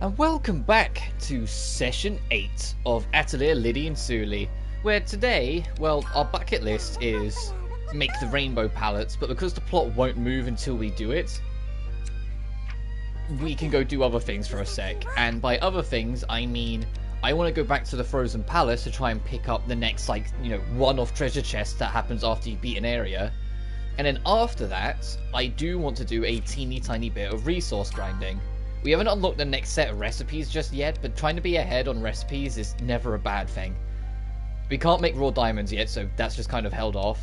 And welcome back to Session 8 of Atelier Lydie Suelle, where today, well, our bucket list is make the rainbow palettes, but because the plot won't move until we do it, we can go do other things for a sec. And by other things, I mean, I want to go back to the Frozen Palace to try and pick up the next, one-off treasure chest that happens after you beat an area. And then after that, I do want to do a teeny tiny bit of resource grinding. We haven't unlocked the next set of recipes just yet, but trying to be ahead on recipes is never a bad thing. We can't make raw diamonds yet, so that's just kind of held off.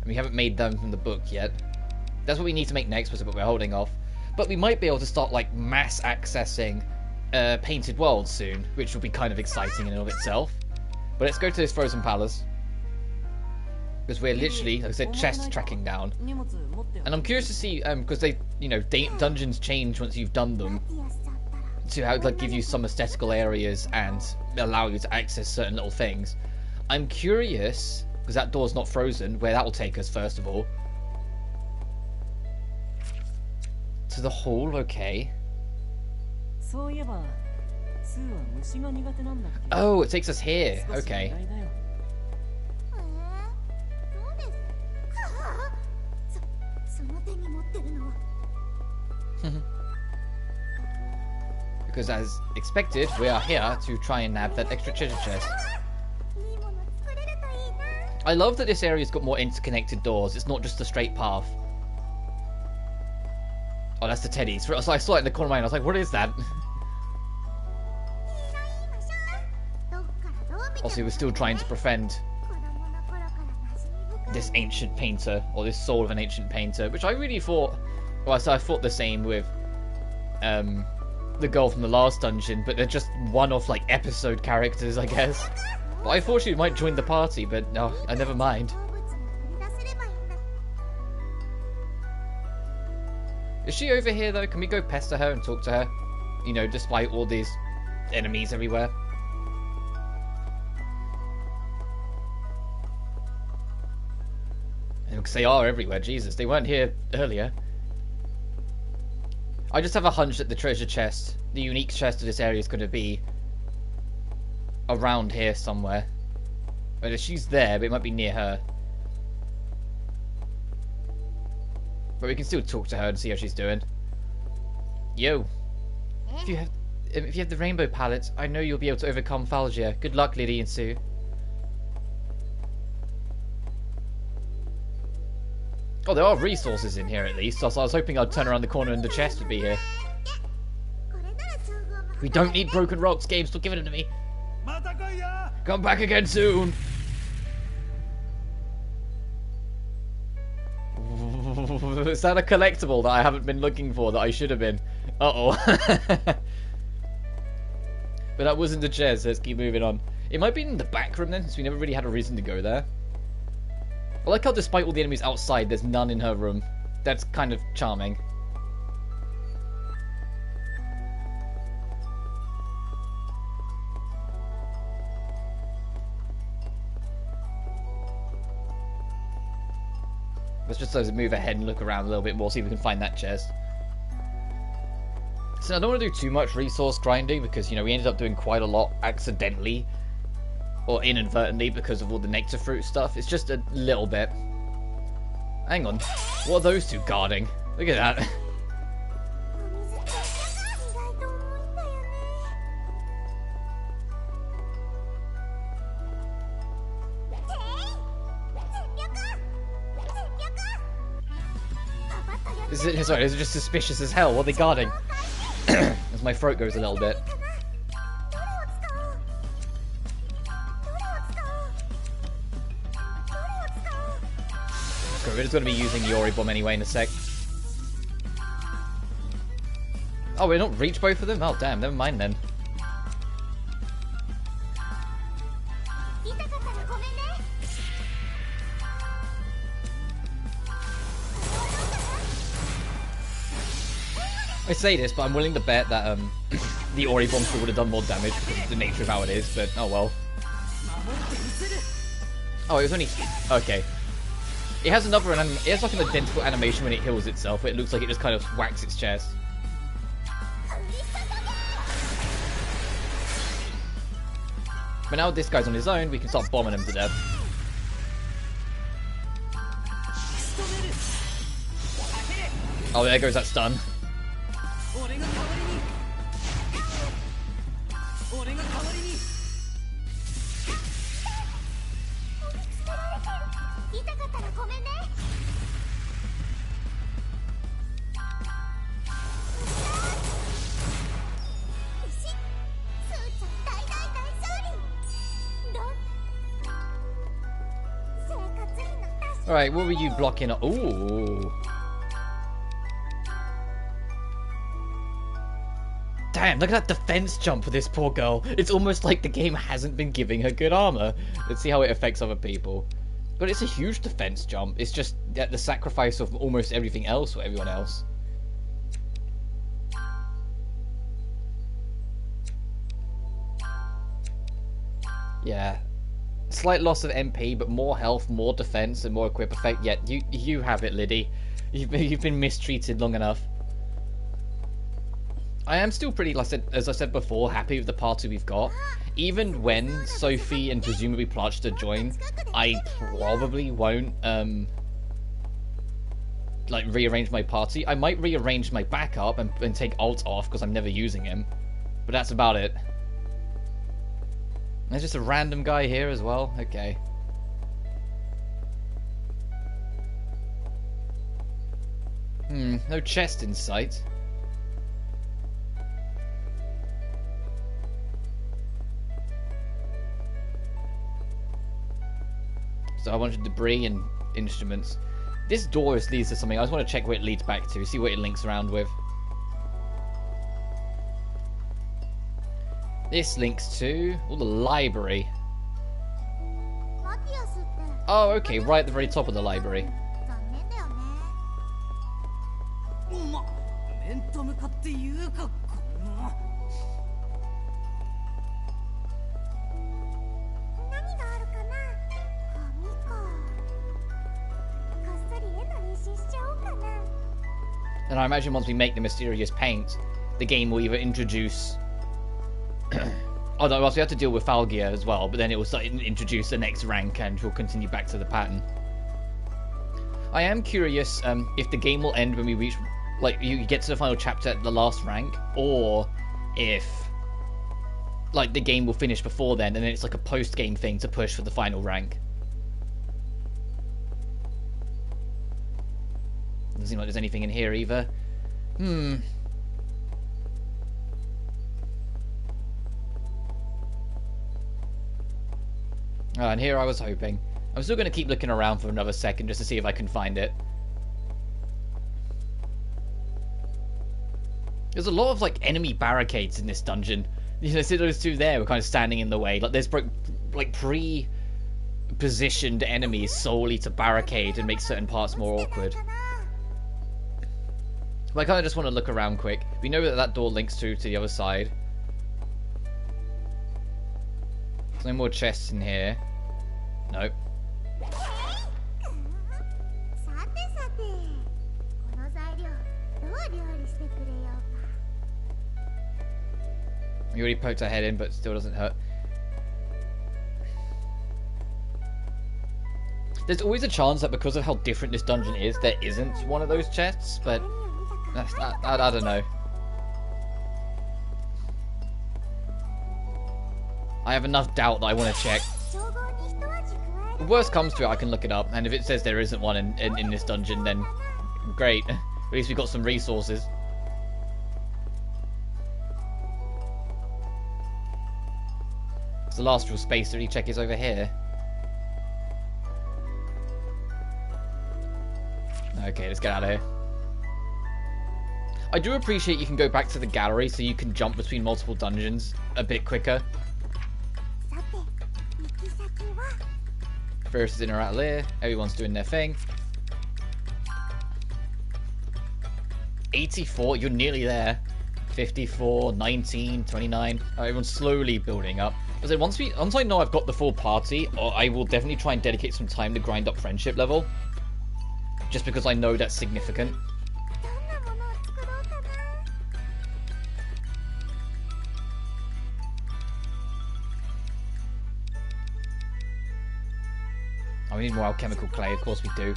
And we haven't made them from the book yet. That's what we need to make next, but we're holding off. But we might be able to start, mass accessing Painted Worlds soon, which will be kind of exciting in and of itself. But let's go to this Frozen Palace. Because we're literally, like I said, chest tracking down. And I'm curious to see, because they, dungeons change once you've done them. To how, give you some aesthetical areas and allow you to access certain little things. I'm curious, because that door's not frozen, where that will take us first of all. To the hall, okay. Oh, it takes us here, okay. Because as expected, we are here to try and nab that extra treasure chest. I love that this area's got more interconnected doors, it's not just a straight path. Oh, that's the teddy. So I saw it in the corner of my mind, I was like, what is that? Also, we're still trying to befriend this ancient painter, or this soul of an ancient painter, which I really thought, well, so I thought the same with the girl from the last dungeon, but they're just one-off episode characters, I guess. But I thought she might join the party, but no, I never mind. Is she over here though? Can we go pester her and talk to her? You know, despite all these enemies everywhere. Because they are everywhere, Jesus, they weren't here earlier. I just have a hunch that the treasure chest, the unique chest of this area, is going to be around here somewhere. But if she's there, but it might be near her. But we can still talk to her and see how she's doing. Yo, if you have the rainbow palette, I know you'll be able to overcome Falgia. Good luck, Lydie and Sue. Oh, there are resources in here at least, so I was hoping I'd turn around the corner and the chest would be here. We don't need broken rocks, Gabe, stop giving them to me. Come back again soon. Is that a collectible that I haven't been looking for that I should have been? Uh-oh. But that wasn't the chest, so let's keep moving on. It might be in the back room then, since we never really had a reason to go there. I like how despite all the enemies outside, there's none in her room. That's kind of charming. Let's just move ahead and look around a little bit more, see if we can find that chest. So I don't want to do too much resource grinding because, we ended up doing quite a lot accidentally. Or inadvertently because of all the nectar fruit stuff. It's just a little bit. Hang on. What are those two guarding? Look at that. Sorry, is it just suspicious as hell? What are they guarding? As my throat goes a little bit. We're just going to be using the Ori Bomb anyway in a sec. Oh, we don't reach both of them? Oh, damn, never mind then. I say this, but I'm willing to bet that the Ori Bomb still would have done more damage because of the nature of how it is, but oh well. Oh, it was only... Okay. It has another, it has like an identical animation when it heals itself, where it looks like it just kind of whacks its chest. But now this guy's on his own, we can start bombing him to death. Oh, there goes that stun. Alright, what were you blocking? Ooh. Damn, look at that defense jump for this poor girl. It's almost like the game hasn't been giving her good armor. Let's see how it affects other people. But it's a huge defense jump. It's just at the sacrifice of almost everything else for everyone else. Yeah. Slight loss of MP, but more health, more defense, and more equip effect. Yeah, you have it, Lydie. You've been mistreated long enough. I am still pretty, like as I said before, happy with the party we've got. Even when Sophie and presumably Planchta join, I probably won't like rearrange my party. I might rearrange my backup and take Alt off because I'm never using him, but that's about it. There's just a random guy here as well. Okay. No chest in sight. So a bunch of debris and instruments. This door leads to something. I just want to check where it leads back to, see what it links around with. This links to the library. Oh, okay, right at the very top of the library. And I imagine once we make the mysterious paint, the game will either introduce... Although we have to deal with Falgia as well, but then it will start introduce the next rank and we'll continue back to the pattern. I am curious if the game will end when we reach, like, you get to the final chapter at the last rank, or if, like, the game will finish before then and then it's like a post-game thing to push for the final rank. Doesn't seem like there's anything in here either. Oh, and here I was hoping. I'm still going to keep looking around for another second just to see if I can find it. There's a lot of, like, enemy barricades in this dungeon. You know, see those two there were kind of standing in the way. Like, there's, like, pre-positioned enemies solely to barricade and make certain parts more awkward. But I kind of just want to look around quick. We know that that door links to the other side. There's no more chests in here. Nope. We already poked our head in, but still doesn't hurt. There's always a chance that because of how different this dungeon is, there isn't one of those chests, but I don't know. I have enough doubt that I want to check. If worst comes to it, I can look it up, and if it says there isn't one in this dungeon, then great. At least we've got some resources. So the last real space to really check is over here. Okay, let's get out of here. I do appreciate you can go back to the gallery so you can jump between multiple dungeons a bit quicker. First is in or out there. Everyone's doing their thing. 84, you're nearly there. 54, 19, 29. Everyone's slowly building up. So once I know I've got the full party, I will definitely try and dedicate some time to grind up friendship level. Just because I know that's significant. Oh, we need more alchemical clay, of course we do.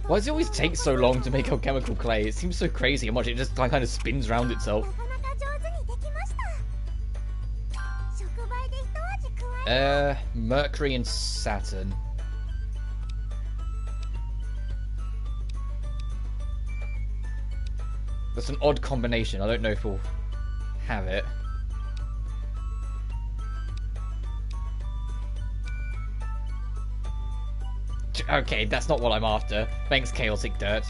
Why does it always take so long to make alchemical clay? It seems so crazy how much it just kind of spins around itself. Mercury and Saturn. That's an odd combination. I don't know if we'll have it. Okay, that's not what I'm after. Thanks, Chaotic Dirt.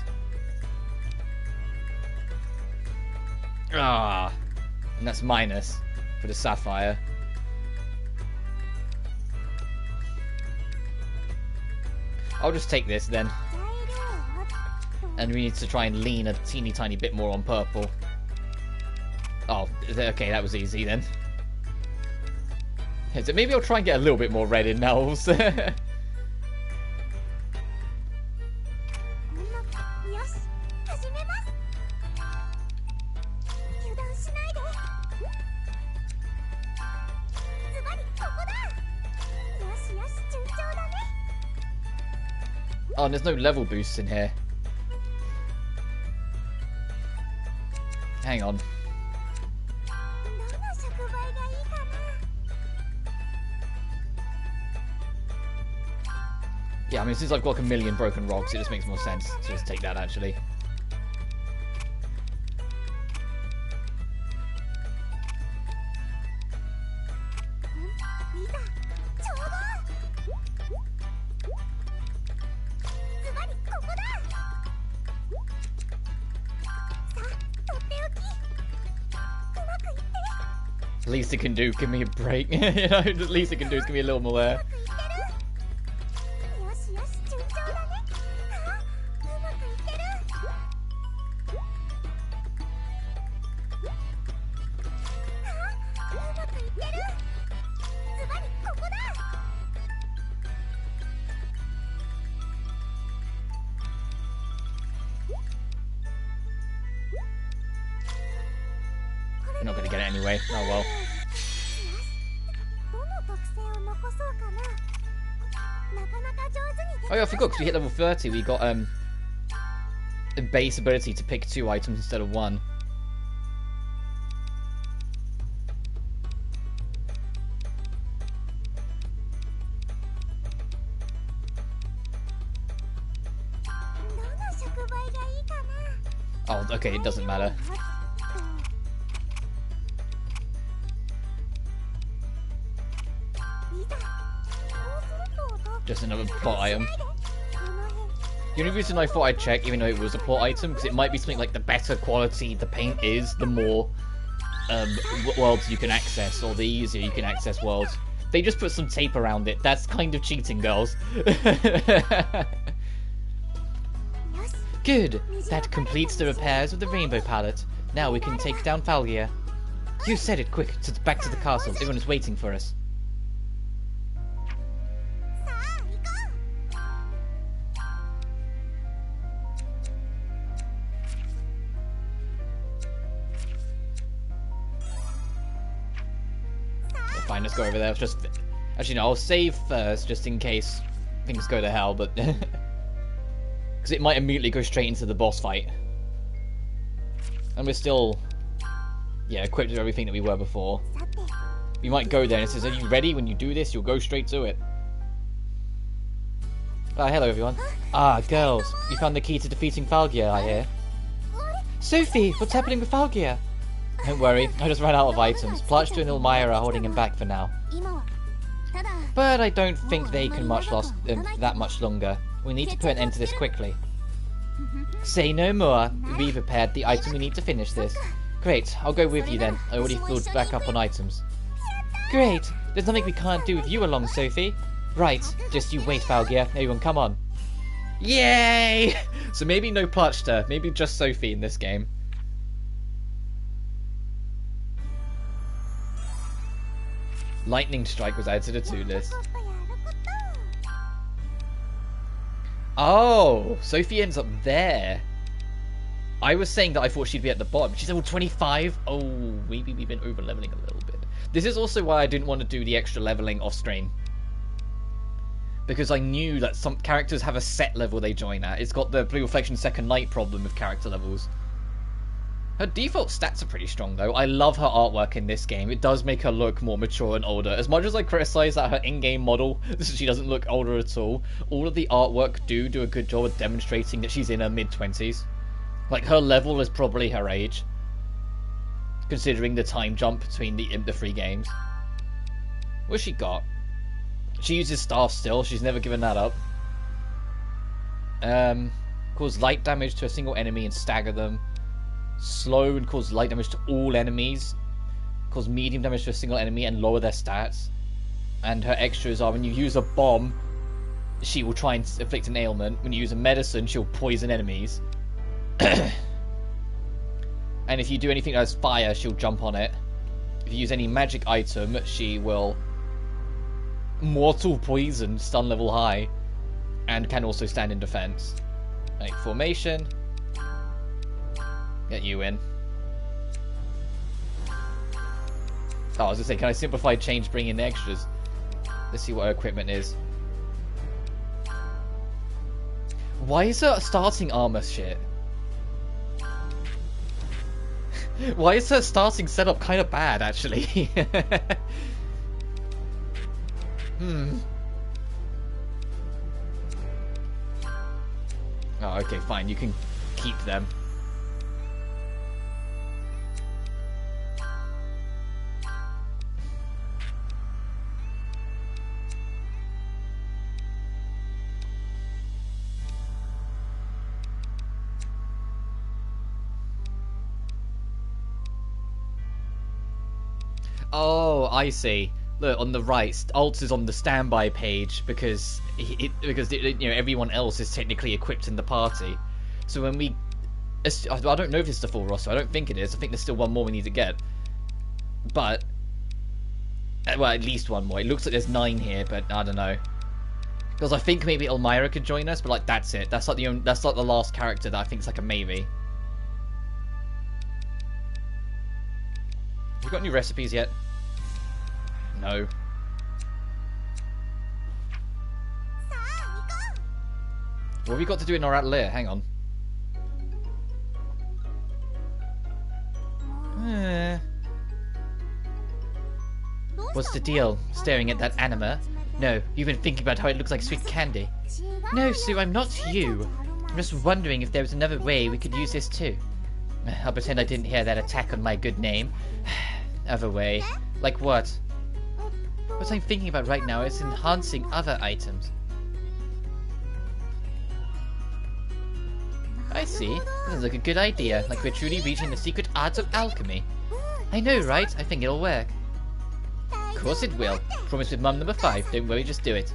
Ah, and that's minus for the Sapphire. I'll just take this then. And we need to try and lean a teeny tiny bit more on purple. Oh, okay, that was easy then. So maybe I'll try and get a little bit more red in now. Oh, and there's no level boosts in here. Hang on. Yeah, I mean, since I've got like a million broken rocks, it just makes more sense to just take that, actually. The least it can do, give me a break. You know, the least it can do is give me a little more there. We're not going to get it anyway. Oh well. Oh yeah, I forgot, because we hit level 30, we got a base ability to pick 2 items instead of 1. Oh, okay, it doesn't matter. Just another plot item. The only reason I thought I'd check, even though it was a plot item, because it might be something like the better quality the paint is, the more worlds you can access, or the easier you can access worlds. They just put some tape around it. That's kind of cheating, girls. Good! That completes the repairs of the Rainbow Palette. Now we can take down Falgia. You said it, quick, back to the castle. Everyone is waiting for us. Fine, let's go over there. Just actually, no, I'll save first, just in case things go to hell, but because it might immediately go straight into the boss fight, and we're still, yeah, equipped with everything that we were before. We might go there and it says, "Are you ready?" When you do this, you'll go straight to it. Ah, hello everyone. Ah, girls, you found the key to defeating Falgia, I hear. Sophie, what's happening with Falgia? Don't worry, I just ran out of items. Platchta and Elmira are holding him back for now. But I don't think they can that much longer. We need to put an end to this quickly. Say no more. We prepared the item we need to finish this. Great, I'll go with you then. I already filled back up on items. Great! There's nothing we can't do with you along, Sophie. Right, just you wait, Falgia. Everyone, come on. Yay! So maybe no Platchta, maybe just Sophie in this game. Lightning Strike was added to the to list. Oh, Sophie ends up there. I was saying that I thought she'd be at the bottom. She's level 25. Oh, maybe we've been over leveling a little bit. This is also why I didn't want to do the extra leveling off stream. Because I knew that some characters have a set level they join at. It's got the Blue Reflection Second Light problem with character levels. Her default stats are pretty strong though. I love her artwork in this game. It does make her look more mature and older. As much as I criticize that her in-game model, she doesn't look older at all of the artwork do a good job of demonstrating that she's in her mid-20s. Like, her level is probably her age, considering the time jump between the 3 games. What's she got? She uses staff still. She's never given that up. Cause light damage to a single enemy and stagger them. Slow and cause light damage to all enemies. Cause medium damage to a single enemy and lower their stats. And her extras are when you use a bomb, she will try and inflict an ailment. When you use a medicine, she'll poison enemies. And if you do anything that has fire, she'll jump on it. If you use any magic item, she will mortal poison, stun level high, and can also stand in defense. Like formation. Get you in. Oh, I was gonna say, can I simplify change, bring in the extras? Let's see what her equipment is. Why is her starting armor shit? Why is her starting setup kind of bad, actually? Oh, okay, fine. You can keep them. Oh, I see. Look, on the right, Alt is on the standby page because everyone else is technically equipped in the party. So when we, I don't know if it's the full roster. I don't think it is. I think there's still one more we need to get. But well, at least one more. It looks like there's 9 here, but I don't know. Because I think maybe Elmira could join us, but like that's it. That's like the last character that I think is like a maybe. Have you got any recipes yet? No. What have we got to do in our atelier? Hang on. What's the deal? Staring at that anima? No, you've been thinking about how it looks like sweet candy. No, Sue, I'm not you. I'm just wondering if there was another way we could use this too. I'll pretend I didn't hear that attack on my good name. Other way. Like what? What I'm thinking about right now is enhancing other items. I see. Sounds like a good idea, like we're truly reaching the secret arts of alchemy. I know, right? I think it'll work. Of course it will. Promise with Mum number 5. Don't worry, just do it.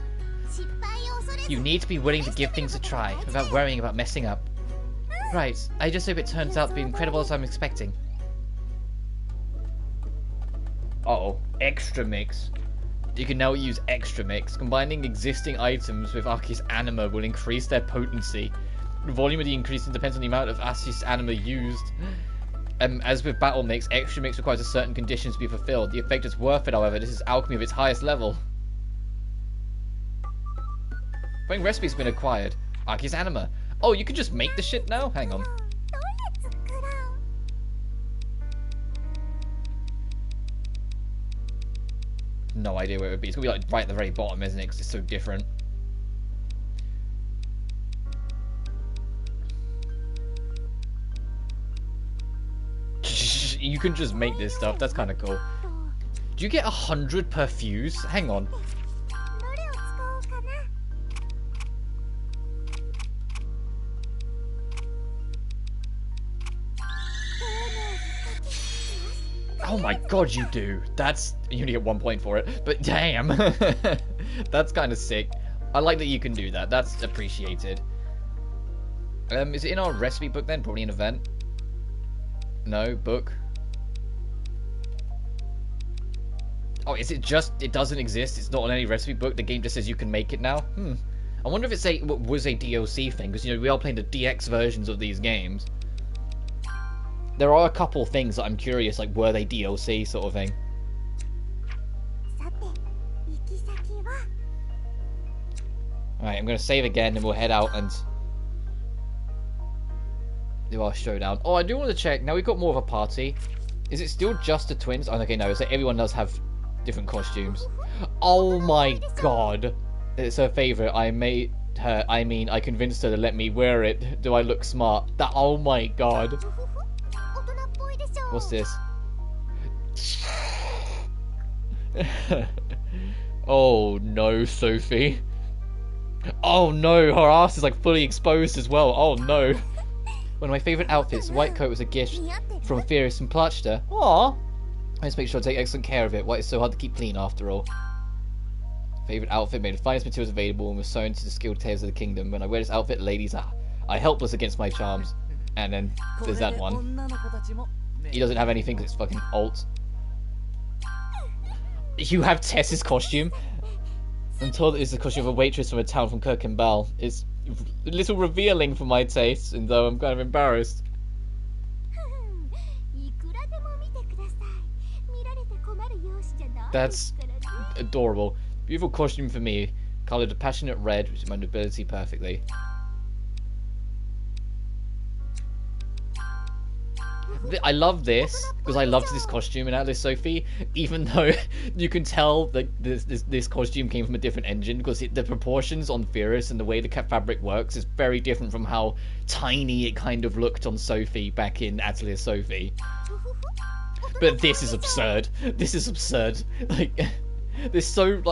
You need to be willing to give things a try, without worrying about messing up. Right. I just hope it turns out to be incredible as I'm expecting. Uh-oh. Extra mix. You can now use extra mix. Combining existing items with Arceus anima will increase their potency. The volume of the increase depends on the amount of Arceus anima used. As with battle mix, extra mix requires a certain conditions to be fulfilled. The effect is worth it, however. This is alchemy of its highest level. Following recipe's been acquired. Arceus anima. Oh, you can just make the shit now? Hang on. No idea where it would be. It's gonna be like right at the very bottom, isn't it? Because it's so different. You can just make this stuff. That's kind of cool. Do you get 100 per fuse? Hang on. Oh my god, you do. That's... You only get 1 point for it. But damn. That's kind of sick. I like that you can do that. That's appreciated. Is it in our recipe book then? Probably an event. No, book. Oh, is it just, it doesn't exist? It's not on any recipe book? The game just says you can make it now? I wonder if it's was a DLC thing, because, you know, we are playing the DX versions of these games. There are a couple things that I'm curious, like, were they DLC sort of thing? Alright, I'm going to save again, and we'll head out and do our showdown. Oh, I do want to check. Now we've got more of a party. Is it still just the twins? Oh, okay, no. So everyone does have different costumes. Oh my god. It's her favorite. I convinced her to let me wear it. Do I look smart? Oh my god. What's this? Oh no, Sophie. Oh no, her ass is like fully exposed as well. Oh no. One of my favourite outfits. The white coat was a gift from Furious and Plachta. Aww. Let's make sure to take excellent care of it. Why it's so hard to keep clean after all. Favourite outfit made of finest materials available and was sewn to the skilled tails of the kingdom. When I wear this outfit, ladies are helpless against my charms. And then there's that one. He doesn't have anything because it's fucking alt. You have Tess's costume? I'm told it is the costume of a waitress from a town from Kirkenbell. It's a little revealing for my taste, and though I'm kind of embarrassed. That's adorable. Beautiful costume for me, coloured a passionate red, which is my nobility perfectly. I love this because I loved this costume in Atelier Sophie, even though you can tell that this costume came from a different engine because the proportions on Furious and the way the fabric works is very different from how tiny it kind of looked on Sophie back in Atelier Sophie. But this is absurd. This is absurd. Like,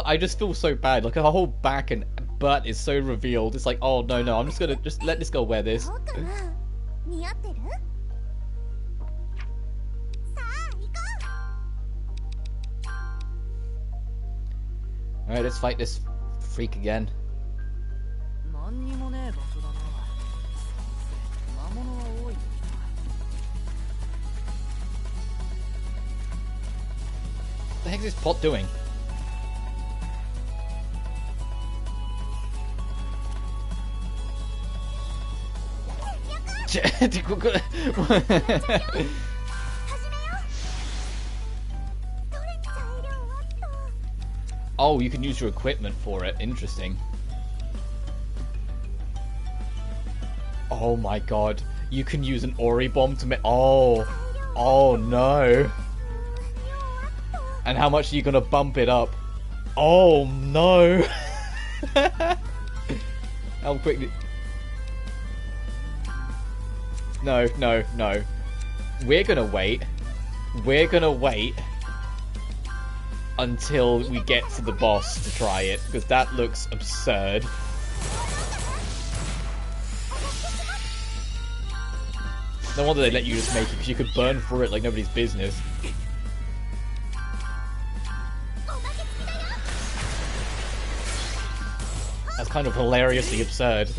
I just feel so bad. Like, her whole back and butt is so revealed. It's like, oh no, I'm just gonna let this girl wear this. Alright, let's fight this freak again. What the heck is this pot doing? Oh, you can use your equipment for it. Interesting. Oh my god. You can use an Ori bomb to make... Oh. Oh no. And how much are you gonna bump it up? Oh no. How quickly... No. We're gonna wait. Until we get to the boss to try it, because that looks absurd. No wonder they let you just make it, because you could burn through it like nobody's business. That's kind of hilariously absurd.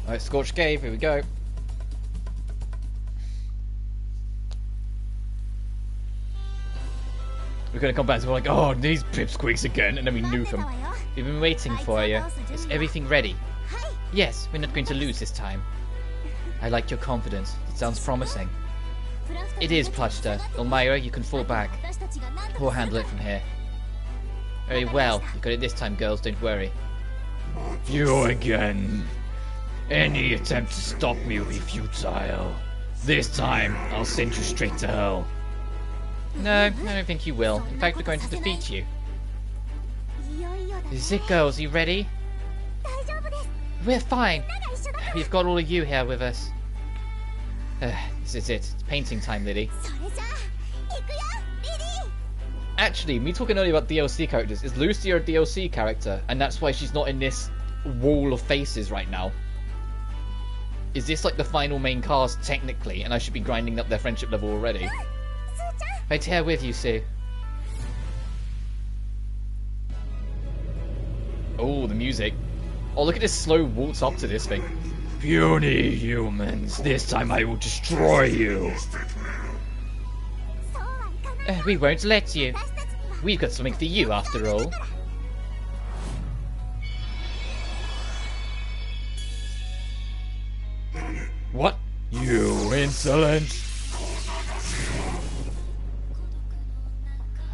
Alright, Scorched Cave, here we go. We're gonna come back and we're like, oh, these pipsqueaks again, and then we nuke them. We've been waiting for you. Is everything ready? Yes, we're not going to lose this time. I like your confidence. It sounds promising. It is, Plachta. Elmira, you can fall back. We'll handle it from here. Very well. You got it this time, girls, don't worry. You again. Any attempt to stop me will be futile. This time, I'll send you straight to hell. No, I don't think you will. In fact, we're going to defeat you. This is it, girls. Are you ready? We're fine. We've got all of you here with us. This is it. It's painting time, Lydie. Actually, me talking earlier about DLC characters, is Lucy a DLC character? And that's why she's not in this wall of faces right now. Is this like the final main cast, technically, and I should be grinding up their friendship level already? Right here with you, Sue. Oh, the music. Oh, look at this slow waltz up to this thing. Puny humans, this time I will destroy you. We won't let you. We've got something for you after all. What? You insolent!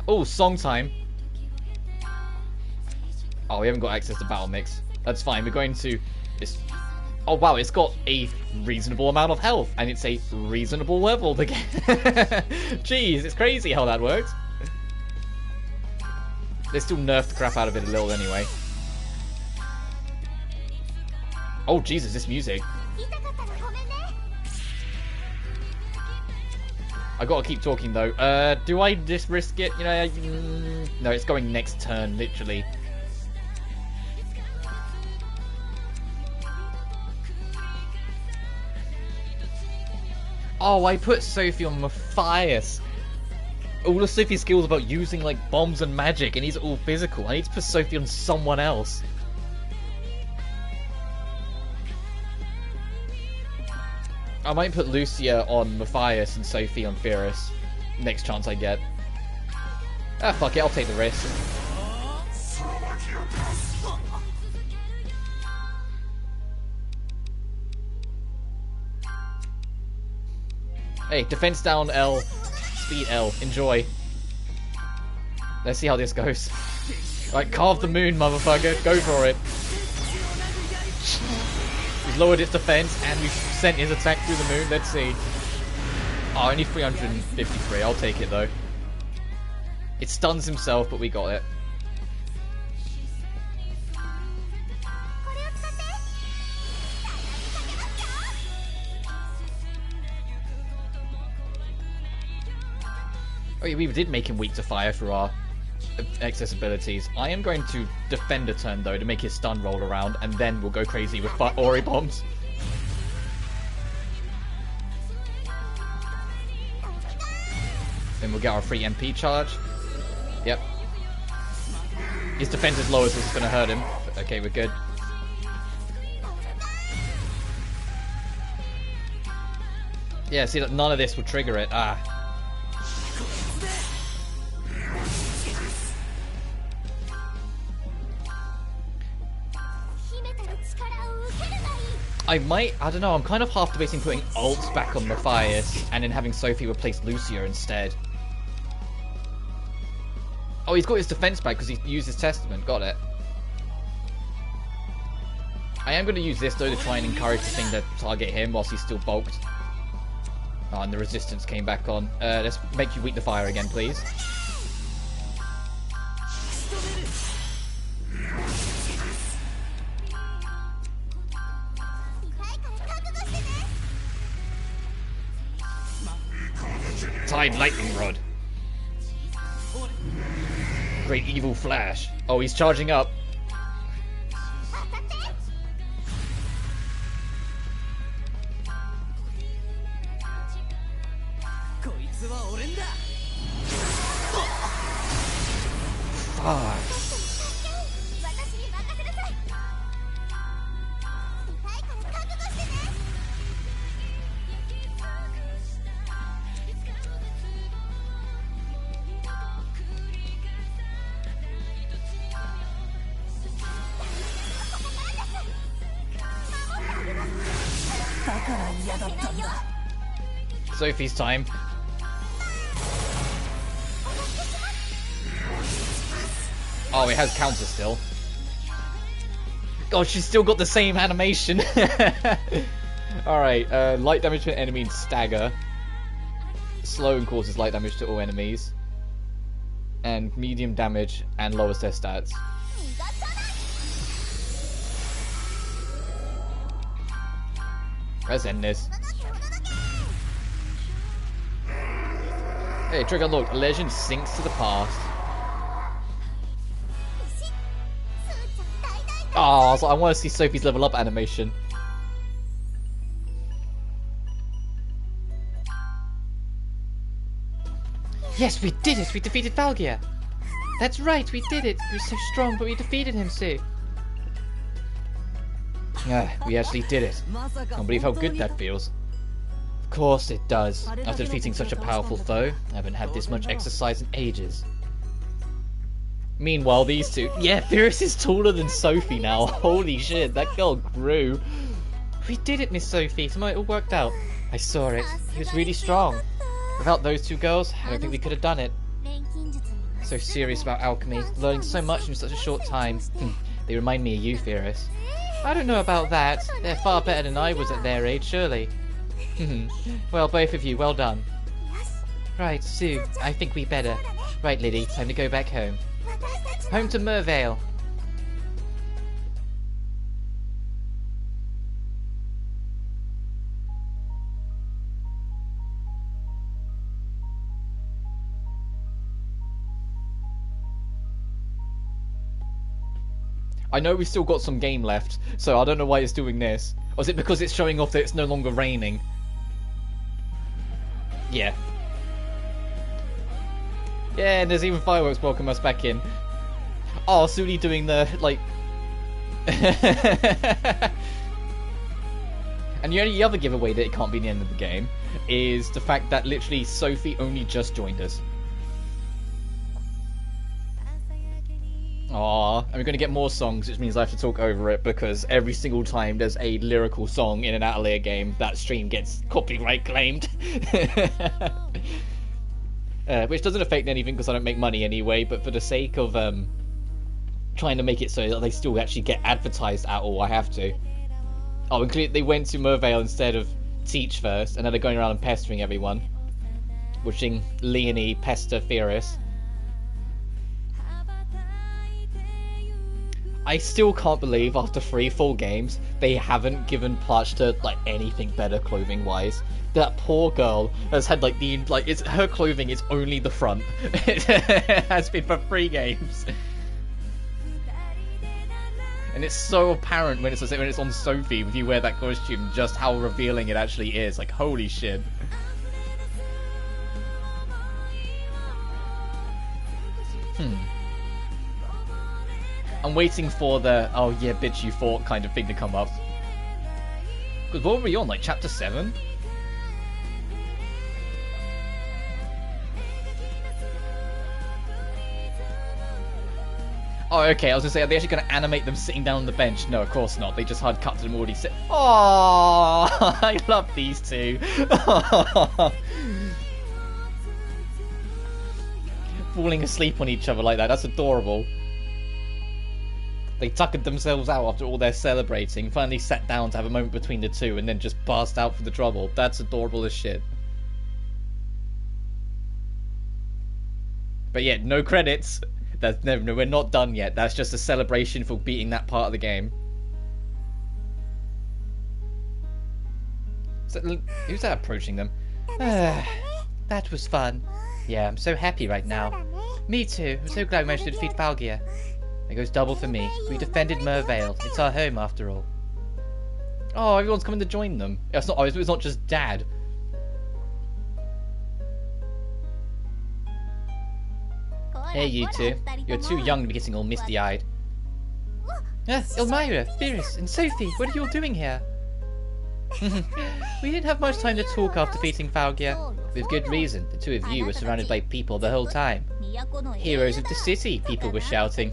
Oh, song time. Oh, we haven't got access to Battle Mix. That's fine, we're going to... Oh wow, it's got a reasonable amount of health, and it's a reasonable level to get. Jeez, it's crazy how that works. They still nerfed the crap out of it a little anyway. Oh Jesus, this music. I gotta keep talking though. Do I just risk it? You know, no, it's going next turn, literally. Oh, I put Sophie on Matthias. All of Sophie's skills about using like bombs and magic, and he's all physical. I need to put Sophie on someone else. I might put Lucia on Matthias and Sophie on Fierce. Next chance I get. Ah, fuck it, I'll take the risk. Hey, defense down L, speed L. Enjoy. Let's see how this goes. Right, carve the moon, motherfucker. Go for it. We've lowered its defense and we've sent his attack through the moon. Let's see. Oh, only 353. I'll take it though. It stuns himself, but we got it. Oh yeah, we did make him weak to fire through our excess abilities. I am going to defend a turn though to make his stun roll around, and then we'll go crazy with Ori bombs. Then we'll get our free MP charge. Yep. His defense is low, so it's going to hurt him. Okay, we're good. Yeah, see that none of this will trigger it. Ah. I don't know, I'm kind of half debating putting ults back on Matthias and then having Sophie replace Lucia instead. Oh, he's got his defense back because he used his testament, got it. I am going to use this though to try and encourage the thing to target him whilst he's still bulked. Oh, and the resistance came back on. Let's make you weak to fire again, please. Tide lightning rod. Great evil flash. Oh, he's charging up. Fuck. Sophie's time. Oh, it has counter still. God, she's still got the same animation. Alright, light damage to an enemy and stagger. Slow and causes light damage to all enemies. And medium damage and lowers their stats. Let's end this. Hey, trick unlocked. Legend sinks to the past. Oh, I want to see Sophie's level up animation. Yes, we did it! We defeated Valgia! That's right, we did it! He was so strong, but we defeated him, Sue. We actually did it. Can't believe how good that feels. Of course it does. After defeating such a powerful foe, I haven't had this much exercise in ages. Meanwhile, these two... Yeah, Fierce is taller than Sophie now. Holy shit, that girl grew. We did it, Miss Sophie. Somehow it all worked out. I saw it. He was really strong. Without those two girls, I don't think we could have done it. So serious about alchemy, learning so much in such a short time. They remind me of you, Fierce. I don't know about that. They're far better than I was at their age, surely. Well, both of you, well done. Right, Sue, I think we better. Right, Lydie, time to go back home. Home to Mervale. I know we've still got some game left, so I don't know why it's doing this. Or is it because it's showing off that it's no longer raining? Yeah. Yeah, and there's even fireworks welcome us back in. Oh, Suli doing the, like... And the only other giveaway that it can't be the end of the game is the fact that literally Sophie only just joined us. Aww, and we're going to get more songs, which means I have to talk over it, because every single time there's a lyrical song in an Atelier game, that stream gets copyright claimed. Which doesn't affect anything because I don't make money anyway, but for the sake of trying to make it so that they still actually get advertised at all, I have to. Oh, and they went to Mervale instead of Teach first, and now they're going around and pestering everyone. Watching Leonie pester Fierce. I still can't believe after 3 full games they haven't given Plachta like anything better clothing wise. That poor girl has had like it's her clothing is only the front. It has been for 3 games. And it's so apparent when it's on Sophie if you wear that costume just how revealing it actually is. Like holy shit. I'm waiting for the, oh yeah, bitch you fought kind of thing to come up. Because what were we on, like chapter 7? Oh, okay, I was going to say, are they actually going to animate them sitting down on the bench? No, of course not. They just hard cut to them already sit. Oh, I love these two. Falling asleep on each other like that, that's adorable. They tuckered themselves out after all their celebrating, finally sat down to have a moment between the two, and then just passed out for the trouble. That's adorable as shit. But yeah, no credits. That's no, we're not done yet. That's just a celebration for beating that part of the game. So, who's that approaching them? That was fun. Yeah, I'm so happy right now. Me too. I'm so glad we managed to defeat Falgia. It goes double for me. We defended Mervale. It's our home after all. Oh, everyone's coming to join them. It's not just Dad. Hey, you two. You're too young to be getting all misty-eyed. Elmira, Fierce, and Sophie, what are you all doing here? We didn't have much time to talk after defeating Falgia. With good reason. The two of you were surrounded by people the whole time. Heroes of the city, people were shouting.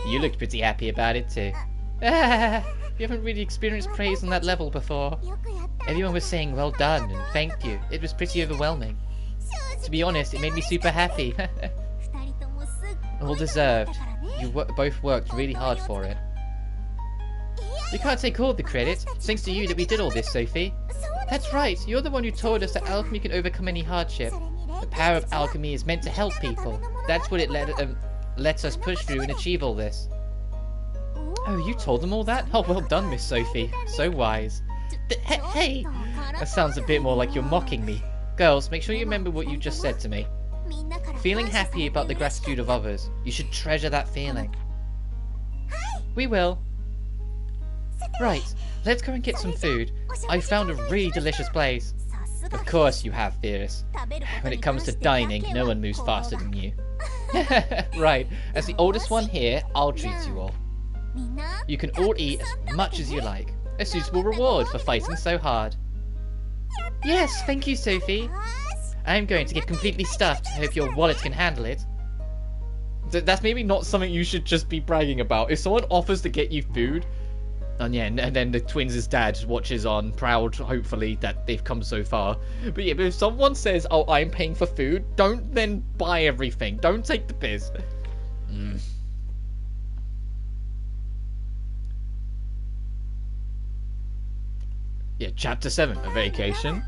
You looked pretty happy about it too. You haven't really experienced praise on that level before. Everyone was saying well done and thank you. It was pretty overwhelming. To be honest, it made me super happy. All deserved. You both worked really hard for it. You can't take all the credit. It's thanks to you that we did all this, Sophie. That's right. You're the one who told us that alchemy can overcome any hardship. The power of alchemy is meant to help people. That's what it lets us push through and achieve all this. Oh, you told them all that? Oh, well done, Miss Sophie. So wise. Hey! That sounds a bit more like you're mocking me. Girls, make sure you remember what you just said to me. Feeling happy about the gratitude of others. You should treasure that feeling. We will. Right, let's go and get some food. I found a really delicious place. Of course you have, Fierce. When it comes to dining, no one moves faster than you. Right, as the oldest one here, I'll treat you all. You can all eat as much as you like. A suitable reward for fighting so hard. Yes, thank you, Sophie. I'm going to get completely stuffed. I hope your wallet can handle it. That's maybe not something you should just be bragging about. If someone offers to get you food, and yeah, and then the twins' dad watches on, proud, hopefully, that they've come so far. But yeah, but if someone says, oh, I'm paying for food, don't then buy everything. Don't take the piss. Yeah, chapter 7, a vacation.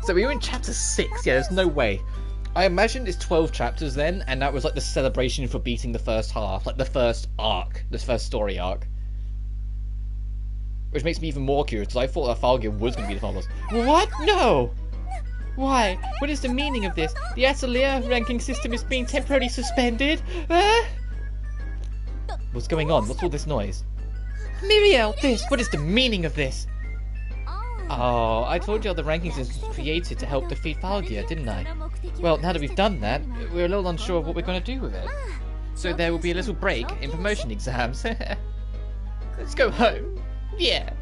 So we were in chapter 6. Yeah, there's no way. I imagine it's 12 chapters then, and that was like the celebration for beating the first half, like the first arc, the first story arc. Which makes me even more curious, because I thought that Falgia was going to be the final boss. What? No! Why? What is the meaning of this? The Atelier ranking system is being temporarily suspended? What's going on? What's all this noise? Miriel, what is the meaning of this? Oh, I told you the ranking system was created to help defeat Falgia, didn't I? Well, now that we've done that, we're a little unsure of what we're going to do with it. So there will be a little break in promotion exams. Let's go home. Yeah.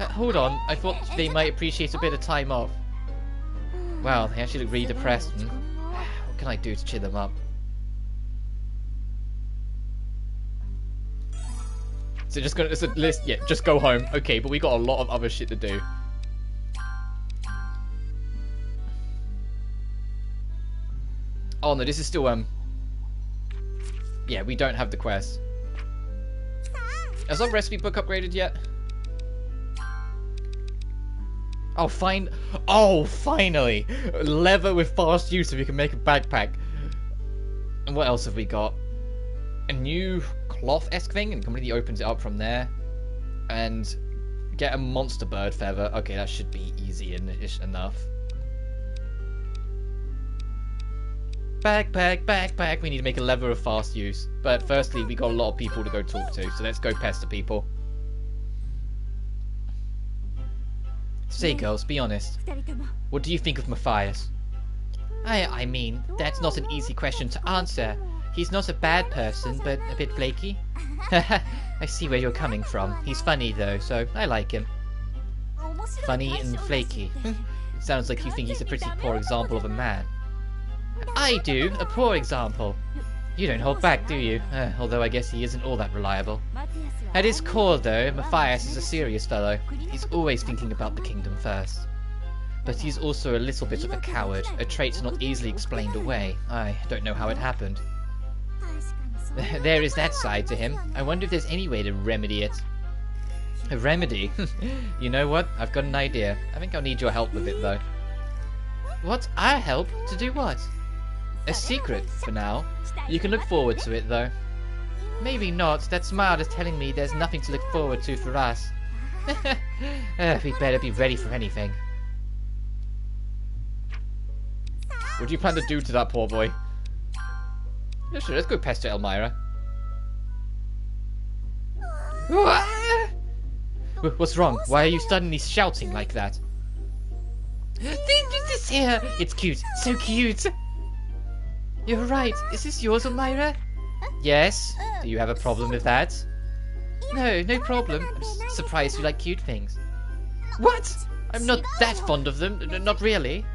Hold on, I thought they might appreciate a bit of time off. Wow, they actually look really depressed. What can I do to cheer them up? So just gonna, it's a list, yeah, just go home. Okay, but we got a lot of other shit to do. Oh no, this is still, yeah, we don't have the quest. Has our recipe book upgraded yet? Oh, fine. Oh, finally! Leather with fast use so we can make a backpack. And what else have we got? A new cloth-esque thing, and it completely opens it up from there. And get a monster bird feather. Okay, that should be easy enough. Backpack. We need to make a lever of fast use. But firstly, we got a lot of people to go talk to, so let's go pester people. Say, girls, be honest. What do you think of Matthias? I mean, that's not an easy question to answer. He's not a bad person, but a bit flaky. I see where you're coming from. He's funny, though, so I like him. Funny and flaky. It sounds like you think he's a pretty poor example of a man. I do, a poor example. You don't hold back, do you? Although I guess he isn't all that reliable. At his core, though, Matthias is a serious fellow. He's always thinking about the kingdom first. But he's also a little bit of a coward, a trait not easily explained away. I don't know how it happened. There is that side to him. I wonder if there's any way to remedy it. A remedy? You know what? I've got an idea. I think I'll need your help with it, though. What? Our help? To do what? A secret, for now. You can look forward to it, though. Maybe not. That smile is telling me there's nothing to look forward to for us. We better be ready for anything. What do you plan to do to that poor boy? Yeah, sure, let's go pester Elmira. What's wrong? Why are you suddenly shouting like that? This here! It's cute. So cute! You're right. Is this yours, Elmira? Yes. Do you have a problem with that? No problem. I'm surprised you like cute things. What? I'm not that fond of them. Not really.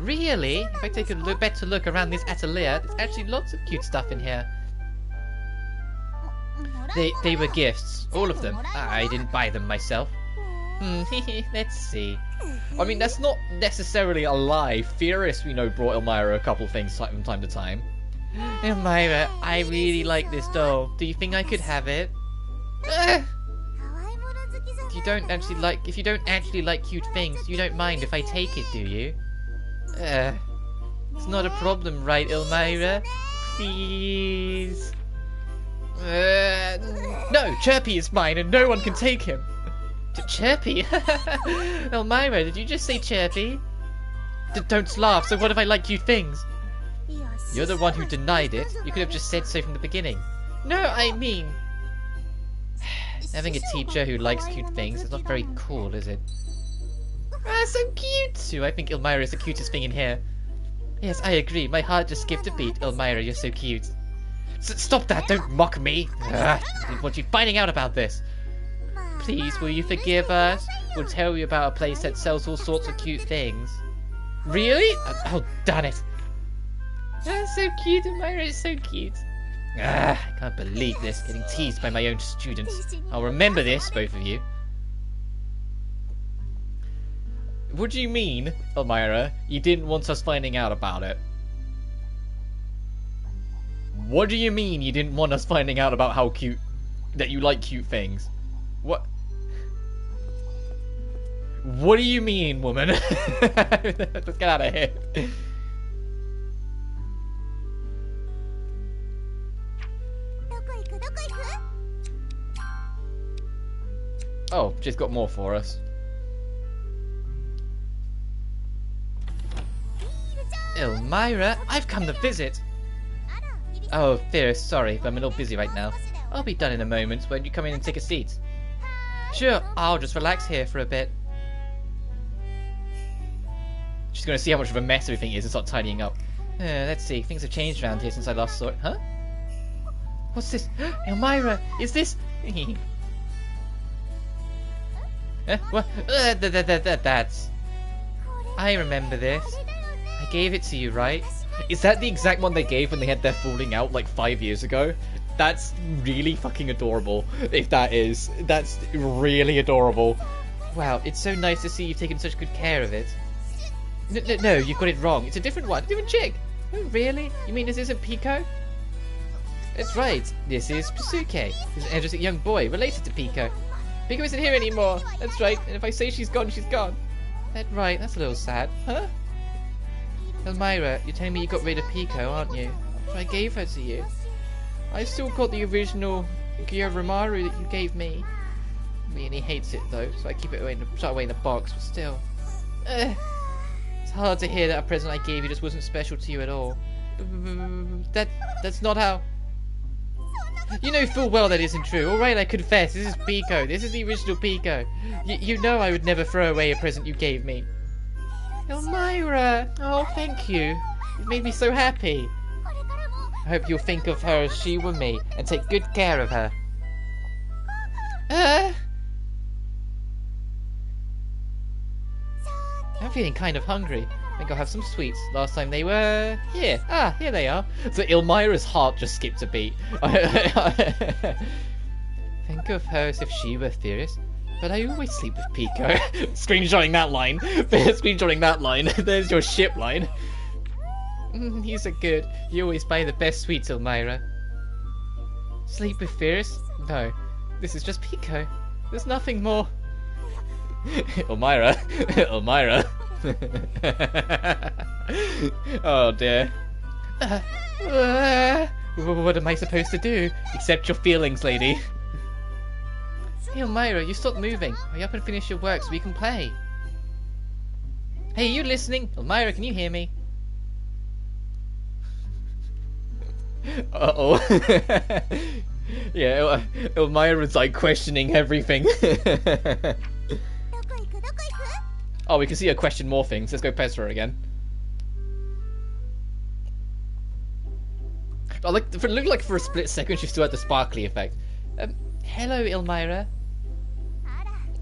Really? If I take a better look around this atelier, there's actually lots of cute stuff in here. They were gifts. All of them. I didn't buy them myself. Let's see. I mean, that's not necessarily a lie. Theorists, we know, brought Elmira a couple things from time to time. Elmira, I really like this doll. Do you think I could have it? If you don't actually like cute things, you don't mind if I take it, do you? It's not a problem, right, Elmira? Please. No, Chirpy is mine and no one can take him. Chirpy? Elmira, did you just say Chirpy? Don't laugh, so what if I like cute things? You're the one who denied it. You could have just said so from the beginning. No, I mean... Having a teacher who likes cute things is not very cool, is it? So cute! Too. I think Elmira is the cutest thing in here. Yes, I agree. My heart just skipped a beat. Elmira, you're so cute. Stop that! Don't mock me! I didn't want you finding out about this. Please, will you forgive us? We'll tell you about a place that sells all sorts of cute things. Really? Oh, darn it. That's so cute, Elmira. It's so cute. I can't believe this. Getting teased by my own students. I'll remember this, both of you. What do you mean, Elmira? You didn't want us finding out about it? What do you mean you didn't want us finding out about how cute... that you like cute things? What? What do you mean, woman? Let's get out of here. Oh, she's got more for us. Elmira, I've come to visit. Oh, Fierce, sorry, but I'm a little busy right now. I'll be done in a moment. Won't you come in and take a seat? Sure, I'll just relax here for a bit. She's going to see how much of a mess everything is and start tidying up. Let's see, things have changed around here since I last saw it. Huh? What's this? Elmira, is this... What? That's... I remember this. I gave it to you, right? Is that the exact one they gave when they had their falling out like 5 years ago? That's really fucking adorable. If that is. That's really adorable. Wow, it's so nice to see you've taken such good care of it. No, you've got it wrong. It's a different one. Different chick. Oh, really? You mean this isn't Pico? That's right. This is Pasuke. He's an energetic young boy related to Pico. Pico isn't here anymore. That's right. And if I say she's gone, she's gone. That's right. That's a little sad. Huh? Elmira, you're telling me you got rid of Pico, aren't you? But I gave her to you. I've still got the original Gyoromaru that you gave me. Really hates it though, so I keep it away in the box, but still. It's hard to hear that a present I gave you just wasn't special to you at all. That's not how... You know full well that isn't true. Alright, I confess, this is Pico. This is the original Pico. You know I would never throw away a present you gave me. Elmira! Oh, thank you. You've made me so happy. I hope you'll think of her as she were me, and take good care of her. I'm feeling kind of hungry. I think I'll have some sweets. Last time they were... here. Ah, here they are. So Elmira's heart just skipped a beat. Think of her as if she were fierce. But I always sleep with Pico. Screenshotting that line. Screenshotting that line. There's your ship line. He's a good. You always buy the best sweets, Elmira. Sleep with Fierce? No. This is just Pico. There's nothing more. Elmira. Elmira. Oh dear. What am I supposed to do? Accept your feelings, lady. Hey Elmira, you stopped moving. Hurry up and finish your work so we can play. Hey, you listening? Elmira, can you hear me? Uh-oh. Yeah, Elmira's like questioning everything. Oh, we can see her question more things. Let's go pester her again. Oh, look, it looked like for a split second she still had the sparkly effect. Hello, Elmira.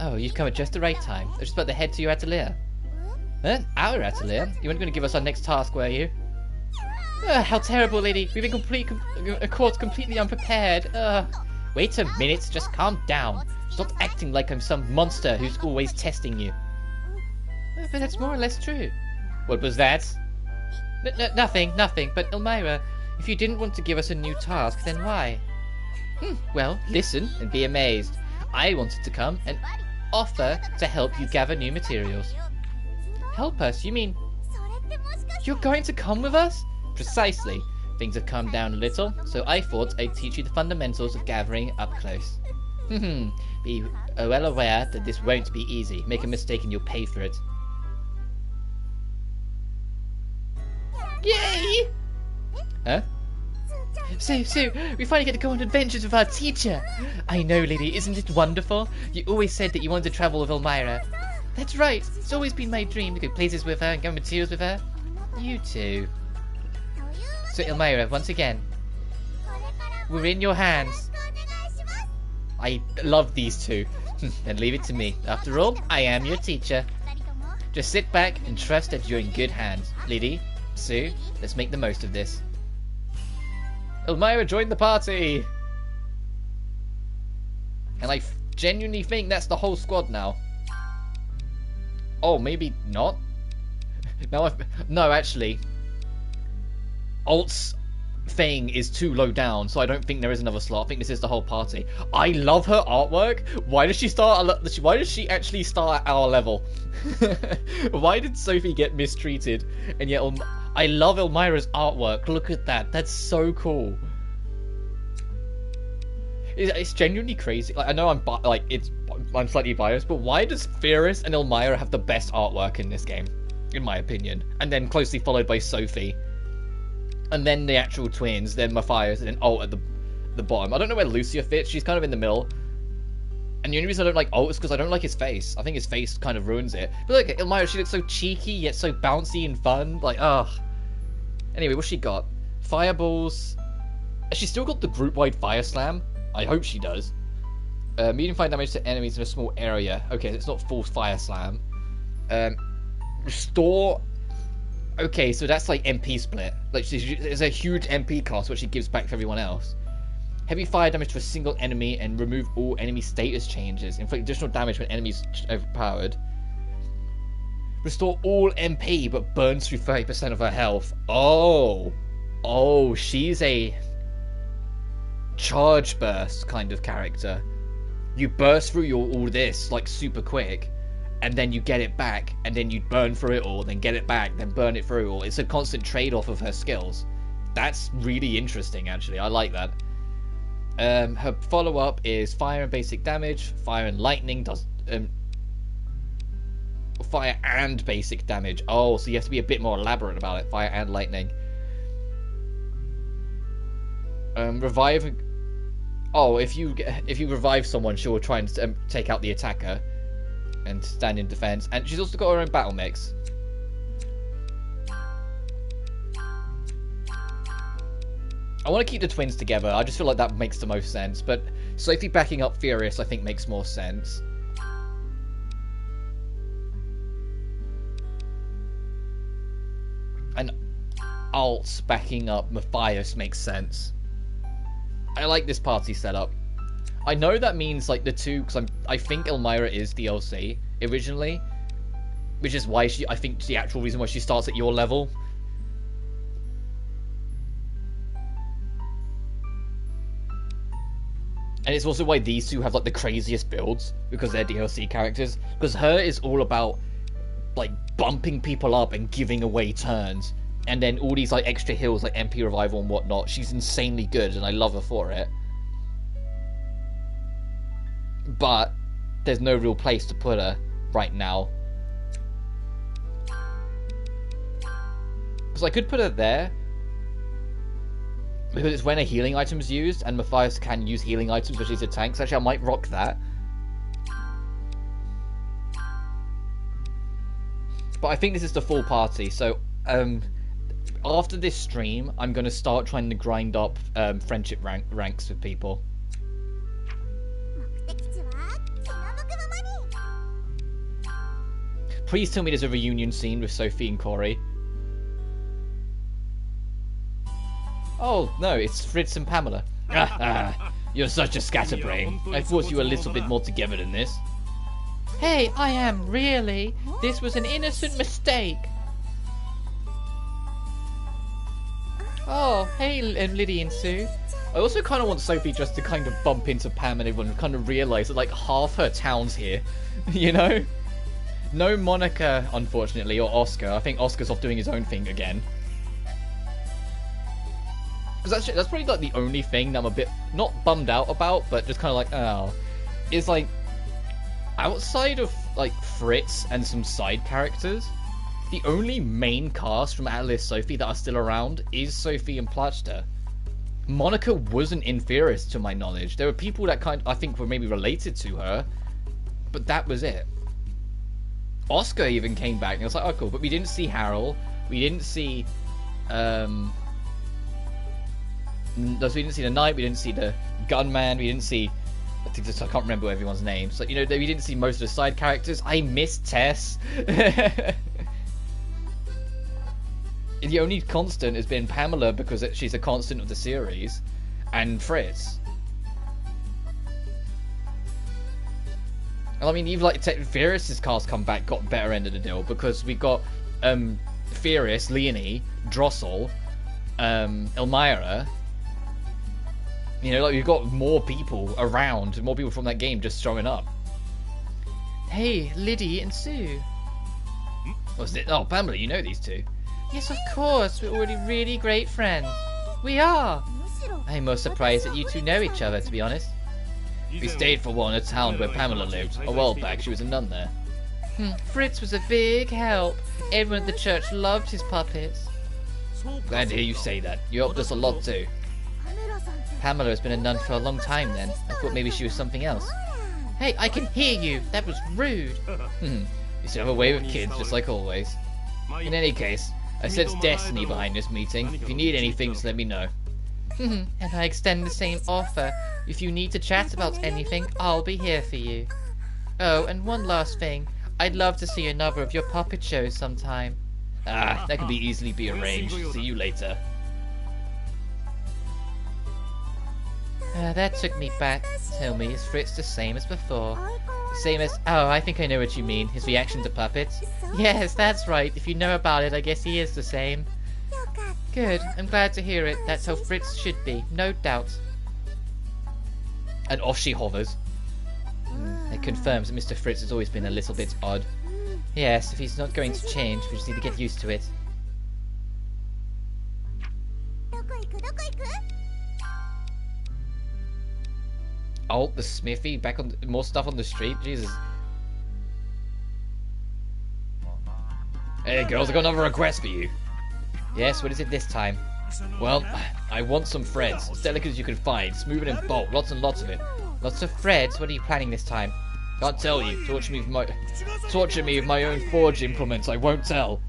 Oh, you've come at just the right time. I was just about to head to your atelier. Huh? Our atelier? You weren't going to give us our next task, were you? How terrible, lady. We've been caught completely unprepared. Wait a minute. Just calm down. Stop acting like I'm some monster who's always testing you. But that's more or less true. What was that? Nothing. But Elmira, if you didn't want to give us a new task, then why? Well, listen and be amazed. I wanted to come and offer to help you gather new materials. Help us? You mean... You're going to come with us? Precisely. Things have calmed down a little, so I thought I'd teach you the fundamentals of gathering up close. Be well aware that this won't be easy. Make a mistake and you'll pay for it. Yay! Huh? So, we finally get to go on adventures with our teacher! I know, Lydie, isn't it wonderful? You always said that you wanted to travel with Elmira. That's right, it's always been my dream to go places with her and gather materials with her. You too. So, Elmira, once again, we're in your hands. I love these two. Then leave it to me. After all, I am your teacher. Just sit back and trust that you're in good hands. Lydie, Sue, let's make the most of this. Elmira joined the party! And I genuinely think that's the whole squad now. Oh, maybe not? No, actually. Alt's thing is too low down, so I don't think there is another slot. I think this is the whole party. I love her artwork. Why does she actually start at our level? Why did Sophie get mistreated? And yet I love Elmira's artwork. Look at that. That's so cool. It's genuinely crazy. Like, I know I'm slightly biased, but why does Firis and Elmira have the best artwork in this game, in my opinion? And then closely followed by Sophie. And then the actual twins, then Matthias, and then Alt at the bottom. I don't know where Lucia fits. She's kind of in the middle. And the only reason I don't like Alt is because I don't like his face. I think his face kind of ruins it. But look, Elmira, she looks so cheeky, yet so bouncy and fun. Like, ugh. Anyway, what's she got? Fireballs. Has she still got the group-wide Fire Slam? I hope she does. Medium fire damage to enemies in a small area. Okay, it's not full Fire Slam. Restore. Okay, so that's like MP split. Like, there's a huge MP cost, which she gives back to everyone else. Heavy fire damage to a single enemy and remove all enemy status changes. Inflict additional damage when enemies overpowered. Restore all MP, but burns through 30% of her health. Oh. Oh, she's a charge burst kind of character. You burst through all this like super quick, and then you get it back, and then you burn through it all, then get it back, then burn it through all. It's a constant trade-off of her skills. That's really interesting, actually. I like that. Her follow-up is fire and basic damage. Fire and lightning does fire and basic damage. Oh, so you have to be a bit more elaborate about it. Fire and lightning. Revive. Oh, if you revive someone, she'll try and take out the attacker and stand in defense. And she's also got her own battle mix. I want to keep the twins together. I just feel like that makes the most sense. But Sophie backing up Furious, I think, makes more sense. And Alt backing up Matthias makes sense. I like this party setup. I know that means like the two, because I think Elmira is DLC originally, which is why I think the actual reason why she starts at your level. And it's also why these two have like the craziest builds, because they're DLC characters. Because her is all about like bumping people up and giving away turns. And then all these like extra heals like MP revival and whatnot. She's insanely good and I love her for it. But there's no real place to put her right now. Because I could put her there, because it's when a healing item is used, and Matthias can use healing items, which is a tank. So actually I might rock that. But I think this is the full party, so after this stream, I'm going to start trying to grind up friendship ranks with people. Please tell me there's a reunion scene with Sophie and Corey. Oh, no, it's Fritz and Pamela. You're such a scatterbrain. I thought you were a little bit more together than this. Hey, I am, really. This was an innocent mistake. Oh, hey, Lydie and Sue. I also kind of want Sophie just to kind of bump into Pam and everyone and kind of realise that, like, half her town's here. You know? No Monica, unfortunately, or Oscar. I think Oscar's off doing his own thing again. Because that's probably, like, the only thing that I'm a bit, not bummed out about, but just kind of like, oh. Is, like, outside of, like, Fritz and some side characters, the only main cast from Atelier Sophie that are still around is Sophie and Plachta. Monica wasn't in Furious, to my knowledge. There were people that I think were maybe related to her, but that was it. Oscar even came back, and I was like, oh, cool. But we didn't see Harold. We didn't see, we didn't see the Knight. We didn't see the Gunman. We didn't see I can't remember everyone's names. Like, you know, we didn't see most of the side characters. I miss Tess. The only constant has been Pamela because she's a constant of the series, and Fritz. And I mean, even like Fierce's cast come back, got better end of the deal because we got Fierce, Leonie, Drossel, Elmira. You know, like we've got more people around, more people from that game just showing up. Hey, Lydie and Sue. What's it? Oh, Pamela, you know these two. Yes, of course. We're already really great friends. We are. I'm most surprised that you two know each other, to be honest. We stayed for a while in a town where Pamela lived. A while back, she was a nun there. Fritz was a big help. Everyone at the church loved his puppets. Glad to hear you say that. You helped us a lot too. Pamela has been a nun for a long time then. I thought maybe she was something else. Hey, I can hear you. That was rude. You still have a way with kids, just like always. In any case, I sense destiny behind this meeting. If you need anything, just let me know. And I extend the same offer. If you need to chat about anything, I'll be here for you. Oh, and one last thing. I'd love to see another of your puppet shows sometime. Ah, that can easily be arranged. See you later. That took me back. Tell me, is Fritz the same as before? The same as... Oh, I think I know what you mean. His reaction to puppets? Yes, that's right. If you know about it, I guess he is the same. Good. I'm glad to hear it. That's how Fritz should be. No doubt. And off she hovers. It confirms that Mr. Fritz has always been a little bit odd. Yes, if he's not going to change, we just need to get used to it. Oh, the smithy, back on more stuff on the street. Jesus. Hey girls, I got another request for you. Yes, what is it this time? Well, I want some threads, as delicate as you can find, smooth and in bulk, lots and lots of it. Lots of threads? What are you planning this time? Can't tell you. Torture me with my own forge implements. I won't tell.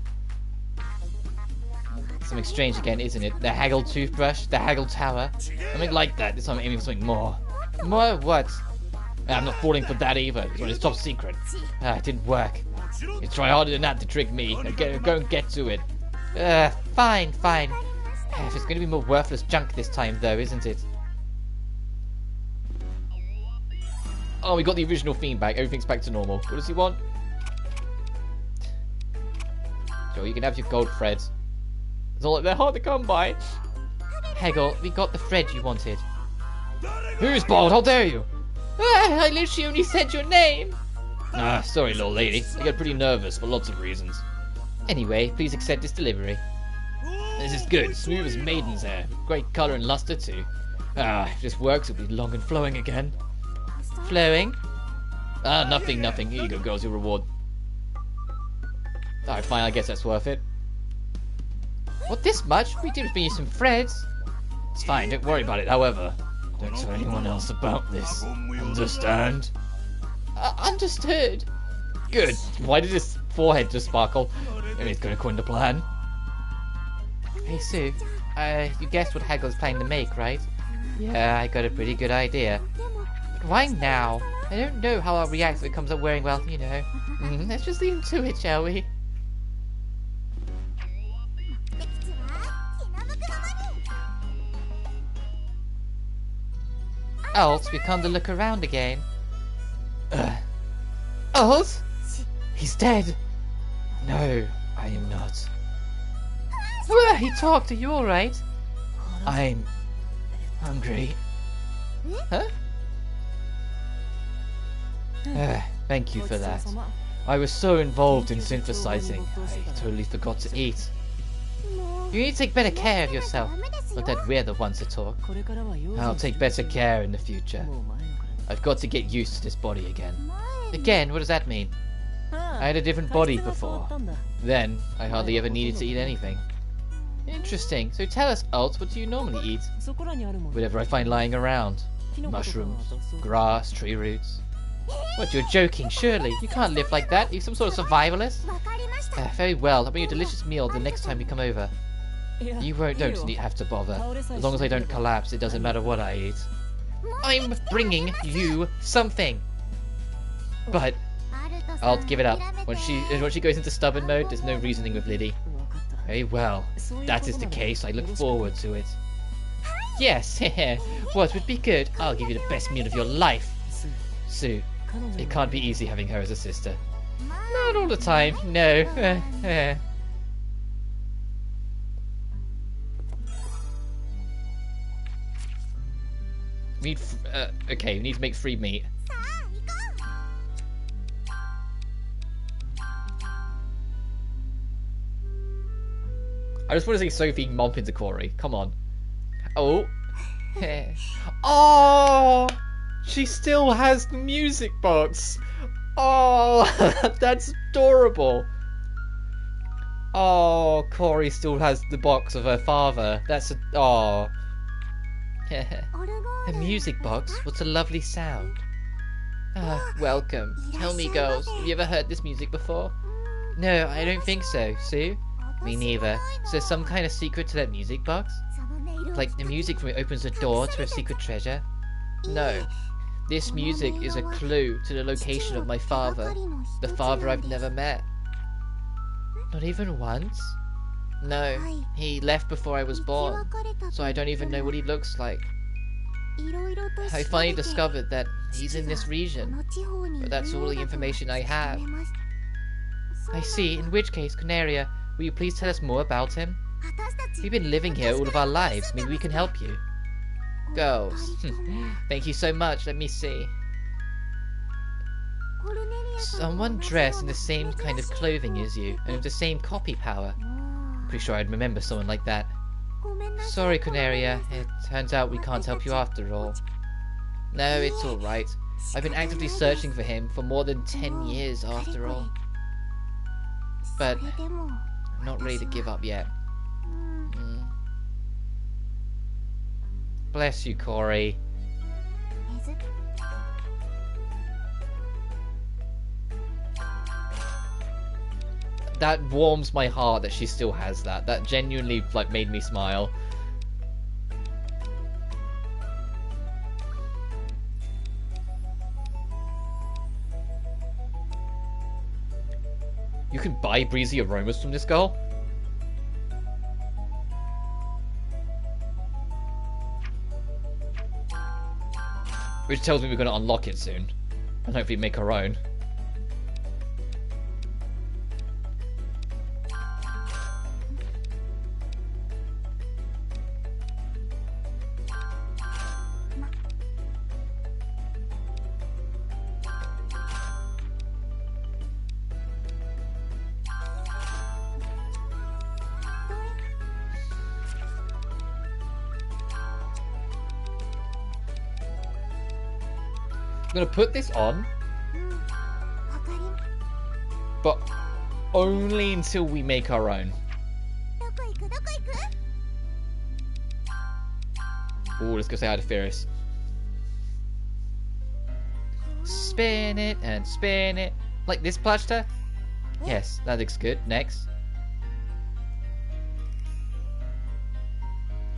Something strange again, isn't it? The Haggle toothbrush, the Haggle tower. Something like that. This time I'm aiming for something more. More what? I'm not falling for that either. It's one is top secret. It didn't work. You try harder than that to trick me. Go and get to it. Fine. If it's going to be more worthless junk this time, though, isn't it? Oh, we got the original theme back. Everything's back to normal. What does he want? Sure, you can have your gold threads. They're hard to come by. Hegel, we got the thread you wanted. Who's bald? How dare you? I literally only said your name. Sorry, little lady. I get pretty nervous for lots of reasons. Anyway, please accept this delivery. This is good. Smooth as maiden's hair. Great colour and luster too. If this works, it'll be long and flowing again. Flowing? Nothing. Here you go, girls. Your reward. Alright, fine. I guess that's worth it. What, this much? We did bring you some threads. It's fine. Don't worry about it. However, don't tell anyone else about this. Understand? Understood. Good. Why did his forehead just sparkle? Maybe it's going according to plan. Hey, Sue. You guessed what Haggle's planning to make, right? Yeah, I got a pretty good idea. But why now? I don't know how I'll react if it comes up wearing, well, you know. Let's just leave to it, shall we? Alt, we've come to look around again. Alt? He's dead. No, I am not. He talked. Are you alright? I'm hungry. Huh? Thank you for that. I was so involved in synthesizing, I totally forgot to eat. You need to take better care of yourself. Not that we're the ones to talk. I'll take better care in the future. I've got to get used to this body again. Again? What does that mean? I had a different body before. Then, I hardly ever needed to eat anything. Interesting. So tell us, Alt, what do you normally eat? Whatever I find lying around. Mushrooms, grass, tree roots. What, you're joking, surely? You can't live like that. You're some sort of survivalist? Very well. I'll bring you a delicious meal the next time we come over. You don't have to bother. As long as I don't collapse, it doesn't matter what I eat. I'm bringing you something. But I'll give it up. When she goes into stubborn mode, there's no reasoning with Lydie. Very well. If that is the case, I look forward to it. Yes, what would be good? I'll give you the best meal of your life. Sue, it can't be easy having her as a sister. Not all the time, no. Okay, we need to make free meat. I just want to see Sophie mump into Corey. Come on. Oh. Oh! She still has the music box. Oh, that's adorable. Oh, Corey still has the box of her father. That's oh. A music box? What a lovely sound. Ah, welcome. Tell me, girls, have you ever heard this music before? No, I don't think so. Sue? Me neither. Is there some kind of secret to that music box? Like the music from it opens a door to a secret treasure? No. This music is a clue to the location of my father. The father I've never met. Not even once? No. He left before I was born, so I don't even know what he looks like. I finally discovered that he's in this region, but that's all the information I have. I see, in which case, Canaria, will you please tell us more about him? We've been living here all of our lives, maybe we can help you. Girls, thank you so much, let me see. Someone dressed in the same kind of clothing as you, and with the same copy power. Pretty sure I'd remember someone like that. Sorry, Canaria, it turns out we can't help you after all. No, it's alright. I've been actively searching for him for more than 10 years after all. But I'm not ready to give up yet. Bless you, Corey. That warms my heart that she still has that. That genuinely like made me smile. You can buy breezy aromas from this girl? Which tells me we're going to unlock it soon. And hopefully make our own. I'm gonna put this on, but only until we make our own. Ooh, let's go say hi to Ferris. Spin it and spin it. Like this, Plachta? Yes, that looks good. Next.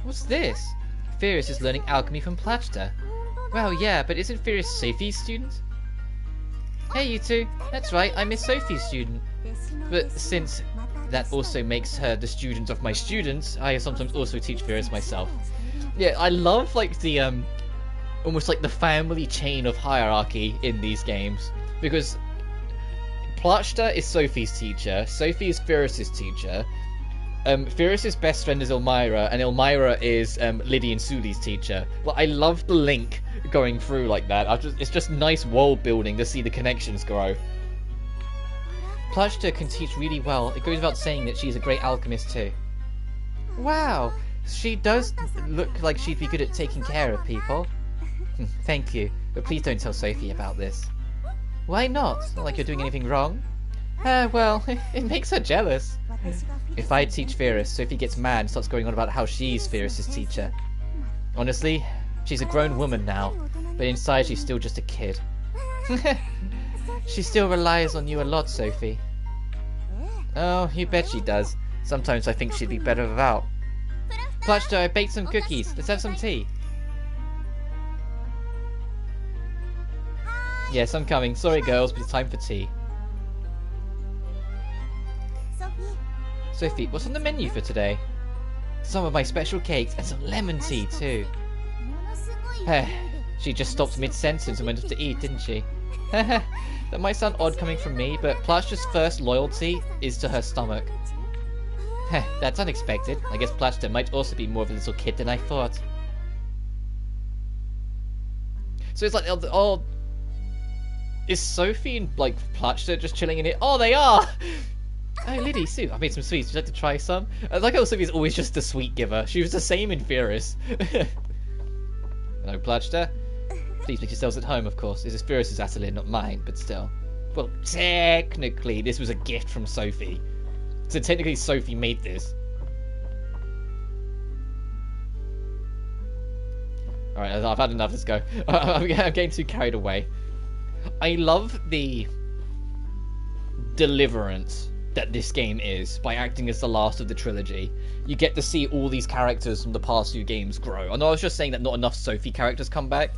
What's this? Ferris is learning alchemy from Plachta. Well, yeah, but isn't Ferris Sophie's student? Hey, you two. That's right, I'm Miss Sophie's student. But since that also makes her the student of my students, I sometimes also teach Ferris myself. Yeah, I love, like, the, almost like the family chain of hierarchy in these games. Because Plachta is Sophie's teacher, Sophie is Ferris's teacher, Ferris's best friend is Elmira, and Elmira is Lydie and Suelle's teacher. Well, I love the link going through like that. It's just nice world building to see the connections grow. Plachta can teach really well. It goes without saying that she's a great alchemist too. Wow, she does look like she'd be good at taking care of people. Thank you, but please don't tell Sophie about this. Why not? It's not like you're doing anything wrong. Well, it makes her jealous. If I teach Ferris, Sophie gets mad and starts going on about how she's Ferris's teacher. Honestly, she's a grown woman now, but inside she's still just a kid. She still relies on you a lot, Sophie. Oh, you bet she does. Sometimes I think she'd be better without. Plachta, I baked some cookies. Let's have some tea. Yes, I'm coming. Sorry, girls, but it's time for tea. Sophie, what's on the menu for today? Some of my special cakes and some lemon tea, too. She just stopped mid-sentence and went off to eat, didn't she? That might sound odd coming from me, but Plachta's first loyalty is to her stomach. That's unexpected. I guess Plachta might also be more of a little kid than I thought. So it's like, oh, is Sophie and, like, Plachta just chilling in it? Oh, they are! Oh, Lydie, Sue, I made some sweets. Would you like to try some? I like how Sophie's always just the sweet giver. She was the same in Fyrus. Hello, Plachta. Please make yourselves at home, of course. This is Fyrus' atelier, not mine, but still. Well, technically, this was a gift from Sophie. So technically, Sophie made this. Alright, I've had enough. Let's go. I'm getting too carried away. I love the deliverance that this game is by acting as the last of the trilogy. You get to see all these characters from the past few games grow. I know I was just saying that not enough Sophie characters come back.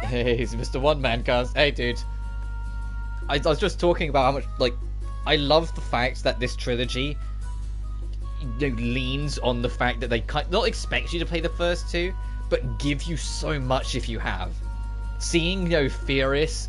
Hey, he's Mr. One Man Cast. Hey, dude. I was just talking about how much, like, I love the fact that this trilogy, you know, leans on the fact that they not expect you to play the first two, but give you so much if you have. Seeing, you know, Fyrus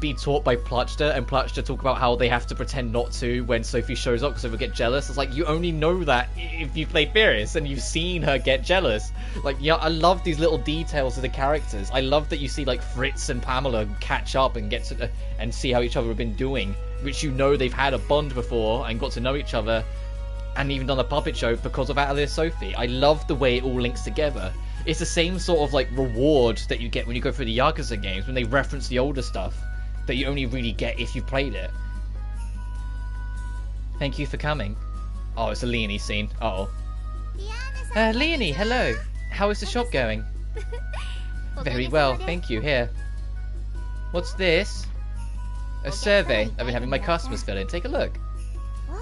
be taught by Plachta and Plachta talk about how they have to pretend not to when Sophie shows up because they will get jealous. It's like, you only know that if you play Fyrus and you've seen her get jealous. Like, yeah, I love these little details of the characters. I love that you see, like, Fritz and Pamela catch up and get to and see how each other have been doing, which, you know, they've had a bond before and got to know each other and even done a puppet show because of Atelier Sophie. I love the way it all links together. It's the same sort of, like, reward that you get when you go through the Yakuza games when they reference the older stuff that you only really get if you've played it. Thank you for coming. Oh, it's a Leonie scene. Uh-oh. Leonie, hello. How is the shop going? Very well, thank you. Here. What's this? A survey I've been having my customers fill in. Take a look.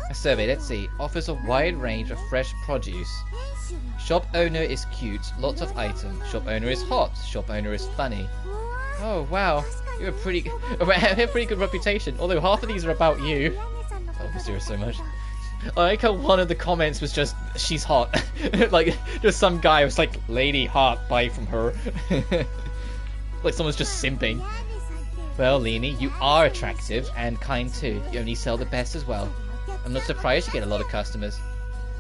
A survey, let's see. Offers a wide range of fresh produce. Shop owner is cute. Lots of items. Shop owner is hot. Shop owner is funny. Oh, wow. You have a pretty good reputation, although half of these are about you. I love Mysterious so much. I like how one of the comments was just, she's hot. Like, just some guy was like, lady hot, buy from her. Like someone's just simping. Well, Leonie, you are attractive and kind too. You only sell the best as well. I'm not surprised you get a lot of customers.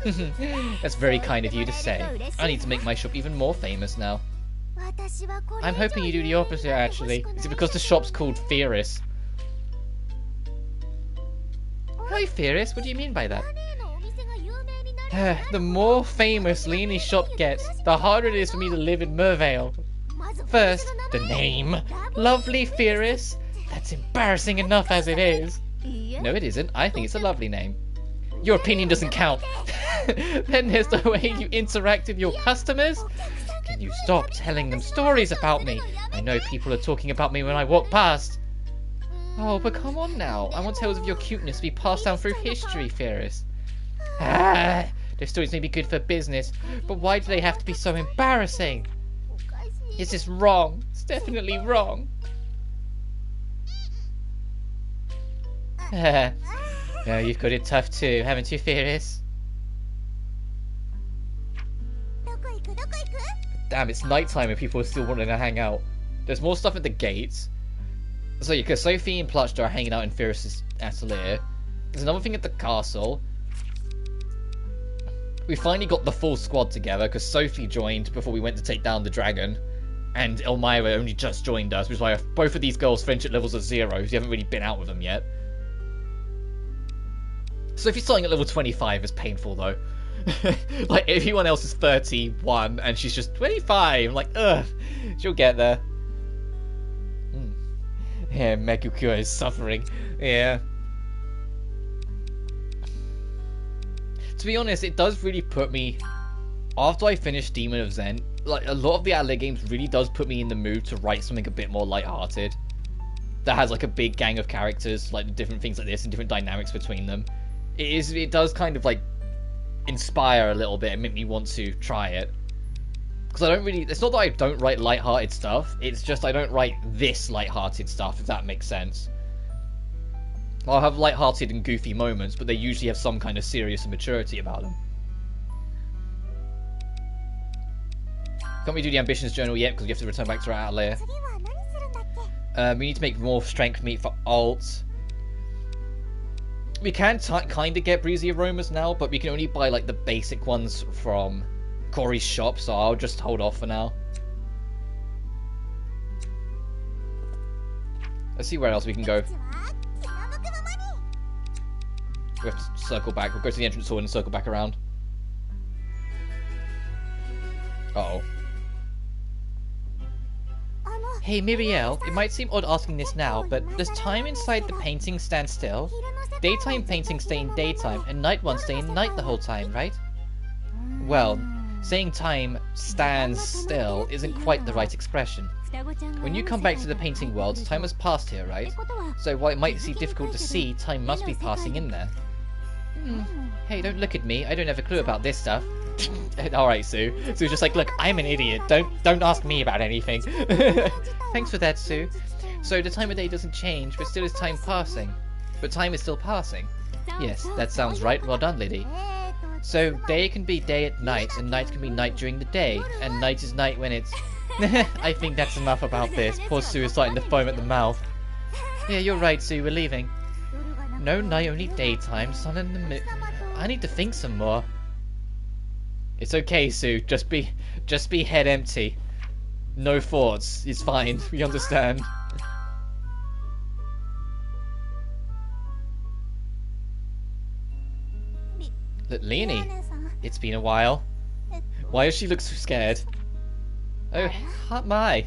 That's very kind of you to say. I need to make my shop even more famous now. I'm hoping you do the opposite, actually. Is it because the shop's called Fyrus? Hi, Fyrus. What do you mean by that? The more famous Leonie's shop gets, the harder it is for me to live in Mervale. First, the name. Lovely Fyrus. That's embarrassing enough as it is. No, it isn't. I think it's a lovely name. Your opinion doesn't count. Then there's the way you interact with your customers. Can you stop telling them stories about me? I know people are talking about me when I walk past. Oh, but come on now. I want tales of your cuteness to be passed down through history, Fyrus. Those stories may be good for business, but why do they have to be so embarrassing? It's just wrong. It's definitely wrong. Oh, you've got it tough too, haven't you, Fyrus? Damn, it's nighttime and people are still wanting to hang out. There's more stuff at the gates. So yeah, because Sophie and Plachta are hanging out in Fyrus' atelier. There's another thing at the castle. We finally got the full squad together because Sophie joined before we went to take down the dragon. And Elmira only just joined us, which is why both of these girls' friendship levels are 0, because you haven't really been out with them yet. Sophie's starting at level 25 is painful though. Like, everyone else is 31 and she's just 25. I'm like, ugh, she'll get there. Yeah, Megukyo is suffering. Yeah. To be honest, it does really put me, after I finish Demon of Zen, like, a lot of the Atelier games really does put me in the mood to write something a bit more lighthearted. That has, like, a big gang of characters, like, different things like this and different dynamics between them. It does kind of, like, inspire a little bit and make me want to try it. Because I don't really... It's not that I don't write lighthearted stuff. It's just I don't write this lighthearted stuff, if that makes sense. I'll have lighthearted and goofy moments, but they usually have some kind of serious and maturity about them. Can't we do the ambitions journal yet? Because we have to return back to our Atelier. We need to make more strength meat for alt. We can kind of get breezy aromas now, but we can only buy like the basic ones from Corey's shop, so I'll just hold off for now. Let's see where else we can go. We have to circle back. We'll go to the entrance hall and circle back around. Uh-oh. Hey Miriel, it might seem odd asking this now, but does time inside the painting stand still? Daytime paintings stay in daytime, and night ones stay in night the whole time, right? Well, saying time stands still isn't quite the right expression. When you come back to the painting world, time has passed here, right? So while it might seem difficult to see, time must be passing in there. Hey, don't look at me. I don't have a clue about this stuff. Alright, Sue. Sue's just like, look, I'm an idiot. Don't ask me about anything. Thanks for that, Sue. So the time of day doesn't change, but still is time passing. But time is still passing. Yes, that sounds right. Well done, Lydie. So day can be day at night, and night can be night during the day, and night is night when it's... I think that's enough about this. Poor Sue is starting to foam at the mouth. Yeah, you're right, Sue. We're leaving. No night, only daytime. Sun in the I need to think some more. It's okay, Sue. Just be head empty. No thoughts. It's fine. We understand. Look, Leonie. It's been a while. Why does she look so scared? Oh, my.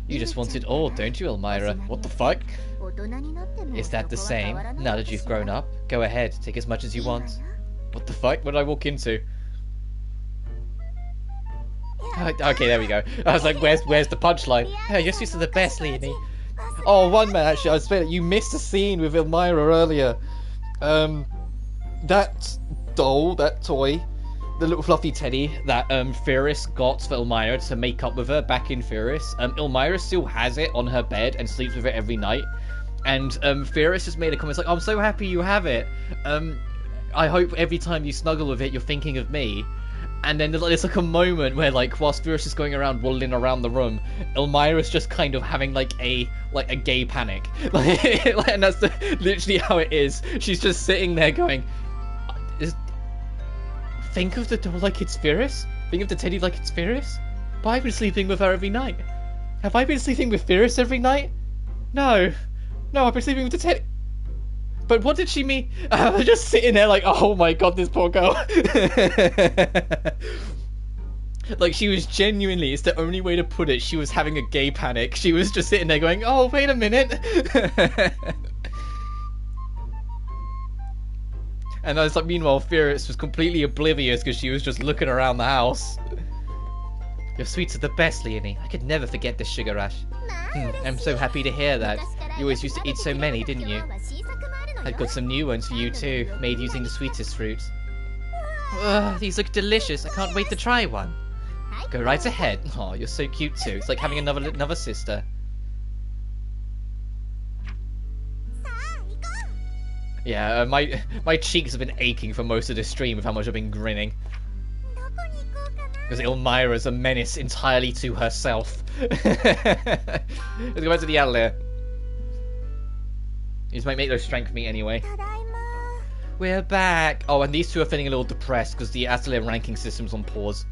You just want it all, don't you, Elmira? What the fuck? Is that the same? Now that you've grown up, go ahead, take as much as you want. What the fuck? What did I walk into? Okay, there we go. I was like, where's the punchline? Oh, you're used to the best, Leonie. Oh, one minute, actually, I was saying you missed a scene with Elmira earlier. That doll, that toy, the little fluffy teddy that Ferris got for Elmira to make up with her back in Ferris. Elmira still has it on her bed and sleeps with it every night. And Ferris has made a comment like, I'm so happy you have it. I hope every time you snuggle with it, you're thinking of me. And then there's like a moment where, like, whilst Ferris is going around waddling around the room, Elmira's just kind of having like a gay panic. And that's literally how it is. She's just sitting there going, think of the doll like it's Ferris? Think of the teddy like it's Ferris? But I've been sleeping with her every night. Have I been sleeping with Ferris every night? No. No, I've been sleeping with the teddy. But what did she mean? Just sitting there like, oh my god, this poor girl. Like, she was genuinely, it's the only way to put it, she was having a gay panic. She was just sitting there going, oh, wait a minute. And I was like, meanwhile, Ferris was completely oblivious because she was just looking around the house. Your sweets are the best, Leonie. I could never forget this sugar rush. I'm so happy to hear that. You always used to eat so many, didn't you? I've got some new ones for you too, made using the sweetest fruits. These look delicious. I can't wait to try one. Go right ahead. Oh, you're so cute too. It's like having another sister. Yeah, my cheeks have been aching for most of this stream with how much I've been grinning. Because Elmira's a menace entirely to herself. Let's go back to the Atelier. You just might make those strength meat anyway. We're back! Oh, and these two are feeling a little depressed because the Atelier ranking system's on pause.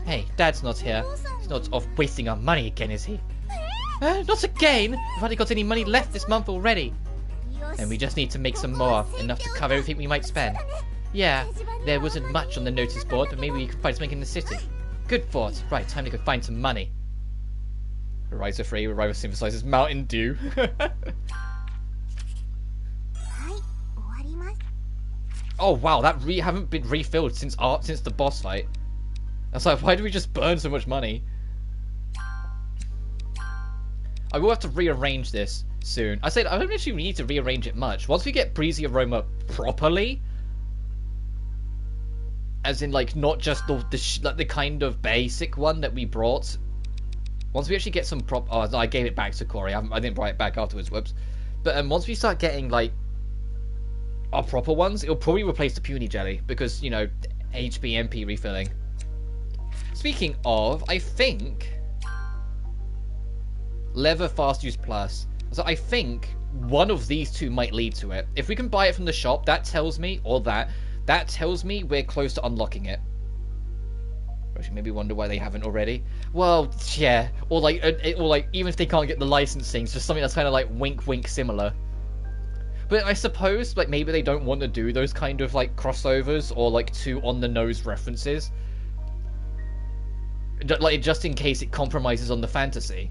Hey, Dad's not here. He's not off wasting our money again, is he? Not again! We've hardly got any money left this month already. And we just need to make some more, enough to cover everything we might spend. Yeah, there wasn't much on the notice board, but maybe we could find something in the city. Good thought. Right, time to go find some money. Riser free, Rival synthesizes Mountain Dew. Oh wow, that haven't been refilled since the boss fight. I was like, why do we just burn so much money? I will have to rearrange this soon. I don't actually need to rearrange it much. Once we get Breezy Aroma properly, As in, like, not just the kind of basic one that we brought. Once we actually get some oh, no, I gave it back to Corey. I didn't bring it back afterwards, whoops. But once we start getting, like, our proper ones, it'll probably replace the puny jelly. Because, you know, HB/MP refilling. Speaking of, I think... Leather Fast Use Plus. So I think one of these two might lead to it. If we can buy it from the shop, that tells me, or that tells me we're close to unlocking it. I should maybe wonder why they haven't already. Well, yeah. Or like, even if they can't get the licensing, it's just something that's kind of like wink wink similar. But I suppose, like, maybe they don't want to do those kind of, like, crossovers or, like, too on-the-nose references. Like, just in case it compromises on the fantasy.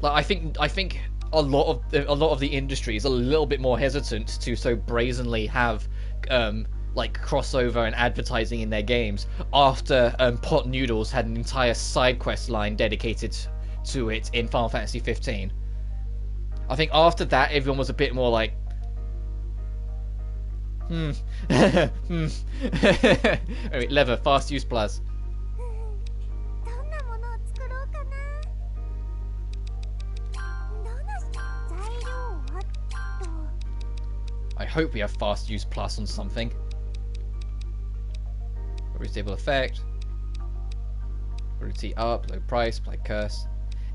Like, I think a lot of the industry is a little bit more hesitant to so brazenly have, like, crossover and advertising in their games after Pot Noodles had an entire side quest line dedicated to it in Final Fantasy 15. I think after that, everyone was a bit more like, Alright, Leather, Fast Use Plus. I hope we have Fast Use Plus on something. Stable effect. Routine up, low price, apply curse.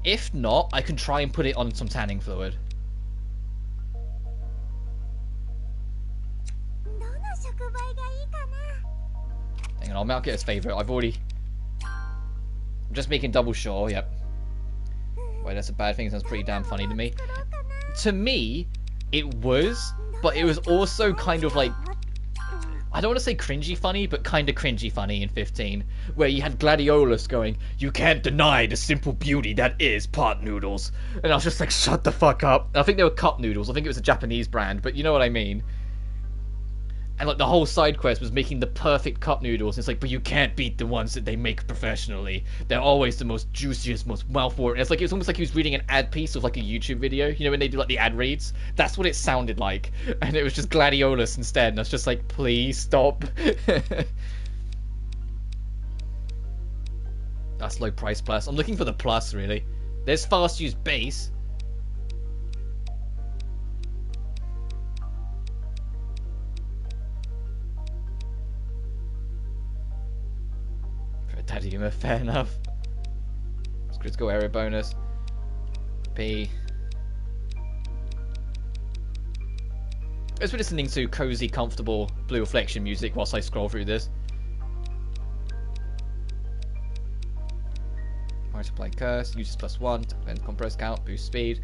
If not, I can try and put it on some tanning fluid. Hang on, I'll mark it as favorite. I'm just making double sure, yep. Wait, that's a bad thing, sounds pretty damn funny to me. To me, it was, but it was also kind of like, I don't want to say cringy funny, but kind of cringy funny in 15, where you had Gladiolus going, "You can't deny the simple beauty that is Pot Noodles." And I was just like, shut the fuck up. I think they were Cup Noodles. I think it was a Japanese brand, but you know what I mean. And like the whole side quest was making the perfect cup noodles. And it's like, but you can't beat the ones that they make professionally. They're always the most juiciest, most mouthwatering. It's like, it's almost like he was reading an ad piece of like a YouTube video. You know when they do like the ad reads? That's what it sounded like. And it was just Gladiolus instead. And I was just like, please stop. That's low price plus. I'm looking for the plus really. There's fast use base. Daddy humor, fair enough. It's critical area bonus. P. I've been listening to cozy, comfortable Blue Reflection music whilst I scroll through this. Multiply curse, uses +1, and compress count, boost speed.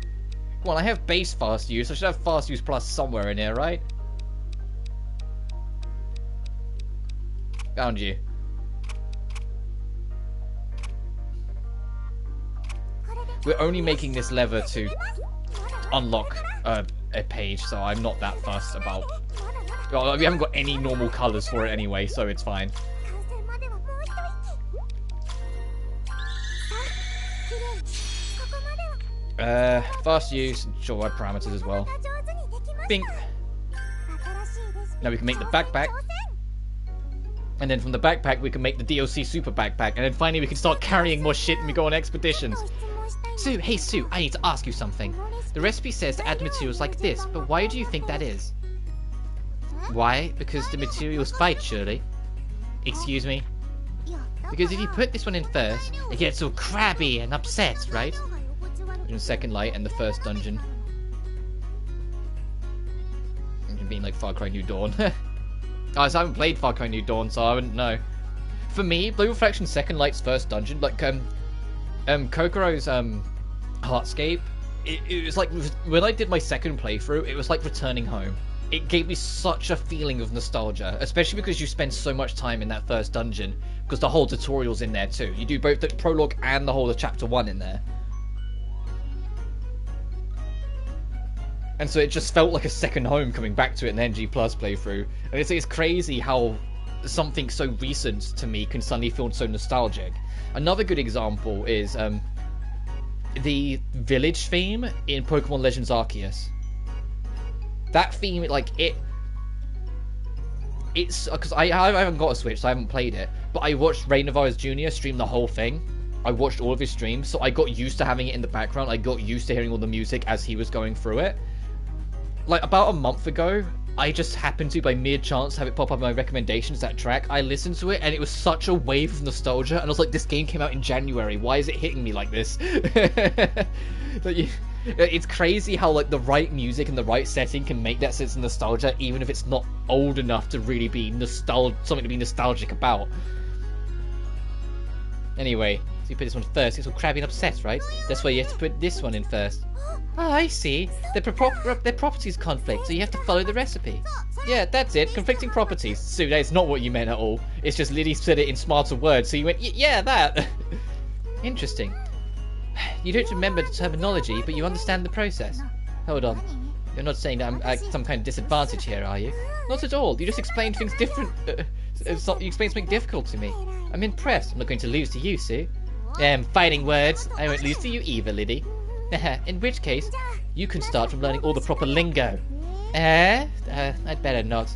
Well, I have base fast use, I should have fast use plus somewhere in here, right? Found you. We're only making this lever to unlock a page, so I'm not that fussed about... Well, we haven't got any normal colours for it anyway, so it's fine. Fast use, and sure, parameters as well. Bing! Now we can make the backpack. And then from the backpack, we can make the DLC Super Backpack. And then finally, we can start carrying more shit when we go on expeditions. Sue, hey Sue, I need to ask you something. The recipe says to add materials like this, but why do you think that is? Why? Because the materials fight, surely. Excuse me? Because if you put this one in first, it gets all crabby and upset, right? In Second Light and the first dungeon. Imagine being like Far Cry New Dawn. Guys, I haven't played Far Cry New Dawn, so I wouldn't know. For me, Blue Reflection Second Light's first dungeon, like, Kokoro's, Heartscape, it was like, when I did my second playthrough, it was like returning home. It gave me such a feeling of nostalgia, especially because you spend so much time in that first dungeon, because the whole tutorial's in there too. You do both the prologue and the whole of Chapter 1 in there. And so it just felt like a second home coming back to it in the NG Plus playthrough. And it's crazy how something so recent to me can suddenly feel so nostalgic. Another good example is the village theme in Pokemon Legends Arceus. That theme, like, It's because I haven't got a Switch, so I haven't played it. But I watched Ray Navarez Jr. stream the whole thing. I watched all of his streams, so I got used to having it in the background. I got used to hearing all the music as he was going through it. Like, about a month ago, I just happened to, by mere chance, have it pop up in my recommendations, that track. I listened to it, and it was such a wave of nostalgia, and I was like, this game came out in January. Why is it hitting me like this? It's crazy how, like, the right music and the right setting can make that sense of nostalgia, even if it's not old enough to really be something to be nostalgic about. Anyway, so you put this one first. It's all crabby and upset, right? That's why you have to put this one in first. Oh, I see. Their properties conflict, so you have to follow the recipe. Yeah, that's it. Conflicting properties. Sue, that's not what you meant at all. It's just Lydie said it in smarter words, so you went, yeah, that. Interesting. You don't remember the terminology, but you understand the process. Hold on. You're not saying that I'm at some kind of disadvantage here, are you? Not at all. You just explained things different. You explained something difficult to me. I'm impressed. I'm not going to lose to you, Sue. Fighting words. I won't lose to you either, Lydie. In which case, you can start from learning all the proper lingo. I'd better not.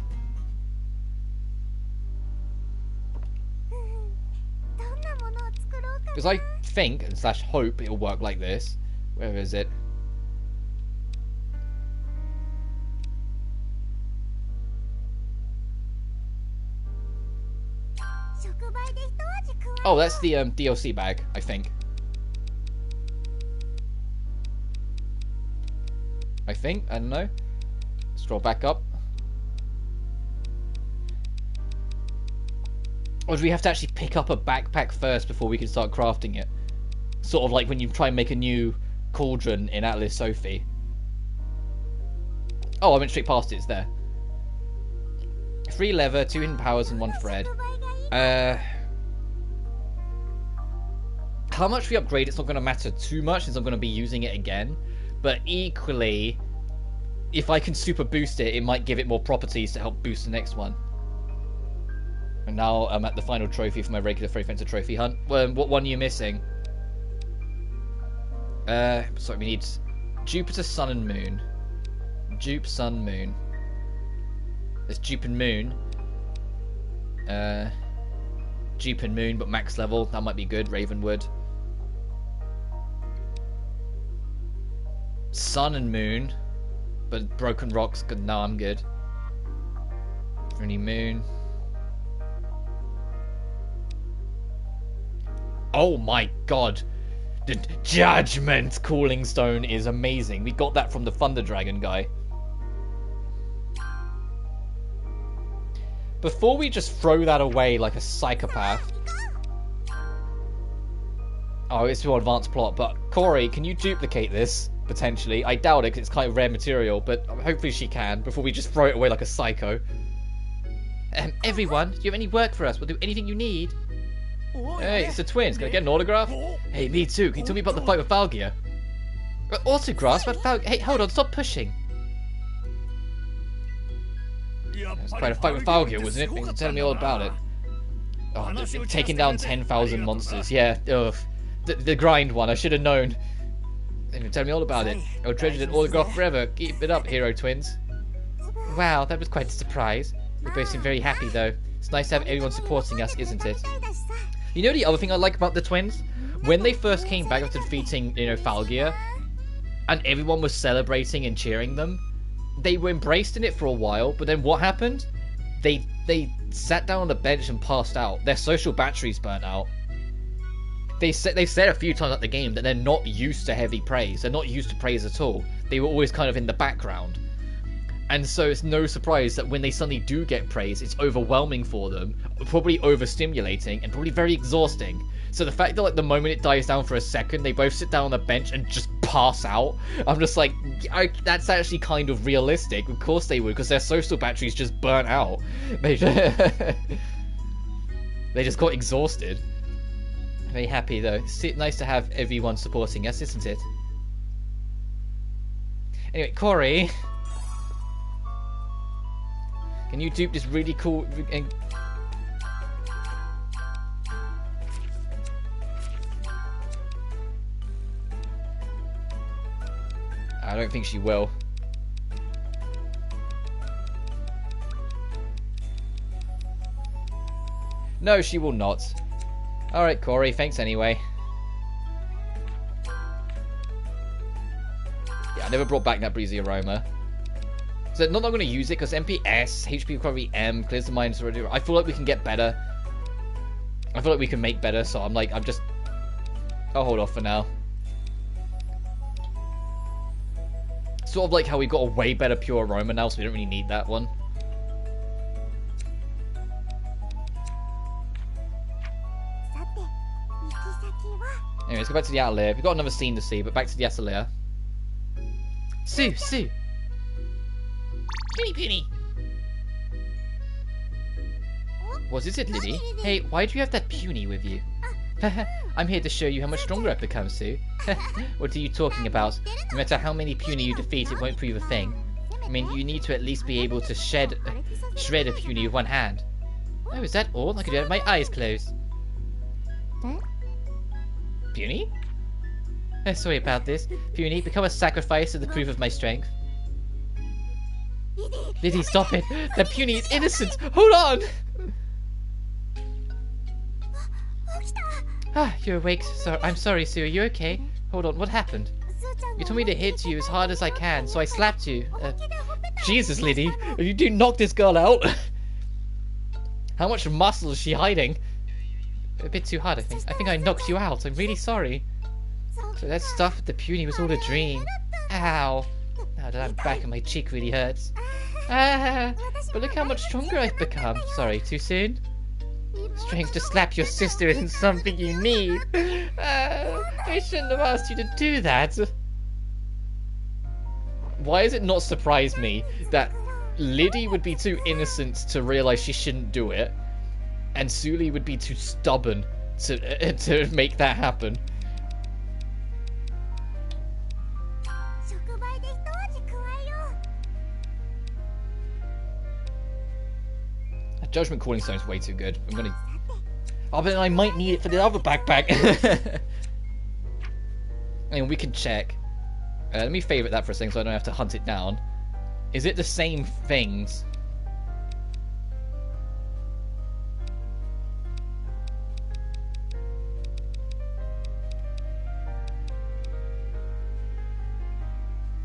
Because I think, / hope, it'll work like this. Where is it? Oh, that's the DLC bag, I think. I don't know. Scroll back up. Or do we have to actually pick up a backpack first before we can start crafting it? Sort of like when you try and make a new cauldron in Atelier Sophie. Oh, I went straight past it, it's there. 3 leather, 2 hidden powers, and 1 thread. How much we upgrade, it's not going to matter too much since I'm going to be using it again. But equally, if I can super boost it, it might give it more properties to help boost the next one. And now I'm at the final trophy for my regular Fairy Fencer trophy hunt. What one are you missing? Sorry, we need Jupiter, Sun, and Moon. Jupe, Sun, Moon. There's Jupe and Moon. Jupe and Moon, but max level. That might be good. Ravenwood. Sun and Moon, but Broken Rocks. Good. No, I'm good. Only Moon. Oh my god, the Judgment Cooling Stone is amazing. We got that from the Thunder Dragon guy. Before we just throw that away like a psychopath. Oh, it's more advanced plot, but Corey, can you duplicate this? Potentially. I doubt it because it's kind of rare material, but hopefully she can before we just throw it away like a psycho. Everyone, do you have any work for us? We'll do anything you need. Hey, it's the twins. Can I get an autograph? Hey, me too. Can you tell me about the fight with Falgia? Autographs? But Falgia... Hey, hold on. Stop pushing. It's quite a fight with Falgia, wasn't it? Thanks for telling me all about it. Oh, taking down 10,000 monsters. Yeah. Ugh. The grind one. I should have known. Tell me all about it. I'll treasure an autograph forever. Keep it up, hero twins. Wow, that was quite a surprise. We both seem very happy, though. It's nice to have everyone supporting us, isn't it? You know the other thing I like about the twins? When they first came back after defeating, Falgia, and everyone was celebrating and cheering them, they were embraced in it for a while, but then what happened? They sat down on the bench and passed out. Their social batteries burnt out. They've said a few times at the game that they're not used to heavy praise. They're not used to praise at all. They were always kind of in the background. And so it's no surprise that when they suddenly do get praise, it's overwhelming for them, probably overstimulating, and probably very exhausting. So the fact that, like, the moment it dies down for a second, they both sit down on the bench and just pass out, I'm just like, that's actually kind of realistic. Of course they would, because their social batteries just burnt out. They just got exhausted. Very happy, though. It's nice to have everyone supporting us, isn't it? Anyway, Corey... Can you dupe this really cool... I don't think she will. No, she will not. Alright, Corey, thanks anyway. Yeah, I never brought back that breezy aroma. So not that I'm going to use it, because MPS, HP recovery M, clears the mind. I feel like we can get better. I feel like we can make better, so I'll hold off for now. Sort of like how we got a way better pure aroma now, so we don't really need that one. Anyway, let's go back to the Atelier. We've got another scene to see, but back to the Atelier. Sue! Puny! What is it, Lydie? Hey, why do you have that puny with you? I'm here to show you how much stronger I've become, Sue. What are you talking about? No matter how many puny you defeat, it won't prove a thing. I mean, you need to at least be able to shred a puny with one hand. Oh, is that all? I could do it with my eyes closed. Puny? Oh, sorry about this. Puny, become a sacrifice to the proof of my strength. Lydie, stop it! That puny is innocent! Hold on! Ah, you're awake. I'm sorry, Sue. Are you okay? Hold on, what happened? You told me to hit you as hard as I can, so I slapped you. Jesus, Lydie, you do knock this girl out. How much muscle is she hiding? A bit too hard, I think. I think I knocked you out. I'm really sorry. So that stuff with the puny was all a dream. Ow. Now that I'm back and my cheek really hurts. Ah, but look how much stronger I've become. Sorry, too soon? Strength to slap your sister isn't something you need. I shouldn't have asked you to do that. Why does it not surprise me that Lydie would be too innocent to realize she shouldn't do it, and Sully would be too stubborn to make that happen? That judgment calling stone is way too good. I'm gonna. Oh, but I might need it for the other backpack. I mean, we can check. Let me favorite that for a second so I don't have to hunt it down. Is it the same things?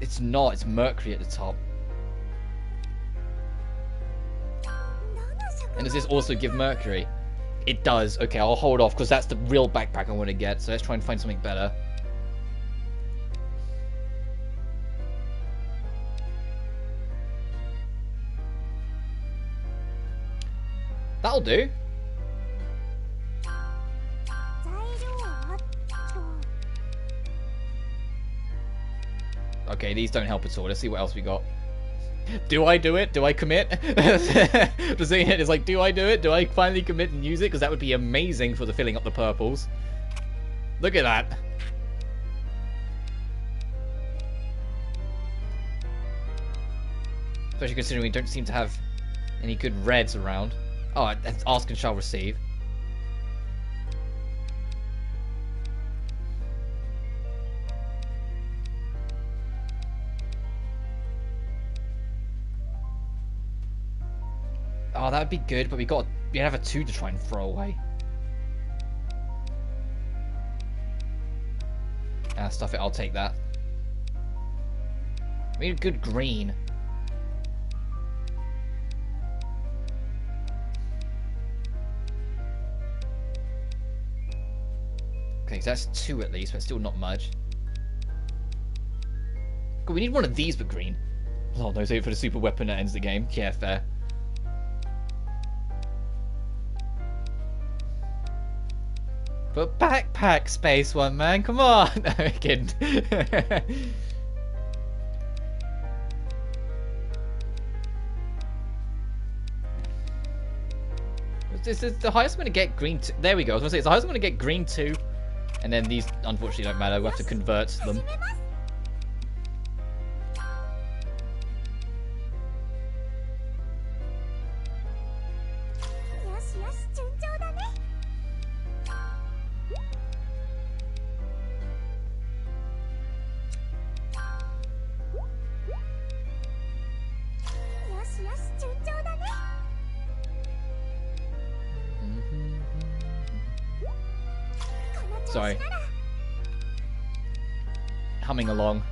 It's not. It's Mercury at the top. And does this also give Mercury? It does. Okay, I'll hold off because that's the real backpack I want to get. So let's try and find something better. That'll do. Okay, these don't help at all. Let's see what else we got. Do I do it? Do I commit? Just saying it is like, do I do it? Do I finally commit and use it? Because that would be amazing for the filling up the purples. Look at that. Especially considering we don't seem to have any good reds around. Oh, that's ask and shall receive. Oh, that would be good, but we have a 2 to try and throw away. Ah, stuff it, I'll take that. We need a good green. Okay, so that's 2 at least, but still not much. God, we need one of these but green. Oh no, save it for the super weapon that ends the game. Yeah, fair. But backpack space, one man, come on! No, I'm kidding. This is the highest I'm going to get green 2. There we go. I was going to say, it's the highest I'm going to get green 2. And then these, unfortunately, don't matter. We'll have to convert them. Sorry. Humming along.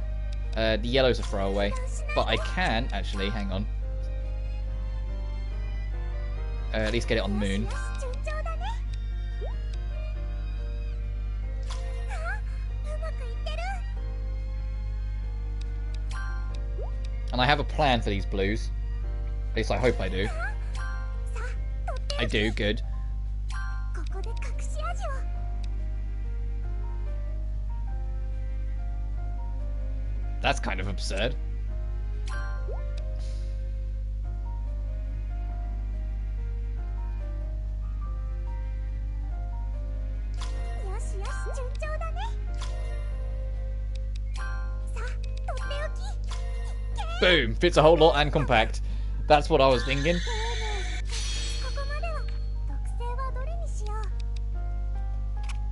The yellow's a throwaway. But I can, actually, hang on. At least get it on the moon. And I have a plan for these blues. At least I hope I do. I do, good. That's kind of absurd. Boom! Fits a whole lot and compact. That's what I was thinking.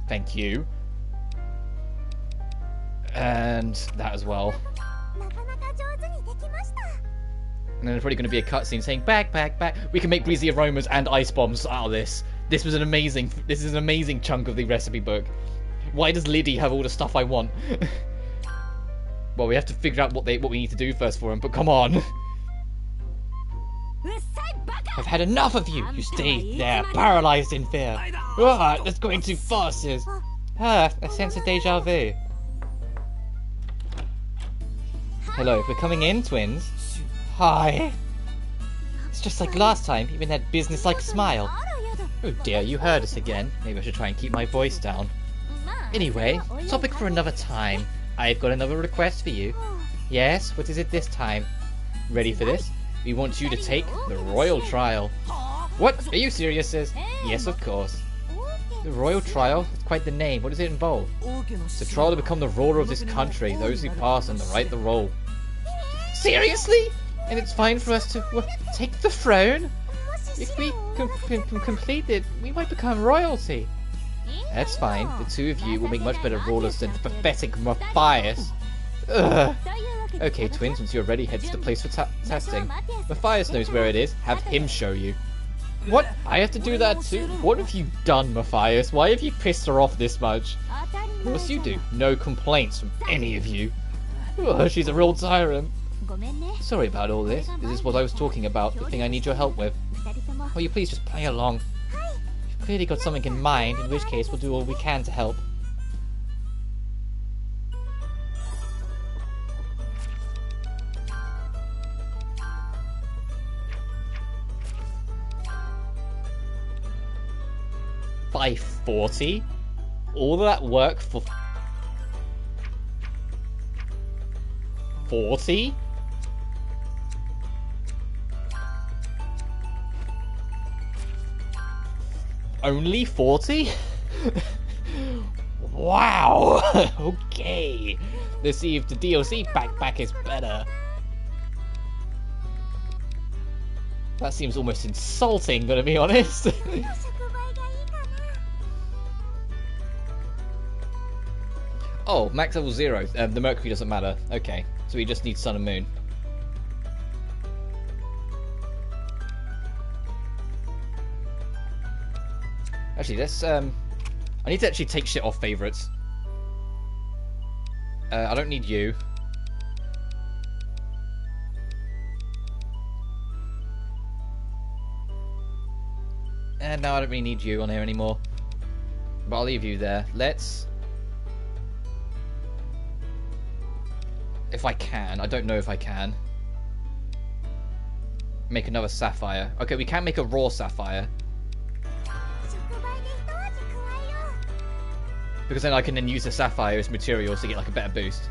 Thank you. And that as well. And then there's probably going to be a cutscene saying back, back, back. We can make breezy aromas and ice bombs out of this. This is an amazing chunk of the recipe book. Why does Lydie have all the stuff I want? Well, we have to figure out what we need to do first for him, but come on. I've had enough of you. You stay there, paralyzed in fear. Ah, that's going too fast, sis. Ah, a sense of deja vu. Hello, we're coming in, twins. Hi. It's just like last time, even that business-like smile. Oh dear, you heard us again. Maybe I should try and keep my voice down. Anyway, topic for another time. I've got another request for you. Yes, what is it this time? Ready for this? We want you to take the royal trial. What? Are you serious, sis? Yes, of course. The royal trial? That's quite the name. What does it involve? It's a trial to become the ruler of this country. Those who pass and the right the role. Seriously? And it's fine for us to take the throne? If we complete it, we might become royalty. That's fine. The two of you will make much better rulers than the pathetic Matthias. Ugh. Okay, twins, once you're ready, head to the place for testing. Matthias knows where it is. Have him show you. What? I have to do that too? What have you done, Matthias? Why have you pissed her off this much? Of course you do. No complaints from any of you. Ugh, she's a real tyrant. Sorry about all this. This is what I was talking about, the thing I need your help with. Will you please just play along? You've clearly got something in mind, in which case we'll do all we can to help. By 40? All that work for 40? Only 40? Wow! Okay. Let's see if the DLC backpack is better. That seems almost insulting, gonna be honest. Oh, max level 0. The Mercury doesn't matter. Okay, so we just need Sun and Moon. Actually, let's I need to actually take shit off favorites. I don't need you. And now I don't really need you on here anymore. But I'll leave you there. Let's... If I can. I don't know if I can. Make another sapphire. Okay, we can make a raw sapphire. Because then I can then use the sapphire as materials to get like a better boost.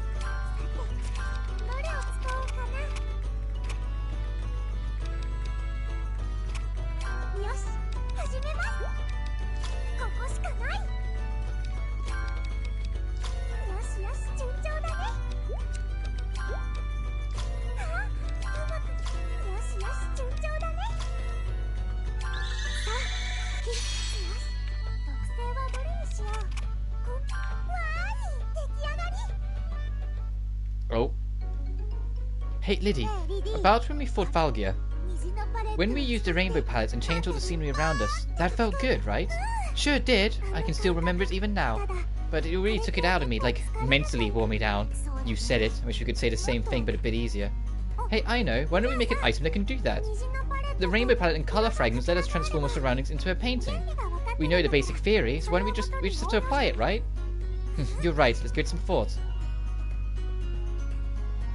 Oh. Hey, Lydie. About when we fought Valgia. When we used the rainbow palette and changed all the scenery around us, that felt good, right? Sure did. I can still remember it even now. But it really took it out of me, like, mentally wore me down. You said it. I wish we could say the same thing, but a bit easier. Hey, I know. Why don't we make an item that can do that? The rainbow palette and color fragments let us transform our surroundings into a painting. We know the basic theory, so why don't we just have to apply it, right? You're right. Let's give it some thought.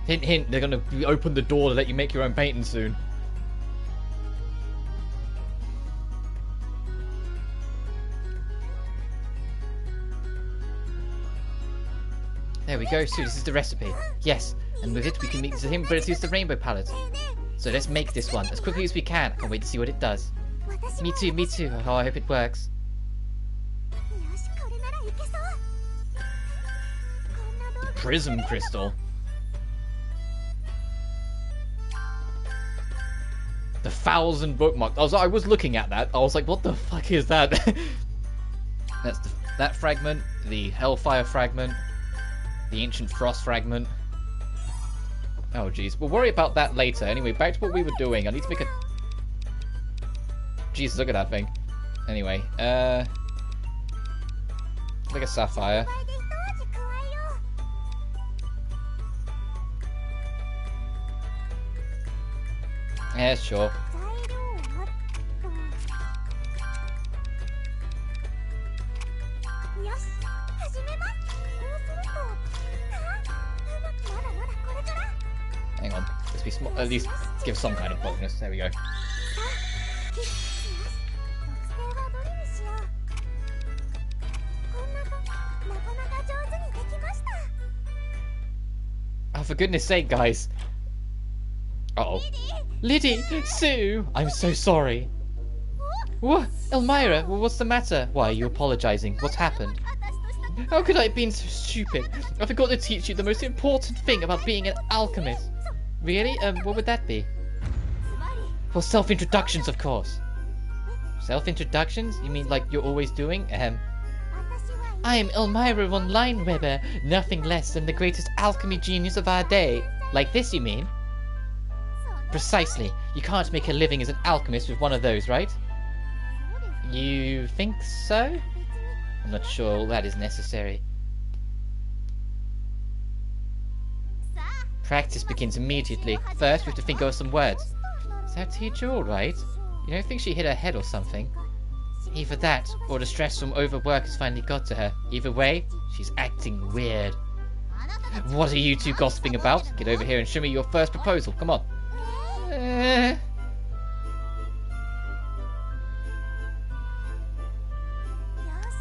Hint, hint. They're gonna open the door to let you make your own painting soon. There we go, so this is the recipe. Yes, and with it we can make the same abilities as the rainbow palette. So let's make this one as quickly as we can. I can't wait to see what it does. Me too, me too. Oh, I hope it works. The prism crystal. The 1,000 bookmark. I was looking at that. I was like, what the fuck is that? That's that fragment, the Hellfire fragment. The Ancient Frost fragment. Oh jeez, we'll worry about that later. Anyway, back to what we were doing. I need to make a... Jesus, look at that thing. Anyway, like a sapphire. Yeah, sure. Hang on, let's be small. At least give some kind of bonus. There we go. Oh, for goodness sake, guys. Uh-oh. Lydie! Sue! I'm so sorry. What? Elmira, what's the matter? Why are you apologizing? What's happened? How could I have been so stupid? I forgot to teach you the most important thing about being an alchemist. Really? What would that be? Well, self-introductions, of course. Self-introductions? You mean like you're always doing? I am Elmira von Lineweber, nothing less than the greatest alchemy genius of our day. Like this, you mean? Precisely. You can't make a living as an alchemist with one of those, right? You think so? I'm not sure all that is necessary. Practice begins immediately. First, we have to think of some words. Is that teacher alright? You don't think she hit her head or something? Either that, or the stress from overwork has finally got to her. Either way, she's acting weird. What are you two gossiping about? Get over here and show me your first proposal. Come on.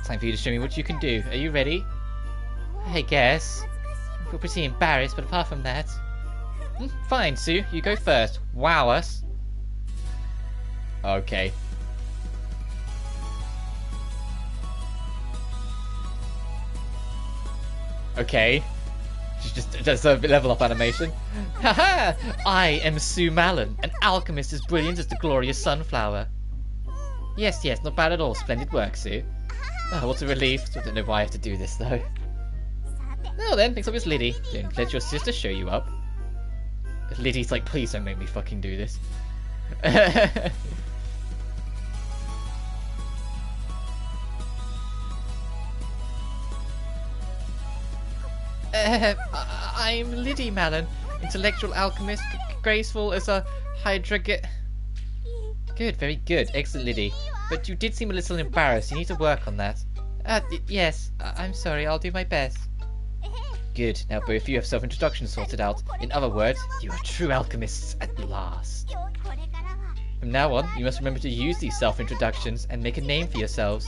Time for you to show me what you can do. Are you ready? I guess. I feel pretty embarrassed, but apart from that... Fine, Sue. You go first. Wow us. Okay. Okay. She just does a level up animation. Haha! I am Sue Malin, an alchemist as brilliant as the glorious sunflower. Yes, yes, not bad at all. Splendid work, Sue. Oh, what a relief. I don't know why I have to do this, though. Well then, next up is Lydie. Don't let your sister show you up. Lydie's like, please don't make me fucking do this. I'm Lydie Malin, intellectual alchemist, graceful as a hydra. Good, very good. Excellent, Lydie. But you did seem a little embarrassed. You need to work on that. Yes. I'm sorry. I'll do my best. Good. Now both of you have self-introductions sorted out. In other words, you are true alchemists at last. From now on, you must remember to use these self-introductions and make a name for yourselves.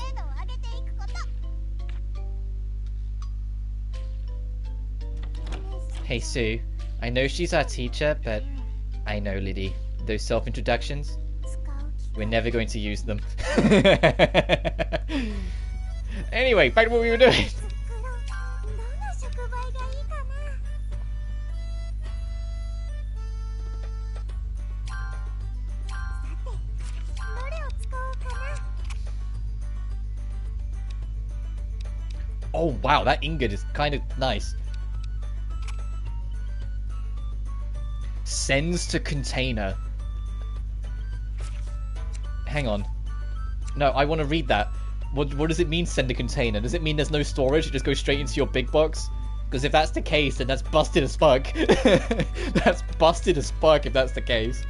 Hey Sue, I know she's our teacher, but I know, Lydie, those self-introductions, we're never going to use them. Anyway, back to what we were doing. Oh wow, that ingot is kind of nice. Sends to container. Hang on. No, I want to read that. What does it mean, send a container? Does it mean there's no storage? It just goes straight into your big box? Because if that's the case, then that's busted as fuck. That's busted as fuck if that's the case.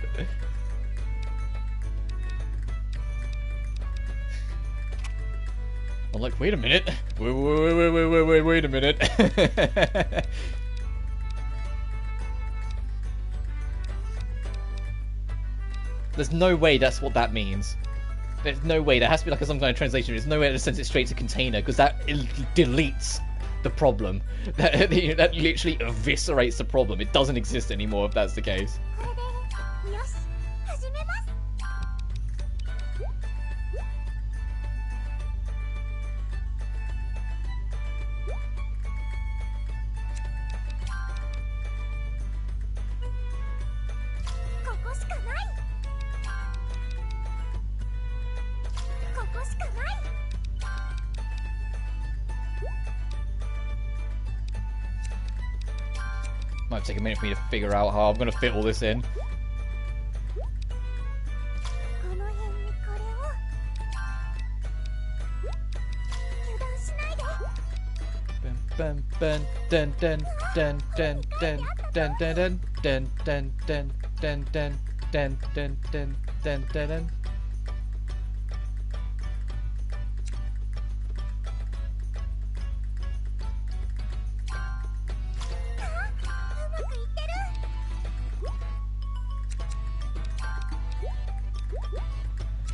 I'm like, wait a minute. Wait a minute. There's no way that's what that means. There's no way. There has to be like some kind of translation. There's no way to send it straight to container, because that deletes the problem. That literally eviscerates the problem. It doesn't exist anymore if that's the case. Might take a minute for me to figure out how I'm going to fit all this in.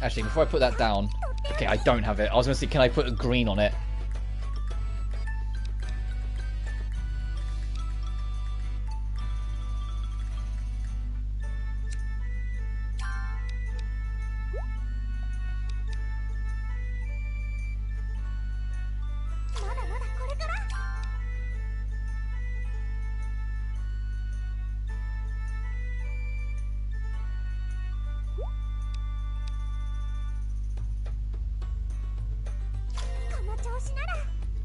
Actually, before I put that down... Okay, I don't have it. I was going to say, can I put a green on it?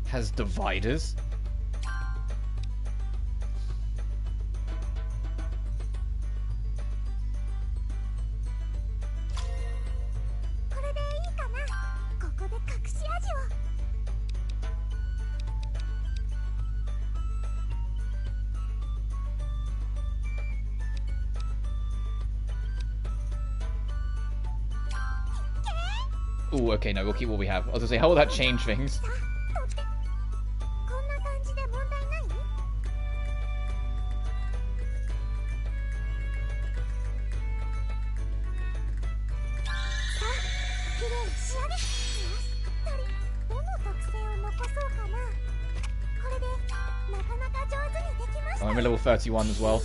Has dividers. Ooh, okay, no, we'll keep what we have. I was gonna say, how will that change things? Oh, I'm at level 31 as well.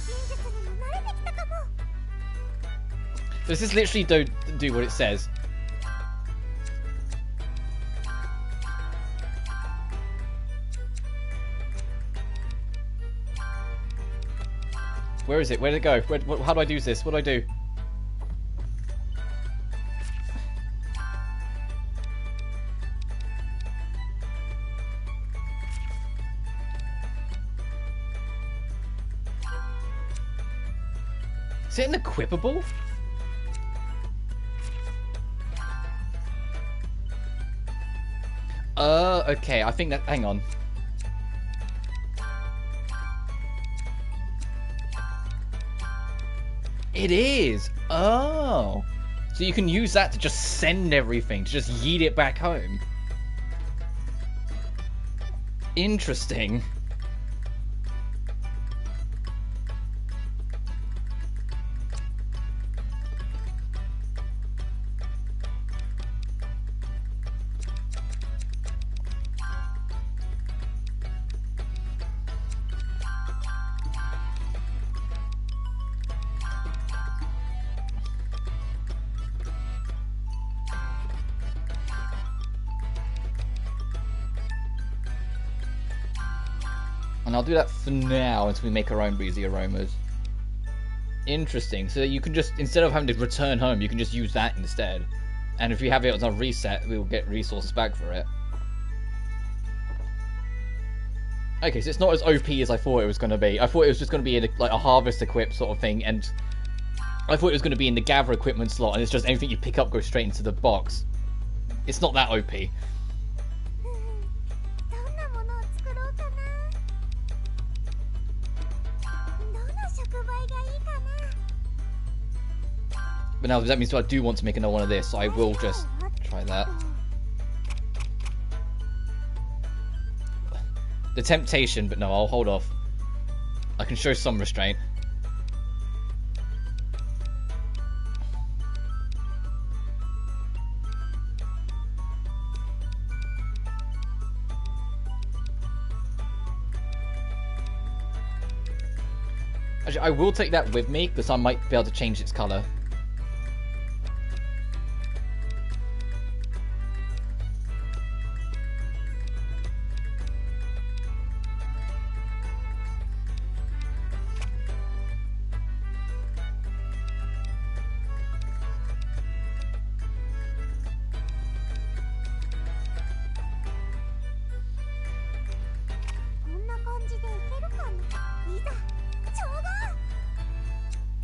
Does this literally do what it says? Where is it? Where did it go? How do I use this? What do I do? Is it an equipable? Okay, I think that... Hang on. It is! Oh! So you can use that to just send everything, to just yeet it back home. Interesting. And I'll do that for now until we make our own breezy aromas. Interesting. So you can just, instead of having to return home, you can just use that instead. And if you have it as a reset, we will get resources back for it. Okay, so it's not as OP as I thought it was going to be. I thought it was just going to be like a harvest equip sort of thing, and I thought it was going to be in the gather equipment slot, and it's just anything you pick up goes straight into the box. It's not that OP. But now that means I do want to make another one of this, so I will just try that. The temptation, but no, I'll hold off. I can show some restraint. Actually, I will take that with me, because I might be able to change its colour.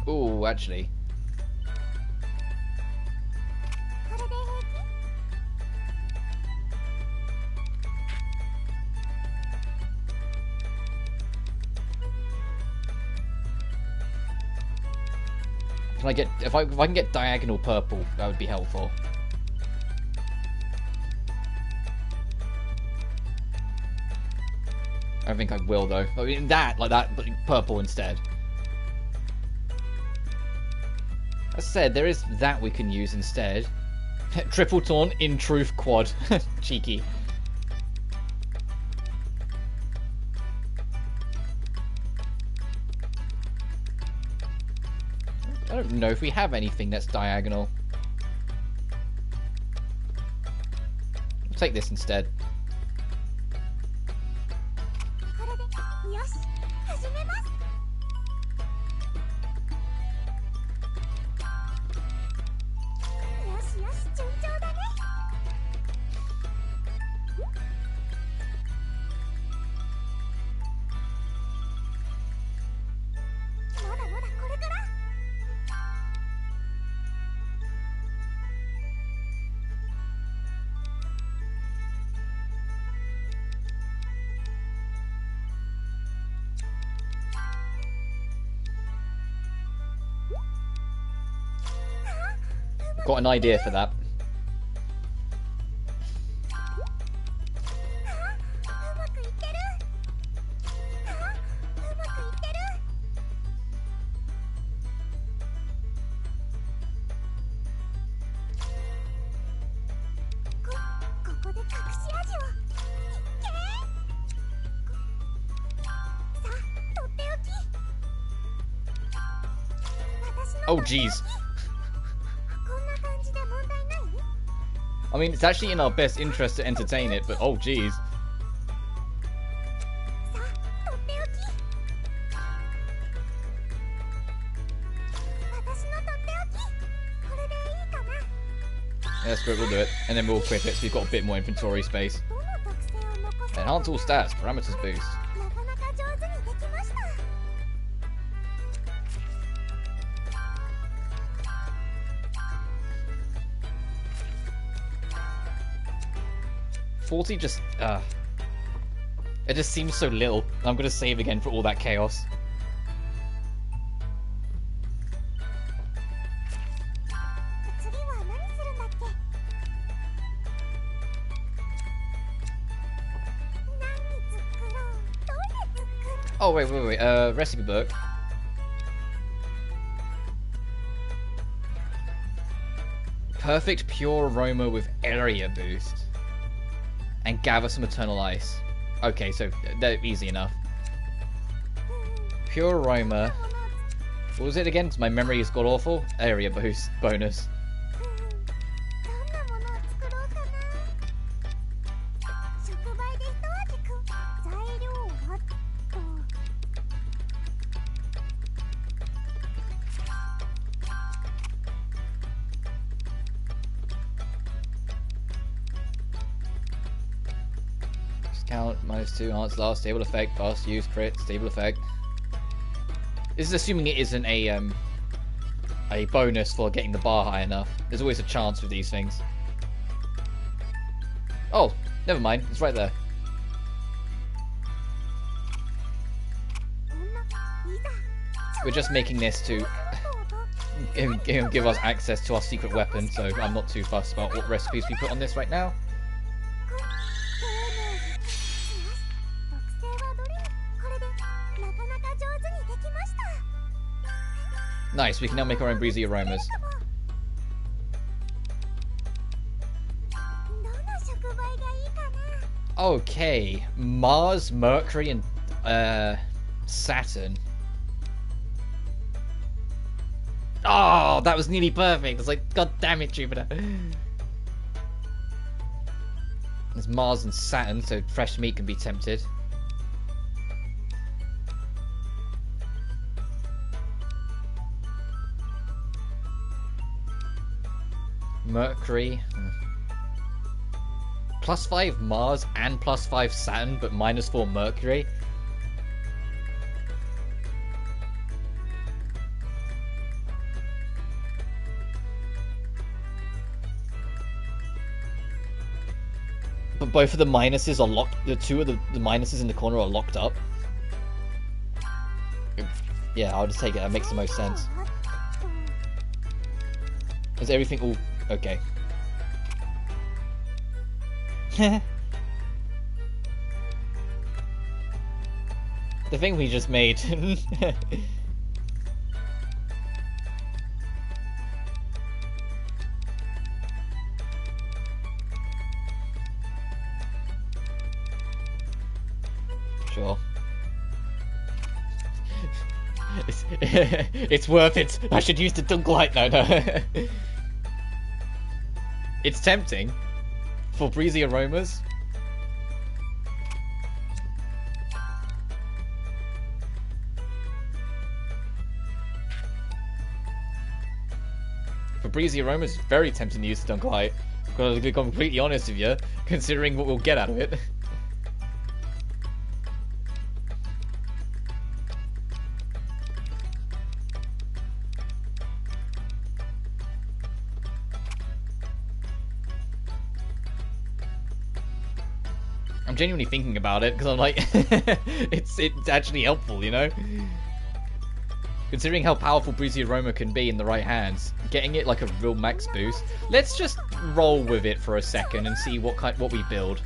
Ooh, actually. Can I get if I can get diagonal purple, that would be helpful. I don't think I will though. I mean that, like that, but purple instead. As I said, there is that we can use instead. Triple taunt, in truth quad. Cheeky. I don't know if we have anything that's diagonal. I'll take this instead. Got an idea for that. Oh jeez. I mean, it's actually in our best interest to entertain it, but oh jeez. Yeah, screw it, we'll do it. And then we'll equip it so we've got a bit more inventory space. Enhance all stats, parameters boost. $40 just, it just seems so little. I'm gonna save again for all that chaos. Oh, wait, recipe book. Perfect pure aroma with area boost. And gather some eternal ice. Okay, so they're easy enough. Pure aroma. What was it again? My memory has got awful. Area boost bonus. Count, -2, enhance last, stable effect, fast use, crit, stable effect. This is assuming it isn't a bonus for getting the bar high enough. There's always a chance with these things. Oh, never mind, it's right there. We're just making this to give us access to our secret weapon, so I'm not too fussed about what recipes we put on this right now. Nice, we can now make our own breezy aromas. Okay, Mars, Mercury, and Saturn. Oh, that was nearly perfect. It's like, god damn it, Jupiter. There's Mars and Saturn, so fresh meat can be tempted. Mercury. +5 Mars and +5 Saturn, but -4 Mercury. But both of the minuses are locked. The two of the minuses in the corner are locked up. Yeah, I'll just take it. That makes the most sense. Is everything all okay? The thing we just made. Sure. It's worth it. I should use the dunk light. No. It's tempting for breezy aromas. For breezy aromas, it's very tempting to use the dunk light. Gotta be completely honest with you, considering what we'll get out of it. I'm genuinely thinking about it because I'm like, it's actually helpful, you know. Considering how powerful Breezy Aroma can be in the right hands, getting it like a real max boost. Let's just roll with it for a second and see what we build.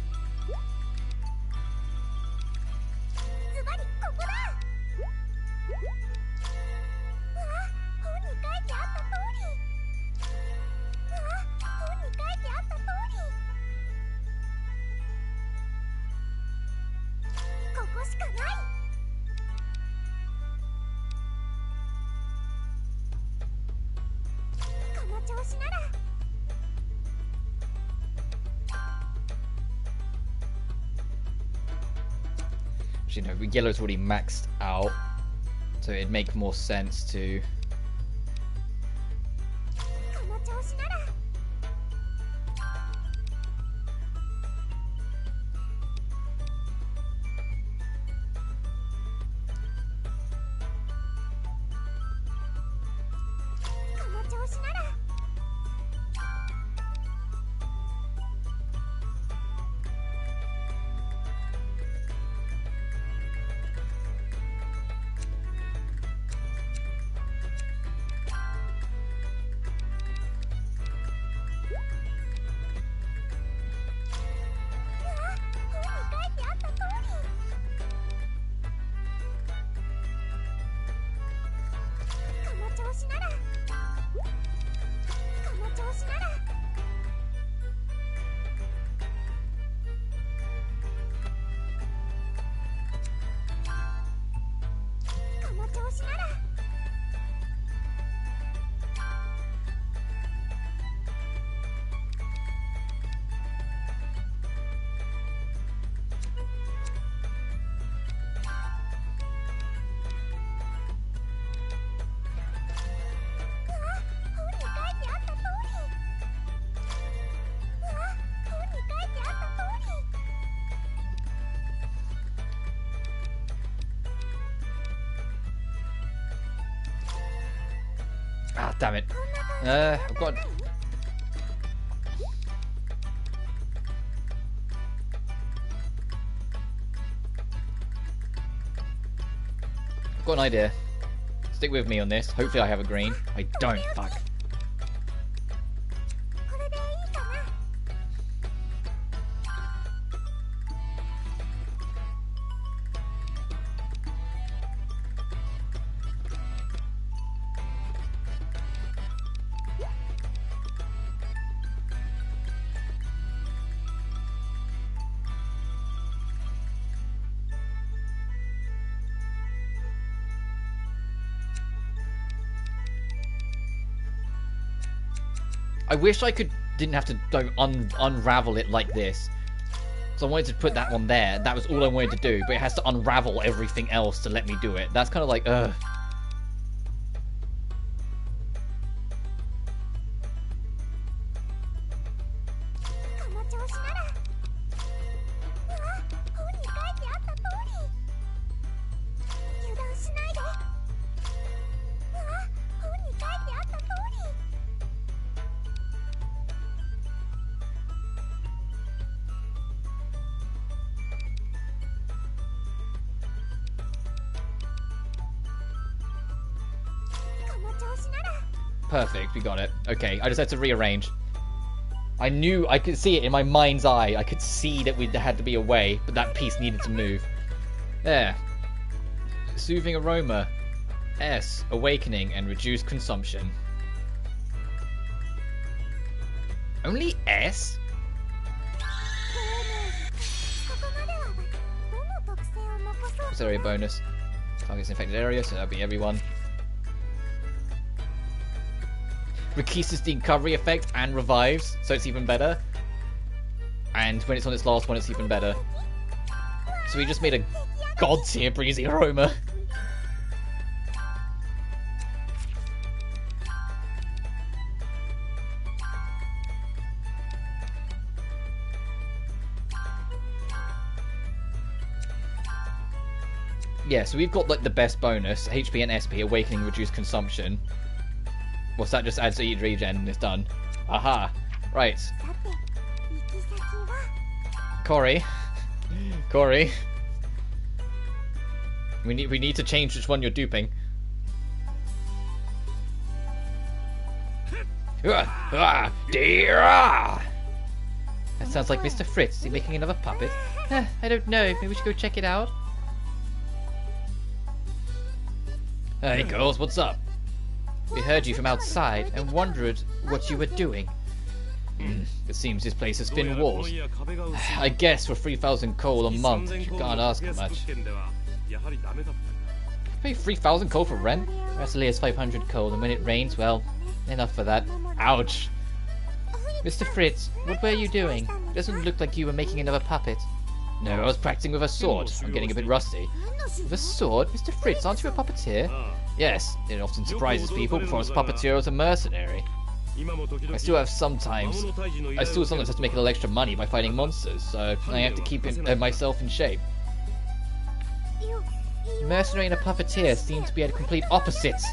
You know, yellow's already maxed out, so it'd make more sense to. Ah, damn it. I've got... I've got an idea. Stick with me on this. Hopefully I have a green. I don't. Fuck. I wish I didn't have to unravel it like this. So I wanted to put that one there. That was all I wanted to do. But it has to unravel everything else to let me do it. That's kind of like, ugh. Perfect, we got it. Okay, I just had to rearrange. I knew, I could see it in my mind's eye. I could see that there had to be a way, but that piece needed to move. There. Soothing aroma. S. Awakening and reduced consumption. Only S? This area bonus. Targets infected area, so that'll be everyone. Rekisa's recovery effect and revives, so it's even better. And when it's on its last one, it's even better. So we just made a god tier breezy aroma. Yeah, so we've got like the best bonus, HP and SP, Awakening, Reduced Consumption. What's that? Just adds to each regen and it's done. Aha! Right. Corey. Corey. We need to change which one you're duping. That sounds like Mr. Fritz. Is he making another puppet? I don't know. Maybe we should go check it out. Hey girls, what's up? We heard you from outside and wondered what you were doing. It seems this place has thin walls. I guess for 3,000 coal a month, you can't ask for much. Pay 3,000 coal for rent? Atelier is 500 coal, and when it rains, well, enough for that. Ouch. Mr. Fritz, what were you doing? It doesn't look like you were making another puppet. No, I was practicing with a sword. I'm getting a bit rusty. With a sword? Mr. Fritz, aren't you a puppeteer? Yes, it often surprises people, before I was a puppeteer I was a mercenary. I still sometimes have to make a little extra money by fighting monsters, so I have to keep myself in shape. Mercenary and a puppeteer seem to be at complete opposites.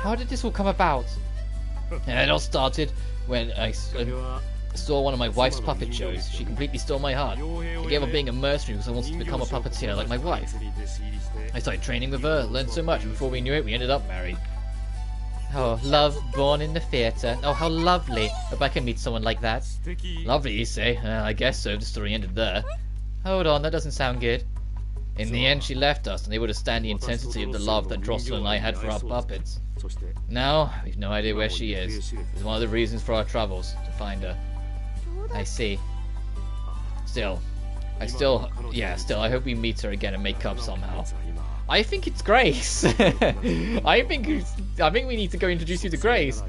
How did this all come about? It all started when I saw one of my wife's puppet shows. She completely stole my heart. I gave up being a mercenary because I wanted to become a puppeteer like my wife. I started training with her, learned so much, and before we knew it, we ended up married. Oh, love born in the theatre. Oh, how lovely. Hope I can meet someone like that. Lovely, you say? I guess so. The story ended there. Hold on, that doesn't sound good. In the end, she left us, unable to stand the intensity of the love that Drossel and I had for our puppets. Now, we've no idea where she is. It's one of the reasons for our travels, to find her. I see. Still, I hope we meet her again and make up somehow. I think it's Grace. I think we need to go introduce you to Grace.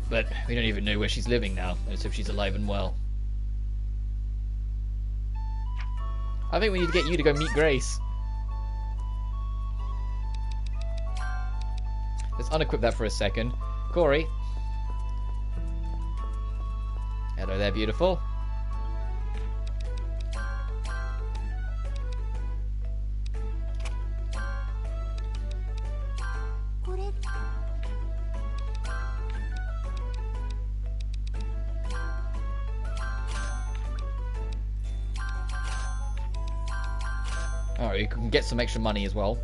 But we don't even know where she's living now. Let's hope she's alive and well. I think we need to get you to go meet Grace. Let's unequip that for a second. Corey. Hello there, beautiful. Alright, you can get some extra money as well.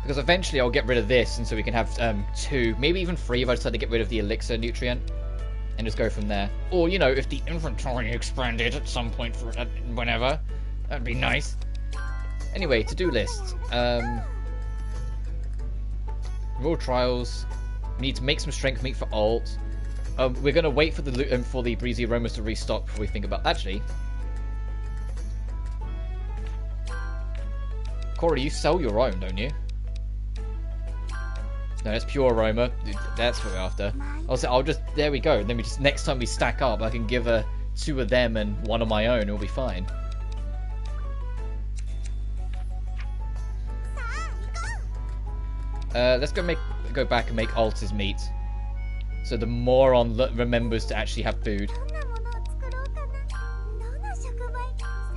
Because eventually I'll get rid of this, and so we can have 2, maybe even 3 if I decide to get rid of the elixir nutrient. And just go from there. Or, you know, if the inventory expanded at some point for whenever. That'd be nice. Anyway, to-do list. Raw trials. We need to make some strength meat for alt. We're going to wait for the breezy aromas to restock before we think about... Actually. Corey, you sell your own, don't you? No, that's pure aroma. That's what we're after. I'll just... There we go. And then we just... Next time we stack up, I can give 2 of them and 1 of my own. It'll be fine. Let's go back and make Alta's meat. So the moron remembers to actually have food.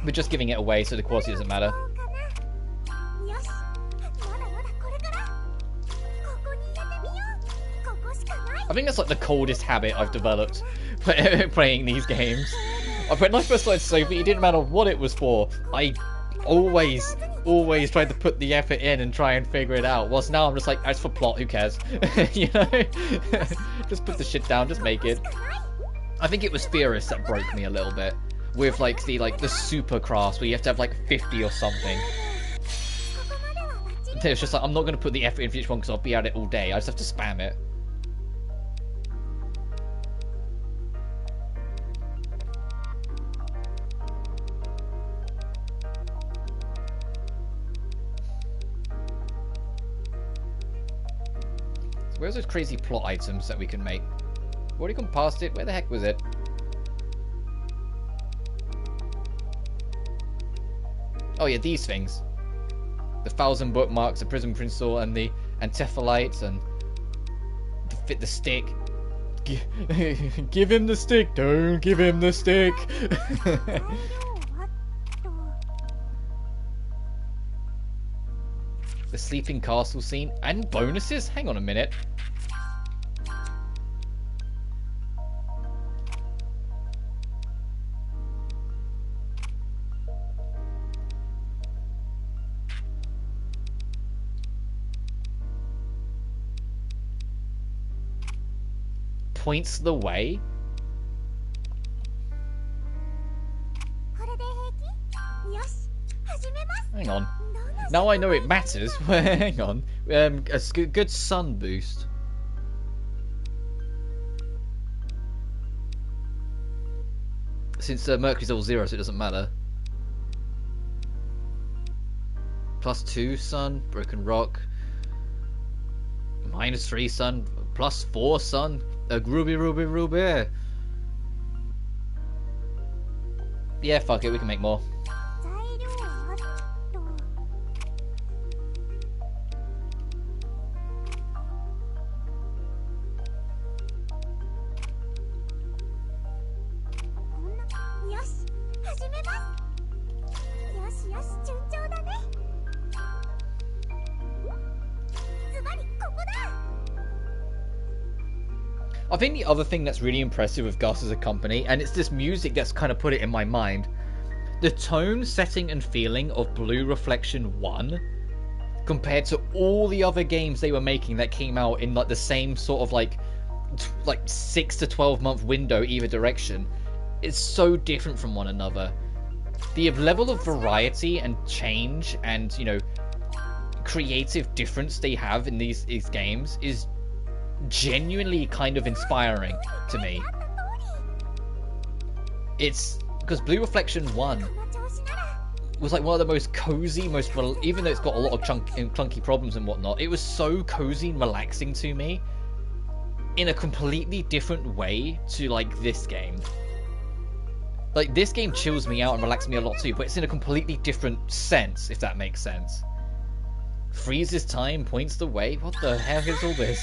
We're just giving it away, so the quality doesn't matter. I think that's like the coldest habit I've developed playing these games. When I first started Sophie, it didn't matter what it was for. I always tried to put the effort in and try and figure it out. Whilst now I'm just like, it's for plot, who cares? You know? Just put the shit down, just make it. I think it was Theorist that broke me a little bit. With like the super crafts where you have to have like 50 or something. It's just like, I'm not going to put the effort in for each one because I'll be at it all day. I just have to spam it. Where's those crazy plot items that we can make? We've already gone past it. Where the heck was it? Oh yeah, these things. The 1,000 bookmarks, the Prism Crystal, and the Antiphilites, and the stick. Give him the stick. Don't give him the stick. The sleeping castle scene and bonuses? Hang on a minute. Points the way? Hang on. Now I know it matters. Hang on. A good sun boost. Since Mercury's all 0, so it doesn't matter. +2 sun, broken rock. -3 sun, +4 sun. Ruby. Yeah, fuck it, we can make more. I think the other thing that's really impressive with Gus as a company, and it's this music that's kind of put it in my mind, the tone, setting, and feeling of Blue Reflection 1 compared to all the other games they were making that came out in like the same sort of like 6 to 12 month window either direction, is so different from one another. The level of variety and change and, you know, creative difference they have in these games is genuinely kind of inspiring to me. It's because Blue Reflection 1 was like one of the most cozy, even though it's got a lot of clunky problems and whatnot, it was so cozy and relaxing to me in a completely different way to like this game. Like this game chills me out and relaxes me a lot too, but it's in a completely different sense, if that makes sense. Freezes time, points the way. What the hell is all this?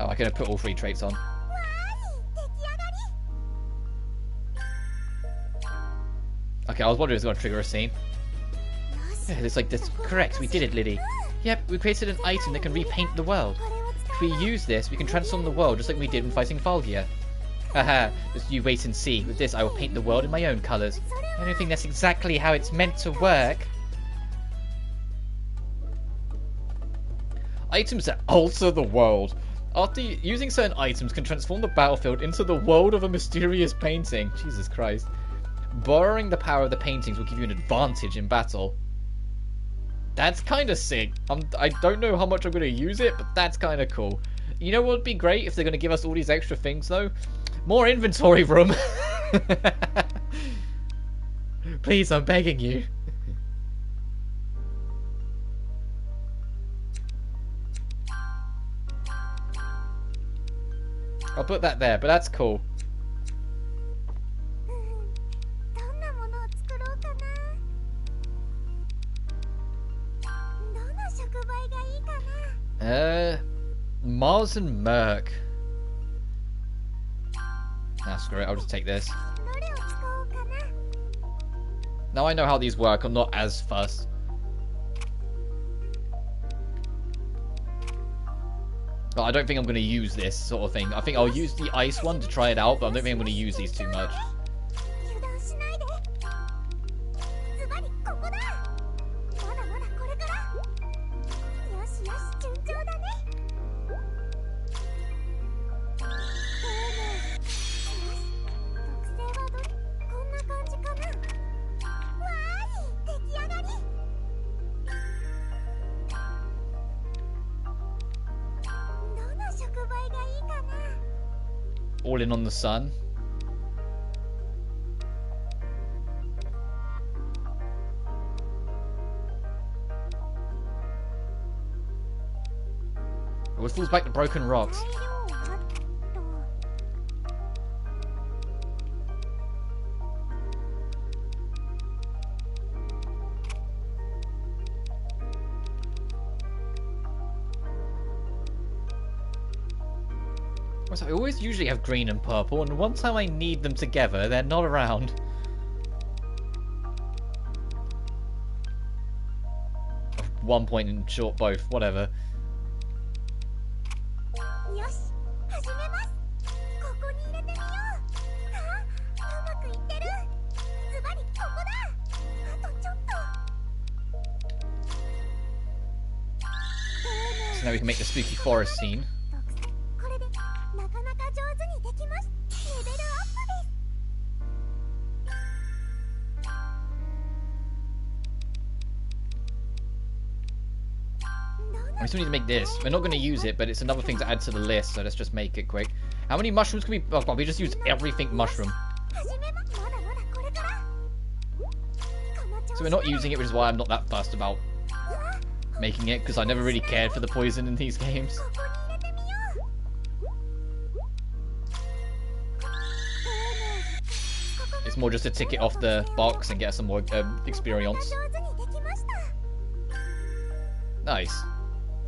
Oh, I can put all 3 traits on. Okay, I was wondering if it was going to trigger a scene. Yeah, it's like this. Correct, we did it, Lydie. Yep, we created an item that can repaint the world. If we use this, we can transform the world just like we did when fighting Falgia. Haha, just you wait and see. With this, I will paint the world in my own colours. I don't think that's exactly how it's meant to work. Items that alter the world. After using certain items can transform the battlefield into the world of a mysterious painting. Jesus Christ. Borrowing the power of the paintings will give you an advantage in battle. That's kind of sick. I don't know how much I'm going to use it, but that's kind of cool. You know what would be great if they're going to give us all these extra things, though? More inventory room. Please, I'm begging you. I'll put that there, but that's cool. Mars and Merc. Nah, screw it, I'll just take this. Now I know how these work, I'm not as fussed. But I don't think I'm going to use this sort of thing. I think I'll use the ice one to try it out, but I don't think I'm going to use these too much. All in on the sun. It falls back to broken rocks. I always usually have green and purple, and one time I need them together, they're not around. At one point in short, both, whatever. So now we can make the spooky forest scene. We still need to make this. We're not going to use it, but it's another thing to add to the list, so let's just make it quick. How many mushrooms can we... Oh, God, we just used everything mushroom. So we're not using it, which is why I'm not that fussed about making it, because I never really cared for the poison in these games. It's more just to tick it off the box and get some more experience. Nice.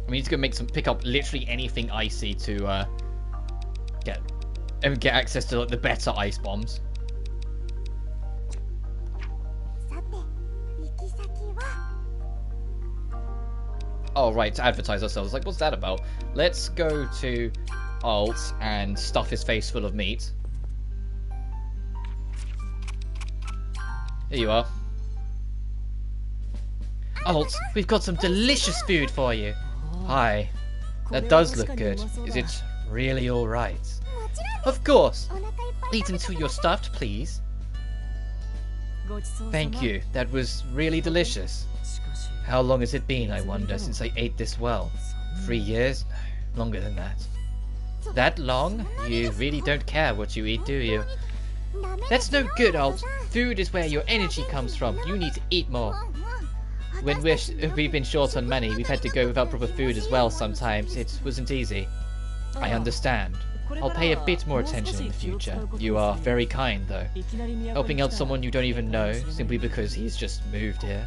We need to go pick up literally anything icy to get access to like, the better ice bombs. Oh right, to advertise ourselves. Like, what's that about? Let's go to Alt and stuff his face full of meat. Here you are. Alt, we've got some delicious food for you. Hi. That does look good. Is it really alright? Of course. Eat until you're stuffed, please. Thank you. That was really delicious. How long has it been, I wonder, since I ate this well? 3 years? No, longer than that. That long? You really don't care what you eat, do you? That's no good, Alt. Food is where your energy comes from. You need to eat more. When we've been short on money, we've had to go without proper food as well sometimes. It wasn't easy. I understand. I'll pay a bit more attention in the future. You are very kind, though. Helping out someone you don't even know, simply because he's just moved here.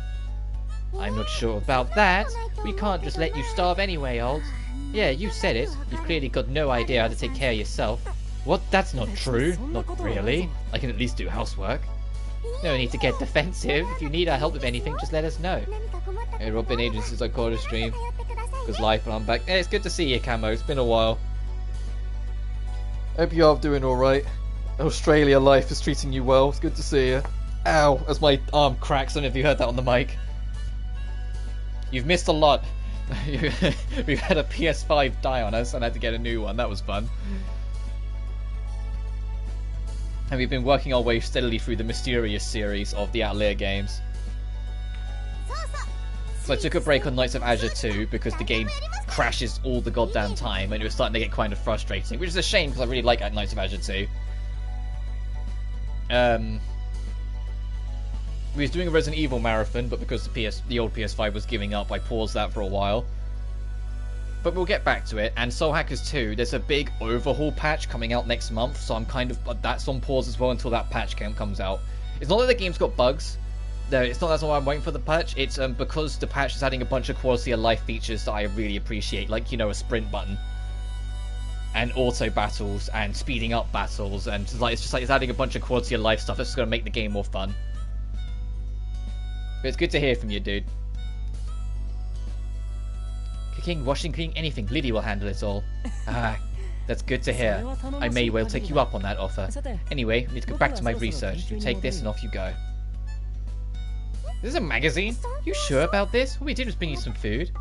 I'm not sure about that. We can't just let you starve anyway, Alt. Yeah, you said it. You've clearly got no idea how to take care of yourself. What? That's not true. Not really. I can at least do housework. No need to get defensive. If you need our help with anything, just let us know. Hey, Rob, been ages since I caught a stream. Because life, but I'm back. Hey, it's good to see you, Camo. It's been a while. Hope you're doing alright. Australia life is treating you well. It's good to see you. Ow, as my arm cracks. I don't know if you heard that on the mic. You've missed a lot. We've had a PS5 die on us and I had to get a new one. That was fun. And we've been working our way steadily through the mysterious series of the Atelier games. So I took a break on Knights of Azure 2 because the game crashes all the goddamn time and it was starting to get kind of frustrating, which is a shame because I really like Knights of Azure 2. We was doing a Resident Evil marathon, but because the old PS5 was giving up, I paused that for a while. But we'll get back to it. And Soul Hackers 2, there's a big overhaul patch coming out next month, so I'm kind of that's on pause as well until that patch comes out. It's not that the game's got bugs. No, it's not that's why I'm waiting for the patch. It's because the patch is adding a bunch of quality of life features that I really appreciate, like, you know, a sprint button. And auto battles and speeding up battles and it's adding a bunch of quality of life stuff that's going to make the game more fun. But it's good to hear from you, dude. Cooking, washing, cleaning, anything. Lydie will handle it all. Ah, that's good to hear. I may well take you up on that offer. Anyway, I need to go back to my research. You take this and off you go. This is a magazine? You sure about this? All we did was bring you some food.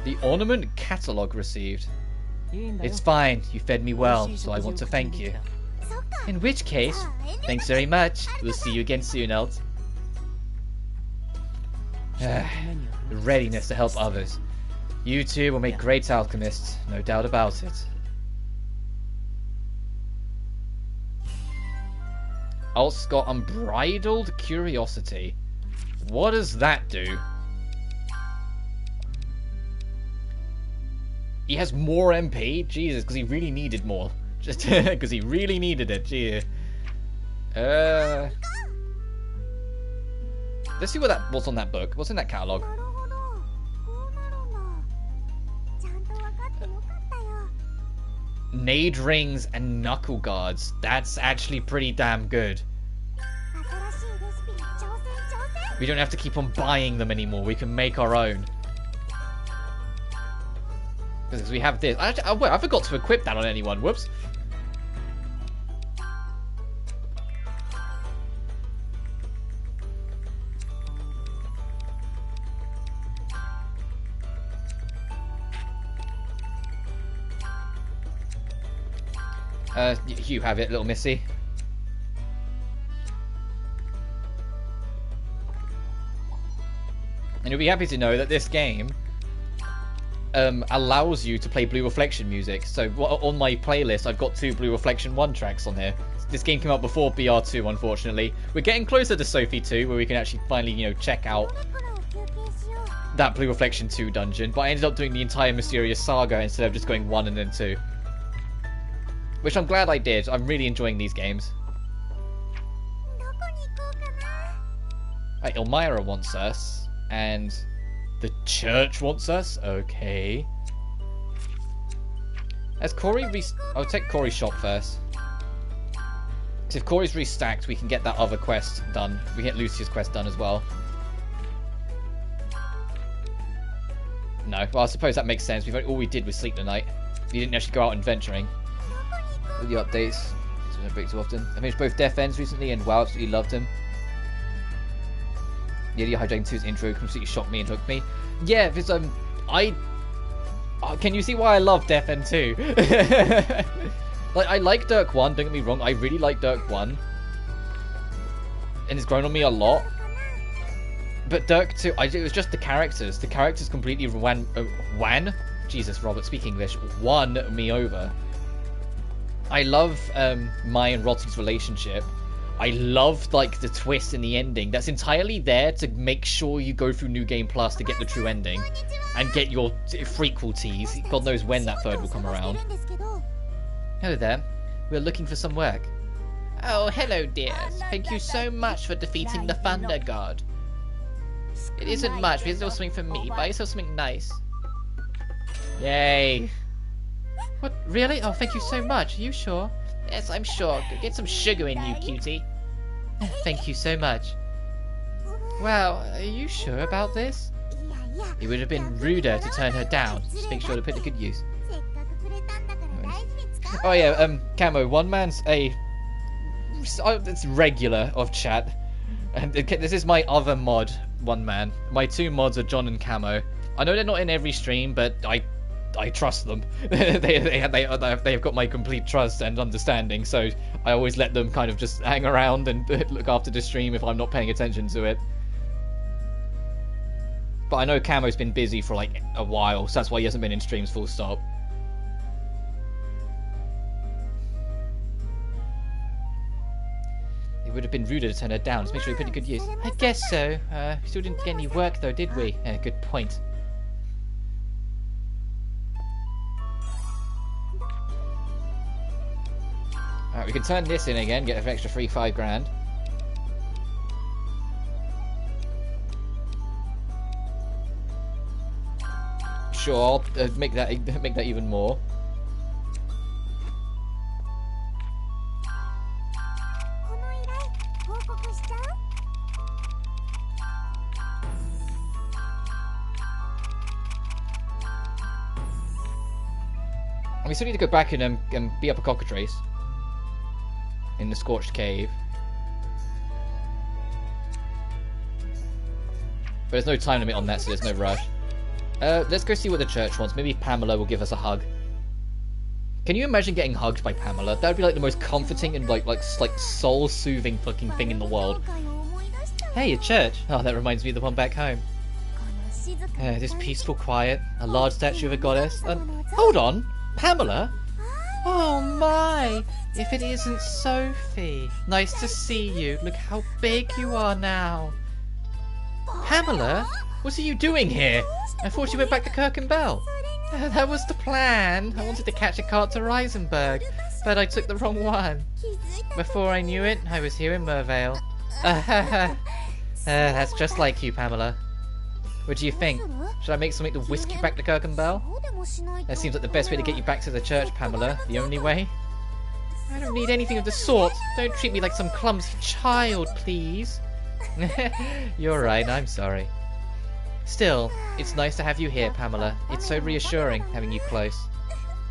The ornament catalogue received. It's fine. You fed me well, so I want to thank you. In which case, thanks very much. We'll see you again soon, Elt. The readiness to help others. You two will make great alchemists, no doubt about it. Alt's got unbridled curiosity. What does that do? He has more MP? Jesus, because he really needed more. Just because he really needed it, gee. Let's see what's on that book. What's in that catalogue? Nade rings and knuckle guards. That's actually pretty damn good. We don't have to keep on buying them anymore. We can make our own. Because we have this. I forgot to equip that on anyone. Whoops. You have it, little missy. And you'll be happy to know that this game allows you to play Blue Reflection music. So on my playlist, I've got 2 Blue Reflection 1 tracks on here. This game came out before BR2, unfortunately. We're getting closer to Sophie 2, where we can actually finally, you know, check out that Blue Reflection 2 dungeon. But I ended up doing the entire Mysterious Saga instead of just going 1 and then 2. Which I'm glad I did. I'm really enjoying these games. Right, Elmira wants us. And the church wants us? Okay. Has Corey I'll take Corey's shop first. Because if Corey's restacked, we can get that other quest done. We get Lucia's quest done as well. No, well I suppose that makes sense. All we did was sleep the night. We didn't actually go out adventuring. With the updates, so I don't break too often. I finished both Death Ends recently, and wow, absolutely loved them. Yeah, the Hijacking 2's intro completely shocked me and hooked me. Yeah, because can you see why I love Death End 2? Like, I like Dirk 1, don't get me wrong, I really like Dirk 1. And it's grown on me a lot. But Dirk 2, it was just the characters. The characters completely Jesus, Robert, speak English. Won me over. I love Mai and Rotti's relationship. I loved, like, the twist in the ending. That's entirely there to make sure you go through New Game Plus to get the true ending. And get your frequelties. God knows when that third will come around. Hello there. We're looking for some work. Oh, hello, dears. Thank you so much for defeating the Thunder God. It isn't much, but it's still something for me, but it's still something nice. Yay. What? Really? Oh, thank you so much. Are you sure? Yes, I'm sure. Get some sugar in you, cutie. Thank you so much. Well, are you sure about this? It would have been ruder to turn her down. Just make sure to put it to good use. Oh yeah, Camo, one man's it's regular of chat. And this is my other mod, one man. My two mods are John and Camo. I know they're not in every stream, but I trust them. they have got my complete trust and understanding, so I always let them kind of just hang around and look after the stream if I'm not paying attention to it. But I know Camo's been busy for like a while, so that's why he hasn't been in streams full stop. It would have been ruder to turn her down. Just make sure we put it to good use. I guess so. We still didn't get any work though, did we? Good point. Alright, we can turn this in again, get an extra free 5 grand. Sure, I'll make that even more. We still need to go back and beat up a cockatrice in the Scorched Cave. But there's no time limit on that, so there's no rush. Let's go see what the church wants. Maybe Pamela will give us a hug. Can you imagine getting hugged by Pamela? That would be like the most comforting and like soul-soothing fucking thing in the world. Hey, a church. Oh, that reminds me of the one back home. This peaceful quiet, a large statue of a goddess. Hold on, Pamela? Oh my! If it isn't Sophie. Nice to see you. Look how big you are now. Pamela? What are you doing here? I thought you went back to Kirkenbell. That was the plan. I wanted to catch a cart to Reisenberg, but I took the wrong one. Before I knew it, I was here in Mervale. That's just like you, Pamela. What do you think? Should I make something to whisk you back to Kirkenbell? That seems like the best way to get you back to the church, Pamela. The only way? I don't need anything of the sort. Don't treat me like some clumsy child, please. You're right, I'm sorry. Still, it's nice to have you here, Pamela. It's so reassuring having you close.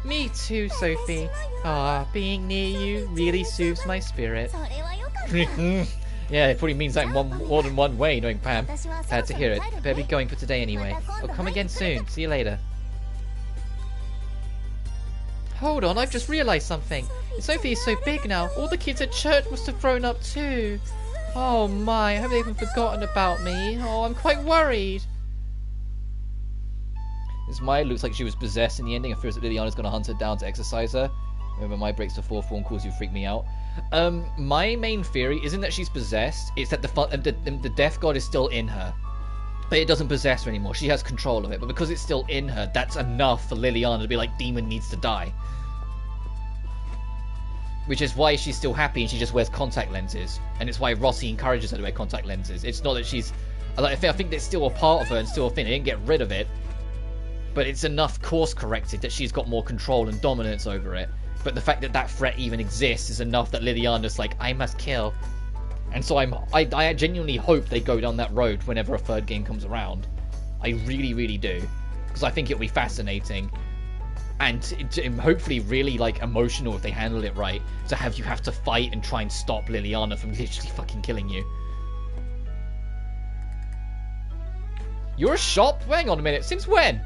Me too, Sophie. Ah, being near you really soothes my spirit. Yeah, it probably means that in more than one way, knowing Pam. Glad to hear it. Better be going for today anyway. I'll come again soon. See you later. Hold on, I've just realised something. Sophie is so big now. All the kids at church must have grown up too. Oh my, I hope they've even forgotten about me. Oh, I'm quite worried. This Maya looks like she was possessed in the ending. I fear that Liliana's going to hunt her down to exercise her. Remember, Maya breaks the fourth wall and calls you freak me out. My main theory isn't that she's possessed. It's that the death god is still in her. But it doesn't possess her anymore. She has control of it. But because it's still in her, that's enough for Liliana to be like, demon needs to die. Which is why she's still happy and she just wears contact lenses. And it's why Rossi encourages her to wear contact lenses. It's not that she's... I think it's still a part of her and still a thing. They didn't get rid of it. But it's enough course corrected that she's got more control and dominance over it. But the fact that that threat even exists is enough that Liliana's like, I must kill. And so I genuinely hope they go down that road whenever a third game comes around. I really, really do. Because I think it'll be fascinating. And hopefully really like emotional if they handle it right. To have you have to fight and try and stop Liliana from literally fucking killing you. You're a shop? Hang on a minute. Since when?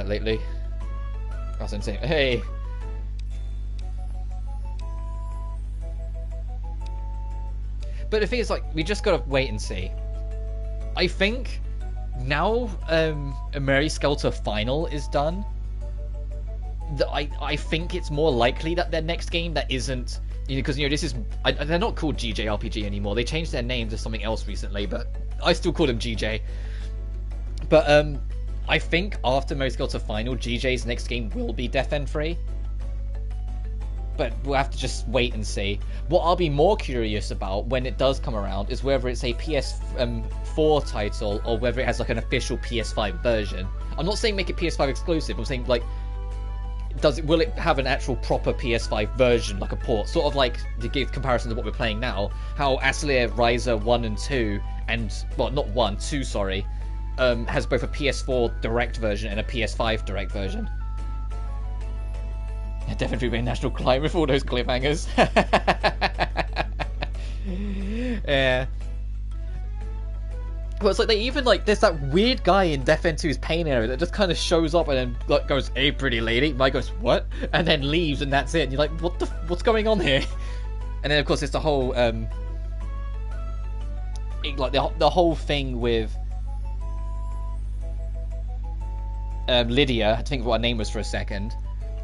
Lately. That's insane. Hey! But the thing is, like, we just gotta wait and see. I think now a Mary Skelter final is done, I think it's more likely that their next game that isn't, because this is they're not called GJ RPG anymore. They changed their name to something else recently, but I still call them GJ. But I think after Mary Skelter final, GJ's next game will be Death End 3. But we'll have to just wait and see. What I'll be more curious about when it does come around is whether it's a PS4 title or whether it has like an official PS5 version. I'm not saying make it PS5 exclusive. I'm saying like will it have an actual proper PS5 version, like a port, sort of like to give comparison to what we're playing now, how Atelier Ryza 1 and 2 and well, not 1, 2, sorry, has both a PS4 direct version and a PS5 direct version. Yeah, definitely be a national climb with all those cliffhangers. Yeah. Well, it's like they even like there's that weird guy in Death End 2's pain area that just kind of shows up and then like goes, "Hey, pretty lady." Mike goes, "What?" and then leaves, and that's it. And you're like, what's going on here? And then of course it's the whole like the whole thing with Lydia. I had to think of what her name was for a second.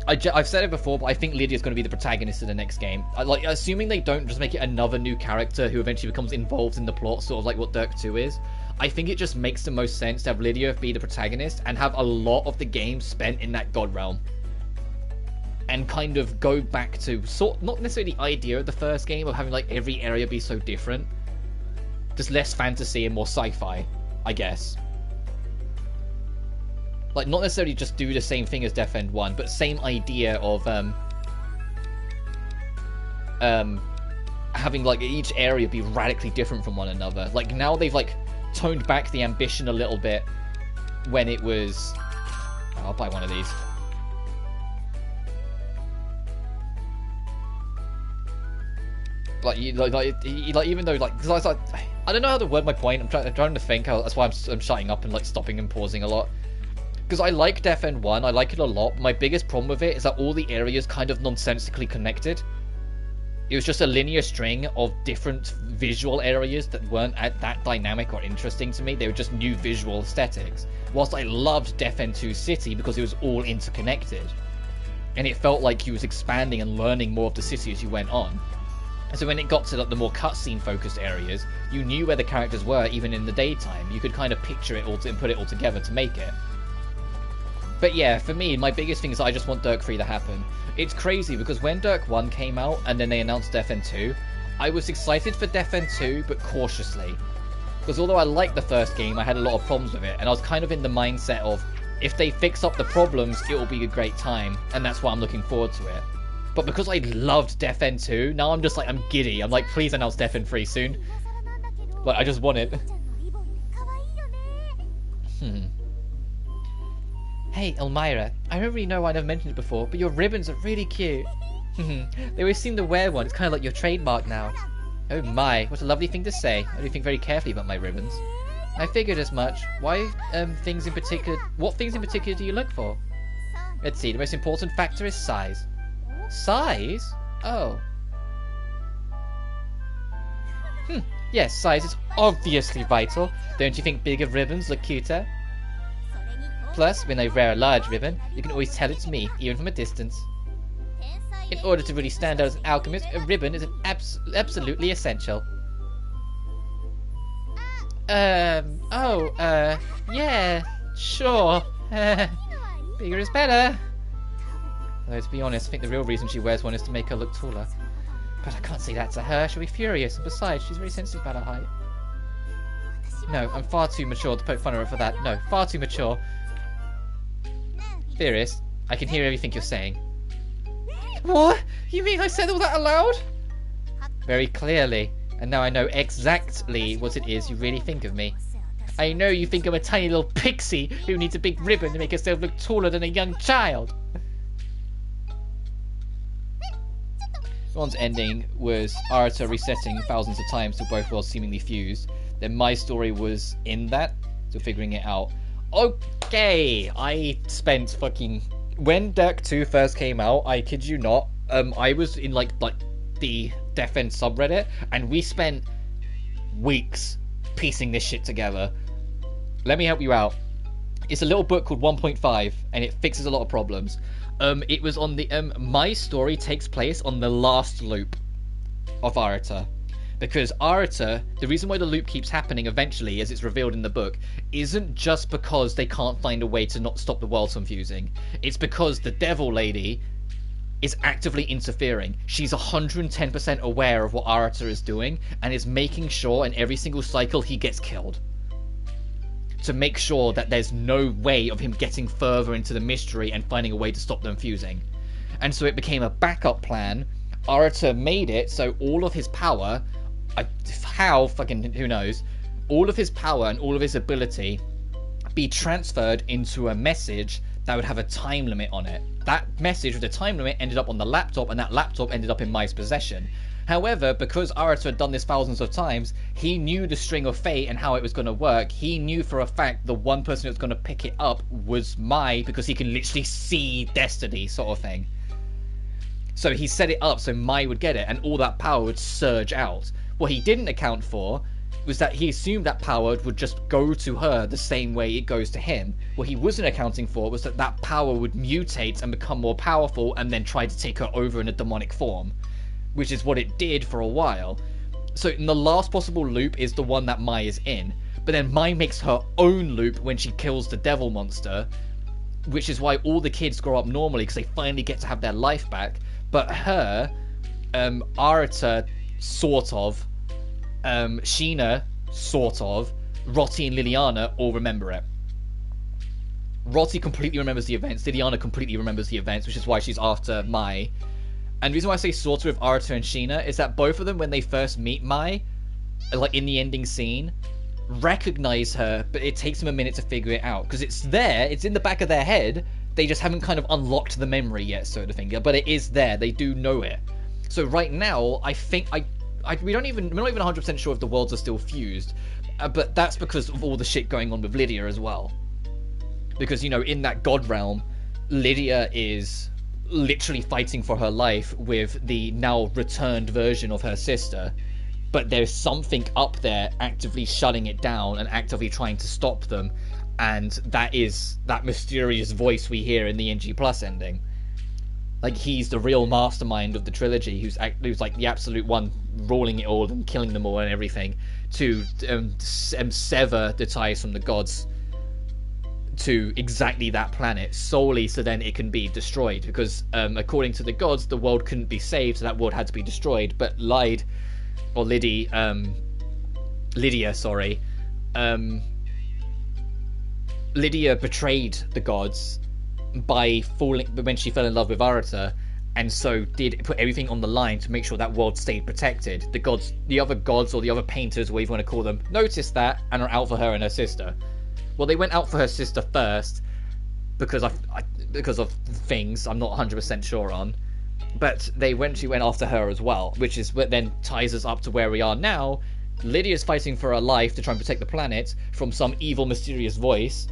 I've said it before, but I think Lydia's going to be the protagonist in the next game. Like, assuming they don't just make it another new character who eventually becomes involved in the plot, sort of like what Dirk 2 is. I think it just makes the most sense to have Lydia be the protagonist and have a lot of the game spent in that god realm. And kind of go back to, not necessarily the idea of the first game of having like every area be so different. Just less fantasy and more sci-fi, I guess. Like, not necessarily just do the same thing as Death End 1, but same idea of, having, like, each area be radically different from one another. Like, now they've, like, toned back the ambition a little bit when it was... Oh, I'll buy one of these. Like, even though, like, because I was like... I don't know how to word my point. I'm trying to think. That's why I'm shutting up and, like, stopping and pausing a lot. Because I like Death End 1, I like it a lot. My biggest problem with it is that all the areas kind of nonsensically connected. It was just a linear string of different visual areas that weren't that dynamic or interesting to me. They were just new visual aesthetics. Whilst I loved Death End 2 City because it was all interconnected. And it felt like you was expanding and learning more of the city as you went on. And so when it got to like, the more cutscene focused areas, you knew where the characters were even in the daytime. You could kind of picture it all and put it all together to make it. But yeah, for me, my biggest thing is that I just want Dirk 3 to happen. It's crazy because when Dirk 1 came out and then they announced Death End 2, I was excited for Death End 2, but cautiously. Because although I liked the first game, I had a lot of problems with it, and I was kind of in the mindset of, if they fix up the problems, it will be a great time, and that's why I'm looking forward to it. But because I loved Death End 2, now I'm just like, I'm giddy. I'm like, please announce Death End 3 soon. Like, I just want it. Hey, Elmira, I don't really know why I never mentioned it before, but your ribbons are really cute. They always seem to wear one. It's kind of like your trademark now. Oh my, what a lovely thing to say. I do think very carefully about my ribbons. I figured as much. Why, things in particular... What things in particular do you look for? Let's see, the most important factor is size. Size? Oh. Yes, size is obviously vital. Don't you think bigger ribbons look cuter? Plus, when I wear a large ribbon, you can always tell it's me, even from a distance. In order to really stand out as an alchemist, a ribbon is absolutely essential. Yeah, sure. Bigger is better. Though, to be honest, I think the real reason she wears one is to make her look taller. But I can't say that to her, she'll be furious, and besides, she's very sensitive about her height. No, I'm far too mature to poke fun at her for that. No, far too mature. Theorist, I can hear everything you're saying. What? You mean I said all that aloud? Very clearly. And now I know exactly what it is you really think of me. I know you think I'm a tiny little pixie who needs a big ribbon to make herself look taller than a young child. One's ending was Arata resetting thousands of times till both worlds seemingly fused. Then my story was in that, so figuring it out. Okay, I spent fucking... When Dirk 2 first came out, I kid you not, I was in like the Death End subreddit, and we spent weeks piecing this shit together. Let me help you out. It's a little book called 1.5, and it fixes a lot of problems. It was on the... my story takes place on the last loop of Arata. Because Arata, the reason why the loop keeps happening eventually, as it's revealed in the book, isn't just because they can't find a way to not stop the world from fusing. It's because the Devil Lady is actively interfering. She's 110% aware of what Arata is doing, and is making sure in every single cycle he gets killed. to make sure that there's no way of him getting further into the mystery and finding a way to stop them fusing. And so it became a backup plan. Arata made it so all of his power, how fucking who knows, all of his power and all of his ability be transferred into a message that would have a time limit on it. That message with a time limit ended up on the laptop, and that laptop ended up in Mai's possession. However, because Arata had done this thousands of times, he knew the string of fate and how it was going to work. He knew for a fact the one person who was going to pick it up was Mai, because he can literally see destiny, sort of thing. So he set it up so Mai would get it, and all that power would surge out. What he didn't account for was that he assumed that power would just go to her the same way it goes to him. What he wasn't accounting for was that that power would mutate and become more powerful and then try to take her over in a demonic form, which is what it did for a while. So in the last possible loop is the one that Mai is in, but then Mai makes her own loop when she kills the devil monster, which is why all the kids grow up normally, because they finally get to have their life back. But her, Arata, sort of, Sheena, sort of, Rotti and Liliana all remember it. Rotti completely remembers the events, Liliana completely remembers the events, which is why she's after Mai. And the reason why I say sort of with Arata and Sheena is that both of them, when they first meet Mai, like in the ending scene, recognize her, but it takes them a minute to figure it out, because it's there, it's in the back of their head, they just haven't kind of unlocked the memory yet, sort of thing, but it is there, they do know it. So right now, I think, we're not even 100% sure if the worlds are still fused, but that's because of all the shit going on with Lydia as well. Because, you know, in that god realm, Lydia is literally fighting for her life with the now returned version of her sister, but there's something up there actively shutting it down and actively trying to stop them, and that is that mysterious voice we hear in the NG Plus ending. Like, he's the real mastermind of the trilogy, who's like the absolute one ruling it all and killing them all and everything, to sever the ties from the gods to exactly that planet, solely so then it can be destroyed, because according to the gods, the world couldn't be saved, so that world had to be destroyed. But Lydia betrayed the gods by when she fell in love with Arata, and so did put everything on the line to make sure that world stayed protected. The other gods, or the other painters, whatever you want to call them, noticed that and are out for her and her sister. Well, they went out for her sister first because of things I'm not 100% sure on, but she went after her as well, which is what then ties us up to where we are now. Lydia's fighting for her life to try and protect the planet from some evil, mysterious voice.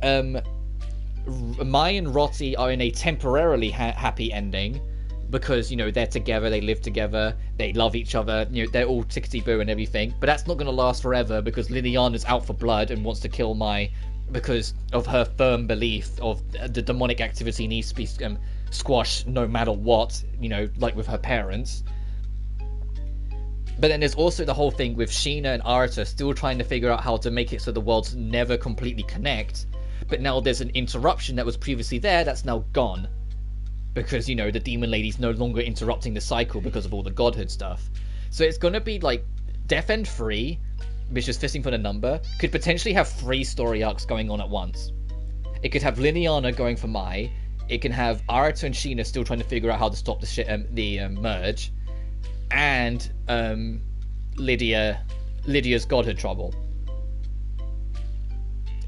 Mai and Rotti are in a temporarily happy ending, because, you know, they're together, they live together, they love each other, you know, they're all tickety-boo and everything, but that's not going to last forever, because Liliana's out for blood and wants to kill Mai because of her firm belief of the demonic activity needs to be squashed no matter what, you know, like with her parents. But then there's also the whole thing with Sheena and Arata still trying to figure out how to make it so the worlds never completely connect, but now there's an interruption that was previously there that's now gone, because, you know, the demon lady's no longer interrupting the cycle because of all the godhood stuff. So it's going to be like Death End 3, which is fisting for the number, could potentially have 3 story arcs going on at once. It could have Liliana going for Mai, it can have Arata and Sheena still trying to figure out how to stop the merge, and Lydia's godhood trouble.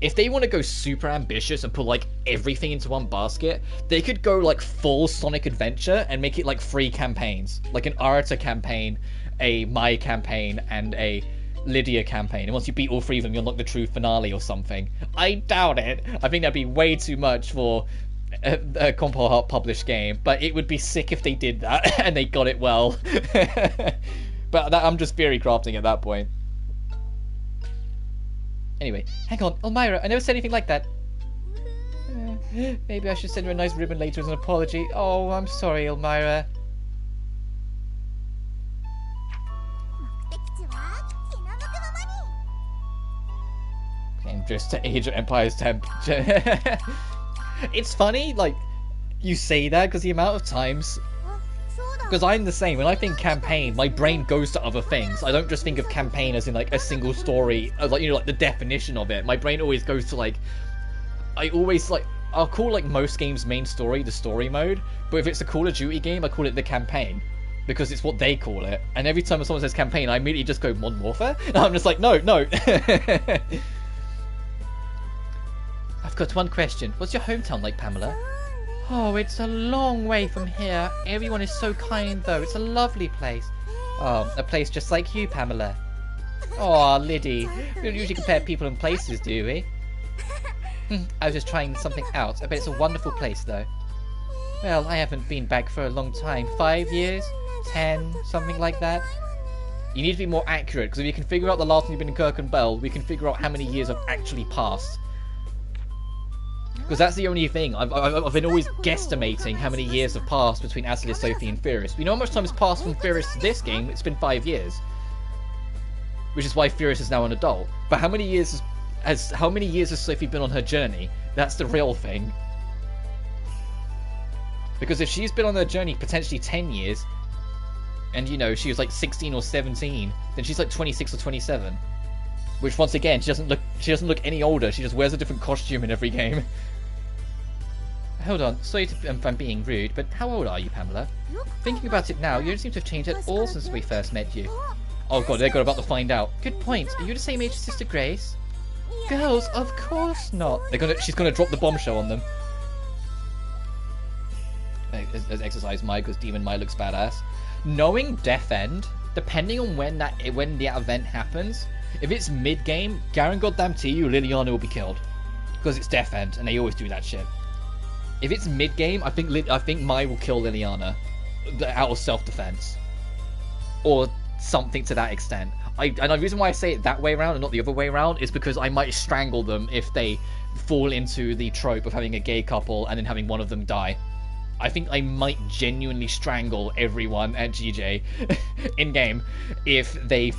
If they want to go super ambitious and put like everything into one basket, they could go like full Sonic Adventure and make it like 3 campaigns, like an Arata campaign, a Mai campaign, and a Lydia campaign. And once you beat all 3 of them, you unlock the true finale or something. I doubt it. I think that'd be way too much for a Compo Heart published game, but it would be sick if they did that and they got it well. But I'm just theory crafting at that point. Anyway, hang on, Elmira, I never said anything like that. Maybe I should send her a nice ribbon later as an apology. Oh, I'm sorry, Elmira. Came just to Age of Empires 10. It's funny, like, you say that because the amount of times Because I'm the same. When I think campaign, my brain goes to other things. I don't just think of campaign as in like a single story, like, you know, like the definition of it. My brain always goes to like, I'll call like most games main story the story mode, but if it's a Call of Duty game, I call it the campaign. Because it's what they call it. And every time someone says campaign, I immediately just go Modern Warfare. And I'm just like, no. I've got one question. What's your hometown like, Pamela? Oh, it's a long way from here. Everyone is so kind, though. It's a lovely place. Oh, a place just like you, Pamela. Oh, Lydie. We don't usually compare people and places, do we? I was just trying something out. I bet it's a wonderful place, though. Well, I haven't been back for a long time. 5 years? 10? Something like that? You need to be more accurate, because if you can figure out the last time you've been in Kirkenbell, we can figure out how many years have actually passed. Because that's the only thing. I've been always guesstimating how many years have passed between Atelier, Sophie, and Furious. We know how much time has passed from Furious to this game. It's been 5 years. Which is why Furious is now an adult. But how many years has Sophie been on her journey? That's the real thing. Because if she's been on her journey potentially 10 years, and you know, she was like 16 or 17, then she's like 26 or 27. Which once again, she doesn't look any older, she just wears a different costume in every game. Hold on, sorry if I'm being rude, but how old are you, Pamela? Thinking about it now, you don't seem to have changed at all since we first met you. Oh god, they're about to find out. Good point, are you the same age as Sister Grace? Girls, of course not. She's gonna drop the bombshell on them. As exercise Mai, because Demon Mai looks badass. Knowing Death End, depending on when the event happens, if it's mid-game, guarantee you Liliana will be killed. Because it's Death End, and they always do that shit. If it's mid-game, I think Mai will kill Liliana out of self-defense. Or something to that extent. And the reason why I say it that way around and not the other way around is because I might strangle them if they fall into the trope of having a gay couple and then having one of them die. I think I might genuinely strangle everyone at GJ in game if they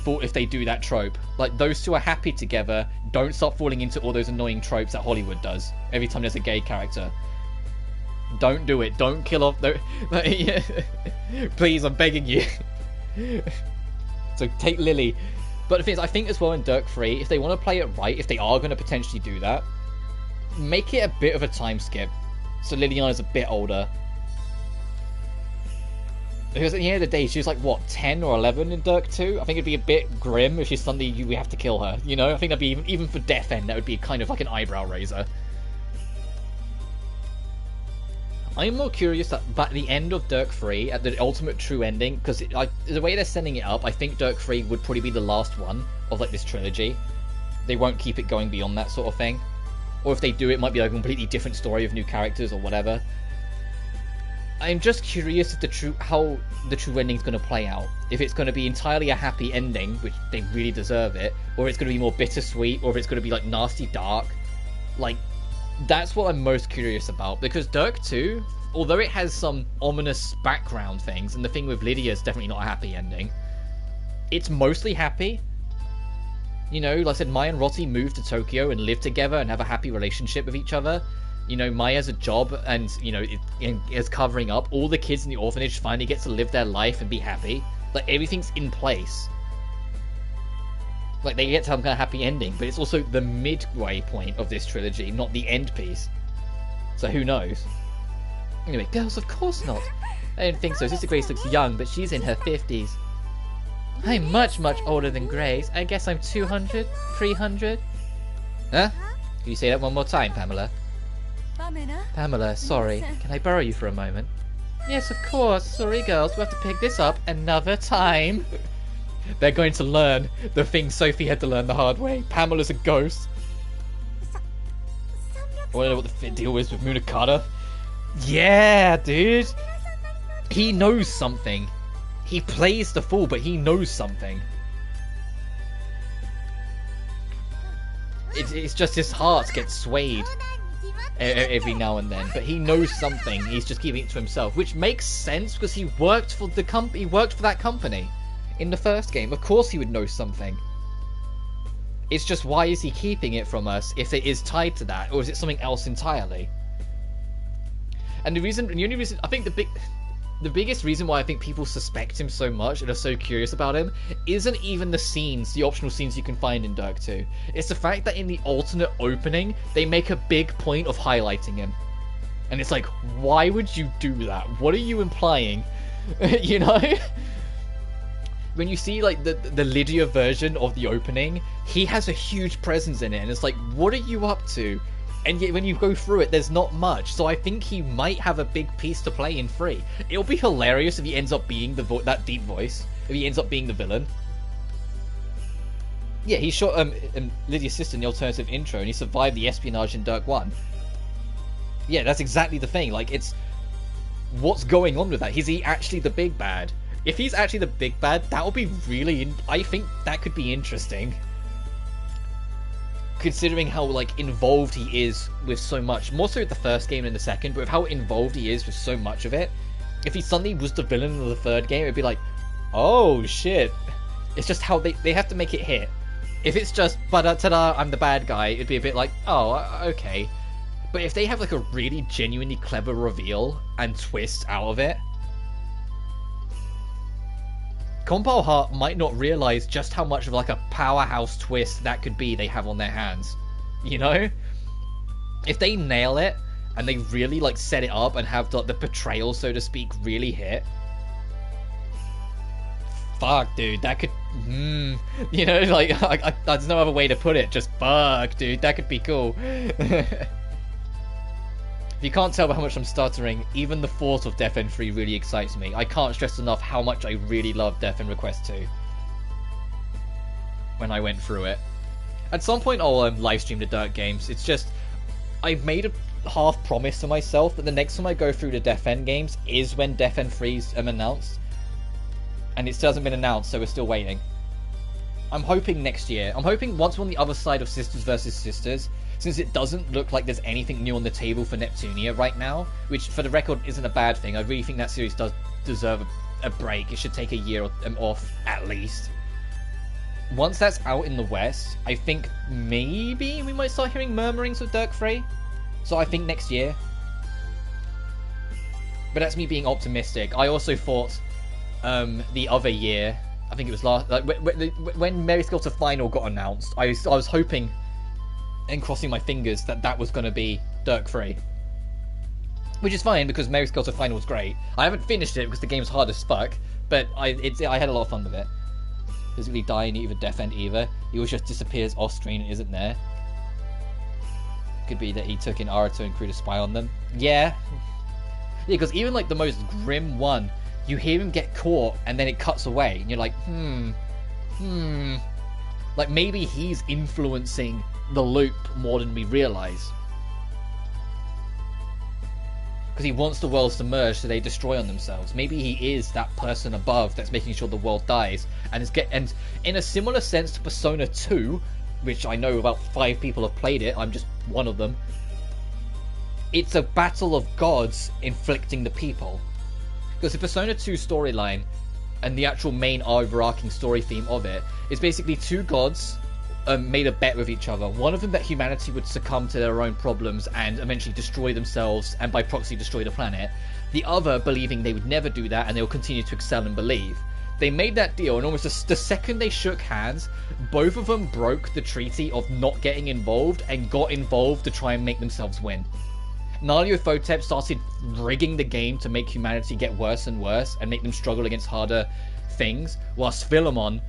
do that trope. Like, those two are happy together. Don't start falling into all those annoying tropes that Hollywood does every time there's a gay character. Don't do it. Don't kill off the. Please, I'm begging you. So take Lily. But the thing is, I think as well in Dirk 3, if they want to play it right, if they are going to potentially do that, make it a bit of a time skip. So Liliana's a bit older. Because at the end of the day, she's like, what, 10 or 11 in Dirk 2? I think it'd be a bit grim if she's suddenly, we have to kill her, you know? I think that'd be, even for Death End, that would be kind of like an eyebrow raiser. I'm more curious that at the end of Dirk 3, at the ultimate true ending, because the way they're sending it up, I think Dirk 3 would probably be the last one of like this trilogy. They won't keep it going beyond that sort of thing. Or if they do, it might be like a completely different story of new characters or whatever. I'm just curious if how the true ending is going to play out. If it's going to be entirely a happy ending, which they really deserve it, or it's going to be more bittersweet, or if it's going to be like nasty dark. Like, that's what I'm most curious about. Because Dirk 2, although it has some ominous background things, and the thing with Lydia is definitely not a happy ending, it's mostly happy. You know, like I said, Mai and Rotti moved to Tokyo and live together and have a happy relationship with each other. You know, Mai has a job and, you know, is covering up. All the kids in the orphanage finally get to live their life and be happy. Like, everything's in place. Like, they get to have kind of happy ending, but it's also the midway point of this trilogy, not the end piece. So who knows? Anyway, girls, of course not. I don't think so. Sister Grace looks young, but she's in her 50s. I'm much, much older than Grace. I guess I'm 200, 300. Huh? Can you say that one more time, Pamela? Pamela, sorry. Can I borrow you for a moment? Yes, of course. Sorry, girls. We'll have to pick this up another time. They're going to learn the thing Sophie had to learn the hard way. Pamela's a ghost. I want to know what the deal is with Munakata. Yeah, dude. He knows something. He plays the fool, but he knows something. It's just his heart gets swayed every now and then, but he knows something. He's just keeping it to himself, which makes sense because he worked for the he worked for that company in the first game. Of course, he would know something. It's just, why is he keeping it from us if it is tied to that, or is it something else entirely? And the only reason, I think the biggest reason why I think people suspect him so much and are so curious about him isn't even the scenes, the optional scenes you can find in Dirk 2. It's the fact that in the alternate opening, they make a big point of highlighting him. And it's like, why would you do that? What are you implying? You know? When you see, like, the Lydia version of the opening, he has a huge presence in it, and it's like, what are you up to? And yet when you go through it, there's not much. So I think he might have a big piece to play in 3. It'll be hilarious if he ends up being that deep voice. If he ends up being the villain. Yeah, he shot Lydia's sister in the alternative intro, and he survived the espionage in Dirk 1. Yeah, that's exactly the thing. Like, it's... what's going on with that? Is he actually the big bad? If he's actually the big bad, that would be really... I think that could be interesting. Considering how, like, involved he is with so much. More so with the first game than the second, but with how involved he is with so much of it. If he suddenly was the villain of the third game, it'd be like, oh, shit. It's just how they have to make it hit. If it's just, ta-da, I'm the bad guy, it'd be a bit like, oh, okay. But if they have, like, a really genuinely clever reveal and twist out of it, Compile Heart might not realize just how much of, like, a powerhouse twist that could be they have on their hands. You know? If they nail it, and they really, like, set it up and have the portrayal, so to speak, really hit. Fuck, dude, that could... you know, like, there's no other way to put it. Just fuck, dude, that could be cool. If you can't tell by how much I'm stuttering, even the thought of Death End 3 really excites me. I can't stress enough how much I really love Death End Request 2. When I went through it. At some point I'll live stream the Dirk games. It's just, I've made a half promise to myself that the next time I go through the Death End games is when Death End 3's announced. And it still hasn't been announced, so we're still waiting. I'm hoping next year. I'm hoping once we're on the other side of Sisters vs. Sisters, since it doesn't look like there's anything new on the table for Neptunia right now, which for the record isn't a bad thing. I really think that series does deserve a break. It should take a year off at least. Once that's out in the West, I think maybe we might start hearing murmurings of Dirk 3. So I think next year. But that's me being optimistic. I also thought the other year, I think it was last, like when Mary Skelter Final got announced, I was hoping and crossing my fingers that was going to be Dirk 3. Which is fine, because Mary Skelter Final was great. I haven't finished it because the game's hard as fuck, but I had a lot of fun with it. Doesn't really die in either Death End either. He always just disappears off screen and isn't there. Could be that he took in Aruto and Crew to spy on them. Yeah. Yeah, because even like the most grim one, you hear him get caught and then it cuts away and you're like, like maybe he's influencing the loop more than we realize. Because he wants the worlds to merge so they destroy on themselves. Maybe he is that person above that's making sure the world dies. And in a similar sense to Persona 2, which I know about 5 people have played it, I'm just one of them. It's a battle of gods inflicting the people. Because the Persona 2 storyline and the actual main overarching story theme of it is basically 2 gods made a bet with each other. One of them that humanity would succumb to their own problems and eventually destroy themselves and by proxy destroy the planet. The other believing they would never do that and they will continue to excel and believe. They made that deal, and almost the second they shook hands, both of them broke the treaty of not getting involved and got involved to try and make themselves win. Nyarlathotep started rigging the game to make humanity get worse and worse and make them struggle against harder things, whilst Philemon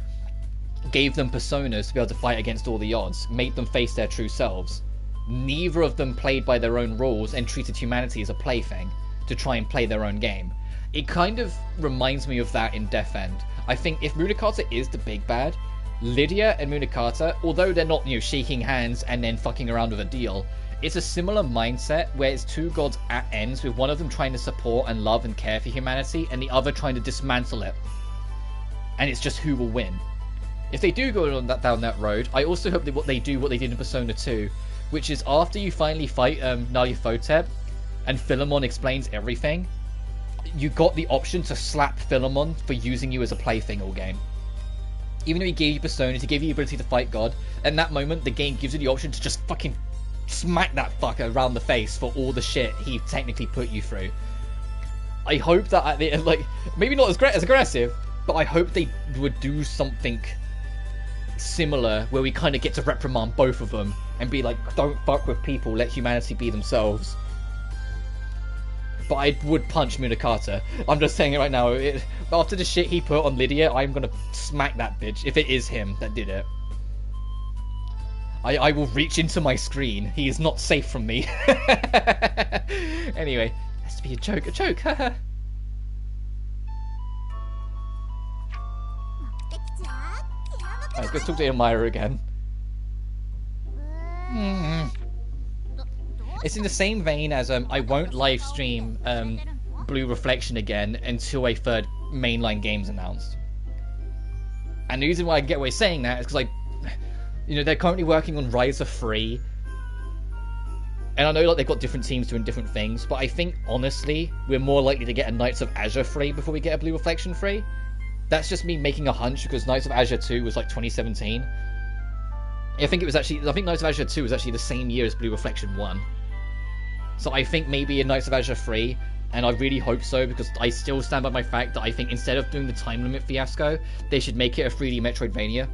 gave them personas to be able to fight against all the odds, made them face their true selves. Neither of them played by their own rules and treated humanity as a plaything to try and play their own game. It kind of reminds me of that in Death End. I think if Munakata is the big bad, Lydia and Munakata, although they're not, shaking hands and then fucking around with a deal, it's a similar mindset where it's 2 gods at ends, with one of them trying to support and love and care for humanity and the other trying to dismantle it. And it's just who will win. If they do go down that road, I also hope that they do what they did in Persona 2, which is after you finally fight Nyarlathotep and Philemon explains everything, you got the option to slap Philemon for using you as a plaything all game. Even though he gave you personas, he gave you the ability to fight God, in that moment the game gives you the option to just fucking smack that fucker around the face for all the shit he technically put you through. I hope that at the end, like, maybe not as aggressive, but I hope they would do something similar where we kind of get to reprimand both of them and be like, don't fuck with people, let humanity be themselves. But I would punch Munakata. I'm just saying it right now. After the shit he put on Lydia, I'm gonna smack that bitch if it is him that did it. I will reach into my screen. He is not safe from me. Anyway, has to be a joke. A joke. Alright, let's talk to Elmira again. It's in the same vein as I won't live stream Blue Reflection again until a third mainline game's announced. And the reason why I get away saying that is because they're currently working on Ryza 3. And I know like they've got different teams doing different things, but I think honestly we're more likely to get a Knights of Azure 3 before we get a Blue Reflection 3. That's just me making a hunch because Knights of Azure 2 was like 2017. I think Knights of Azure 2 was actually the same year as Blue Reflection 1. So I think maybe a Knights of Azure 3, and I really hope so because I still stand by my fact that I think instead of doing the time limit fiasco, they should make it a 3D Metroidvania.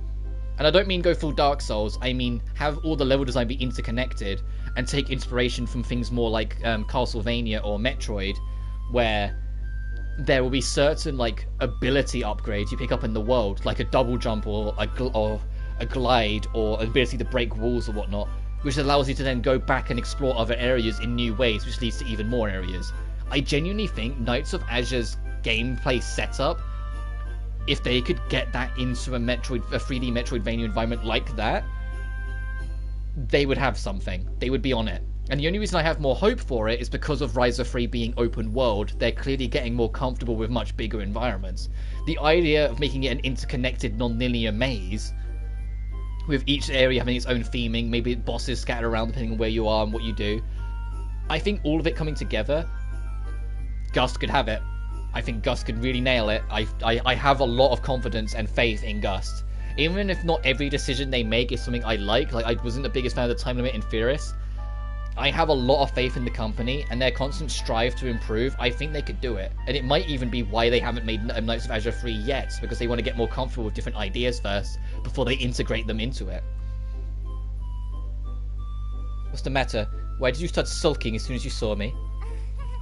And I don't mean go full Dark Souls, I mean have all the level design be interconnected and take inspiration from things more like Castlevania or Metroid, where there will be certain like ability upgrades you pick up in the world, like a double jump or a glide or an ability to break walls or whatnot, which allows you to then go back and explore other areas in new ways, which leads to even more areas. I genuinely think Knights of Azure's gameplay setup, if they could get that into a 3D Metroidvania environment like that, they would have something. They would be on it. And the only reason I have more hope for it is because of Ryza 3 being open world. They're clearly getting more comfortable with much bigger environments. The idea of making it an interconnected non-linear maze, with each area having its own theming, maybe bosses scattered around depending on where you are and what you do, I think all of it coming together, Gust could have it. I think Gust could really nail it. I have a lot of confidence and faith in Gust. Even if not every decision they make is something I like I wasn't the biggest fan of the time limit in Furious, I have a lot of faith in the company and their constant strive to improve. I think they could do it. And it might even be why they haven't made Knights of Azure 3 yet, because they want to get more comfortable with different ideas first before they integrate them into it. What's the matter? Why did you start sulking as soon as you saw me?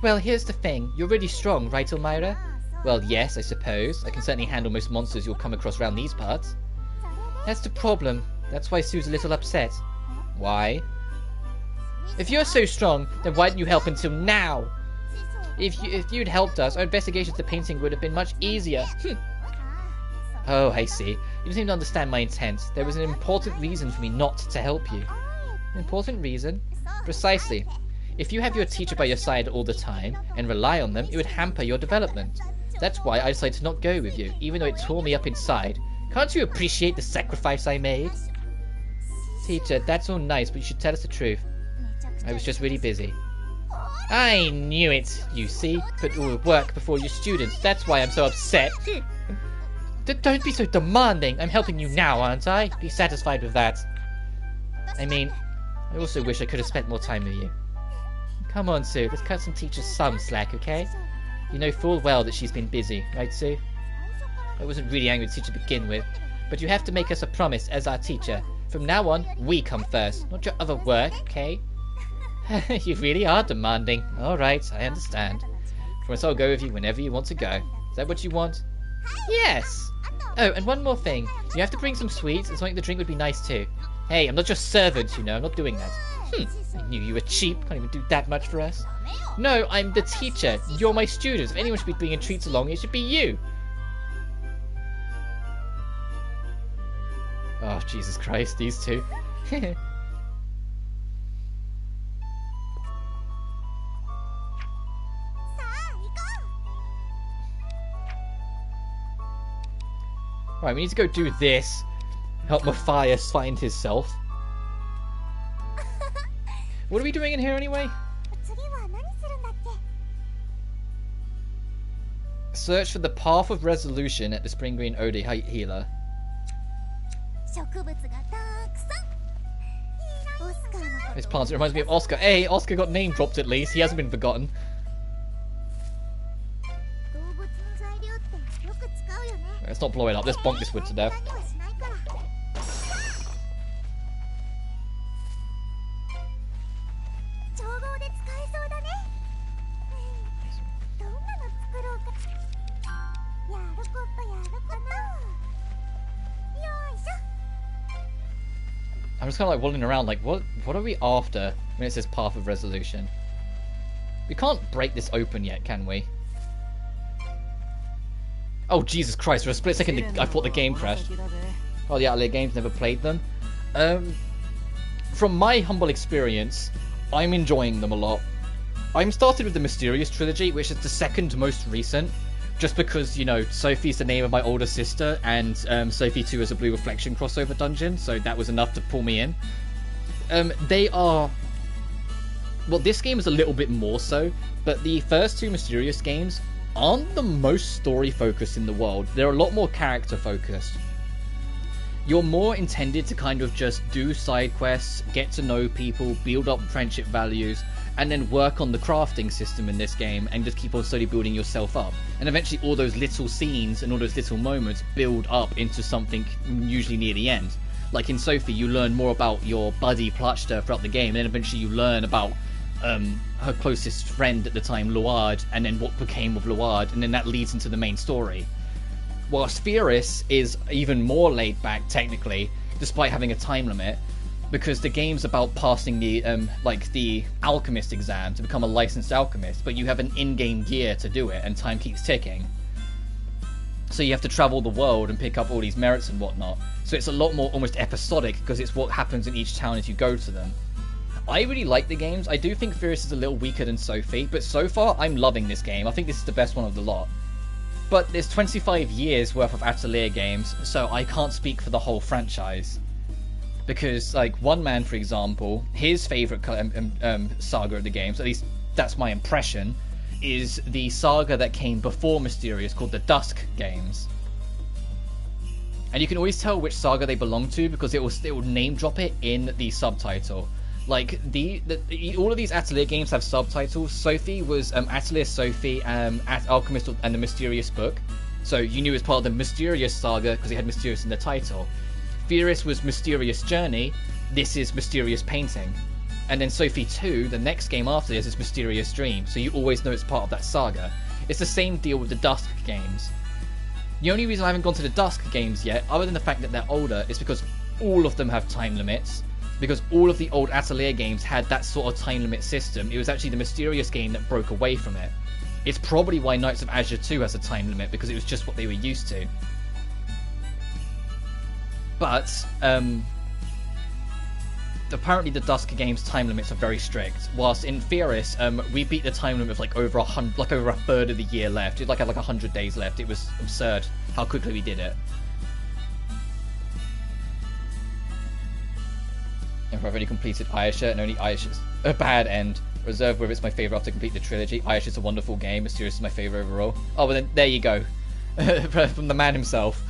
Well, here's the thing. You're really strong, right, Elmira? Well, yes, I suppose. I can certainly handle most monsters you'll come across around these parts. That's the problem. That's why Sue's a little upset. Why? If you're so strong, then why didn't you help until now? If you'd helped us, our investigation of the painting would have been much easier. Oh, I see. You don't seem to understand my intent. There was an important reason for me not to help you. An important reason? Precisely. If you have your teacher by your side all the time, and rely on them, it would hamper your development. That's why I decided to not go with you, even though it tore me up inside. Can't you appreciate the sacrifice I made? Teacher, that's all nice, but you should tell us the truth. I was just really busy. I knew it, you see. Put all the work before your students. That's why I'm so upset. Don't be so demanding. I'm helping you now, aren't I? Be satisfied with that. I mean, I also wish I could have spent more time with you. Come on, Sue. Let's cut some teachers some slack, okay? You know full well that she's been busy, right, Sue? I wasn't really angry with the teacher to begin with, but you have to make us a promise as our teacher. From now on, we come first, not your other work, okay? You really are demanding. Alright, I understand. Promise I'll go with you whenever you want to go. Is that what you want? Yes! Oh, and one more thing. You have to bring some sweets, and something to drink would be nice too. Hey, I'm not your servant, you know. I'm not doing that. I knew you were cheap. Can't even do that much for us. No, I'm the teacher. You're my students. If anyone should be bringing treats along, it should be you. Oh, Jesus Christ, these two. Right, we need to go do this. Help Matthias find himself. What are we doing in here anyway? Search for the path of resolution at the Spring Green Ode healer. This plant reminds me of Oscar. Hey, Oscar got name dropped at least. He hasn't been forgotten. Let's not blow it up. Let's bonk this wood to death. I'm just kind of like wandering around like, what are we after when it says path of resolution? We can't break this open yet, can we? Oh, Jesus Christ, for a split second I thought the game crashed. Oh, the Atelier games, never played them. From my humble experience, I'm enjoying them a lot. I'm started with the Mysterious Trilogy, which is the second most recent. Just because, you know, Sophie's the name of my older sister, and Sophie 2 is a Blue Reflection crossover dungeon, so that was enough to pull me in. They are... Well, this game is a little bit more so, but the first two Mysterious games aren't the most story-focused in the world. They're a lot more character-focused. You're more intended to kind of just do side quests, get to know people, build up friendship values, and then work on the crafting system in this game and just keep on slowly building yourself up. And eventually all those little scenes and all those little moments build up into something usually near the end. Like in Sophie, you learn more about your buddy Plachta throughout the game, and then eventually you learn about her closest friend at the time, Luard, and then what became of Luard, and then that leads into the main story. Whilst Firis is even more laid back technically, despite having a time limit, because the game's about passing the the alchemist exam to become a licensed alchemist, but you have an in-game gear to do it, and time keeps ticking. So you have to travel the world and pick up all these merits and whatnot. So it's a lot more almost episodic, because it's what happens in each town as you go to them. I really like the games. I do think Firis is a little weaker than Sophie, but so far I'm loving this game. I think this is the best one of the lot. But there's 25 years worth of Atelier games, so I can't speak for the whole franchise. Because, like, One Man, for example, his favourite saga of the games, at least that's my impression, is the saga that came before Mysterious, called the Dusk games. And you can always tell which saga they belong to, because it will name drop it in the subtitle. Like, all of these Atelier games have subtitles. Sophie was Atelier Sophie, Alchemist and the Mysterious Book. So you knew it was part of the Mysterious saga, because it had Mysterious in the title. Firis was Mysterious Journey, this is Mysterious Painting. And then Sophie 2, the next game after this, is Mysterious Dream, so you always know it's part of that saga. It's the same deal with the Dusk games. The only reason I haven't gone to the Dusk games yet, other than the fact that they're older, is because all of them have time limits. Because all of the old Atelier games had that sort of time limit system. It was actually the Mysterious game that broke away from it. It's probably why Knights of Azure 2 has a time limit, because it was just what they were used to. But apparently the Dusk games time limits are very strict. Whilst in Firis, we beat the time limit with like over a third of the year left. It had like 100 days left. It was absurd how quickly we did it. I've already completed Ayesha, and only Ayesha's a bad end. Reserve whether it's my favourite after complete the trilogy. Ayesha's a wonderful game. Mysterious is my favourite overall. Oh, well then, there you go. From the man himself.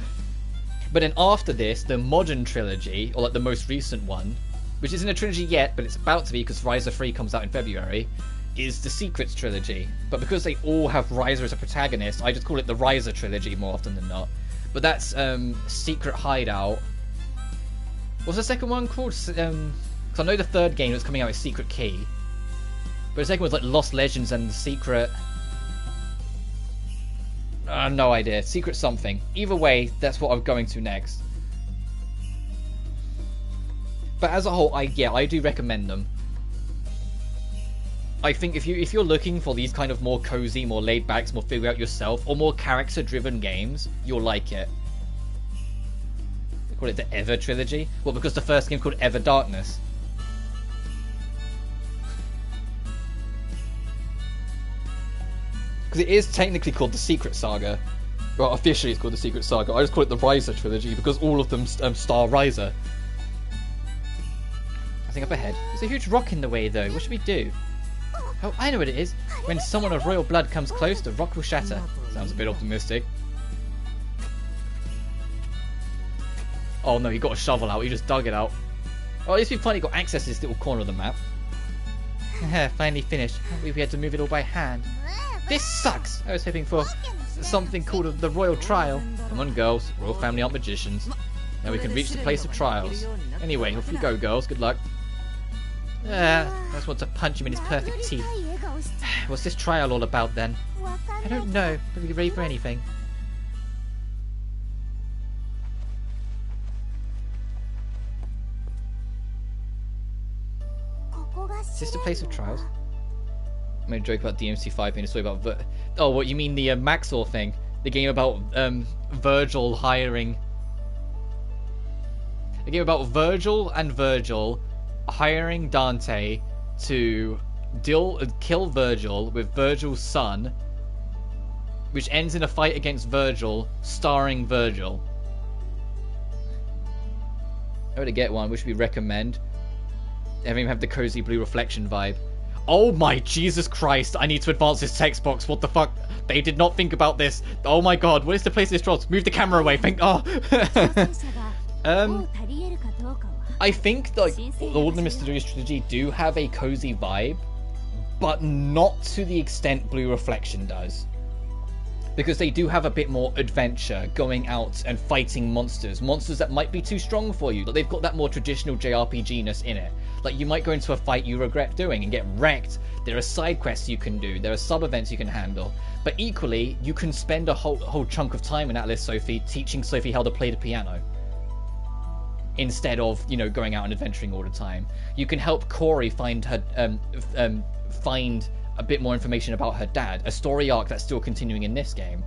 But then after this, the modern trilogy, or like the most recent one, which isn't a trilogy yet, but it's about to be because Ryza 3 comes out in February, is the Secrets trilogy. But because they all have Ryza as a protagonist, I just call it the Ryza trilogy more often than not. But that's Secret Hideout. What's the second one called? Because I know the third game that's coming out is Secret Key. But the second one's like Lost Legends and the Secret... no idea. Secret something. Either way, that's what I'm going to next. But as a whole, I do recommend them. I think if you're looking for these kind of more cozy, more laid back, more figure out yourself, or more character-driven games, you'll like it. They call it the Ever trilogy. Well, because the first game called Ever Darkness. Because it is technically called the Secret Saga. Well, officially it's called the Secret Saga. I just call it the Ryza trilogy because all of them star Ryza. I think up ahead. There's a huge rock in the way though. What should we do? Oh, I know what it is. When someone of royal blood comes close, the rock will shatter. Sounds a bit optimistic. Oh no, he got a shovel out. He just dug it out. Oh, at least we finally got access to this little corner of the map. Finally finished. We had to move it all by hand. This sucks. I was hoping for something called the royal trial. Come on, girls. Royal family aren't magicians. Now we can reach the place of trials. Anyway, off you go, girls. Good luck. I just want to punch him in his perfect teeth. What's this trial all about, then? I don't know. Don't be ready for anything. Is this the place of trials? I made a joke about DMC5 being a story about oh, what, you mean the Maxor thing? The game about Virgil hiring... The game about Virgil and Virgil hiring Dante to kill Virgil with Virgil's son, which ends in a fight against Virgil, starring Virgil. I would get one, which we recommend. Having him have the cozy blue reflection vibe. Oh my Jesus Christ, I need to advance this text box. What the fuck? They did not think about this. Oh my god, what is the place of this trot? Move the camera away, I think like all the Mysterious Trilogy do have a cozy vibe, but not to the extent Blue Reflection does. Because they do have a bit more adventure, going out and fighting monsters that might be too strong for you. Like, they've got that more traditional JRPG-ness in it. Like, you might go into a fight you regret doing and get wrecked. There are side quests you can do. There are sub-events you can handle. But equally, you can spend a whole chunk of time in Atelier Sophie teaching Sophie how to play the piano. Instead of, you know, going out and adventuring all the time. You can help Corey find her, find a bit more information about her dad, a story arc that's still continuing in this game.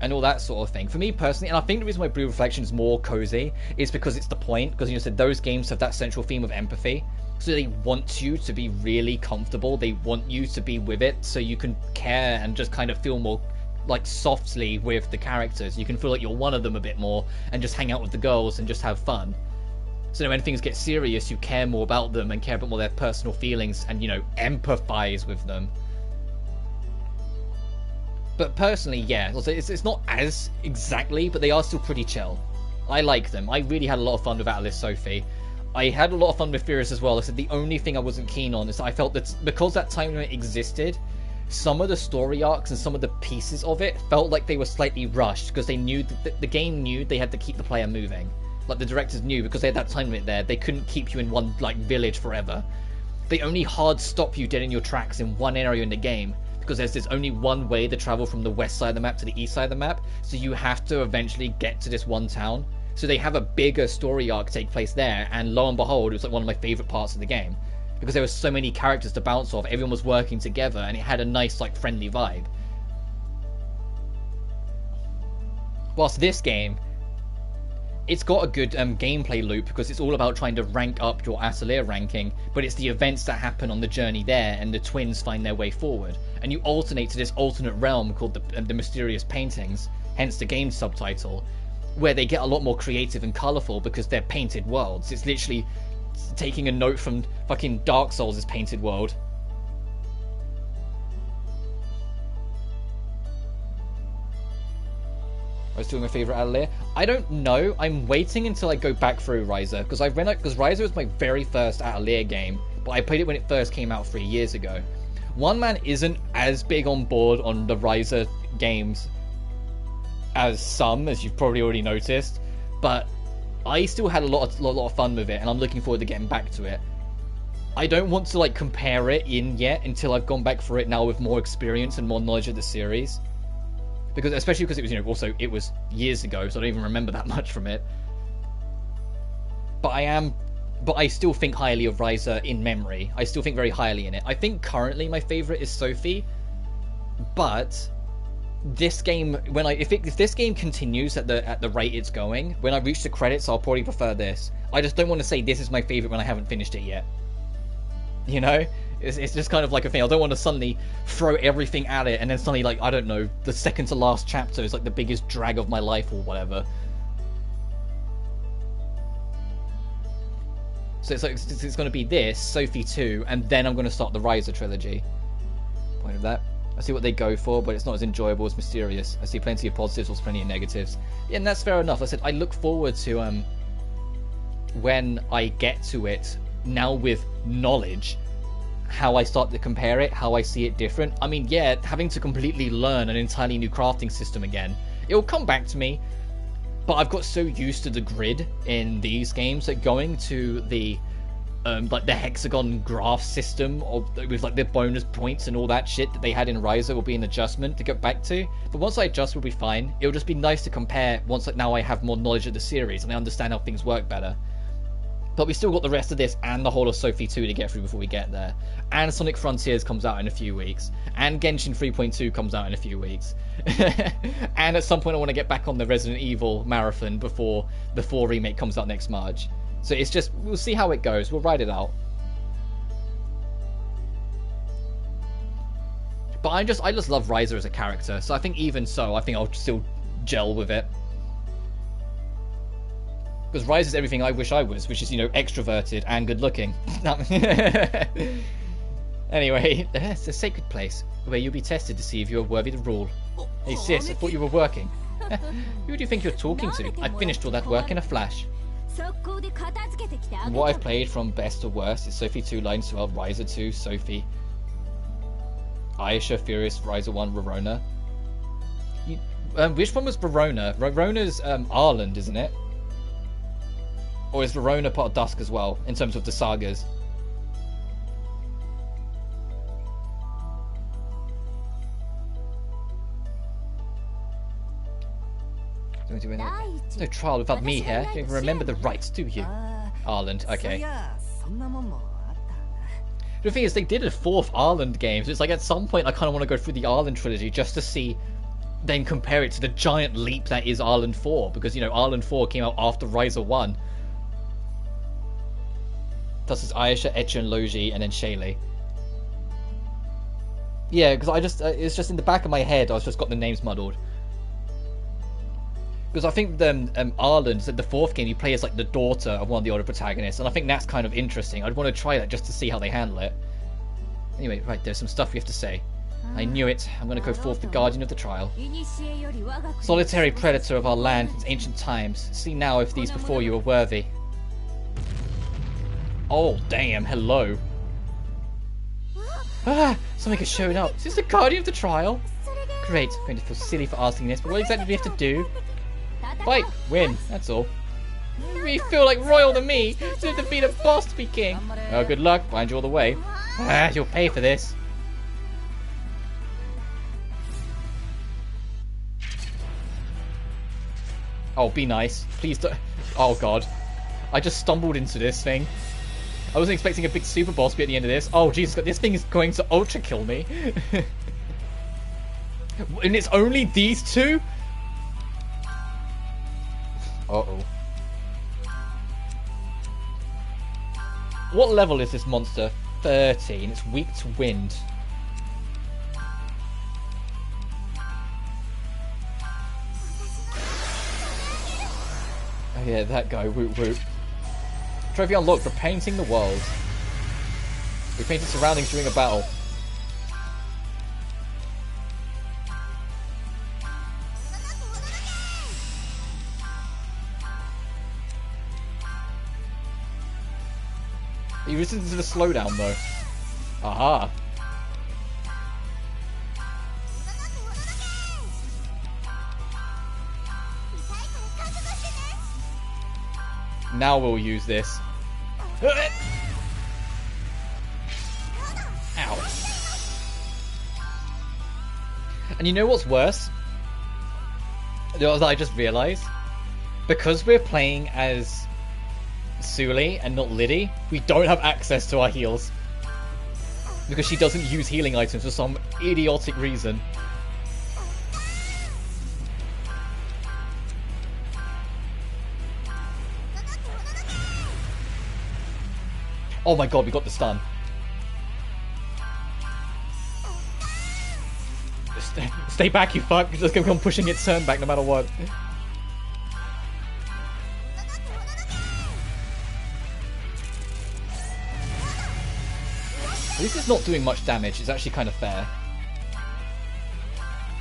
And all that sort of thing. For me personally, and I think the reason why Blue Reflection is more cozy is because it's the point, because you said those games have that central theme of empathy. So they want you to be really comfortable, they want you to be with it, so you can care and just kind of feel more like softly with the characters. You can feel like you're one of them a bit more and just hang out with the girls and just have fun. So when things get serious, you care more about them and care about more their personal feelings and, you know, empathize with them. But personally, yeah, it's not as exactly, but they are still pretty chill. I like them. I really had a lot of fun with Atelier Sophie. I had a lot of fun with Furious as well. I said the only thing I wasn't keen on is that I felt that because that time limit existed, some of the story arcs and some of the pieces of it felt like they were slightly rushed because they knew that the game knew they had to keep the player moving. Like, the directors knew, because they had that time limit there, they couldn't keep you in one, like, village forever. They only hard stop you dead in your tracks in one area in the game, because there's only one way to travel from the west side of the map to the east side of the map, so you have to eventually get to this one town. So they have a bigger story arc take place there, and lo and behold, it was like one of my favourite parts of the game. Because there were so many characters to bounce off, everyone was working together, and it had a nice, like, friendly vibe. Whilst this game, it's got a good gameplay loop because it's all about trying to rank up your Atelier ranking, but it's the events that happen on the journey there and the twins find their way forward. And you alternate to this alternate realm called the Mysterious Paintings, hence the game subtitle, where they get a lot more creative and colourful because they're painted worlds. It's literally taking a note from fucking Dark Souls' painted world. I was doing my favourite Atelier. I don't know. I'm waiting until I go back through Ryza, because Ryza was my very first Atelier game, but I played it when it first came out 3 years ago. One Man isn't as big on board on the Ryza games as you've probably already noticed, but I still had a lot of fun with it, and I'm looking forward to getting back to it. I don't want to like compare it in yet until I've gone back for it now with more experience and more knowledge of the series. Because, especially because it was, you know, also, it was years ago, so I don't even remember that much from it. But I still think highly of Ryza in memory. I still think very highly in it. I think currently my favourite is Sophie, but this game, if this game continues at the rate it's going, when I reach the credits, I'll probably prefer this. I just don't want to say this is my favourite when I haven't finished it yet. You know? It's just kind of like a thing. I don't want to suddenly throw everything at it and then suddenly, like, I don't know, the second to last chapter is like the biggest drag of my life or whatever. So it's going to be this, Sophie 2, and then I'm going to start the Ryza trilogy. Point of that. I see what they go for, but it's not as enjoyable as Mysterious. I see plenty of positives, also plenty of negatives. Yeah, and that's fair enough. I said I look forward to when I get to it, now with knowledge, how I start to compare it, how I see it different. I mean, yeah, having to completely learn an entirely new crafting system again, it'll come back to me, but I've got so used to the grid in these games that going to the like the hexagon graph system with like the bonus points and all that shit that they had in Ryza will be an adjustment to get back to. But once I adjust, we'll be fine. It'll just be nice to compare once now I have more knowledge of the series and I understand how things work better. But we still got the rest of this and the whole of Sophie 2 to get through before we get there. And Sonic Frontiers comes out in a few weeks. And Genshin 3.2 comes out in a few weeks. And at some point I want to get back on the Resident Evil marathon before the 4 remake comes out next March. So it's just, we'll see how it goes. We'll ride it out. But I just love Ryza as a character. So I think even so, I think I'll still gel with it. Because Ryza is everything I wish I was, which is, you know, extroverted and good looking. Anyway, it's a sacred place where you'll be tested to see if you're worthy to rule. Hey sis, I thought you were working. Who do you think you're talking to? I finished all that work in a flash. What I've played from best to worst is Sophie 2, Lydie Suelle, Ryza 2, Sophie, Ayesha, Furious, Ryza 1, Verona. Which one was Verona? Verona's Ireland, isn't it? Or is Verona part of Dusk as well, in terms of the sagas? No trial without me here. You don't even remember the rights, do you? Ireland, okay. The thing is, they did a 4th Ireland game, so it's like at some point I kind of want to go through the Ireland trilogy just to see, then compare it to the giant leap that is Ireland 4, because, you know, Ireland 4 came out after Ryza 1. Thus is Ayesha, Etcha, and Logi, and then Shaylee. Yeah, because I just, it's just in the back of my head, I've just got the names muddled. Because I think Ireland, the 4th game, you play as like the daughter of one of the older protagonists, and I think that's kind of interesting. I'd want to try that just to see how they handle it. Anyway, right, there's some stuff we have to say. I knew it. I'm going to go forth the guardian of the trial. Solitary predator of our land since ancient times. See now if these before you are worthy. Oh, damn, hello. Ah, something has shown up. Is this the guardian of the trial? Great, I'm going to feel silly for asking this, but what exactly do we have to do? Fight, win, that's all. We feel like royal to me, to defeat a boss to be king. Oh, good luck, find you all the way. Ah, you'll pay for this. Oh, be nice. Please don't. Oh, God. I just stumbled into this thing. I wasn't expecting a big super boss to be at the end of this. Oh, Jesus, this thing is going to ultra kill me. And it's only these two? Uh-oh. What level is this monster? 13. It's weak to wind. Oh yeah, that guy. Woot woot. Trophy unlocked for painting the world. We painted surroundings during a battle. He resisted to the slowdown though. Aha. Now we'll use this. Ow. And you know what's worse? That I just realised? Because we're playing as Suelle and not Lydie, we don't have access to our heals. Because she doesn't use healing items for some idiotic reason. Oh my god, we got the stun. Stay back, you fuck. It's just gonna come pushing its turn back no matter what. At least it's not doing much damage. It's actually kind of fair.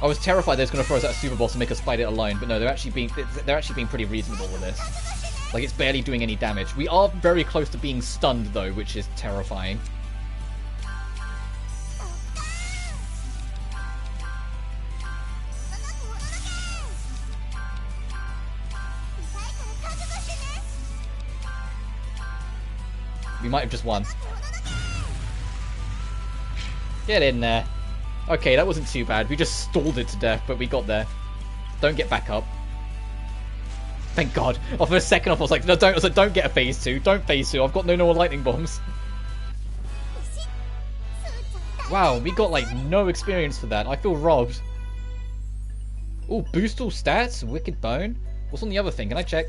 I was terrified they was going to throw us at a super boss and make us fight it alone, but no, they're actually being pretty reasonable with this. Like, it's barely doing any damage. We are very close to being stunned though, which is terrifying. We might have just won. Get in there. Okay, that wasn't too bad. We just stalled it to death, but we got there. Don't get back up. Thank God. Oh, for a second off, I was like, no, don't. I was like, don't get a phase 2. Don't phase 2. I've got no more lightning bombs. Wow, we got like no experience for that. I feel robbed. Oh, boost all stats. Wicked bone. What's on the other thing? Can I check?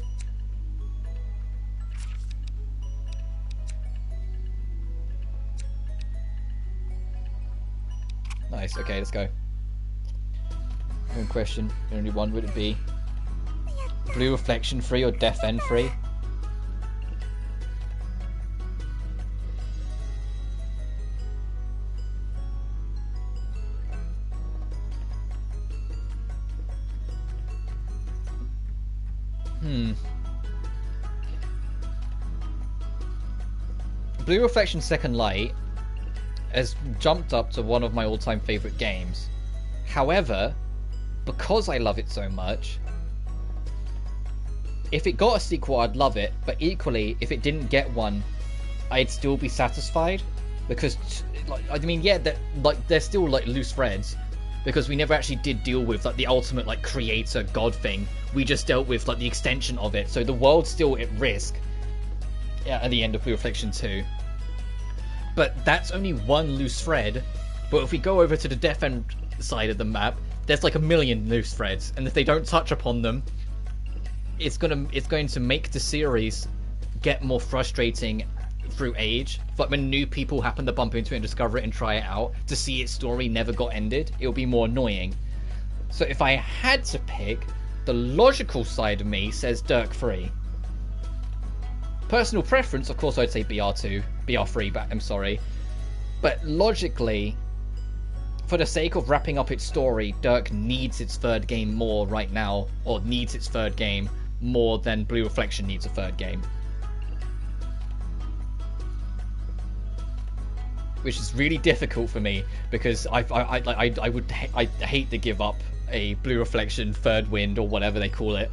Nice. Okay, let's go. One question. Only one would it be? Blue reflection free or death end free? Blue Reflection Second Light has jumped up to one of my all-time favorite games. However, because I love it so much, if it got a sequel, I'd love it, but equally, if it didn't get one, I'd still be satisfied, because, like, I mean, yeah, they're still, like, loose threads, because we never actually did deal with, like, the ultimate, like, creator god thing. We just dealt with, like, the extension of it, so the world's still at risk, yeah, at the end of Blue Reflection 2. But that's only one loose thread, but if we go over to the Death End side of the map, there's, like, a million loose threads, and if they don't touch upon them, it's going to make the series get more frustrating through age. Like when new people happen to bump into it and discover it and try it out, to see its story never got ended, it'll be more annoying. So if I had to pick, the logical side of me says Dirk 3. Personal preference, of course, I'd say BR2, BR3, but I'm sorry. But logically, for the sake of wrapping up its story, Dirk needs its third game more right now, or needs its third game more than Blue Reflection needs a third game. Which is really difficult for me, because I hate to give up a Blue Reflection third wind, or whatever they call it.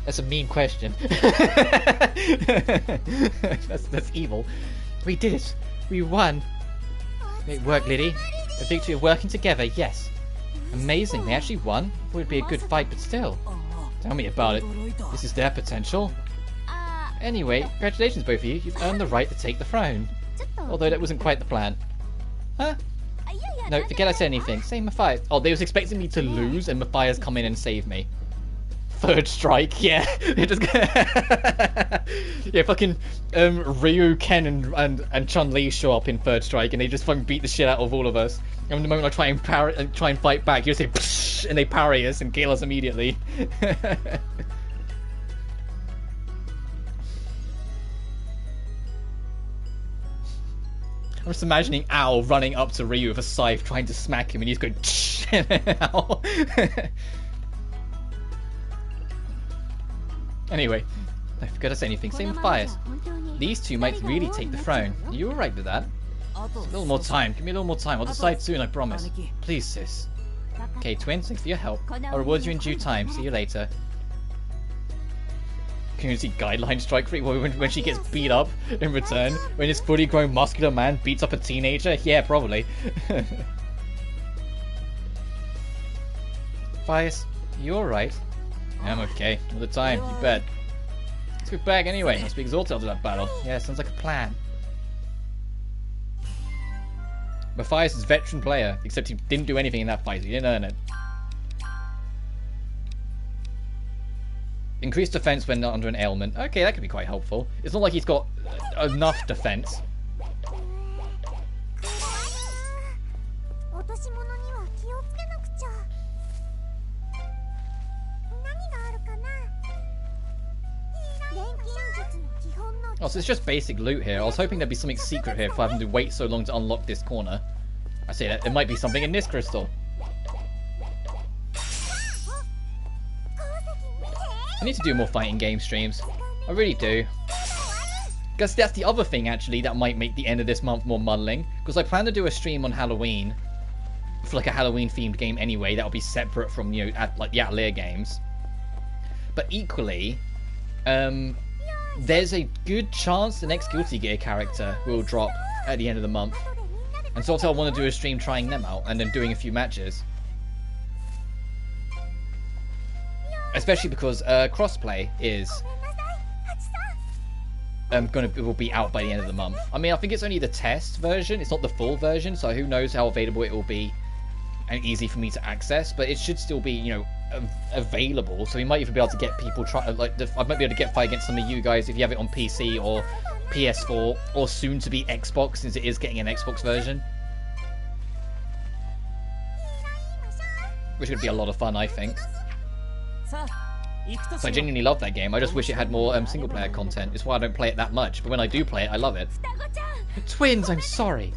That's a mean question. that's evil. We did it. We won. Great work, Lydie. A victory of working together, yes. Amazing, they actually won. Thought it'd be a good fight, but still. Tell me about it. This is their potential. Anyway, congratulations both of you. You've earned the right to take the throne. Although that wasn't quite the plan. Huh? No, forget I said anything. Say Matthias. Oh, they was expecting me to lose and Matthias come in and save me. Third strike, yeah. Yeah, fucking Ryu, Ken, and Chun-Li show up in third strike, and they just fucking beat the shit out of all of us. And the moment I try and fight back, you just say psh, and they parry us and kill us immediately. I'm just imagining Al running up to Ryu with a scythe, trying to smack him, and he's going tsh, Al. Anyway, I forgot to say anything. Same with Fires. These two might really take the throne. Are you alright with that? Just a little more time. Give me a little more time. I'll decide soon, I promise. Please, sis. Okay, twins, thanks for your help. I'll reward you in due time. See you later. Community guideline strike free when she gets beat up in return. When this fully grown muscular man beats up a teenager? Yeah, probably. Fires, you alright? I'm okay. All the time, you bet. Let's go back anyway. Must be exhausted after that battle. Yeah, sounds like a plan. Matthias is a veteran player, except he didn't do anything in that fight. He didn't earn it. Increased defense when not under an ailment. Okay, that could be quite helpful. It's not like he's got enough defense. Oh, so it's just basic loot here. I was hoping there'd be something secret here for having to wait so long to unlock this corner. I say that there might be something in this crystal. I need to do more fighting game streams. I really do. Because that's the other thing, actually, that might make the end of this month more muddling. Because I plan to do a stream on Halloween. For like a Halloween-themed game anyway. That'll be separate from, you know, like the Atelier games. But equally, there's a good chance the next Guilty Gear character will drop at the end of the month. And so I want to do a stream trying them out and then doing a few matches. Especially because crossplay is will be out by the end of the month. I mean, I think it's only the test version. It's not the full version, so who knows how available it will be and easy for me to access. But it should still be, you know, available. So we might even be able to get people try. Like, I might be able to get fight against some of you guys if you have it on PC or PS4 or soon to be Xbox, since it is getting an Xbox version. Which would be a lot of fun, I think. So I genuinely love that game. I just wish it had more single player content. It's why I don't play it that much. But when I do play it, I love it. Twins, I'm sorry.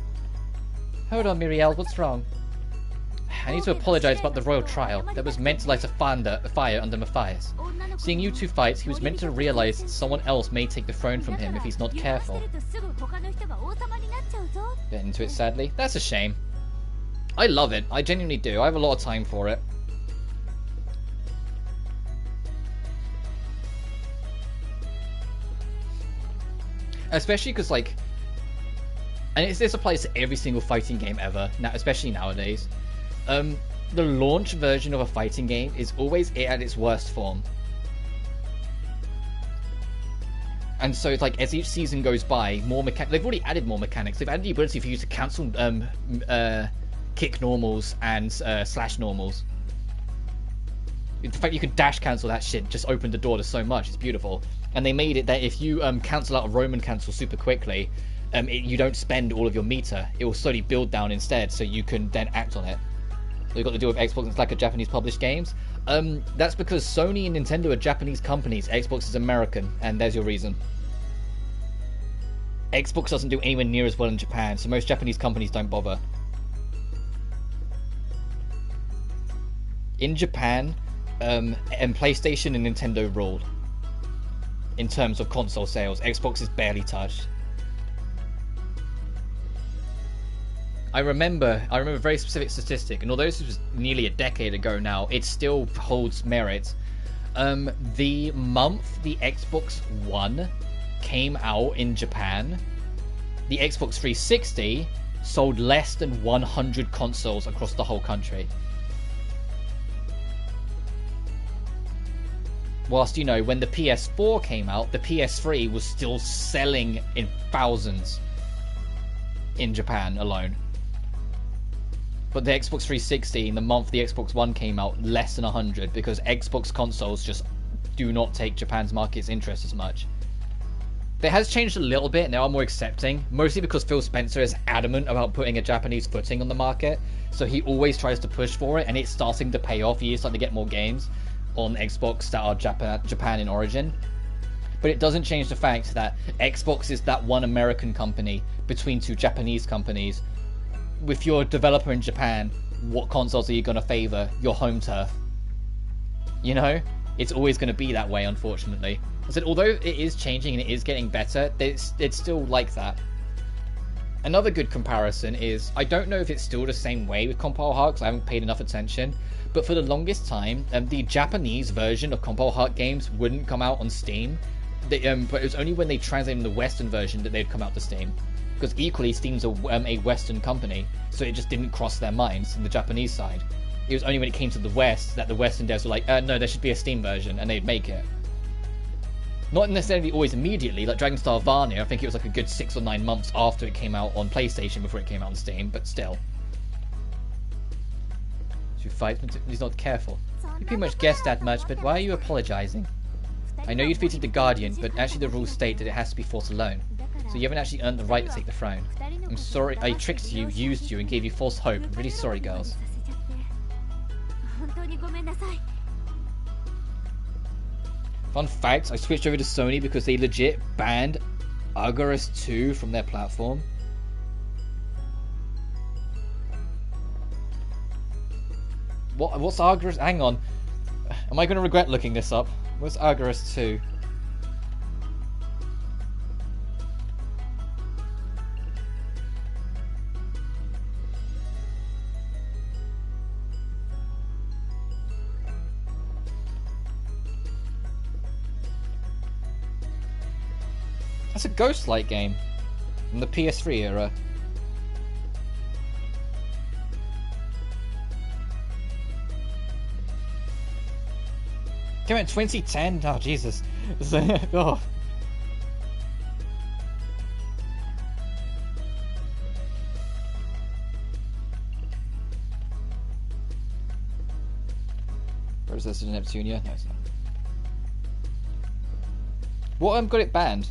Hold on, Miriel, what's wrong? I need to apologize about the royal trial. That was meant to light a fire under Matthias. Seeing you two fight, he was meant to realize someone else may take the throne from him if he's not careful. Get into it, sadly. That's a shame. I love it. I genuinely do. I have a lot of time for it. Especially because, like, and this applies to every single fighting game ever, now, especially nowadays. The launch version of a fighting game is always at its worst form. And so it's like, as each season goes by, more they've already added more mechanics. They've added the ability for you to cancel kick normals and slash normals. In fact, you could dash cancel that shit. Just opened the door to so much. It's beautiful. And they made it that if you cancel out a Roman cancel super quickly, you don't spend all of your meter. It will slowly build down instead, so you can then act on it. So you've got to deal with Xbox. It's like a Japanese published games. That's because Sony and Nintendo are Japanese companies. Xbox is American, and there's your reason. Xbox doesn't do anywhere near as well in Japan, so most Japanese companies don't bother. In Japan, and PlayStation and Nintendo ruled in terms of console sales. Xbox is barely touched. I remember a very specific statistic, and although this was nearly a decade ago now, it still holds merit. The month the Xbox One came out in Japan, the Xbox 360 sold less than 100 consoles across the whole country. Whilst, you know, when the PS4 came out, the PS3 was still selling in thousands in Japan alone. But the Xbox 360, in the month the Xbox One came out, less than 100, because Xbox consoles just do not take Japan's market's interest as much. It has changed a little bit, and they are more accepting, mostly because Phil Spencer is adamant about putting a Japanese footing on the market, so he always tries to push for it, and it's starting to pay off. He is starting to get more games on Xbox that are Japan in origin. But it doesn't change the fact that Xbox is that one American company between two Japanese companies. If you're a developer in Japan, what consoles are you going to favor? Your home turf. You know? It's always going to be that way, unfortunately. I said, although it is changing and it is getting better, it's still like that. Another good comparison is, I don't know if it's still the same way with Compile Heart, because I haven't paid enough attention, but for the longest time, the Japanese version of Compile Heart games wouldn't come out on Steam. But it was only when they translated the Western version that they'd come out to Steam. Because equally, Steam's a Western company, so it just didn't cross their minds on the Japanese side. It was only when it came to the West that the Western devs were like, no, there should be a Steam version, and they'd make it. Not necessarily always immediately, like Dragon Star Varnir, I think it was like a good 6 or 9 months after it came out on PlayStation before it came out on Steam, but still. So fight, he's not careful. You pretty much guessed that much, but why are you apologizing? I know you defeated the Guardian, but actually the rules state that it has to be fought alone. So you haven't actually earned the right to take the throne. I'm sorry I tricked you, used you, and gave you false hope. I'm really sorry, girls. Fun fact, I switched over to Sony because they legit banned Argarus 2 from their platform. What's Argarus? Hang on. Am I going to regret looking this up? What's Argarus 2? That's a Ghost-like game from the PS3 era. Came out in 2010. Oh Jesus! Oh. Processor Neptunia. No, it's not. What got it banned?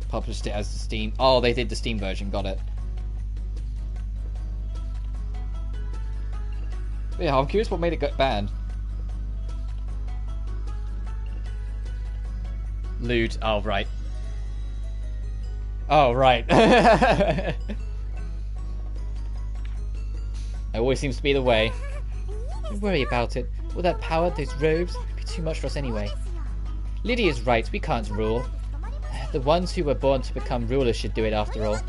Published it as the Steam. Oh, they did the Steam version. Got it. Yeah, I'm curious what made it get banned. Lewd. Oh, right. Oh, right. It always seems to be the way. Don't worry about it. All that power, those robes, would be too much for us anyway. Lydie is right, we can't rule. The ones who were born to become rulers should do it after all.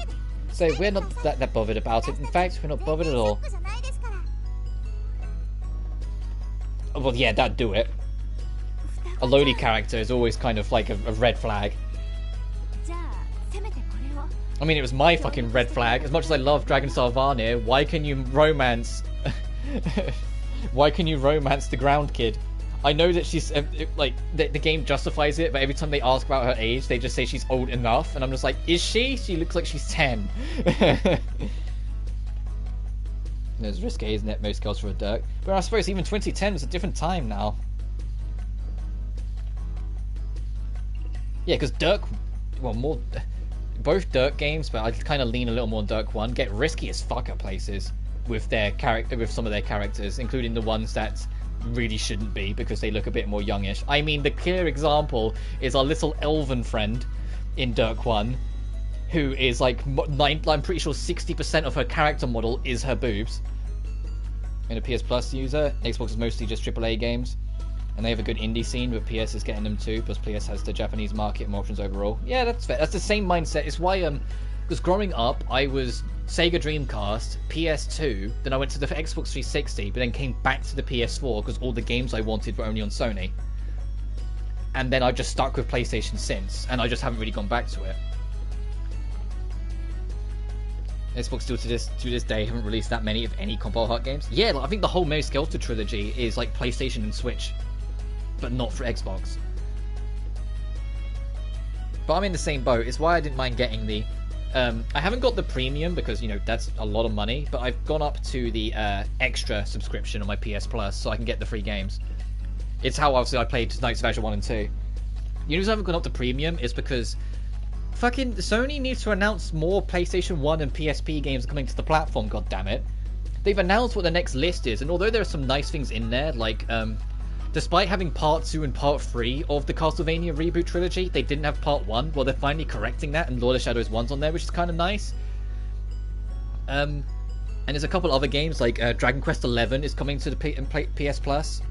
So we're not that bothered about it. In fact, we're not bothered at all. Well, yeah, that'd do it. A lowly character is always kind of like a red flag. I mean, it was my fucking red flag. As much as I love Dragonstar Vanir, why can you romance... why can you romance the ground kid? I know that she's... like, the game justifies it, but every time they ask about her age, they just say she's old enough. And I'm just like, is she? She looks like she's 10. It's risky, isn't it? Most girls for a Dirk. But I suppose even 2010 was a different time now. Yeah, because Dirk... Well, more... Both Dirk games, but I kind of lean a little more on Dirk 1, get risky as fuck at places with their with some of their characters, including the ones that really shouldn't be because they look a bit more youngish. I mean, the clear example is our little elven friend in Dirk 1, who is like, I'm pretty sure 60% of her character model is her boobs. And a PS Plus user. Xbox is mostly just AAA games. And they have a good indie scene, but PS is getting them too, plus PS has the Japanese market and options overall. Yeah, that's fair. That's the same mindset. It's why, because growing up, I was Sega Dreamcast, PS2, then I went to the Xbox 360, but then came back to the PS4, because all the games I wanted were only on Sony. And then I just stuck with PlayStation since, and I just haven't really gone back to it. Xbox still to this day haven't released that many, if any, Compile Heart games. Yeah, like, I think the whole Mary Skelter trilogy is like PlayStation and Switch, but not for Xbox. But I'm in the same boat. It's why I didn't mind getting the... I haven't got the premium because, you know, that's a lot of money, but I've gone up to the extra subscription on my PS Plus so I can get the free games. It's how, obviously, I played Knights of Azure 1 and 2. The reason I haven't gone up to premium is because fucking Sony needs to announce more PlayStation 1 and PSP games coming to the platform, goddammit. They've announced what the next list is, and although there are some nice things in there, like, despite having Part 2 and Part 3 of the Castlevania reboot trilogy, they didn't have Part 1. Well, they're finally correcting that, and Lord of Shadows 1's on there, which is kind of nice. And there's a couple other games, like Dragon Quest XI is coming to the PS Plus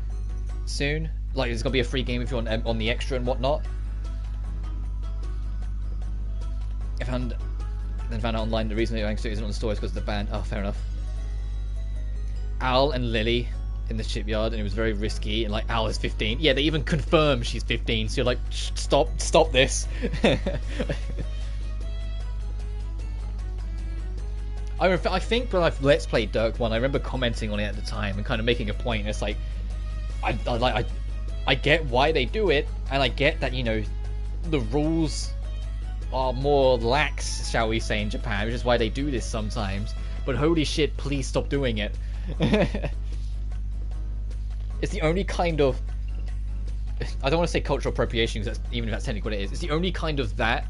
soon. Like, there's going to be a free game if you're on the extra and whatnot. I found out online the reason it isn't on the store is because of the ban. Oh, fair enough. Al and Lily in the shipyard, and it was very risky, and like Al is 15. Yeah, they even confirm she's 15, so you're like, stop this. I think when I've Let's Play Dirk 1, I remember commenting on it at the time and kind of making a point, and it's like, I get why they do it, and I get that, you know, the rules are more lax, shall we say, in Japan, which is why they do this sometimes. But holy shit, please stop doing it. It's the only kind of... I don't want to say cultural appropriation, because even if that's technically what it is. It's the only kind of that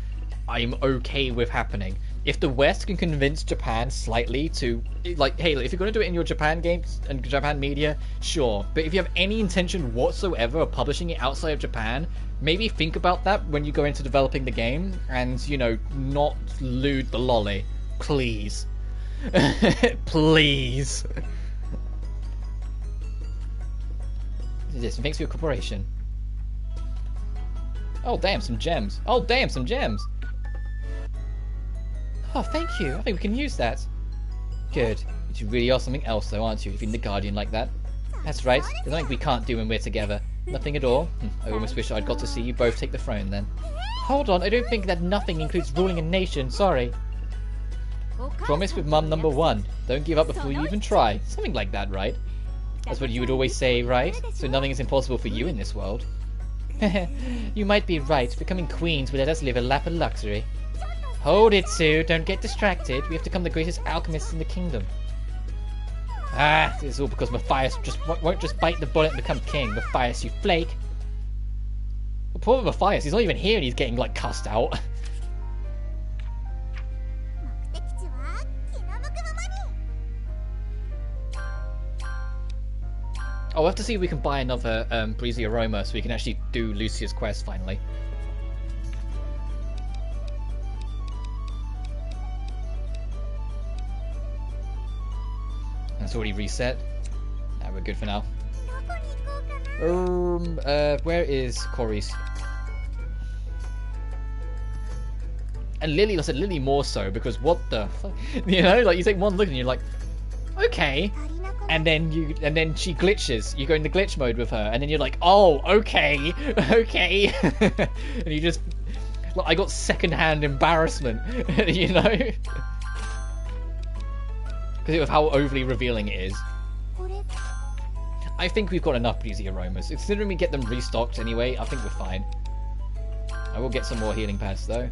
I'm okay with happening. If the West can convince Japan slightly to... Like, hey, if you're going to do it in your Japan games and Japan media, sure. But if you have any intention whatsoever of publishing it outside of Japan, maybe think about that when you go into developing the game, and, you know, not lewd the lolly. Please. Please. This thanks for your cooperation. Oh damn, some gems. Oh damn, some gems. Oh, thank you. I think we can use that. Good. You really are something else, though, aren't you? If you're the Guardian like that. That's right. There's nothing we can't do when we're together. Nothing at all. I almost wish I'd got to see you both take the throne then. Hold on, I don't think that nothing includes ruling a nation, sorry. Promise with Mum number 1. Don't give up before you even try. Something like that, right? That's what you would always say, right? So nothing is impossible for you in this world. You might be right. Becoming queens would let us live a lap of luxury. Hold it, Sue. Don't get distracted. We have to become the greatest alchemists in the kingdom. Ah, this is all because Matthias won't just bite the bullet and become king. Matthias, you flake. Well, poor Matthias. He's not even here and he's getting, like, cussed out. Oh, we'll have to see if we can buy another Breezy Aroma so we can actually do Lucia's quest finally. That's already reset. Nah, we're good for now. Where is Corey's? And Lily, I said Lily more so because what the fuck? You know, like you take one look and you're like, okay. And then she glitches. You go into glitch mode with her, and then you're like, "Oh, okay, okay." And you just, like, I got secondhand embarrassment, you know, because of how overly revealing it is. I think we've got enough Breezy Aromas. Considering we get them restocked anyway, I think we're fine. I will get some more healing pads though.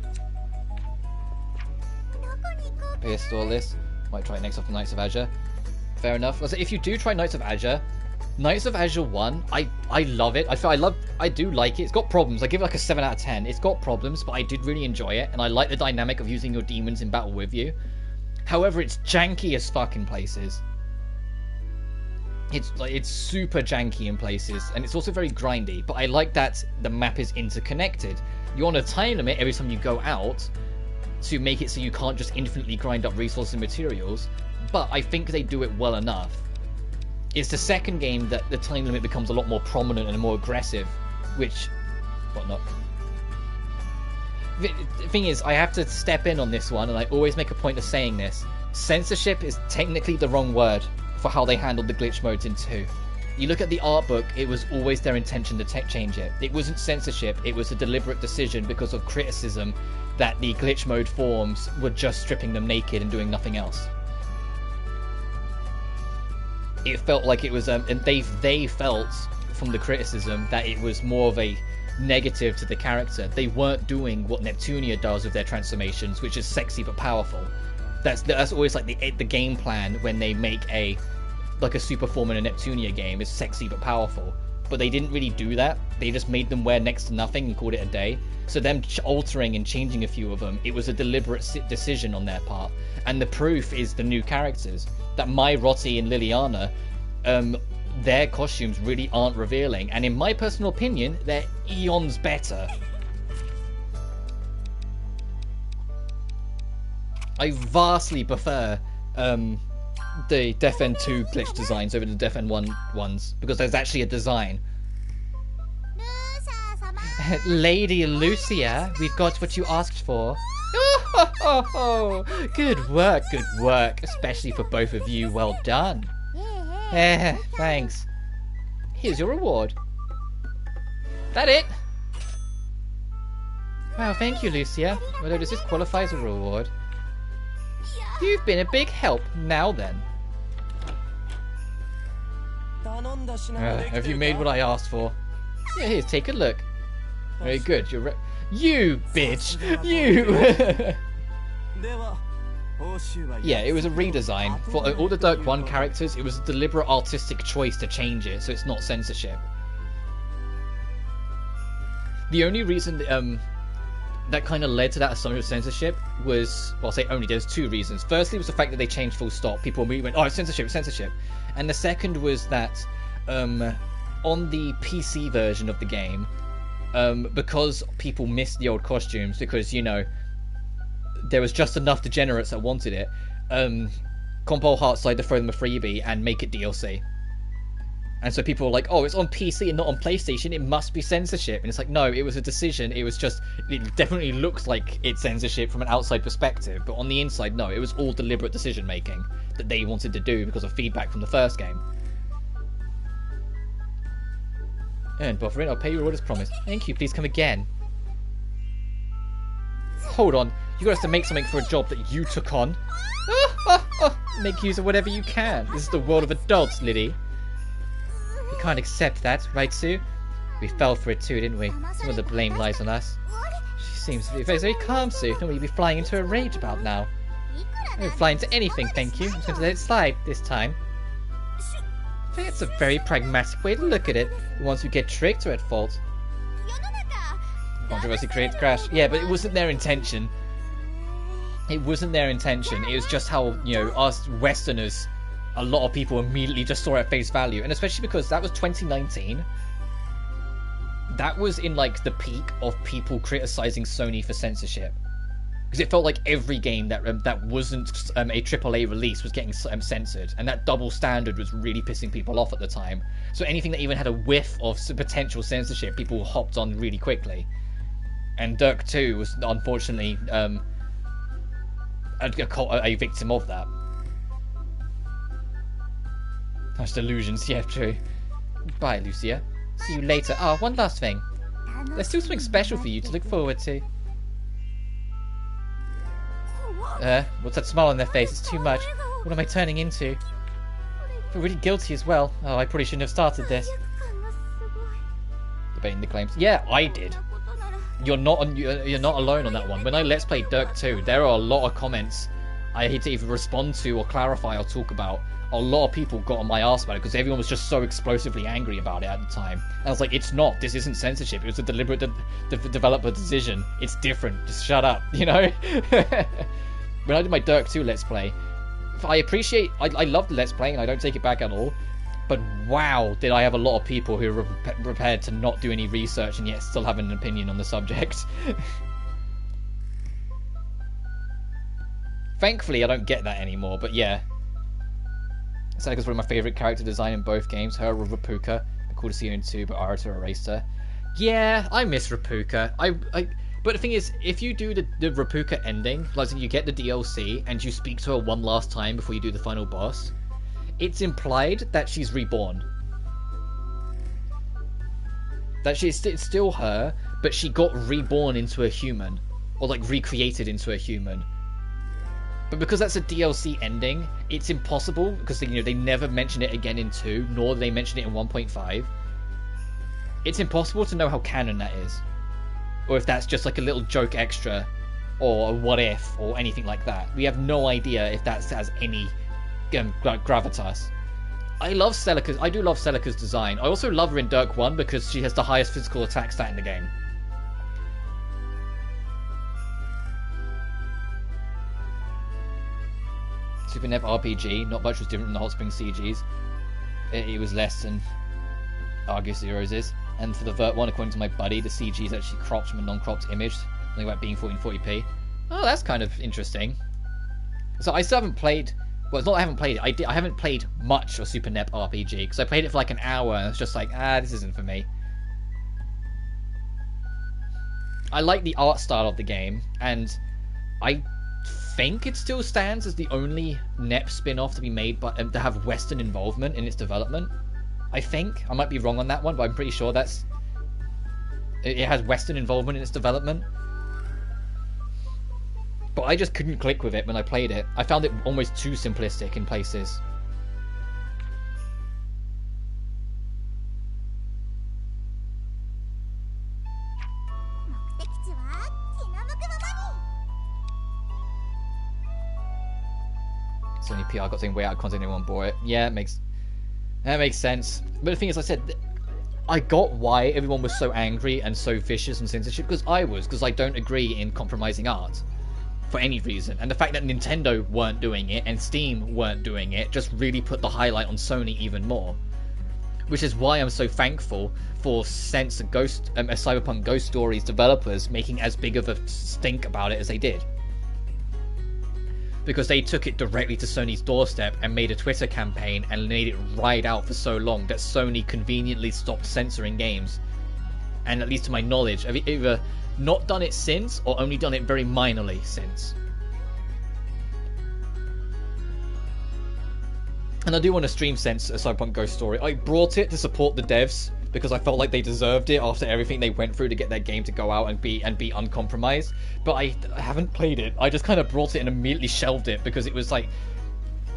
Pierce all this. Might try it next off the Knights of Azure. Fair enough. If you do try Knights of Azure 1, I love it. I do like it. It's got problems. I give it like a 7 out of 10. It's got problems, but I did really enjoy it, and I like the dynamic of using your demons in battle with you. However, it's janky as fuck in places. It's super janky in places, and it's also very grindy, but I like that the map is interconnected. You're on a time limit every time you go out to make it so you can't just infinitely grind up resources and materials. But I think they do it well enough. It's the second game that the time limit becomes a lot more prominent and more aggressive, which... whatnot. The thing is, I have to step in on this one, and I always make a point of saying this. Censorship is technically the wrong word for how they handled the glitch modes in 2. You look at the art book, it was always their intention to change it. It wasn't censorship, it was a deliberate decision because of criticism that the glitch mode forms were just stripping them naked and doing nothing else. It felt like it was, and they felt from the criticism that it was more of a negative to the character. They weren't doing what Neptunia does with their transformations, which is sexy but powerful. That's always like the game plan when they make a super form in a Neptunia game is sexy but powerful. But they didn't really do that. They just made them wear next to nothing and called it a day. So them altering and changing a few of them, it was a deliberate decision on their part. And the proof is the new characters. That Mai, Rotti, and Liliana, their costumes really aren't revealing. And in my personal opinion, they're eons better. I vastly prefer the Def End 2 glitch designs over the Def End 1 ones, because there's actually a design. Lady Lucia, we've got what you asked for. Oh, good work, especially for both of you, well done. Thanks. Here's your reward. That it? Wow, thank you, Lucia. Although does this qualify as a reward? You've been a big help. Now then. Have you made what I asked for? Yeah, here, take a look. Very good. You bitch! You! Yeah, it was a redesign. For all the Dirk 1 characters, it was a deliberate artistic choice to change it, so it's not censorship. The only reason that kind of led to that assumption of censorship was, well, I'll say only, there's 2 reasons. Firstly was the fact that they changed full stop. People immediately went, oh, it's censorship, it's censorship. And the second was that on the PC version of the game, because people missed the old costumes, because, you know, there was just enough degenerates that wanted it, Compile Heart decided to throw them a freebie and make it DLC. And so people were like, oh, it's on PC and not on PlayStation, it must be censorship. And it's like, no, it was a decision. It was just, it definitely looks like it's censorship from an outside perspective. But on the inside, no, it was all deliberate decision making that they wanted to do because of feedback from the first game. And Buffering, I'll pay your order as promised. Thank you, please come again. Hold on, you got us to make something for a job that you took on. Make use of whatever you can. This is the world of adults, Lydie. We can't accept that, right, Sue? We fell for it too, didn't we? Some of the blame lies on us. She seems to be very calm, Sue. Don't you be flying into a rage about now? I don't fly into anything, thank you. I'm just going to let it slide this time. I think it's a very pragmatic way to look at it. The ones who get tricked are at fault. Controversy creates crash. Yeah, but it wasn't their intention. It wasn't their intention. It was just how, you know, us Westerners, a lot of people immediately just saw it at face value. And especially because that was 2019. That was in, like, the peak of people criticizing Sony for censorship. Because it felt like every game that wasn't a AAA release was getting censored. And that double standard was really pissing people off at the time. So anything that even had a whiff of potential censorship, people hopped on really quickly. And Dirk 2 was, unfortunately, a victim of that. That's delusions, yeah, true. Bye, Lucia. See you later. Oh, one last thing. There's still something special for you to look forward to. What's that smile on their face? It's too much. What am I turning into? I feel really guilty as well. Oh, I probably shouldn't have started this. Debating the claims. Yeah, I did. You're not alone on that one. When I Let's Play Dirk 2, there are a lot of comments I had to either respond to or clarify or talk about. A lot of people got on my arse about it because everyone was just so explosively angry about it at the time. And I was like, it's not. This isn't censorship. It was a deliberate developer decision. It's different. Just shut up, you know? When I did my Dirk 2 Let's Play, I love the Let's Play and I don't take it back at all. But wow, did I have a lot of people who were prepared to not do any research and yet still have an opinion on the subject. Thankfully, I don't get that anymore, but yeah. Seneka's one of my favourite character design in both games. Her with Rapuka. Cool to see her in 2, but Arata erased her. Yeah, I miss Rapuka. But the thing is, if you do the Rapuka ending, like you get the DLC and you speak to her one last time before you do the final boss, it's implied that she's reborn. That it's still her, but she got reborn into a human. Or like recreated into a human. But because that's a DLC ending, it's impossible, because they never mention it again in 2, nor do they mention it in 1.5. It's impossible to know how canon that is. Or if that's just like a little joke extra, or a what if, or anything like that. We have no idea if that has any gravitas. I do love Celica's design. I also love her in Dirk 1 because she has the highest physical attack stat in the game. Super NEP RPG, not much was different from the Hot Spring CGs. It was less than Argus Zeroes is. And for the Vert one, according to my buddy, the CG is actually cropped from a non-cropped image. Something about being 1440p. Oh, that's kind of interesting. So I still haven't played... Well, it's not that I haven't played it. I haven't played much of Super NEP RPG, because I played it for like an hour, and it's just like, this isn't for me. I like the art style of the game, and I think it still stands as the only NEP spin-off to be made, but to have Western involvement in its development. I think. I might be wrong on that one, but I'm pretty sure it has Western involvement in its development. But I just couldn't click with it when I played it. I found it almost too simplistic in places. Sony PR got something way out of context, everyone bought it. Yeah, that makes sense. But the thing is, I said, I got why everyone was so angry and so vicious on censorship, because I don't agree in compromising art. For any reason. And the fact that Nintendo weren't doing it and Steam weren't doing it just really put the highlight on Sony even more. Which is why I'm so thankful for Sense and Cyberpunk Ghost Stories developers making as big of a stink about it as they did. Because they took it directly to Sony's doorstep and made a Twitter campaign and made it ride out for so long that Sony conveniently stopped censoring games. And at least to my knowledge, have either not done it since or only done it very minorly since. And I do want to stream Sense a Cyberpunk Ghost Story. I brought it to support the devs because I felt like they deserved it after everything they went through to get their game to go out and be uncompromised. But I haven't played it. I just kind of brought it and immediately shelved it because it was like,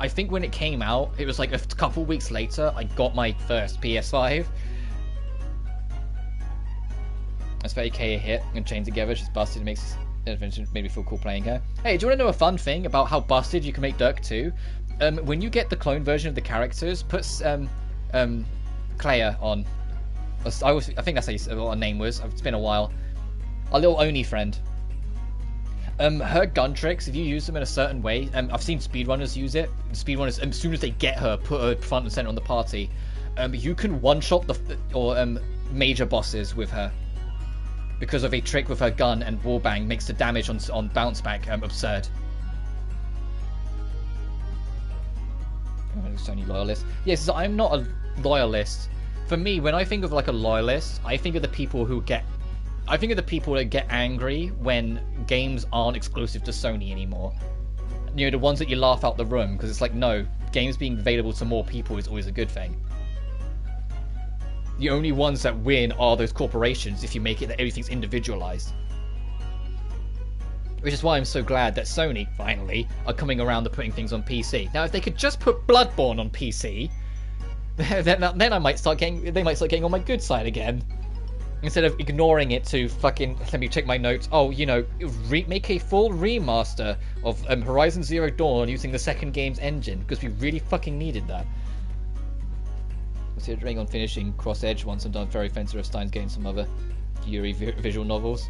I think when it came out, it was like a couple weeks later, I got my first PS5. That's 30k a hit and chained together. She's busted. It makes adventure made me feel cool playing her. Hey, do you want to know a fun thing about how busted you can make Dirk 2? When you get the clone version of the characters, put Clea on. I think that's what her name was. It's been a while. Our little Oni friend. Her gun tricks, if you use them in a certain way, I've seen speedrunners use it. Speedrunners, as soon as they get her, put her front and center on the party. You can one-shot major bosses with her. Because of a trick with her gun and wallbang makes the damage on bounce back absurd. Sony loyalist. Yes, so I'm not a loyalist. For me, when I think of like a loyalist, I think of the people that get angry when games aren't exclusive to Sony anymore. You know, the ones that you laugh out the room because it's like, no, games being available to more people is always a good thing. The only ones that win are those corporations if you make it that everything's individualized. Which is why I'm so glad that Sony, finally, are coming around to putting things on PC. Now, if they could just put Bloodborne on PC, then I might start getting, they might start getting on my good side again. Instead of ignoring it to fucking, let me check my notes, oh, you know, make a full remaster of Horizon Zero Dawn using the second game's engine, because we really fucking needed that. Considering on finishing Cross Edge once I'm done Fairy Fencer of Steins getting some other Yuri visual novels.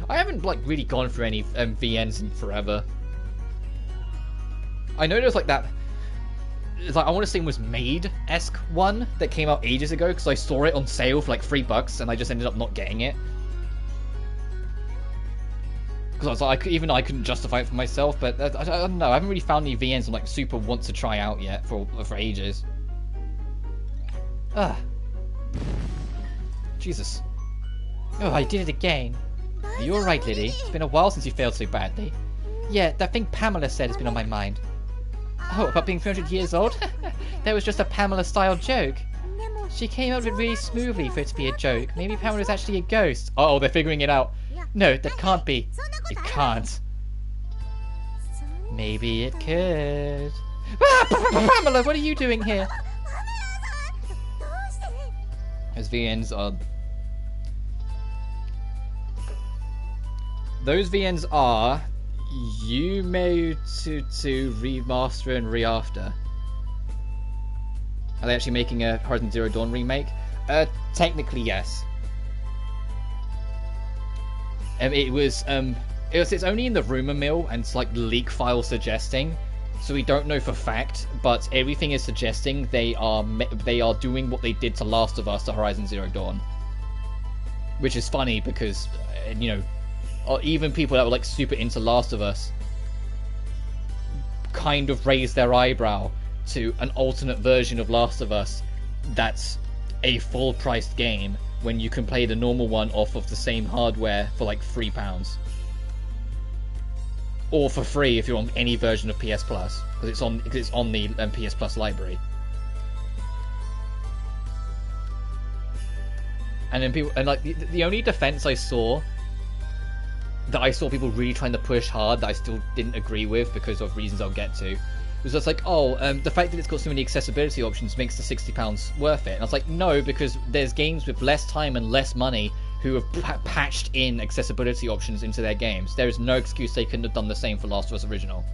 I haven't like really gone for any VNs in forever. I know there's like that, it's like I want to say it was Maid-esque one that came out ages ago because I saw it on sale for like $3 and I just ended up not getting it. Because I was like, even I couldn't justify it for myself, but I don't know, I haven't really found any VNs I'm like super want to try out yet for ages. Ah. Jesus. Oh, I did it again. You're right, Lydie. It's been a while since you failed so badly. Yeah, that thing Pamela said has been on my mind. Oh, about being 300 years old? That was just a Pamela-style joke. She came up with it really smoothly for it to be a joke. Maybe Pamela's actually a ghost. Uh-oh, they're figuring it out. No, that can't be. It can't. Maybe it could. Ah, Pamela, what are you doing here? Those VNs are... Those VNs are... Yume to remaster and re-after. Are they actually making a Horizon Zero Dawn remake? Technically, yes. It's only in the rumor mill and it's like leak file suggesting, so we don't know for fact. But everything is suggesting they are doing what they did to Last of Us to Horizon Zero Dawn, which is funny because you know, even people that were like super into Last of Us kind of raised their eyebrow to an alternate version of Last of Us that's a full-priced game when you can play the normal one off of the same hardware for like £3. Or for free if you're on any version of PS Plus, because it's on the PS Plus library. And then people, and like the only defense I saw people really trying to push hard that I still didn't agree with because of reasons I'll get to, was just like, oh, the fact that it's got so many accessibility options makes the £60 worth it. And I was like, no, because there's games with less time and less money who have patched in accessibility options into their games. There is no excuse they couldn't have done the same for Last of Us Original.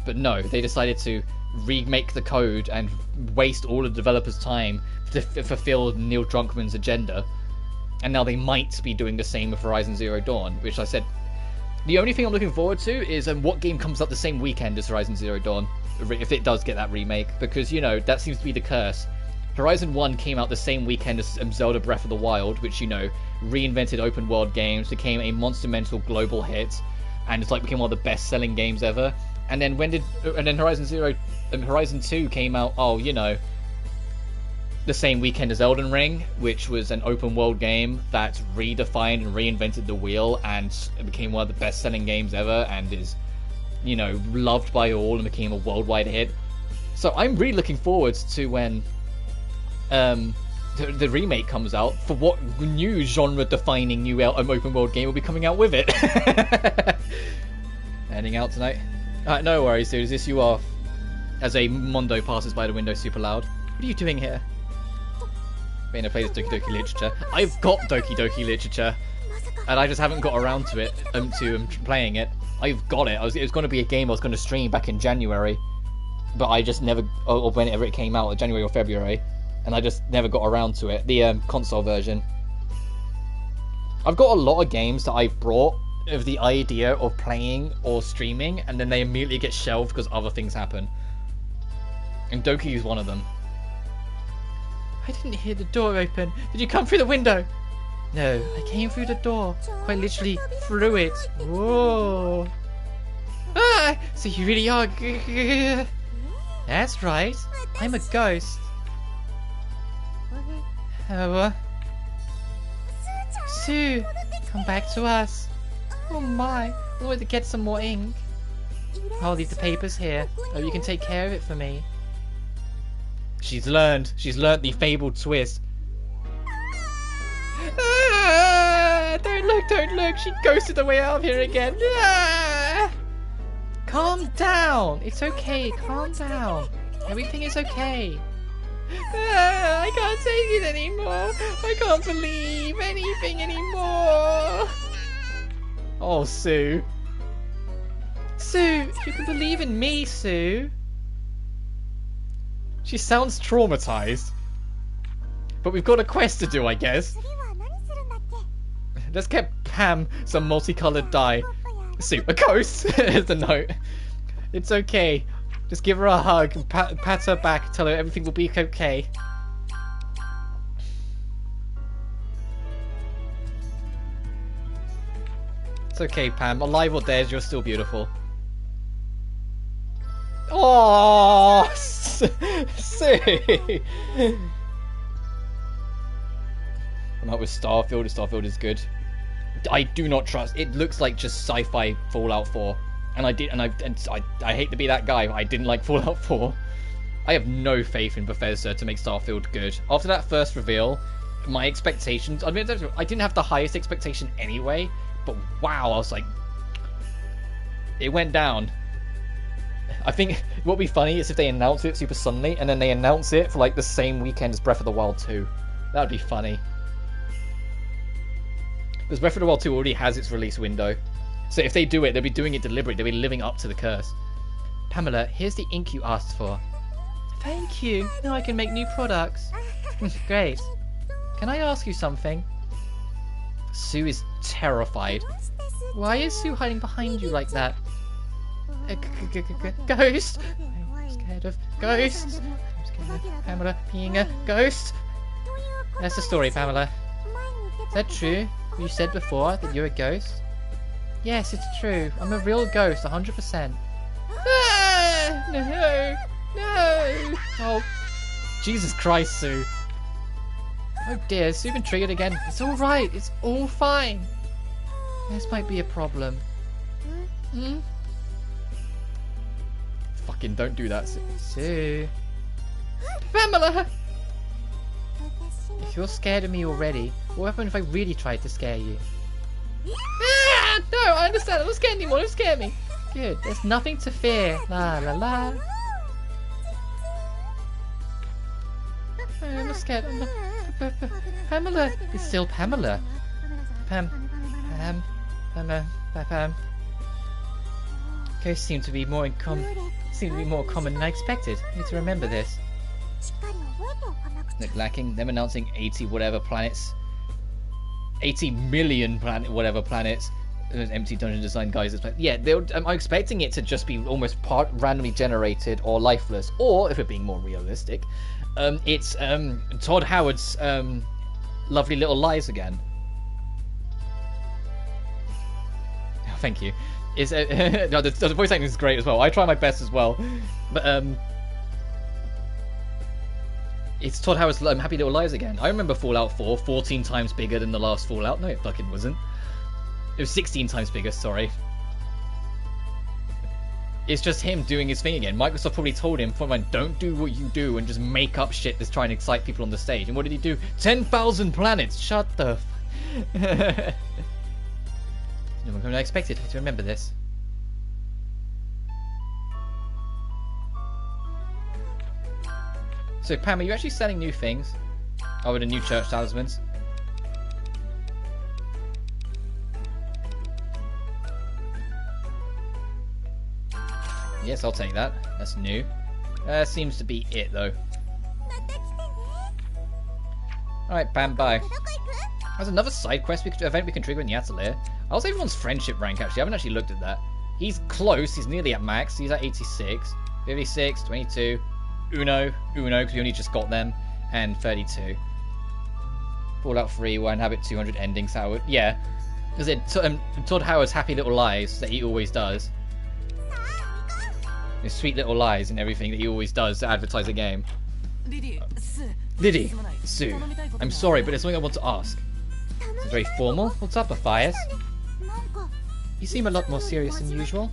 But no, they decided to remake the code and waste all the developers' time to fulfill Neil Druckmann's agenda. And now they might be doing the same with Horizon Zero Dawn, which I said, the only thing I'm looking forward to is what game comes up the same weekend as Horizon Zero Dawn, if it does get that remake, because, you know, that seems to be the curse. Horizon 1 came out the same weekend as Zelda Breath of the Wild, which, you know, reinvented open world games, became a monumental global hit, and it's like became one of the best-selling games ever. And then Horizon 2 came out, oh, you know, the same weekend as Elden Ring, which was an open world game that redefined and reinvented the wheel and it became one of the best-selling games ever and is, you know, loved by all and became a worldwide hit. So I'm really looking forward to when the remake comes out, for what new genre-defining new open world game will be coming out with it? Heading out tonight. No worries, dude. Is this you off? As a Mondo passes by the window super loud. What are you doing here? Being to play this Doki Doki Literature. I've got Doki Doki Literature, and I just haven't got around to it, playing it. I've got it. It was going to be a game I was going to stream back in January, but I just never, or whenever it came out, January or February, and I just never got around to it. The console version. I've got a lot of games that I've brought of the idea of playing or streaming, and then they immediately get shelved because other things happen. And Doki is one of them. I didn't hear the door open. Did you come through the window? No, I came through the door. Quite literally through it. Whoa. Ah, so you really are. That's right. I'm a ghost. Sue, come back to us. Oh my, I wanted to get some more ink. I'll leave the papers here. Oh, you can take care of it for me. She's learned the fabled twist. Ah, don't look, she ghosted her way out of here again. Ah! Calm down, it's okay, calm down. Everything is okay. Ah, I can't take it anymore. I can't believe anything anymore. Oh, Sue. Sue, you can believe in me, Sue. She sounds traumatized. But we've got a quest to do, I guess. Let's get Pam some multicolored dye. Sue, a ghost? Here's the note. It's okay. Just give her a hug and pat her back. Tell her everything will be okay. It's okay, Pam. Alive or dead, you're still beautiful. Oh, Sue! I'm out with Starfield. Starfield is good. I do not trust. It looks like just sci-fi Fallout 4, and I hate to be that guy, but I didn't like Fallout 4. I have no faith in Bethesda to make Starfield good. After that first reveal, my expectations. I mean, I didn't have the highest expectation anyway, but wow, I was like, it went down. I think what would be funny is if they announce it super suddenly, and then they announce it for like the same weekend as Breath of the Wild 2. That would be funny. Because Breath of the Wild 2 already has its release window. So if they do it, they'll be doing it deliberately. They'll be living up to the curse. Pamela, here's the ink you asked for. Thank you. Now I can make new products. Great. Can I ask you something? Sue is terrified. Why is Sue hiding behind you like that? Ghost? I'm scared of ghosts. I'm scared of Pamela being a ghost. That's the story, Pamela. Is that true? You said before that you're a ghost? Yes, it's true. I'm a real ghost, 100%. Ah, no! No! Oh, Jesus Christ, Sue. Oh dear, has Sue been triggered again? It's alright, it's all fine. This might be a problem. Hmm? Fucking don't do that, Sue. Sue. Pamela! If you're scared of me already, what happened if I really tried to scare you? Ah, no, I understand. Don't scare me anymore. Don't scare me. Good. There's nothing to fear. La la la. I'm not scared. I'm not... Pamela is still Pamela. Pam. Ghosts seem to be more common than I expected. I need to remember this. Look, lacking them announcing 80 whatever planets, 80 million whatever planets. Empty dungeon design guys. Yeah, I'm expecting it to just be almost part randomly generated or lifeless, or if we're being more realistic, it's Todd Howard's Lovely Little Lies again. Oh, thank you. Is no, the voice acting is great as well. I try my best as well, but it's Todd Howard's Happy Little Lies again. I remember Fallout 4, 14 times bigger than the last Fallout. No, it fucking wasn't. It was 16 times bigger, sorry. It's just him doing his thing again. Microsoft probably told him, "Fine, don't do what you do and just make up shit that's trying to excite people on the stage." And what did he do? 10,000 planets. Shut the. No one could have expected to remember this. So Pam, are you actually selling new things? Oh, with the new church talismans? Yes, I'll take that. That's new. Seems to be it, though. Alright, Pam, bye. There's another side quest event we can trigger in the Atelier. How's everyone's friendship rank, actually? I haven't actually looked at that. He's close. He's nearly at max. He's at 86. 56, 22. Uno, because we only just got them. And 32. Fallout 3, One Habit 200 endings, Howard. Yeah. Because Todd Howard's happy little lies that he always does. His sweet little lies and everything that he always does to advertise a game. Lydie, Sue, I'm sorry, but there's something I want to ask. It's very formal. What's up, Matthias? You seem a lot more serious than usual.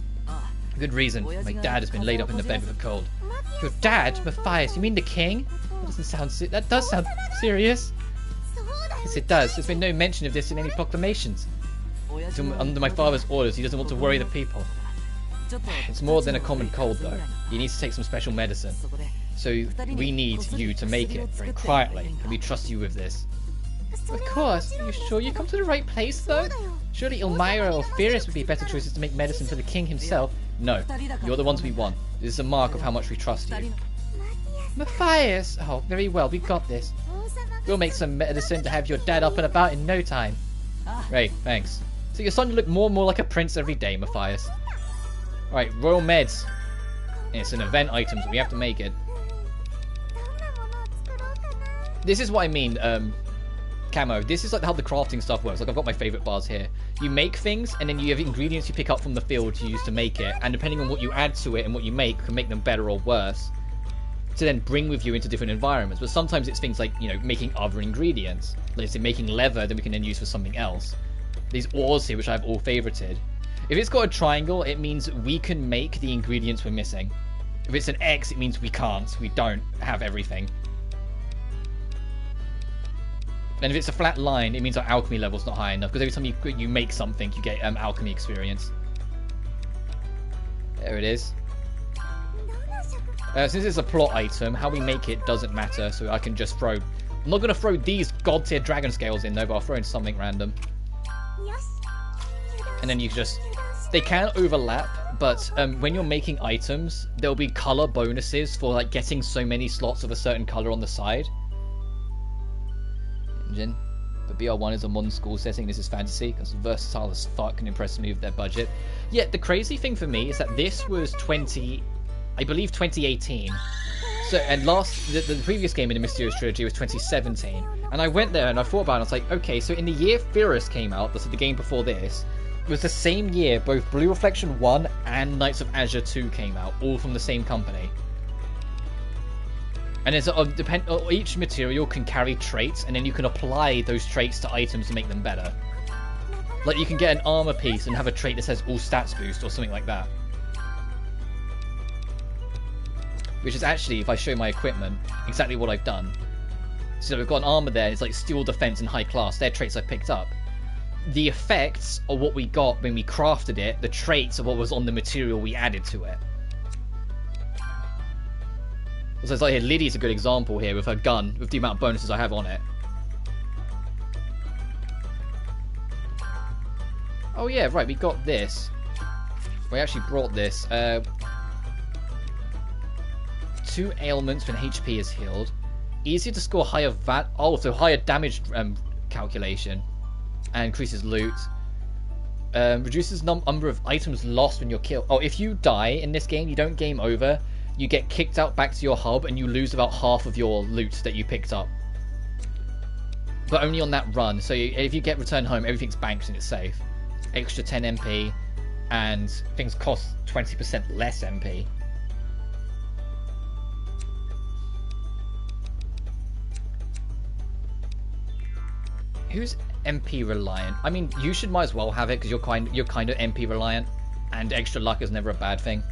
Good reason. My dad has been laid up in the bed with a cold. Your dad? Matthias? You mean the king? That does sound serious. Yes, it does. There's been no mention of this in any proclamations. Under my father's orders, he doesn't want to worry the people. It's more than a common cold, though. He needs to take some special medicine. So we need you to make it very quietly, and we trust you with this. Of course. Are you sure you come to the right place, though? Surely Elmira or Furious would be better choices to make medicine for the king himself. No, you're the ones we want. This is a mark of how much we trust you. Matthias! Oh, very well, we've got this. We'll make some medicine to have your dad up and about in no time. Great, thanks. So you're starting to look more and more like a prince every day, Matthias. Alright, Royal Meds. It's an event item, so we have to make it. This is what I mean, Camo. This is like how the crafting stuff works. Like, I've got my favourite bars here. You make things, and then you have ingredients you pick up from the field to use to make it. And depending on what you add to it and what you make, can make them better or worse. To then bring with you into different environments. But sometimes it's things like, you know, making other ingredients. Like, say, making leather that we can then use for something else. These ores here, which I've all favorited. If it's got a triangle, it means we can make the ingredients we're missing. If it's an X, it means we can't. We don't have everything. And if it's a flat line, it means our alchemy level's not high enough. Because every time you make something, you get alchemy experience. There it is. Since it's a plot item, how we make it doesn't matter. So I can just throw... I'm not going to throw these god tier dragon scales in though, but I'll throw in something random. And then you just... They can overlap, but when you're making items, there'll be color bonuses for like getting so many slots of a certain color on the side. Engine. But BR1 is a modern school setting. This is fantasy because versatile as fuck and impressed me with their budget. Yet the crazy thing for me is that this was I believe 2018. So and the previous game in the Mysterious Trilogy was 2017. And I went there and I thought about it. And I was like, okay, so in the year Furious came out, that's the game before this. It was the same year both Blue Reflection 1 and Knights of Azure 2 came out, all from the same company. And there's each material can carry traits, and then you can apply those traits to items to make them better. Like you can get an armor piece and have a trait that says all stats boost or something like that. Which is actually, if I show my equipment, exactly what I've done. So we've got an armor there, it's like steel defense and high class, they're traits I picked up. The effects are what we got when we crafted it, the traits are what was on the material we added to it. So it's like here, Lydie's a good example here with her gun, with the amount of bonuses I have on it. Oh yeah, right, we got this. We actually brought this. 2 ailments when HP is healed. Easier to score higher so higher damage calculation. And increases loot. Reduces number of items lost when you're killed. Oh, if you die in this game, you don't game over. You get kicked out back to your hub and you lose about half of your loot that you picked up. But only on that run. So if you get returned home, everything's banked and it's safe. Extra 10 MP. And things cost 20% less MP. Who's MP reliant? I mean, you might as well have it because you're kind of MP reliant, and extra luck is never a bad thing.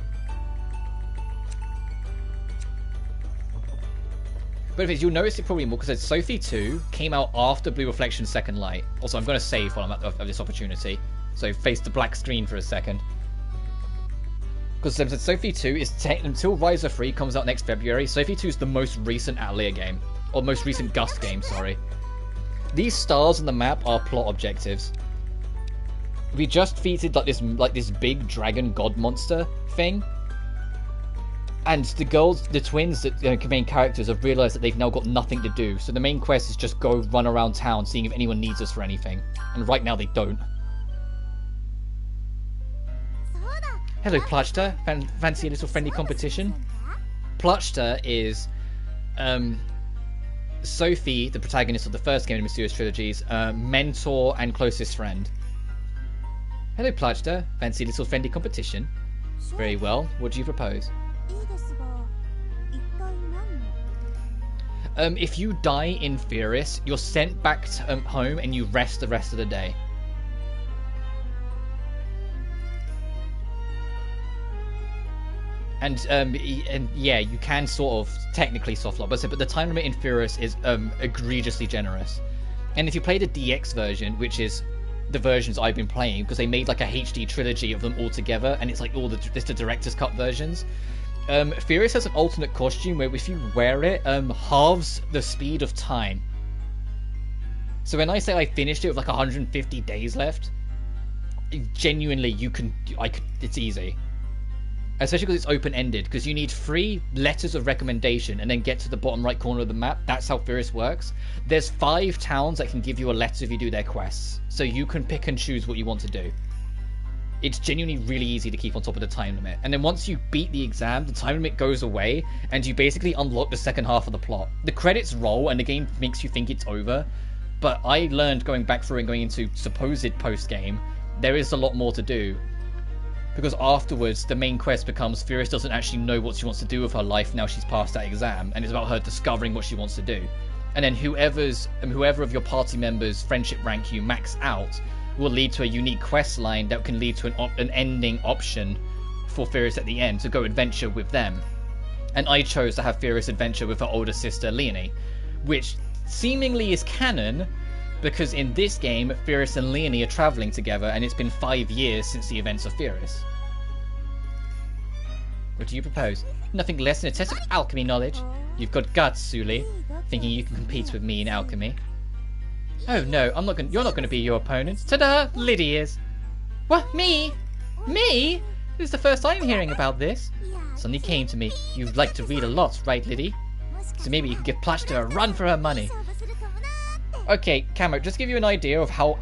But if you'll notice it probably more because Sophie 2 came out after Blue Reflection Second Light. Also, I'm going to save while I'm at this opportunity. So face the black screen for a second. Because Sophie 2 is until Riser 3 comes out next February. Sophie 2 is the most recent Atelier game, or most recent Gust game. Sorry. These stars on the map are plot objectives. We just defeated like this big dragon god monster thing, and the twins, the main characters, have realised that they've now got nothing to do. So the main quest is just go run around town, seeing if anyone needs us for anything. And right now they don't. Hello, Plutchta. Fancy a little friendly competition? Plutchta is Sophie, the protagonist of the first game in the Mysterious Trilogies, mentor and closest friend. Hello, Plutchta. Fancy a little friendly competition? Very well. What do you propose? If you die in Firis, you're sent back to, home and you rest the rest of the day. And yeah, you can sort of technically soft lock, but the time limit in Firis is egregiously generous. And if you play the DX version, which is the versions I've been playing, because they made like a HD trilogy of them all together, and it's like it's the director's cut versions. Firis has an alternate costume where if you wear it, halves the speed of time. So when I say I finished it with like 150 days left, genuinely it's easy. Especially because it's open-ended, because you need 3 letters of recommendation and then get to the bottom right corner of the map. That's how Firis works. There's 5 towns that can give you a letter if you do their quests, so you can pick and choose what you want to do. It's genuinely really easy to keep on top of the time limit. And then once you beat the exam, the time limit goes away, and you basically unlock the second half of the plot. The credits roll, and the game makes you think it's over, but I learned going back through and going into supposed post-game, there is a lot more to do. Because afterwards, the main quest becomes Firis doesn't actually know what she wants to do with her life now she's passed that exam, and it's about her discovering what she wants to do. And then whoever of your party members' friendship rank you max out will lead to a unique quest line that can lead to an ending option for Firis at the end to go adventure with them. And I chose to have Firis adventure with her older sister Leonie, which seemingly is canon, because in this game, Firis and Leonie are travelling together, and it's been 5 years since the events of Firis. What do you propose? Nothing less than a test of alchemy knowledge. You've got guts, Suli, thinking you can compete with me in alchemy. Oh no, you're not going to be your opponent. Ta-da! Lydie is. What? Me? Me? This is the first time hearing about this. Something came to me. You like to read a lot, right, Lydie? So maybe you can give Plutchta a run for her money. Okay, Camo, just to give you an idea of how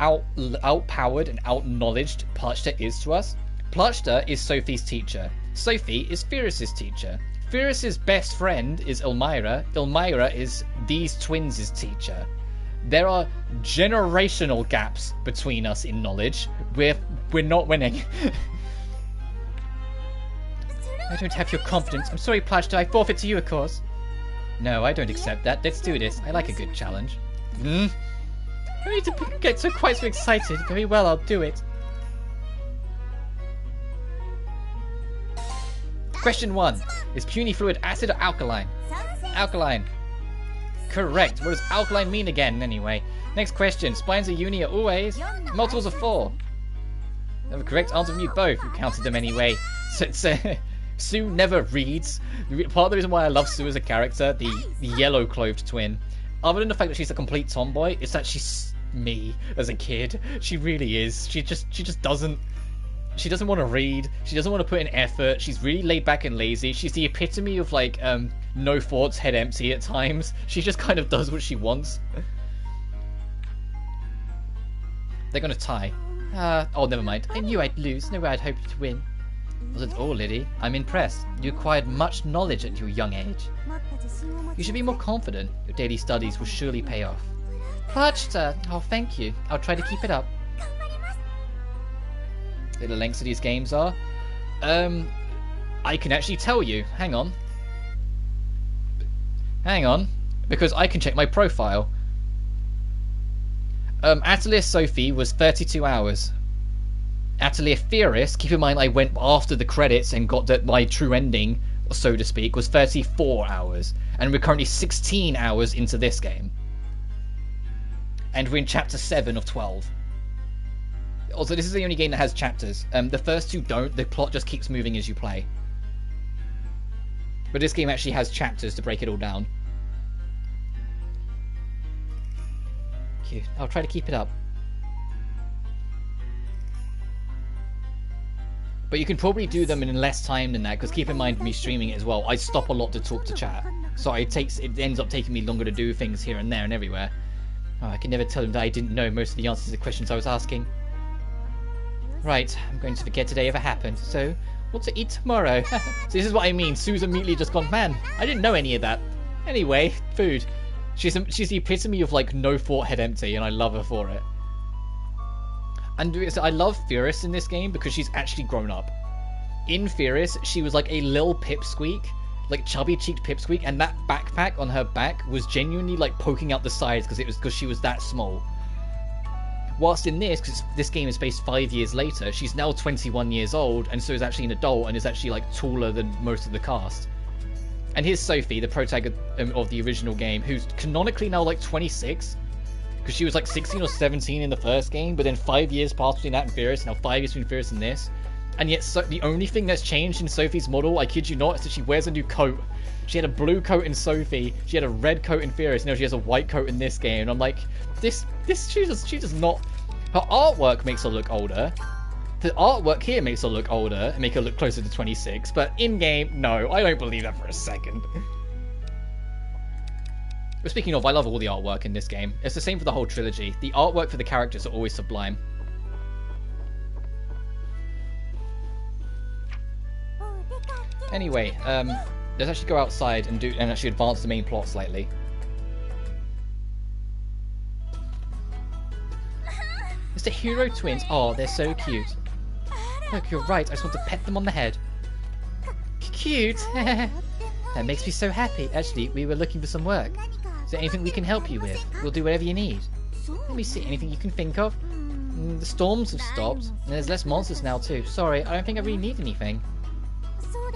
outpowered and outknowledged Plutchta is to us. Plutchta is Sophie's teacher. Sophie is Firis' teacher. Firis' best friend is Elmira. Elmira is these twins' teacher. There are generational gaps between us in knowledge. We're not winning. I don't have your confidence. I'm sorry, Plutchta. I forfeit to you, of course. No, I don't accept that. Let's do this. I like a good challenge. I need to get quite so excited. Very well, I'll do it. Question 1. Is puny fluid acid or alkaline? Alkaline. Correct. What does alkaline mean again, anyway? Next question. Spines of uni are always multiples of 4. The correct answer from you both. You counted them anyway. So Sue never reads. Part of the reason why I love Sue as a character, the yellow-clothed twin, other than the fact that she's a complete tomboy, is that she's me as a kid. She really is. She just doesn't. She doesn't want to read. She doesn't want to put in effort. She's really laid back and lazy. She's the epitome of like no thoughts, head empty at times. She just kind of does what she wants. They're gonna tie. Oh, never mind. I knew I'd lose. No way I'd hoped to win. Wasn't all, Lydie. I'm impressed. You acquired much knowledge at your young age. You should be more confident. Your daily studies will surely pay off. Plutchta! Oh, thank you. I'll try to keep it up. The lengths of these games are. I can actually tell you. Hang on. Hang on. Because I can check my profile. Atelier Sophie was 32 hours. Atelier Firis, keep in mind I went after the credits and got my true ending, so to speak, was 34 hours. And we're currently 16 hours into this game. And we're in chapter 7 of 12. Also, this is the only game that has chapters. The first two don't. The plot just keeps moving as you play. But this game actually has chapters to break it all down. Cute. I'll try to keep it up. But you can probably do them in less time than that, because keep in mind me streaming it as well, I stop a lot to talk to chat. So it ends up taking me longer to do things here and there and everywhere. Oh, I can never tell them that I didn't know most of the answers to the questions I was asking. Right, I'm going to forget today ever happened. So, what to eat tomorrow? So this is what I mean. Sue's immediately just gone, man, I didn't know any of that. Anyway, food. She's the epitome of like no thought head empty, and I love her for it. And I love Furious in this game because she's actually grown up. In Furious, she was like a little pipsqueak, like chubby-cheeked pipsqueak, and that backpack on her back was genuinely like poking out the sides because she was that small. Whilst in this, because this game is based 5 years later, she's now 21 years old, and so is actually an adult, and is actually like taller than most of the cast. And here's Sophie, the protagonist of the original game, who's canonically now like 26, because she was like 16 or 17 in the first game, but then 5 years passed between that and Furious, now 5 years between Furious and this. And yet the only thing that's changed in Sophie's model, I kid you not, is that she wears a new coat. She had a blue coat in Sophie, she had a red coat in Furious, now she has a white coat in this game. And I'm like, she does not... Her artwork makes her look older. The artwork here makes her look older and make her look closer to 26, but in-game, no, I don't believe that for a second. But speaking of, I love all the artwork in this game. It's the same for the whole trilogy. The artwork for the characters are always sublime. Anyway, let's actually go outside and actually advance the main plot slightly. It's the hero twins. Oh, they're so cute. Look, you're right. I just want to pet them on the head. Cute. That makes me so happy. Actually, we were looking for some work. Is there anything we can help you with? We'll do whatever you need. Let me see. Anything you can think of? The storms have stopped, and there's less monsters now too. Sorry, I don't think I really need anything.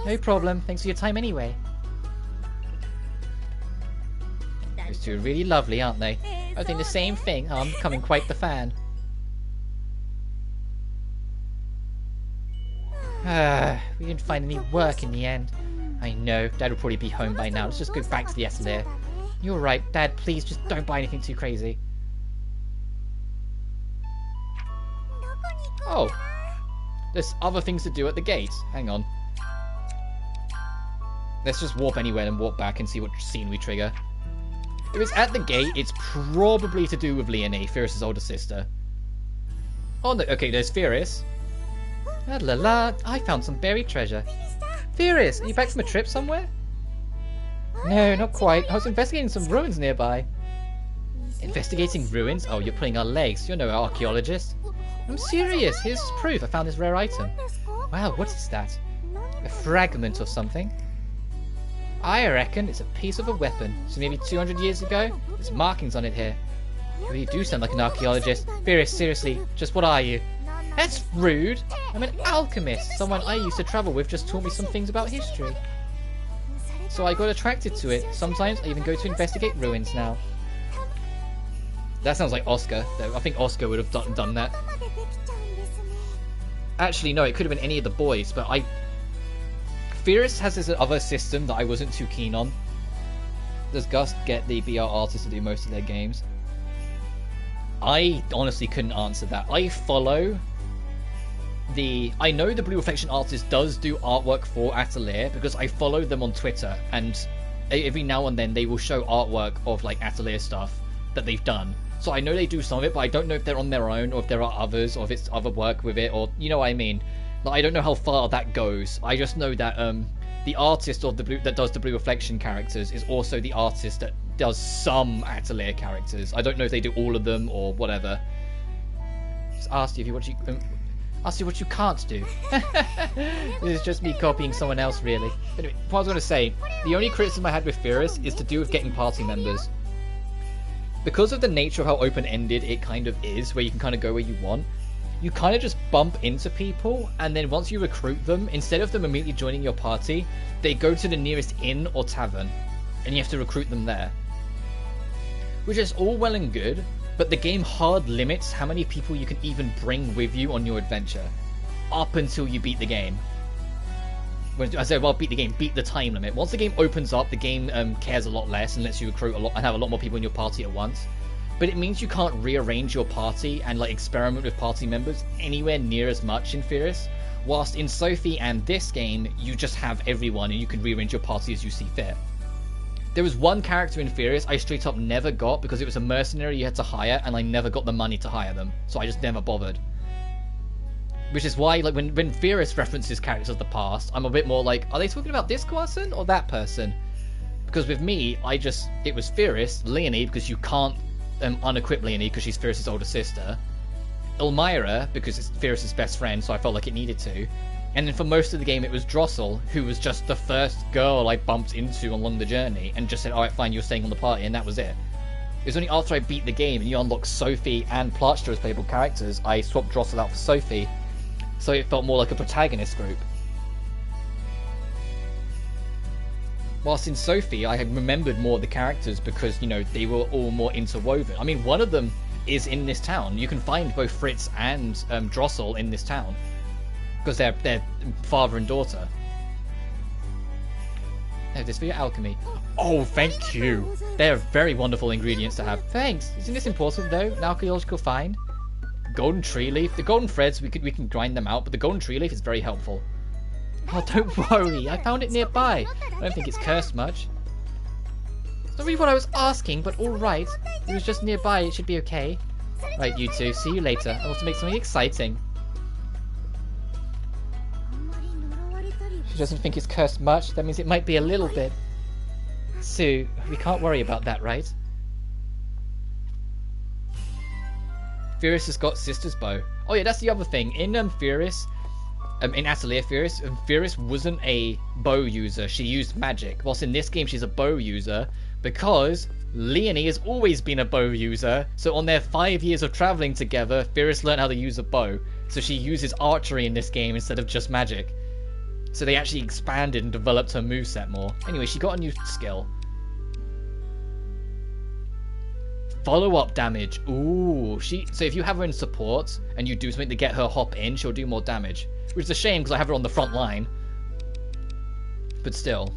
No problem. Thanks for your time anyway. Those two are really lovely, aren't they? I think the same thing. Oh, I'm becoming quite the fan. We didn't find any work in the end. I know, Dad will probably be home by now. Let's just go back to the Atelier. You're right, Dad, please just don't buy anything too crazy. Oh, there's other things to do at the gate. Hang on. Let's just warp anywhere and warp back and see what scene we trigger. If it's at the gate, it's probably to do with Leonie, Furious' older sister. Oh, no, okay, there's Furious. La la la, I found some buried treasure. Furious, are you back from a trip somewhere? No, not quite. I was investigating some ruins nearby. Investigating ruins? Oh, you're pulling our legs. You're no archaeologist. I'm serious. Here's proof. I found this rare item. Wow, what is that? A fragment of something? I reckon it's a piece of a weapon. So maybe 200 years ago? There's markings on it here. You really do sound like an archaeologist. Furious, seriously, just what are you? That's rude. I'm an alchemist. Someone I used to travel with just taught me some things about history. So I got attracted to it. Sometimes I even go to investigate ruins now. That sounds like Oscar, though. I think Oscar would have done that. Actually, no, it could have been any of the boys, but Furious has this other system that I wasn't too keen on. Does Gus get the BR artists to do most of their games? I honestly couldn't answer that. I know the Blue Reflection artist does do artwork for Atelier because I follow them on Twitter, and every now and then they will show artwork of like Atelier stuff that they've done. So I know they do some of it, but I don't know if they're on their own or if there are others or if it's other work with it, or you know what I mean. Like, I don't know how far that goes. I just know that the artist of that does the Blue Reflection characters is also the artist that does some Atelier characters. I don't know if they do all of them or whatever. Just asked you what you can't do. This is just me copying someone else, really. Anyway, what I was going to say, the only criticism I had with Furious is to do with getting party members. Because of the nature of how open-ended it kind of is, where you can kind of go where you want, you kind of just bump into people, and then once you recruit them, instead of them immediately joining your party, they go to the nearest inn or tavern. and you have to recruit them there. Which is all well and good, but the game hard limits how many people you can even bring with you on your adventure, up until you beat the game. When I say, well, beat the game, beat the time limit. Once the game opens up, the game cares a lot less and lets you recruit a lot and have a lot more people in your party at once. But it means you can't rearrange your party and like experiment with party members anywhere near as much in Fierce. Whilst in Sophie and this game, you just have everyone and you can rearrange your party as you see fit. There was one character in Furious I straight up never got because it was a mercenary you had to hire and I never got the money to hire them, so I just never bothered. Which is why, like, when Furious references characters of the past, I'm a bit more like, are they talking about this person or that person? Because with me, it was Furious, Leonie, because you can't unequip Leonie because she's Furious's older sister, Elmira, because it's Furious's best friend, so I felt like it needed to. And then for most of the game, it was Drossel, who was just the first girl I bumped into along the journey, and just said, alright, fine, you're staying on the party, and that was it. It was only after I beat the game, and you unlock Sophie and Platschka as playable characters, I swapped Drossel out for Sophie, so it felt more like a protagonist group. Whilst in Sophie, I had remembered more of the characters because, you know, they were all more interwoven. I mean, one of them is in this town. You can find both Fritz and Drossel in this town. Because they're father and daughter. Now, this for your alchemy. Oh, thank you. They're very wonderful ingredients to have. Thanks. Isn't this important though? An archaeological find. Golden tree leaf. The golden threads we can grind them out, but the golden tree leaf is very helpful. Oh, don't worry. I found it nearby. I don't think it's cursed much. It's not really what I was asking, but all right. It was just nearby. It should be okay. Right, you two. See you later. I want to make something exciting. She doesn't think it's cursed much. That means it might be a little bit. Sue, we can't worry about that, right? Furious has got Sister's Bow. Oh yeah, that's the other thing. In Furious, in Atelier Furious, Furious wasn't a bow user. She used magic. Whilst in this game, she's a bow user because Leonie has always been a bow user. So on their 5 years of traveling together, Furious learned how to use a bow. So she uses archery in this game instead of just magic. So they actually expanded and developed her moveset more. Anyway, she got a new skill. Follow-up damage. Ooh, so if you have her in support and you do something to get her hop in, she'll do more damage. Which is a shame because I have her on the front line. But still.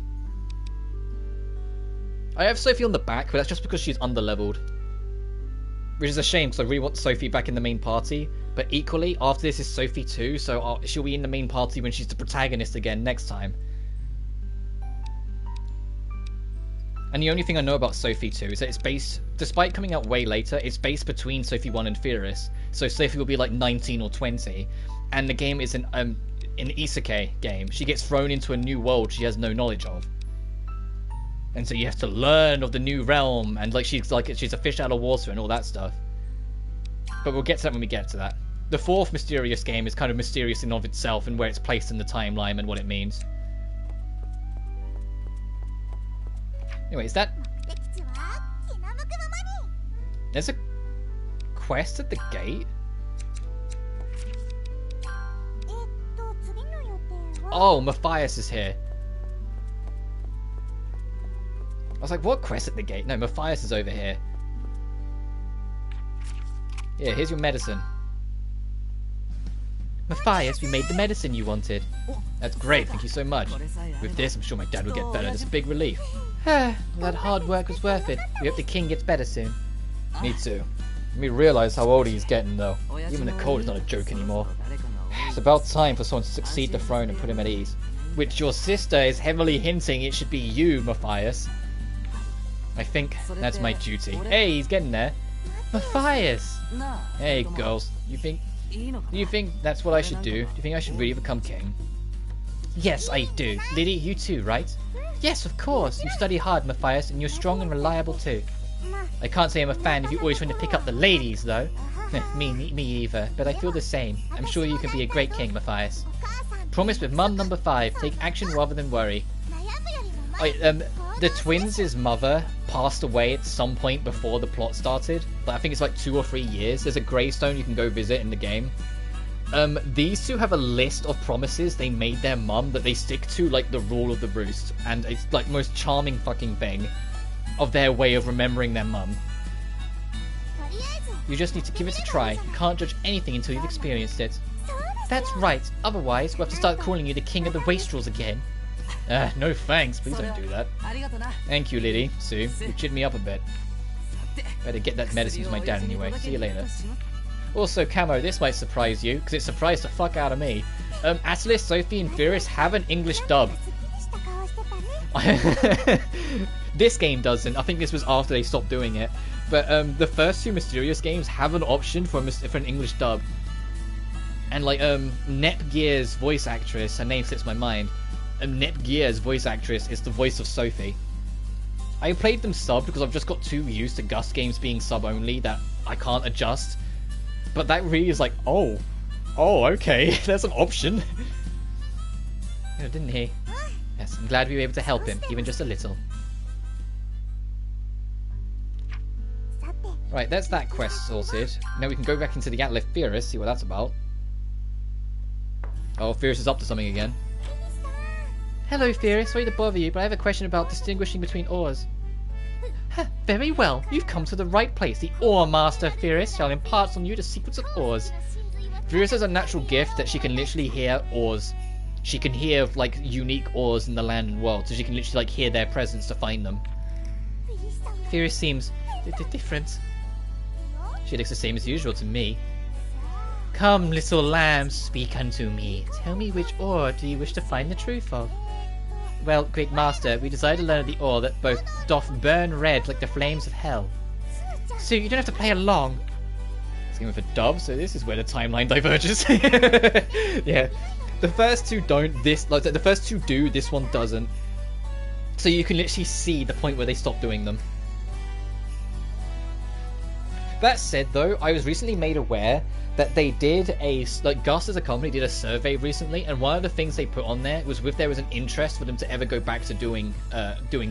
I have Sophie on the back, but that's just because she's under-leveled. Which is a shame because I really want Sophie back in the main party. But equally, after this is Sophie too, so she'll be in the main party when she's the protagonist again next time. And the only thing I know about Sophie 2 is that it's based, despite coming out way later, it's based between Sophie 1 and Furious. So Sophie will be like 19 or 20. And the game is an isekai game. She gets thrown into a new world she has no knowledge of. And so you have to learn of the new realm, and she's a fish out of water and all that stuff. But we'll get to that when we get to that. The fourth mysterious game is kind of mysterious in and of itself and where it's placed in the timeline and what it means. Anyway, is that... There's a quest at the gate? Oh, Matthias is here. I was like, what quest at the gate? No, Matthias is over here. Yeah, here's your medicine. Matthias, we made the medicine you wanted. That's great, thank you so much. With this, I'm sure my dad will get better. That's a big relief. That hard work was worth it. We hope the king gets better soon. Me too. We realize how old he's getting, though. Even the cold is not a joke anymore. It's about time for someone to succeed the throne and put him at ease. Which your sister is heavily hinting it should be you, Matthias. I think that's my duty. Hey, he's getting there. Matthias! Hey, girls. Do you think that's what I should do? Do you think I should really become king? Yes, I do. Lydie, you too, right? Yes, of course. You study hard, Matthias, and you're strong and reliable too. I can't say I'm a fan if you always want to pick up the ladies, though. me either, but I feel the same. I'm sure you can be a great king, Matthias. Promise with mum number 5. Take action rather than worry. The twins' mother passed away at some point before the plot started. But I think it's like 2 or 3 years. There's a gravestone you can go visit in the game. These two have a list of promises they made their mum that they stick to, like the rule of the roost, and it's like the most charming fucking thing of their way of remembering their mum. You just need to give it a try. You can't judge anything until you've experienced it. That's right. Otherwise, we'll have to start calling you the king of the wastrels again. No thanks. Please don't do that. Thank you, Lydie. Sue, you cheered me up a bit. Better get that medicine to my dad anyway. See you later. Also, Camo, this might surprise you, because it surprised the fuck out of me. Atelier, Sophie, and Furious have an English dub. This game doesn't. I think this was after they stopped doing it. But the first two Mysterious games have an option for an English dub. And like Nep Gear's voice actress, her name slips my mind. Nep Gear's voice actress is the voice of Sophie. I played them sub because I've just got too used to Gus games being sub only that I can't adjust. But that really is like, oh, okay, there's an option. Oh, didn't he? Yes, I'm glad we were able to help him, even just a little. Right, that's that quest sorted. Now we can go back into the Atelier Furious, see what that's about. Oh, Furious is up to something again. Hello, Furious. Sorry to bother you, but I have a question about distinguishing between ores. Very well. You've come to the right place. The Ore Master, Furious, shall impart on you the secrets of ores. Furious has a natural gift that she can literally hear ores. She can hear, like, unique ores in the land and world, so she can literally, like, hear their presence to find them. Furious seems different. She looks the same as usual to me. Come, little lamb, speak unto me. Tell me which ore do you wish to find the truth of? Well, great master, we desire to learn of the ore that both doth burn red like the flames of hell. So you don't have to play along. It's going for dub, so this is where the timeline diverges. Yeah, the first two don't. The first two do. This one doesn't. So you can literally see the point where they stop doing them. That said, though, I was recently made aware that they did Gus as a company did a survey recently, and one of the things they put on there was if there was an interest for them to ever go back to doing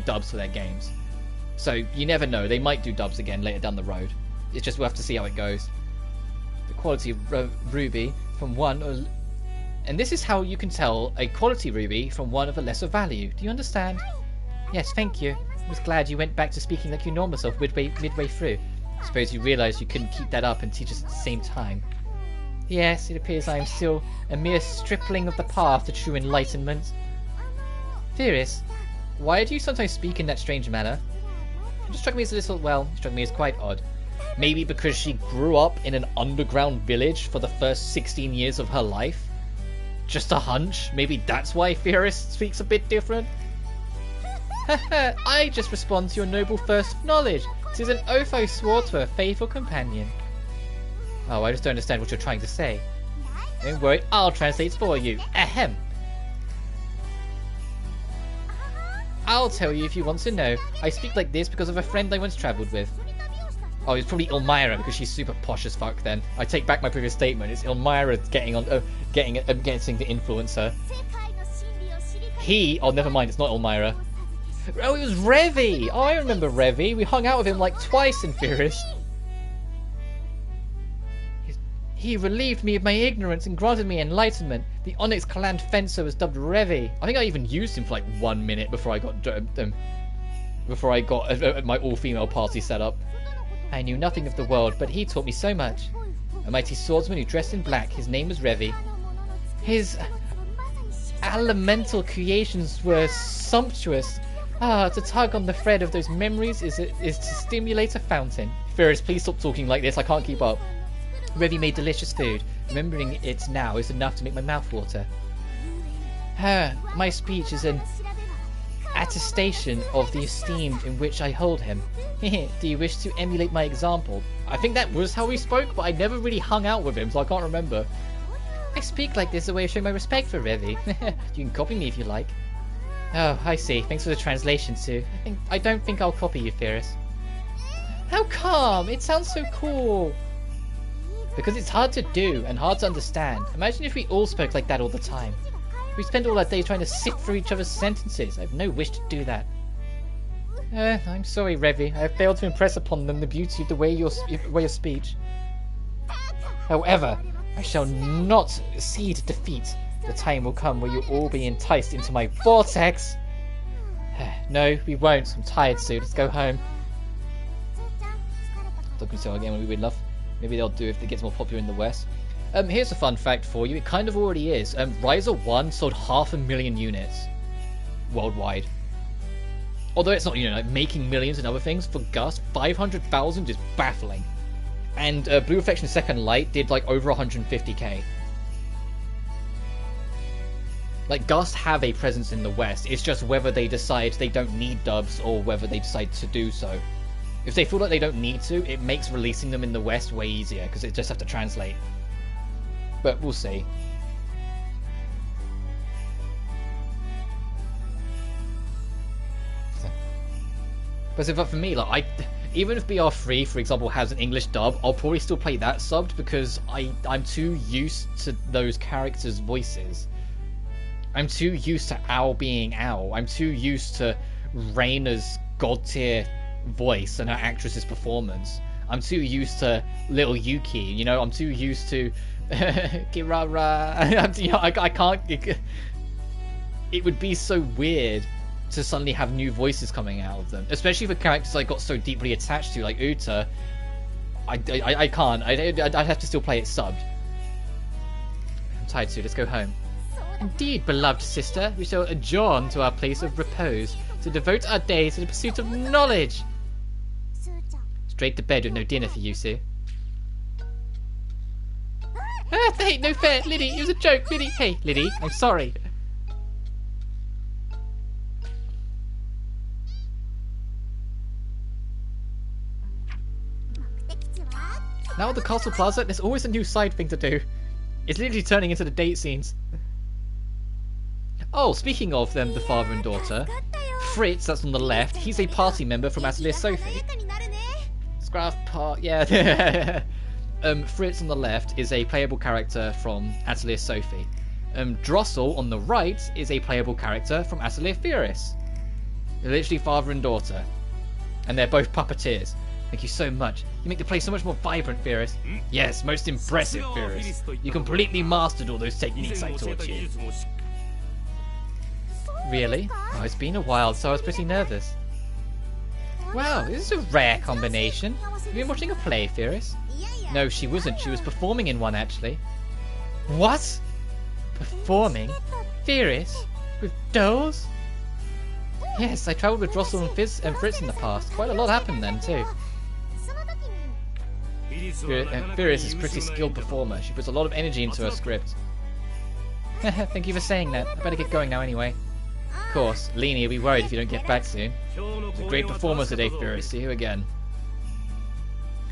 dubs for their games. So you never know, they might do dubs again later down the road. It's just we'll have to see how it goes. The quality of ruby from one, and this is how you can tell a quality ruby from one of a lesser value. Do you understand? Yes, thank you. I was glad you went back to speaking like your normal self midway through. I suppose you realised you couldn't keep that up and teach us at the same time. Yes, it appears I am still a mere stripling of the path to true enlightenment. Furious, why do you sometimes speak in that strange manner? It just struck me as struck me as quite odd. Maybe because she grew up in an underground village for the first 16 years of her life? Just a hunch? Maybe that's why Furious speaks a bit different? Haha, I just respond to your noble thirst of knowledge. 'Tis an oath I swore to a faithful companion. Oh, I just don't understand what you're trying to say. Don't worry, I'll translate for you. Ahem. I'll tell you if you want to know. I speak like this because of a friend I once travelled with. Oh, it's probably Elmira because she's super posh as fuck then. I take back my previous statement. It's Elmira getting to influence her. Oh, never mind, it's not Elmira. Oh, it was Revy! Oh, I remember Revy. We hung out with him like twice in Furious. He relieved me of my ignorance and granted me enlightenment. The Onyx Clan Fencer was dubbed Revy. I think I even used him for like 1 minute before I got my all-female party set up. I knew nothing of the world, but he taught me so much. A mighty swordsman who dressed in black. His name was Revy. His elemental creations were sumptuous. To tug on the thread of those memories is to stimulate a fountain. Furious, please stop talking like this. I can't keep up. Revy made delicious food. Remembering it now is enough to make my mouth water. My speech is an attestation of the esteem in which I hold him. Do you wish to emulate my example? I think that was how we spoke, but I never really hung out with him, so I can't remember. I speak like this as a way of showing my respect for Revy. You can copy me if you like. Oh, I see. Thanks for the translation, Sue. I don't think I'll copy you, Furious. How come? It sounds so cool. Because it's hard to do and hard to understand. Imagine if we all spoke like that all the time. We spend all our day trying to sift through each other's sentences. I have no wish to do that. I'm sorry, Revy. I have failed to impress upon them the beauty of the way your speech. However, I shall not cede defeat. The time will come where you'll all be enticed into my vortex. No, we won't. I'm tired soon. Let's go home. Tokisaki again would be love. Maybe they'll do if it gets more popular in the West. Here's a fun fact for you. It kind of already is. Riser 1 sold 500,000 units worldwide. Although it's not, like making millions and other things, for Gust, 500,000 is baffling. And Blue Reflection Second Light did like over 150k. Like, Gust have a presence in the West. It's just whether they decide they don't need dubs or whether they decide to do so. If they feel like they don't need to, it makes releasing them in the West way easier, because it just have to translate. But we'll see. But for me, like, even if BR3, for example, has an English dub, I'll probably still play that subbed because I'm too used to those characters' voices. I'm too used to Owl being Owl. I'm too used to Reina's god tier voice and her actress's performance. I'm too used to Little Yuki, I'm too used to Kirara. I can't. It would be so weird to suddenly have new voices coming out of them, especially for characters I got so deeply attached to, like Uta. I can't. I'd have to still play it subbed. I'm tired too. Let's go home. Indeed, beloved sister, we shall adjourn to our place of repose to devote our days to the pursuit of knowledge. Straight to bed with no dinner for you, Sue. Hey, no fair, Lydie. It was a joke, Lydie. Hey, Lydie, I'm sorry. Now at the Castle Plaza, there's always a new side thing to do. It's literally turning into the date scenes. Oh, speaking of them, the father and daughter, Fritz, that's on the left, he's a party member from Atelier Sophie. Scruff part, yeah. Fritz on the left is a playable character from Atelier Sophie. Drossel on the right is a playable character from Atelier Firis. They're literally father and daughter. And they're both puppeteers. Thank you so much. You make the place so much more vibrant, Firis. Yes, most impressive, Firis. You completely mastered all those techniques I taught you. Really? Oh, it's been a while, so I was pretty nervous. Wow, this is a rare combination. Have you been watching a play, Firis? No, she wasn't. She was performing in one, actually. What? Performing? Firis? With dolls? Yes, I travelled with Drossel and Fritz in the past. Quite a lot happened then, too. Firis is a pretty skilled performer. She puts a lot of energy into her script. Thank you for saying that. I better get going now anyway. Of course, Lini will be worried if you don't get back soon. It's a great performance today, Firis. See you again.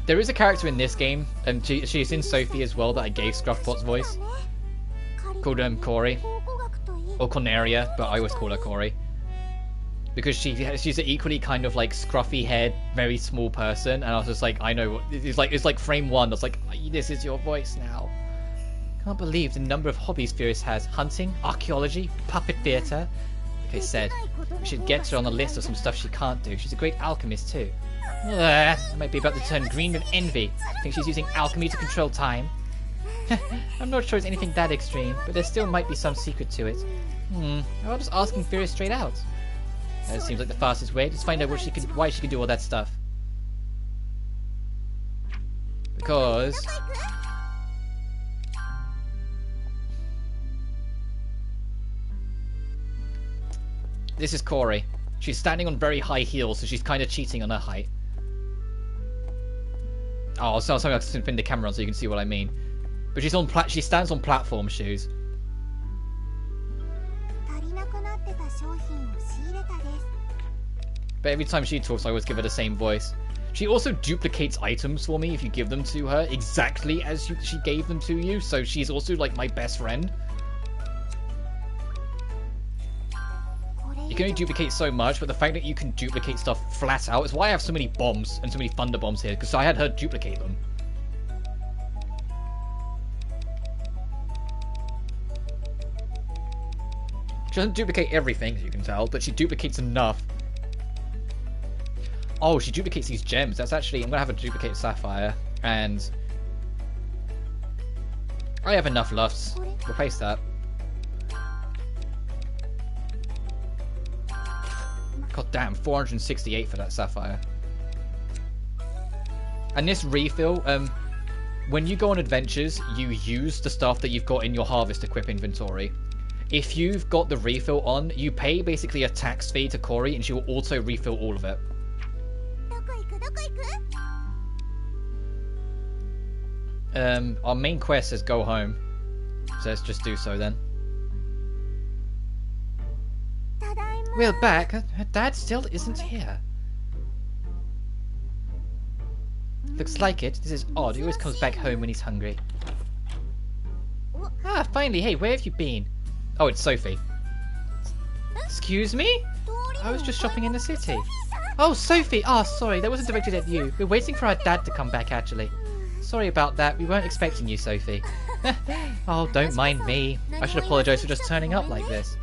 There is a character in this game, and she's in Sophie as well, that I gave Scruffpot's voice. Called Corey. Or Corneria, but I always call her Corey. Because she's an equally kind of like scruffy haired, very small person, and I was just like, I know what it's like frame one, that's like, this is your voice now. Can't believe the number of hobbies Firis has. Hunting, archaeology, puppet theatre. Like I said, we should get her on the list of some stuff she can't do. She's a great alchemist too. I might be about to turn green with envy. I think she's using alchemy to control time. I'm not sure it's anything that extreme, but there still might be some secret to it. I'll just asking Firis straight out. It seems like the fastest way. Just find out why she can do all that stuff. Because this is Corey. She's standing on very high heels, so she's kind of cheating on her height. Oh, so I have to spin the camera on so you can see what I mean. But she stands on platform shoes. But every time she talks, I always give her the same voice. She also duplicates items for me if you give them to her exactly as she gave them to you, so she's also like my best friend. You can only duplicate so much, but the fact that you can duplicate stuff flat out is why I have so many bombs and so many thunder bombs here, because I had her duplicate them. She doesn't duplicate everything, as you can tell, but she duplicates enough. Oh, she duplicates these gems. That's actually... I'm going to have a duplicate sapphire. And I have enough lufts. Replace that. God damn, 468 for that sapphire. And this refill, when you go on adventures, you use the stuff that you've got in your harvest equip inventory. If you've got the refill on, you pay basically a tax fee to Corey and she will auto refill all of it. Our main quest says go home. So let's just do so then. We're back. Her dad still isn't here. Looks like it. This is odd. He always comes back home when he's hungry. Ah, finally. Hey, where have you been? Oh, it's Sophie. Excuse me? I was just shopping in the city. Oh, Sophie. Ah, sorry. That wasn't directed at you. We're waiting for our dad to come back, actually. Sorry about that. We weren't expecting you, Sophie. Oh, don't mind me. I should apologize for just turning up like this.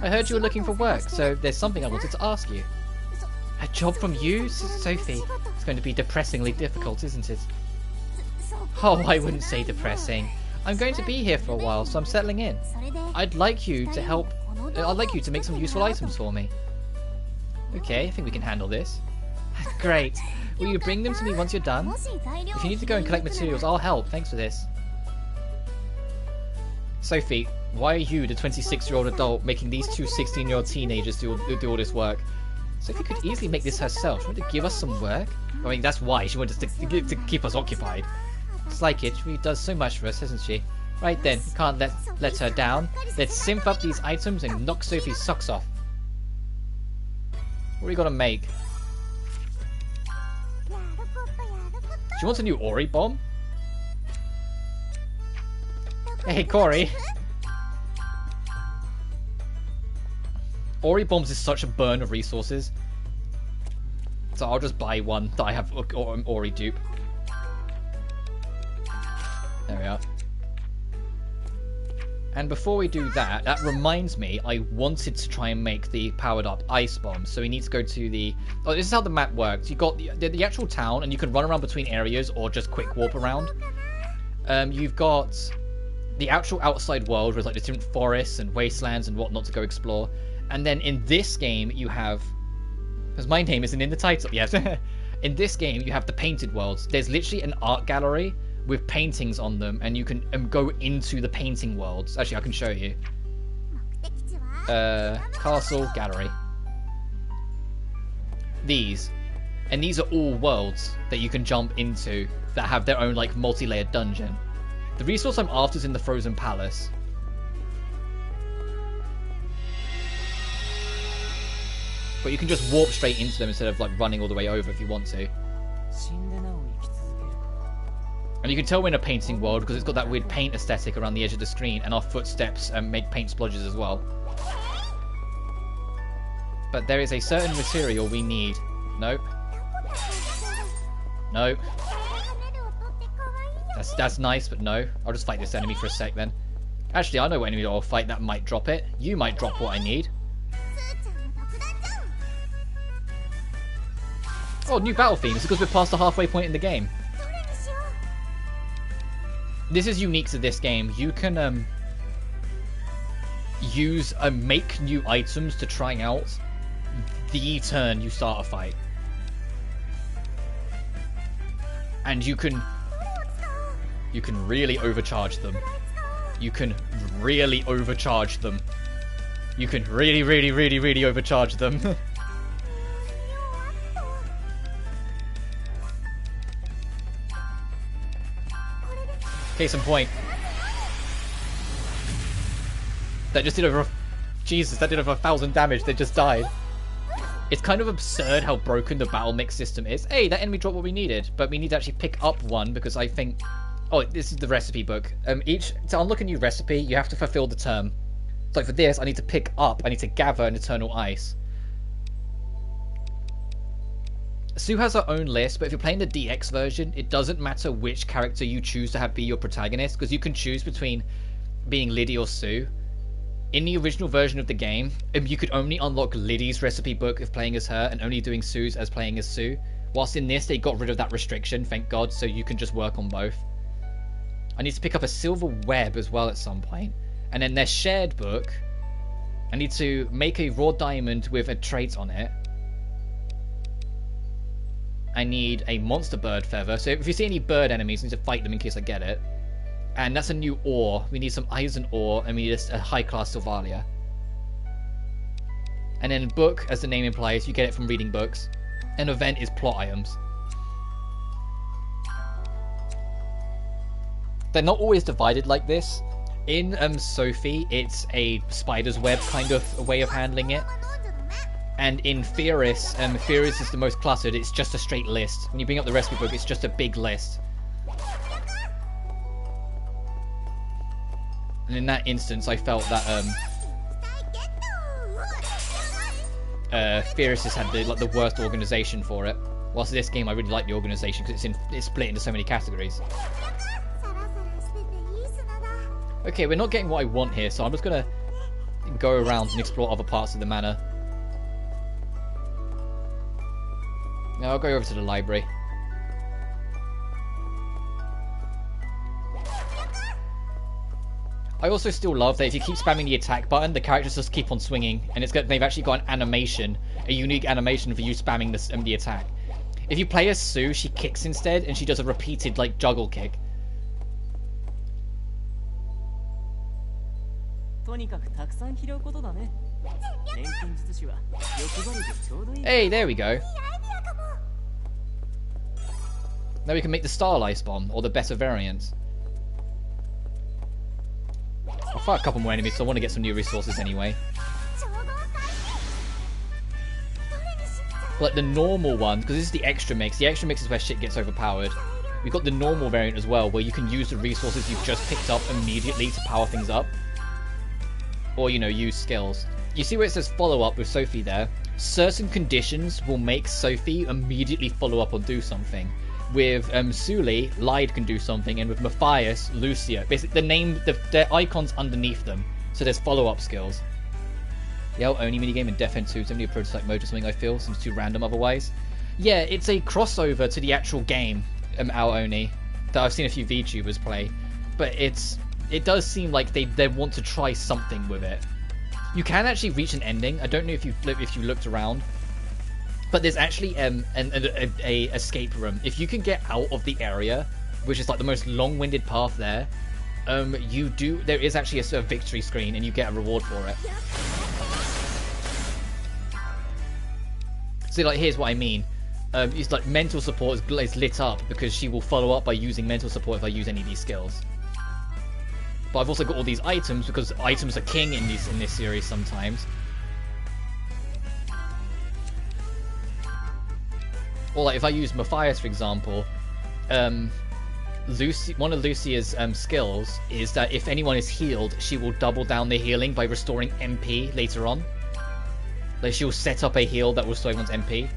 I heard you were looking for work, so there's something I wanted to ask you. A job from you, Sophie? It's going to be depressingly difficult, isn't it? Oh, I wouldn't say depressing. I'm going to be here for a while, so I'm settling in. I'd like you to help. I'd like you to make some useful items for me. Okay, I think we can handle this. Great. Will you bring them to me once you're done? If you need to go and collect materials, I'll help. Thanks for this. Sophie, why are you, the 26-year-old adult, making these two 16-year-old teenagers do all this work? Sophie could easily make this herself. She wanted to give us some work. I mean, that's why. She wanted to keep us occupied. It's like it. She does so much for us, hasn't she? Right then, we can't let her down. Let's simp up these items and knock Sophie's socks off. What are we gonna make? She wants a new Ori bomb? Hey, Corey. Ori bombs is such a burn of resources. So I'll just buy one that I have Ori dupe. There we are. And before we do that, that reminds me, I wanted to try and make the powered up ice bomb. So we need to go to the... Oh, this is how the map works. You've got the actual town, and you can run around between areas or just quick warp around. You've got the actual outside world with like the different forests and wastelands and whatnot to go explore. And then in this game, you have... Because my name isn't in the title, yes. In this game, you have the painted worlds. There's literally an art gallery with paintings on them, and you can go into the painting worlds. Actually, I can show you. Castle, gallery. These. And these are all worlds that you can jump into that have their own, like, multi-layered dungeon. The resource I'm after is in the Frozen Palace. But you can just warp straight into them instead of, like, running all the way over if you want to. And you can tell we're in a painting world because it's got that weird paint aesthetic around the edge of the screen, and our footsteps make paint splodges as well. But there is a certain material we need. Nope. Nope. That's nice, but no. I'll just fight this enemy for a sec then. Actually, I know what enemy I'll fight that might drop it. You might drop what I need. Oh, new battle theme. It's because we're past the halfway point in the game. This is unique to this game. You can make new items to try out the turn you start a fight. And you can really overcharge them. You can really overcharge them. You can really overcharge them. Case in point. That just did over... Jesus, that did over 1,000 damage. They just died. It's kind of absurd how broken the battle mix system is. Hey, that enemy dropped what we needed, but we need to actually pick up one because I think... Oh, this is the recipe book. To unlock a new recipe, you have to fulfill the term. So for this, I need to pick up, I need to gather an eternal ice. Sue has her own list, but if you're playing the DX version, it doesn't matter which character you choose to have be your protagonist, because you can choose between being Lydie or Sue. In the original version of the game, you could only unlock Lydie's recipe book if playing as her, and only doing Sue's as playing as Sue. Whilst in this, they got rid of that restriction, thank God, so you can just work on both. I need to pick up a silver web as well at some point. And then their shared book, I need to make a raw diamond with a trait on it. I need a monster bird feather. So if you see any bird enemies, I need to fight them in case I get it. And that's a new ore. We need some eisen ore, and we need a high-class Sylvalia. And then book, as the name implies, you get it from reading books. An event is plot items. They're not always divided like this. In Sophie, it's a spider's web kind of way of handling it. And in Theoris, Theoris is the most cluttered. It's just a straight list. When you bring up the recipe book, it's just a big list. And in that instance, I felt that Theoris has had the worst organization for it. Whilst in this game, I really like the organization because it's split into so many categories. Okay, we're not getting what I want here, so I'm just gonna go around and explore other parts of the manor. Now I'll go over to the library. I also still love that if you keep spamming the attack button, the characters just keep on swinging, and they've actually got an animation, a unique animation for you spamming the attack. If you play as Sue, she kicks instead, and she does a repeated juggle kick. Hey, there we go. Now we can make the Starlight Bomb, or the better variant. I'll fight a couple more enemies, so I want to get some new resources anyway. But the normal one, because this is the extra mix. The extra mix is where shit gets overpowered. We've got the normal variant as well, where you can use the resources you've just picked up immediately to power things up. Or, use skills. You see where it says follow up with Sophie there? Certain conditions will make Sophie immediately follow up or do something. With Suli, Lydie can do something, and with Matthias, Lucia. Basically, the icons underneath them. So there's follow-up skills. The Only minigame in Death End 2 is only a prototype mode or something, I feel. Seems too random otherwise. Yeah, it's a crossover to the actual game, Only, that I've seen a few VTubers play. But it does seem like they want to try something with it. You can actually reach an ending. I don't know if you looked around. But there's actually a escape room. If you can get out of the area, which is the most long-winded path there, there is actually a victory screen, and you get a reward for it. So here's what I mean. It's mental support is lit up because she will follow up by using mental support if I use any of these skills. But I've also got all these items because items are king in this series sometimes. Or if I use Matthias, for example, one of Lucia's skills is that if anyone is healed, she will double down the healing by restoring MP later on. She will set up a heal that will restore everyone's MP.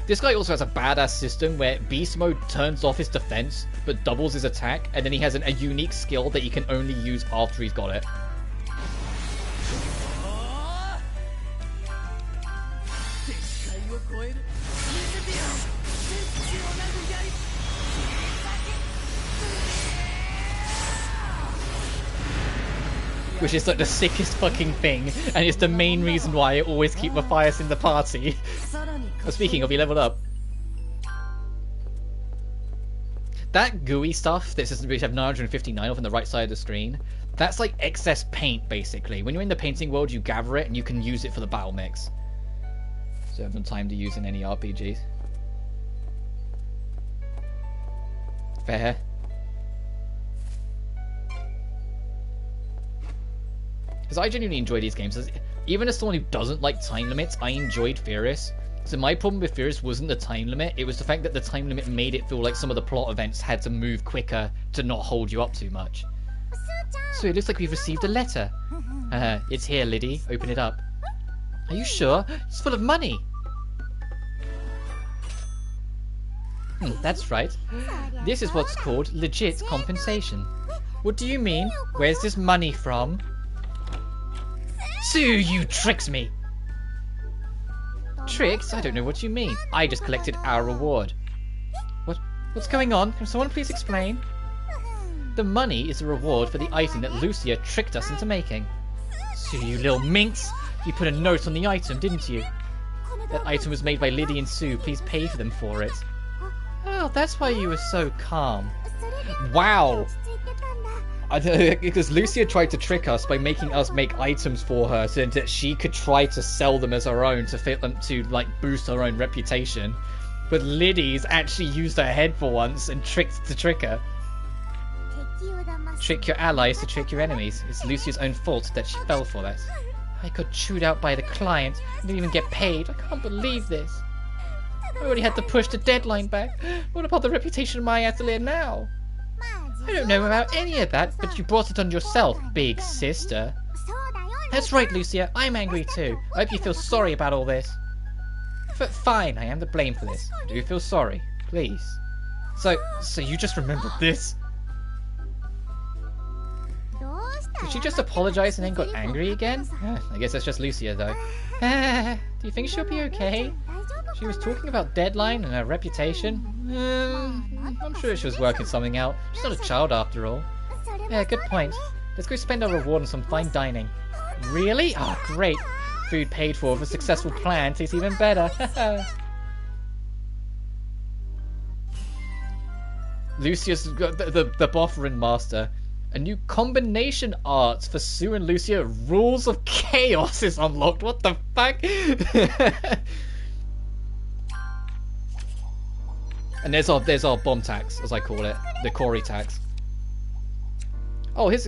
This guy also has a badass system where Beast Mode turns off his defense, but doubles his attack, and then he has a unique skill that he can only use after he's got it. Which is the sickest fucking thing, and it's the main reason why I always keep Matthias in the party. Speaking of, he leveled up. That gooey stuff that says we have 959 off on the right side of the screen, that's excess paint, basically. When you're in the painting world, you gather it, and you can use it for the battle mix. So I have no time to use in any RPGs. Fair. Because I genuinely enjoy these games. Even as someone who doesn't like time limits, I enjoyed Theoris. So my problem with Theoris wasn't the time limit, it was the fact that the time limit made it feel like some of the plot events had to move quicker to not hold you up too much. So it looks like we've received a letter. It's here, Lydie. Open it up. Are you sure? It's full of money. That's right. This is what's called legit compensation. What do you mean? Where's this money from? Sue, you tricked me! Tricks? I don't know what you mean. I just collected our reward. What's going on? Can someone please explain? The money is a reward for the item that Lucia tricked us into making. So you little minx, you put a note on the item, didn't you? That item was made by Lydie and Sue. Please pay for them for it. Oh, that's why you were so calm. Wow! Because Lucia tried to trick us by making us make items for her so that she could try to sell them as her own to like boost her own reputation. But Lydie's actually used her head for once and tricked to trick her. Trick your allies to trick your enemies. It's Lucia's own fault that she fell for that. I got chewed out by the client and didn't even get paid. I can't believe this. I already had to push the deadline back. What about the reputation of my atelier now? I don't know about any of that, but you brought it on yourself, big sister. That's right, Lucia. I'm angry too. I hope you feel sorry about all this. Fine, I am to blame for this. Do you feel sorry? Please. So you just remembered this? Did she just apologize and then got angry again? I guess that's just Lucia, though. Do you think she'll be okay? She was talking about deadline and her reputation. I'm sure she was working something out. She's not a child after all. Yeah, good point. Let's go spend our reward on some fine dining. Really? Oh, great. Food paid for with a successful plan tastes even better. Lucia's got the Boffrin Master. A new combination art for Sue and Lucia. Rules of Chaos is unlocked. What the fuck? And there's our bomb tax, as I call it, the Corey tax. Oh, here's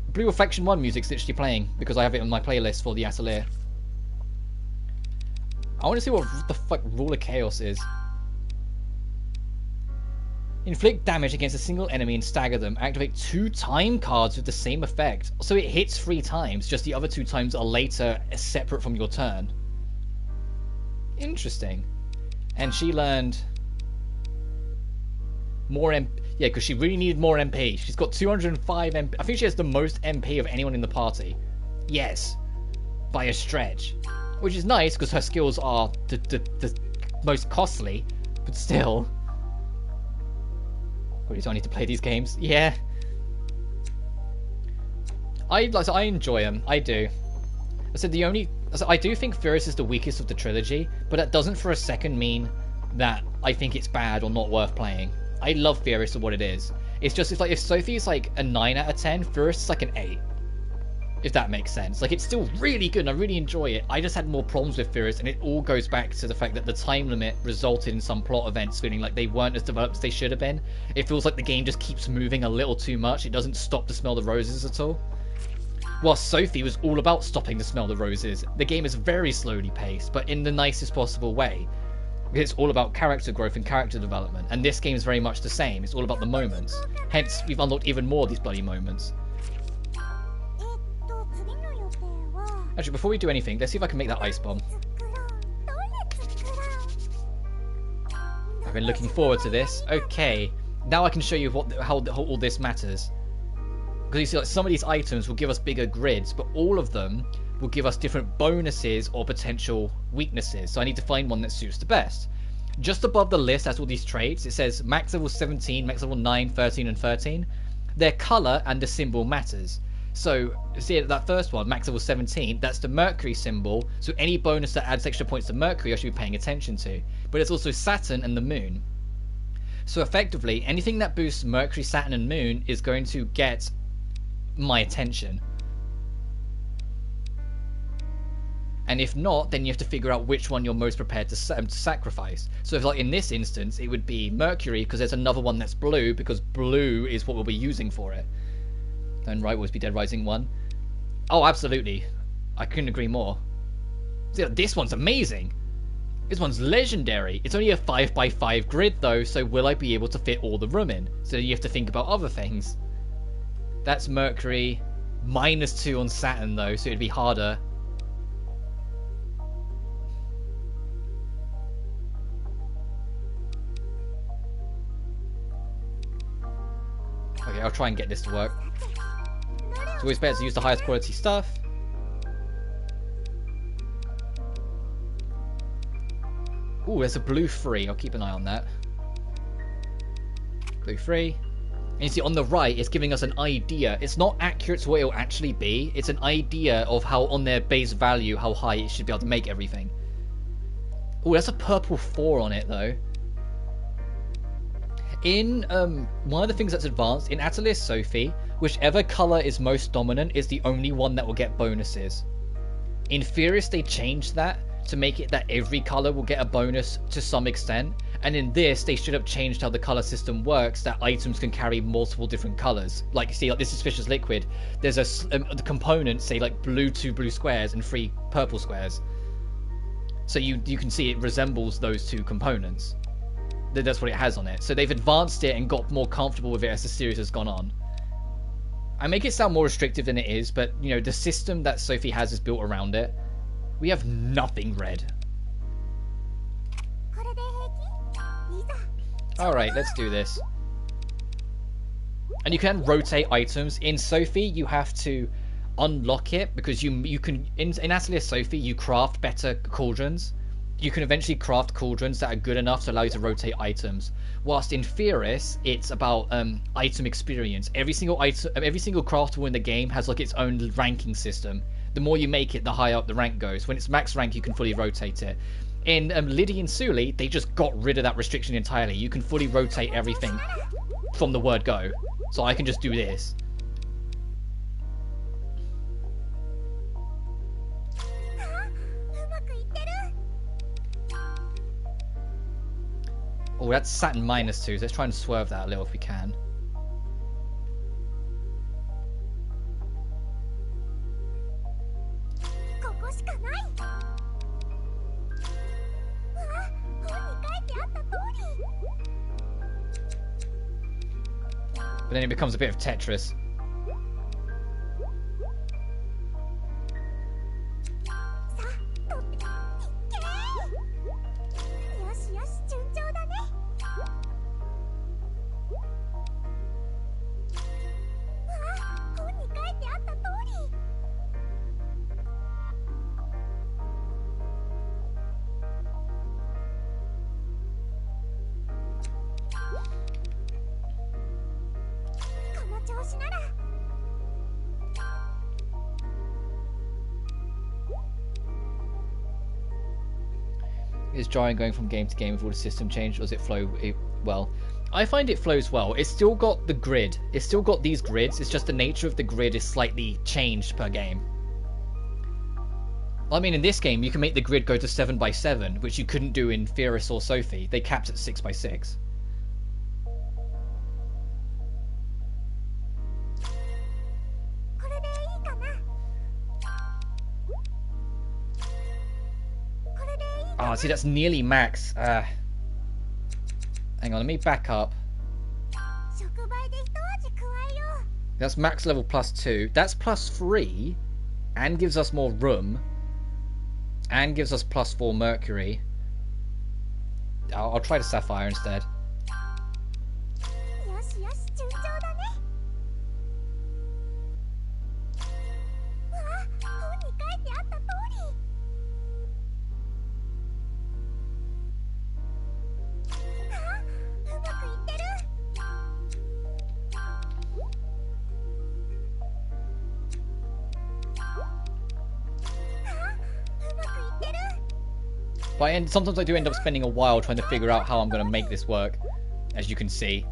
Blue Reflection 1 music's literally playing because I have it on my playlist for the Atelier. I want to see what the fuck Rule of Chaos is. Inflict damage against a single enemy and stagger them. Activate 2 time cards with the same effect. So it hits 3 times, just the other 2 times are later, separate from your turn. Interesting. And she learned more MP. Yeah, because she really needed more MP. She's got 205 MP. I think she has the most MP of anyone in the party. Yes. By a stretch. Which is nice, because her skills are the most costly. But still. Really, do I need to play these games? Yeah. I enjoy them. I do. I said I do think Furious is the weakest of the trilogy, but that doesn't for a second mean that I think it's bad or not worth playing. I love Furious for what it is. It's just it's like if Sophie's like a 9 out of 10, Furious is like an 8. If that makes sense. Like, it's still really good and I really enjoy it. I just had more problems with Furious, and it all goes back to the fact that the time limit resulted in some plot events feeling like they weren't as developed as they should have been. It feels like the game just keeps moving a little too much. It doesn't stop to smell the roses at all. While Sophie was all about stopping to smell the roses, the game is very slowly paced, but in the nicest possible way. It's all about character growth and character development, and this game is very much the same. It's all about the moments. Hence, we've unlocked even more of these bloody moments. Actually, before we do anything, let's see if I can make that ice bomb. I've been looking forward to this. Okay, now I can show you how all this matters. Because you see, like, some of these items will give us bigger grids, but all of them will give us different bonuses or potential weaknesses. So I need to find one that suits the best. Just above the list has all these traits. It says max level 17, max level 9, 13, and 13. Their color and the symbol matters. So, see that first one, max level 17, that's the Mercury symbol, so any bonus that adds extra points to Mercury I should be paying attention to. But it's also Saturn and the Moon. So effectively, anything that boosts Mercury, Saturn, and Moon is going to get my attention. And if not, then you have to figure out which one you're most prepared to sacrifice. So if, like, in this instance, it would be Mercury, because there's another one that's blue, because blue is what we'll be using for it. And right was be Dead Rising 1. Oh, absolutely. I couldn't agree more. See, this one's amazing. This one's legendary. It's only a 5x5 grid, though, so will I be able to fit all the room in? So you have to think about other things. That's Mercury. -2 on Saturn, though, so it'd be harder. Okay, I'll try and get this to work. It's always better to use the highest quality stuff. Ooh, there's a blue free. I'll keep an eye on that. Blue free. And you see, on the right, it's giving us an idea. It's not accurate to what it'll actually be. It's an idea of how, on their base value, how high it should be able to make everything. Oh, that's a purple 4 on it, though. In one of the things that's advanced, in Atelier Sophie, whichever colour is most dominant is the only one that will get bonuses. In Furious, they changed that to make it that every colour will get a bonus to some extent. And in this, they should have changed how the colour system works, that items can carry multiple different colours. Like, you see, like this is Fisher's Liquid. There's the components, say, like blue 2 blue squares and 3 purple squares. So you can see it resembles those 2 components. That's what it has on it. So they've advanced it and got more comfortable with it as the series has gone on. I make it sound more restrictive than it is, but, you know, the system that Sophie has is built around it. We have nothing red. Alright, let's do this. And you can rotate items. In Sophie, you have to unlock it, because you can... In Atelier Sophie, you craft better cauldrons. You can eventually craft cauldrons that are good enough to allow you to rotate items. Whilst in Furious, it's about item experience. Every single craftable in the game has like its own ranking system. The more you make it, the higher up the rank goes. When it's max rank, you can fully rotate it. In Lydie and Suelle, they just got rid of that restriction entirely. You can fully rotate everything from the word go. So I can just do this. Oh, that's Saturn -2, so let's try and swerve that a little if we can. But then it becomes a bit of Tetris. Is drawing going from game to game with all the system change, or does it flow well? I find it flows well. It's still got the grid. It's still got these grids. It's just the nature of the grid is slightly changed per game. I mean, in this game, you can make the grid go to 7x7, which you couldn't do in Furious or Sophie. They capped at 6x6. Oh, see, that's nearly max. Hang on, let me back up. That's max level +2. That's +3, and gives us more room, and gives us +4 mercury. I'll try the sapphire instead. But sometimes I do end up spending a while trying to figure out how I'm going to make this work, as you can see.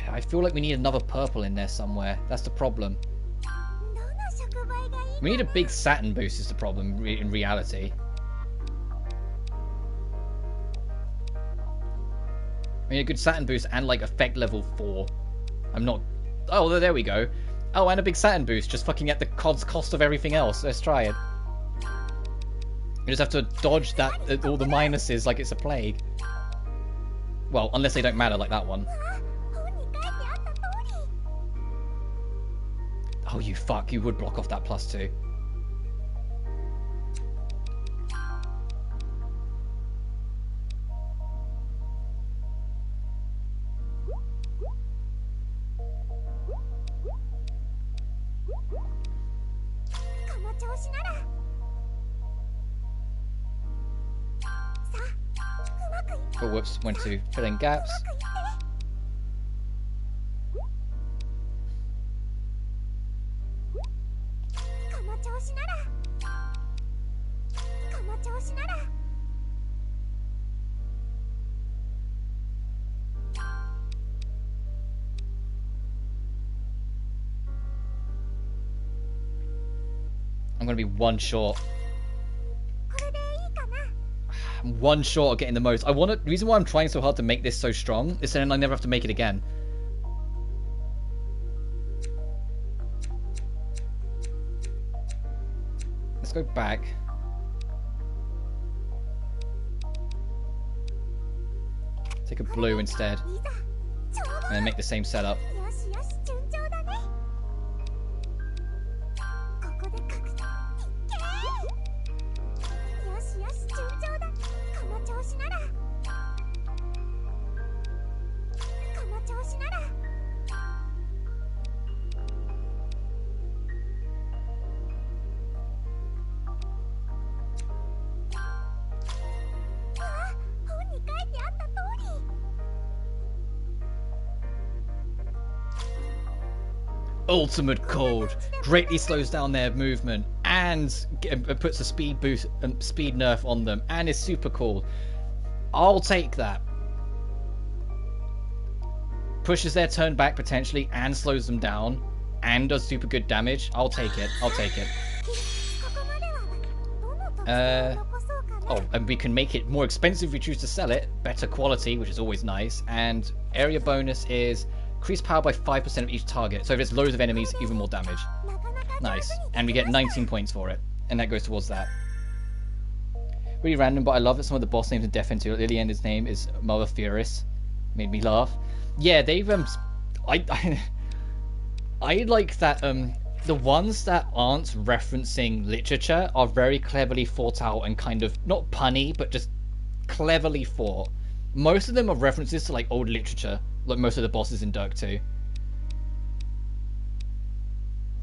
I feel like we need another purple in there somewhere. That's the problem. We need a big Saturn boost is the problem in reality. We need a good Saturn boost and like effect level 4. I'm not... Oh, there we go. Oh, and a big Saturn boost, just fucking at the cost of everything else. Let's try it. You just have to dodge that all the minuses like it's a plague. Well, unless they don't matter like that one. Oh, you fuck. You would block off that +2. Oh, whoops, went to fill in gaps. I'm gonna be one short. I'm one short of getting the most. The reason why I'm trying so hard to make this so strong is so then I never have to make it again. Let's go back. Take a blue instead. And then make the same setup. Ultimate Cold greatly slows down their movement and puts a speed boost and speed nerf on them and is super cool. I'll take that. Pushes their turn back potentially and slows them down and does super good damage. I'll take it. I'll take it. Oh, and we can make it more expensive if we choose to sell it. Better quality, which is always nice. And area bonus is increase power by 5% of each target. So if it's loads of enemies, even more damage. Nice. And we get 19 points for it. And that goes towards that. Really random, but I love that some of the boss names in Death Into Lily Ender's name is Mother Furus. Made me laugh. Yeah, they've I like that the ones that aren't referencing literature are very cleverly thought out and kind of not punny, but just cleverly thought. Most of them are references to like old literature, like most of the bosses in Dirk 2.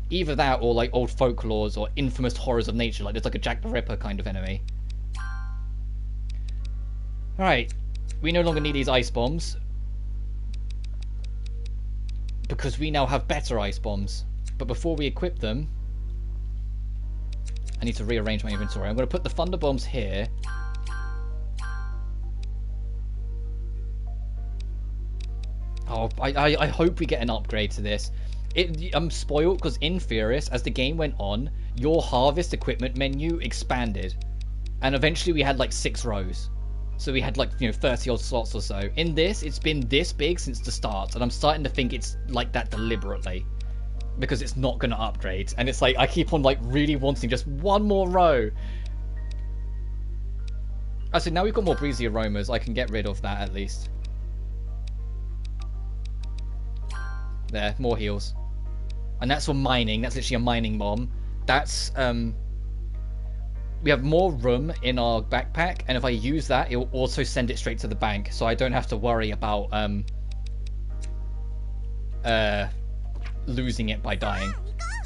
Either that or like old folklores or infamous horrors of nature, like there's like a Jack the Ripper kind of enemy. Alright, we no longer need these ice bombs because we now have better ice bombs. But before we equip them, I need to rearrange my inventory. I'm going to put the thunder bombs here. Oh, I hope we get an upgrade to this. I'm spoiled because in Furious, as the game went on, your harvest equipment menu expanded. And eventually we had like 6 rows. So we had like, 30 odd slots or so. In this, it's been this big since the start. And I'm starting to think it's like that deliberately. Because it's not going to upgrade. And it's like, I keep on like really wanting just one more row. So now we've got more breezy aromas. I can get rid of that at least. There, more heals. And that's for mining. That's literally a mining bomb. That's, we have more room in our backpack. And if I use that, it will also send it straight to the bank. So I don't have to worry about, losing it by dying.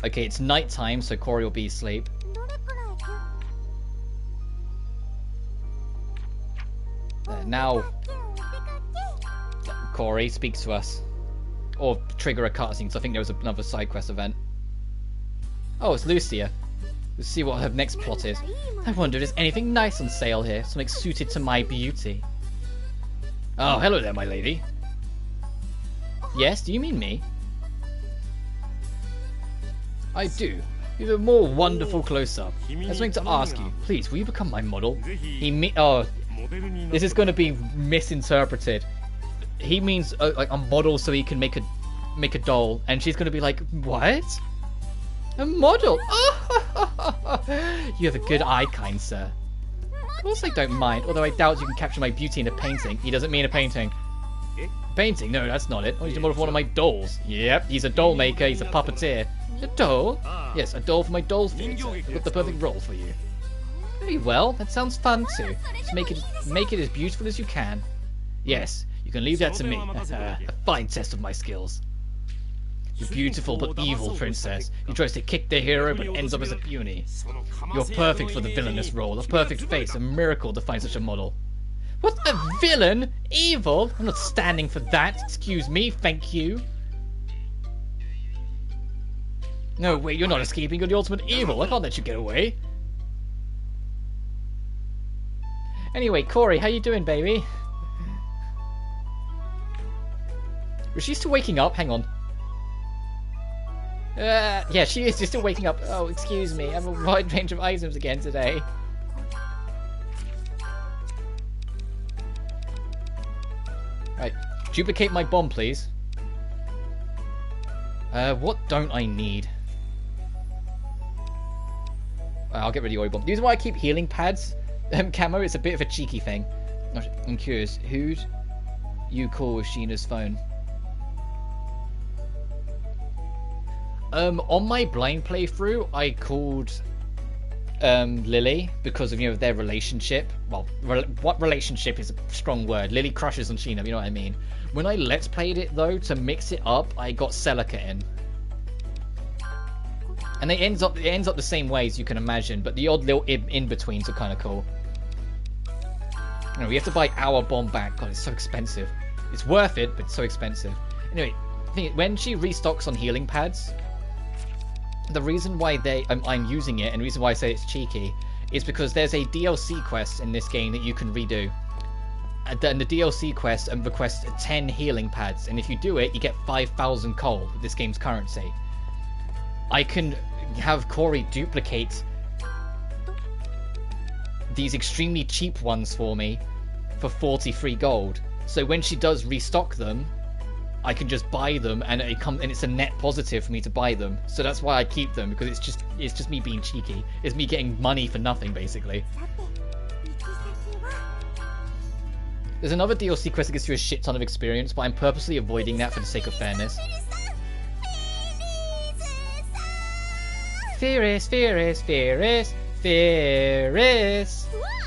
Okay, it's nighttime, so Corey will be asleep. Now, Corey speaks to us. Or trigger a cutscene, because I think there was another side quest event. Oh, it's Lucia. Let's see what her next plot is. I wonder if there's anything nice on sale here, something suited to my beauty. Oh, hello there, my lady. Yes, do you mean me? I do. You have a more wonderful close-up. I have something to ask you. Please, will you become my model? Oh, this is going to be misinterpreted. He means like a model so he can make a doll, and she's going to be like, what? A model? Oh, you have a good eye, kind sir. Of course I don't mind, although I doubt you can capture my beauty in a painting. He doesn't mean a painting. Painting? No, that's not it. Oh, he's a model for one of my dolls. Yep, he's a doll maker, he's a puppeteer. A doll? Yes, a doll for my doll theatre. I've got the perfect role for you. Very well, that sounds fun too. Just make it as beautiful as you can. Yes, you can leave that to me. A fine test of my skills. You beautiful but evil princess. Who tries to kick the hero but ends up as a puny. You're perfect for the villainous role. A perfect face. A miracle to find such a model. What? A villain? Evil? I'm not standing for that. Excuse me. Thank you. No, wait. You're not escaping. You're the ultimate evil. I can't let you get away. Anyway, Corey, how you doing, baby? Was she still waking up? Hang on. Yeah, she is. She's still waking up. Oh, excuse me. I have a wide range of items again today. Right. Duplicate my bomb, please. What don't I need? I'll get rid of the oil bomb. The reason why I keep healing pads, camo, it's a bit of a cheeky thing. I'm curious. Who'd you call with Sheena's phone? On my blind playthrough, I called Lily because of, you know, their relationship. Well, what relationship is a strong word. Lily crushes on Sheena, you know what I mean. When I let's played it though, to mix it up, I got Celica in, and it ends up the same way as you can imagine. But the odd little in betweens are kind of cool. You know, we have to buy our bomb back. God, it's so expensive. It's worth it, but it's so expensive. Anyway, when she restocks on healing pads. The reason why I'm using it, and the reason why I say it's cheeky, is because there's a DLC quest in this game that you can redo. And the DLC quest requests 10 healing pads, and if you do it, you get 5,000 coal, this game's currency. I can have Corey duplicate these extremely cheap ones for me for 43 gold. So when she does restock them, I can just buy them, and it's a net positive for me to buy them. So that's why I keep them, because it's just me being cheeky. It's me getting money for nothing, basically. There's another DLC quest that gives you a shit ton of experience, but I'm purposely avoiding that for the sake of fairness. Fierce.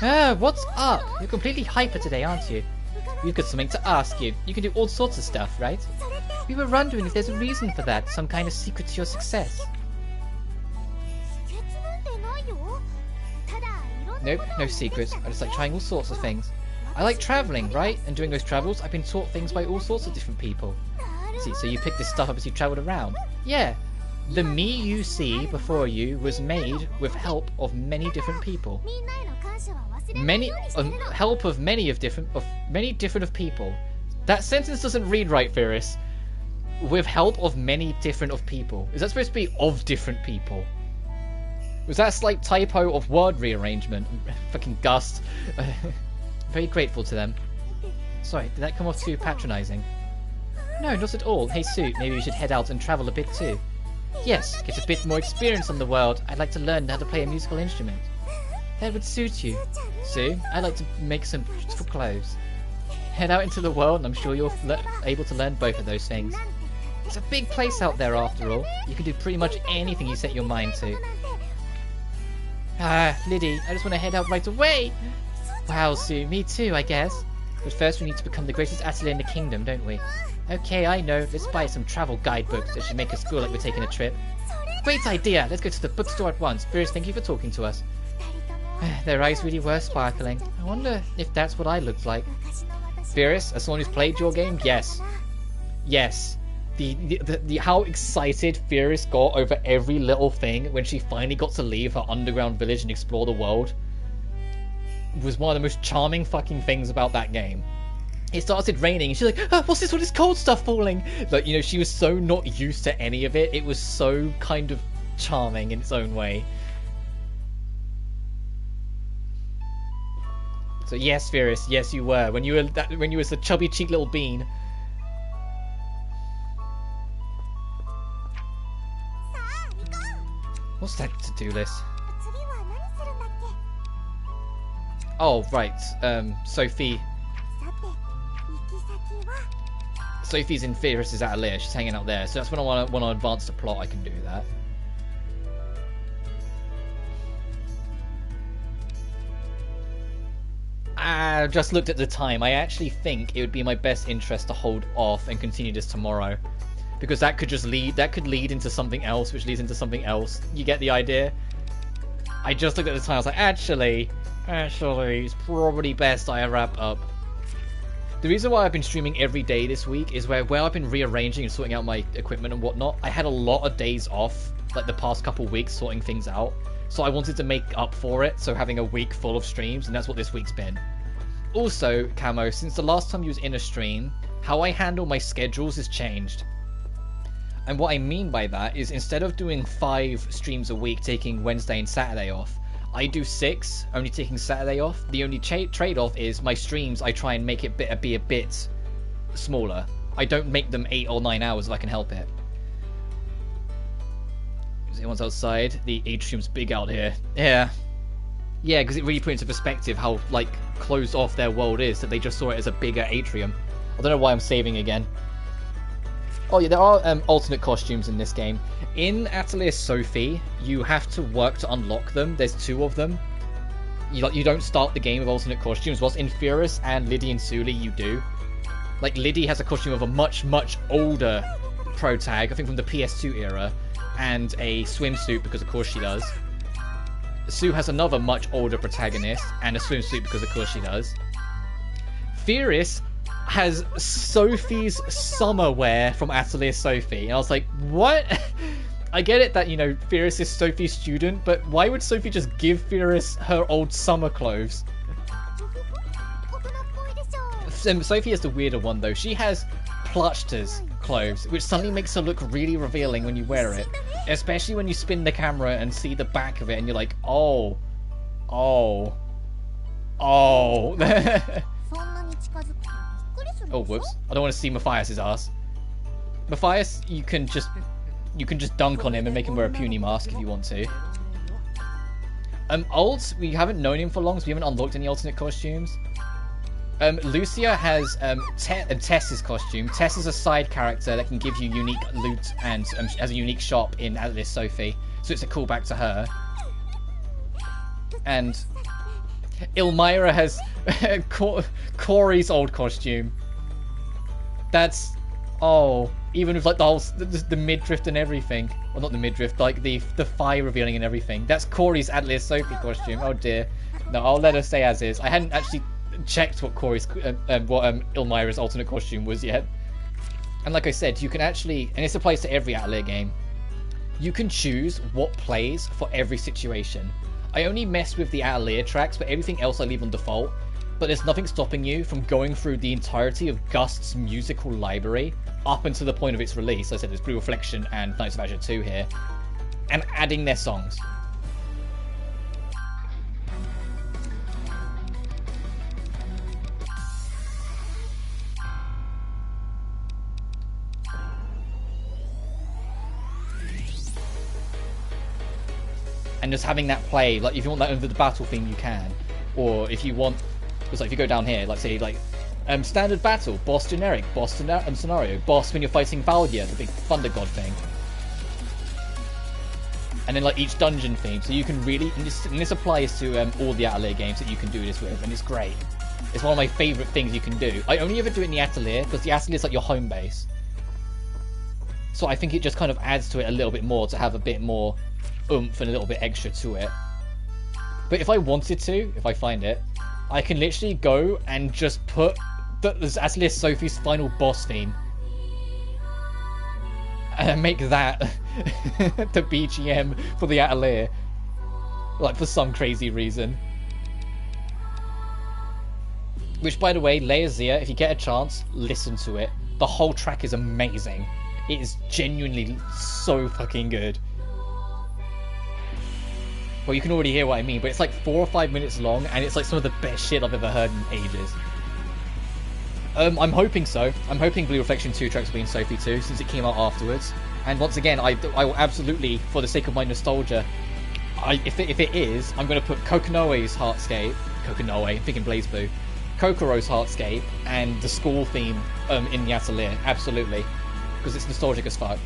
Ah, what's up? You're completely hyper today, aren't you? We've got something to ask you. You can do all sorts of stuff, right? We were wondering if there's a reason for that, some kind of secret to your success. Nope, no secrets. I just like trying all sorts of things. I like travelling, right? And during those travels, I've been taught things by all sorts of different people. See, so you picked this stuff up as you travelled around? Yeah. The me you see before you was made with help of many different people. Many different people. That sentence doesn't read right, Ferris. With help of many different people. Is that supposed to be of different people? Was that a slight typo of word rearrangement? Fucking Gust. Very grateful to them. Sorry, did that come off too patronising? No, not at all. Hey Sue, maybe we should head out and travel a bit too. Yes, get a bit more experience on the world. I'd like to learn how to play a musical instrument. That would suit you. Sue, I'd like to make some beautiful clothes. Head out into the world and I'm sure you're able to learn both of those things. It's a big place out there after all. You can do pretty much anything you set your mind to. Ah, Lydie, I just want to head out right away. Wow, Sue, me too, I guess. But first we need to become the greatest atelier in the kingdom, don't we? Okay, I know. Let's buy some travel guidebooks that should make us feel like we're taking a trip. Great idea! Let's go to the bookstore at once. First, thank you for talking to us. Their eyes really were sparkling. I wonder if that's what I looked like. Ferris, as someone who's played your game, yes. Yes. The how excited Ferris got over every little thing when she finally got to leave her underground village and explore the world was one of the most charming fucking things about that game. It started raining and she's like, oh, what's this, all this cold stuff falling? Like, you know, she was so not used to any of it. It was so kind of charming in its own way. So yes, Ferris, yes you were. When you were the chubby cheek little bean. What's that to-do list? Oh, right. Sophie's in Ferris's Atelier. She's hanging out there. So that's when I want to advance the plot. I can do that. I just looked at the time. I actually think it would be in my best interest to hold off and continue this tomorrow. because that could lead into something else, which leads into something else. You get the idea? I just looked at the time, I was like, actually, it's probably best I wrap up. The reason why I've been streaming every day this week is where I've been rearranging and sorting out my equipment and whatnot. I had a lot of days off, like the past couple weeks, sorting things out. So I wanted to make up for it, so having a week full of streams, and that's what this week's been. Also, Camo, since the last time you was in a stream, how I handle my schedules has changed. And what I mean by that is instead of doing 5 streams a week, taking Wednesday and Saturday off, I do 6, only taking Saturday off. The only trade-off is my streams, I try and make it be a bit smaller. I don't make them 8 or 9 hours if I can help it. Everyone's outside. The atrium's big out here. Yeah. Yeah, because it really put into perspective how, like, closed off their world is, that they just saw it as a bigger atrium. I don't know why I'm saving again. Oh yeah, there are alternate costumes in this game. In Atelier Sophie, you have to work to unlock them. There's 2 of them. You don't start the game with alternate costumes. Whilst in Furus and Lydie Suelle, you do. Like, Lydie has a costume of a much, much older protag, I think from the PS2 era, and a swimsuit, because of course she does. Sue has another much older protagonist, and a swimsuit, because of course she does. Furus has Sophie's summer wear from Atelier Sophie, and I was like, what? I get it that, you know, Furus is Sophie's student, but why would Sophie just give Furus her old summer clothes? Sophie is the weirder one, though. She has Plushter's clothes, which suddenly makes her look really revealing when you wear it. Especially when you spin the camera and see the back of it, and you're like, oh. Oh, whoops. I don't want to see Matthias's ass. Matthias, you can just dunk on him and make him wear a puny mask if you want to. Alt, we haven't known him for long, so we haven't unlocked any alternate costumes. Lucia has Tess's costume. Tess is a side character that can give you unique loot and has a unique shop in Atelier Sophie, so it's a callback to her. And Elmira has Corey's old costume. That's... oh, even with like the whole the midriff and everything. Well, not the midriff, like the thigh revealing and everything. That's Corey's Atelier Sophie costume. Oh dear. No, I'll let her stay as is. I hadn't actually checked what Elmira's alternate costume was yet. And like I said, you can actually, and this applies to every Atelier game, you can choose what plays for every situation. I only mess with the Atelier tracks, but everything else I leave on default. But there's nothing stopping you from going through the entirety of Gust's musical library up until the point of its release. Like I said, there's Blue Reflection and Knights of Azure 2 here, and adding their songs. And just having that play, like if you want that over the battle theme, you can. Or if you want, because like if you go down here, like say like standard battle, boss generic, boss scenario, boss when you're fighting Valdia, the big thunder god thing. And then like each dungeon theme, so you can really, and this applies to all the Atelier games that you can do this with, and it's great. It's one of my favourite things you can do. I only ever do it in the Atelier, because the Atelier is like your home base. So I think it just kind of adds to it a little bit more, to have a bit more oomph and a little bit extra to it. But if I wanted to, if I find it, I can literally go and just put the Atelier Sophie's final boss theme and make that the BGM for the Atelier, like for some crazy reason. Which, by the way, Leia, if you get a chance, listen to it. The whole track is amazing. It is genuinely so fucking good. Well, you can already hear what I mean, but it's like 4 or 5 minutes long, and it's like some of the best shit I've ever heard in ages. I'm hoping so. I'm hoping Blue Reflection 2 tracks will be in Sophie 2, since it came out afterwards. And once again, I will absolutely, for the sake of my nostalgia, if it is, I'm going to put Kokonoe's Heartscape, I'm thinking BlazBlue, Kokoro's Heartscape, and the school theme in the Atelier, absolutely. Because it's nostalgic as fuck.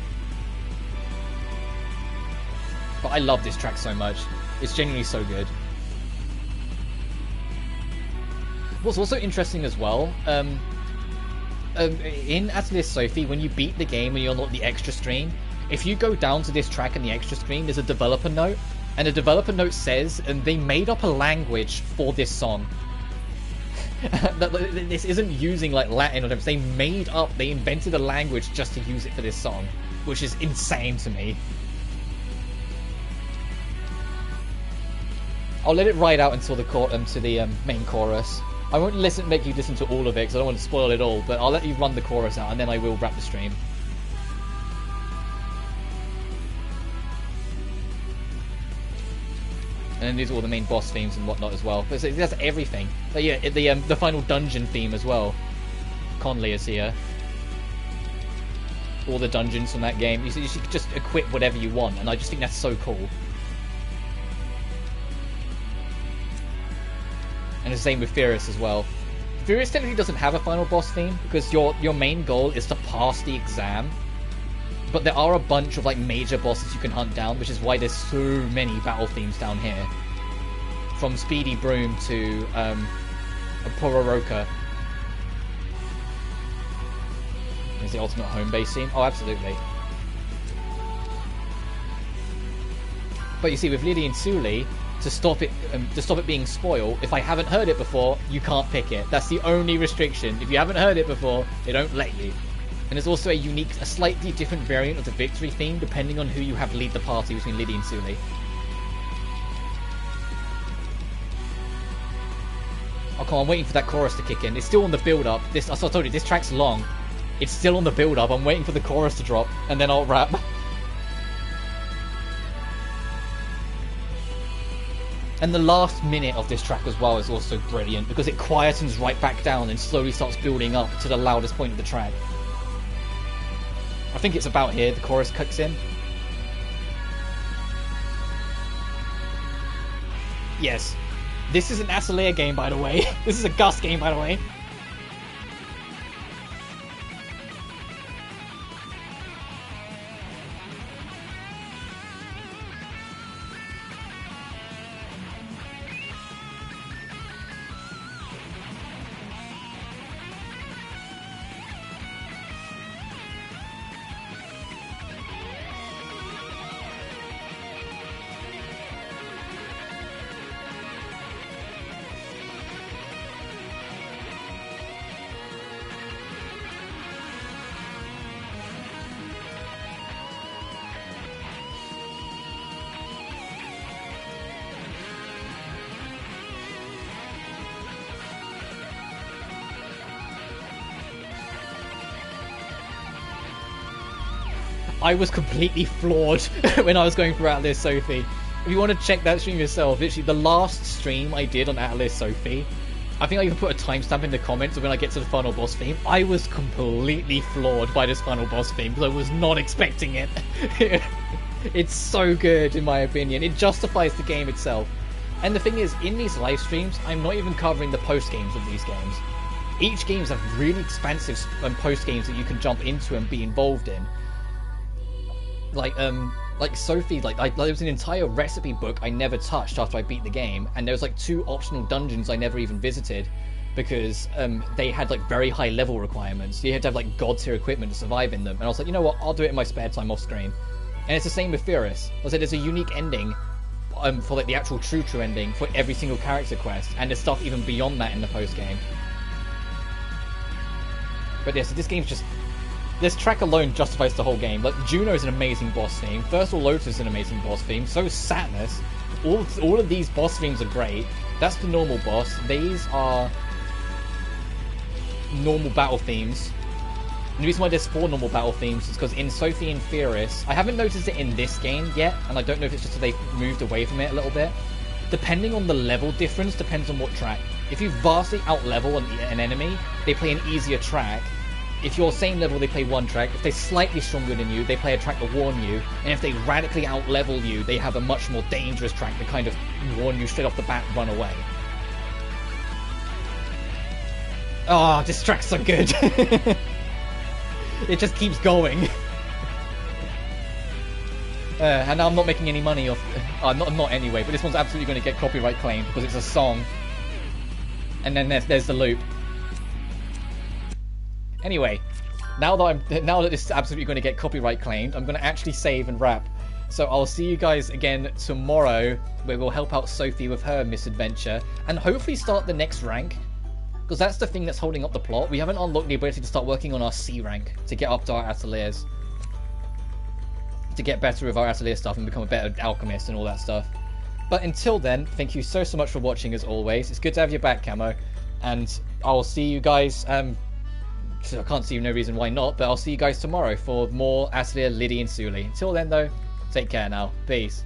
But I love this track so much. It's genuinely so good. What's also interesting as well, in Atelier Sophie, when you beat the game and you unlock the extra screen, if you go down to this track in the extra screen, there's a developer note, and the developer note says, and they made up a language for this song. This isn't using like Latin or whatever. They invented a language just to use it for this song, which is insane to me. I'll let it ride out until the main chorus. I won't make you listen to all of it because I don't want to spoil it all, but I'll let you run the chorus out and then I will wrap the stream. And then these are all the main boss themes and whatnot as well. But that's everything. But yeah, the final dungeon theme as well. Conley is here. All the dungeons from that game. You should just equip whatever you want, and I just think that's so cool. And the same with Furious as well. Furious technically doesn't have a final boss theme because your main goal is to pass the exam. But there are a bunch of like major bosses you can hunt down, which is why there's so many battle themes down here. From Speedy Broom to Pororoka. Is the ultimate home base theme? Oh, absolutely. But you see, with Lydie Suelle, to stop it being spoiled, if I haven't heard it before, you can't pick it. That's the only restriction. If you haven't heard it before, they don't let you. And there's also a slightly different variant of the victory theme, depending on who you have lead the party between Lydie and Suelle. Oh, come on, I'm waiting for that chorus to kick in. It's still on the build-up. As I told you, this track's long. It's still on the build-up. I'm waiting for the chorus to drop, and then I'll rap. And the last minute of this track as well is also brilliant, because it quietens right back down and slowly starts building up to the loudest point of the track. I think it's about here, the chorus kicks in. Yes. This is an Atelier game, by the way. This is a Gus game, by the way. I was completely floored when I was going through Atelier Sophie. If you want to check that stream yourself, literally the last stream I did on Atelier Sophie, I think I can put a timestamp in the comments of when I get to the final boss theme. I was completely floored by this final boss theme because I was not expecting it. It's so good in my opinion. It justifies the game itself. And the thing is, in these live streams, I'm not even covering the post games of these games. Each games have really expansive post games that you can jump into and be involved in. Like Sophie, there was an entire recipe book I never touched after I beat the game, and there was like 2 optional dungeons I never even visited because they had like very high level requirements. You had to have like god tier equipment to survive in them, and I was like, you know what, I'll do it in my spare time off screen. And it's the same with Furious. I said there's a unique ending for like the actual true ending for every single character quest, and there's stuff even beyond that in the post game. But yeah, so this game's just. This track alone justifies the whole game. Like, Juno is an amazing boss theme. First Lotus is an amazing boss theme. So is Saturnus. All of these boss themes are great. That's the normal boss. These are normal battle themes. And the reason why there's 4 normal battle themes is because in Sophie and Furious, I haven't noticed it in this game yet, and I don't know if it's just that they've moved away from it a little bit. Depending on the level difference, depends on what track. If you vastly out-level an enemy, they play an easier track. If you're same level, they play one track. If they're slightly stronger than you, they play a track to warn you. And if they radically out-level you, they have a much more dangerous track to kind of warn you straight off the bat, run away. Oh, this track's so good. It just keeps going. And I'm not making any money off... not anyway, but this one's absolutely going to get copyright claimed because it's a song. And then there's the loop. Anyway, now that this is absolutely going to get copyright claimed, I'm going to actually save and wrap. So I'll see you guys again tomorrow, where we'll help out Sophie with her misadventure, and hopefully start the next rank, because that's the thing that's holding up the plot. We haven't unlocked the ability to start working on our C rank to get up to our ateliers, to get better with our atelier stuff and become a better alchemist and all that stuff. But until then, thank you so much for watching as always. It's good to have you back, Camo, and I'll see you guys, so I can't see no reason why not, but I'll see you guys tomorrow for more Atelier Lydie Suelle. Until then though, take care now. Peace.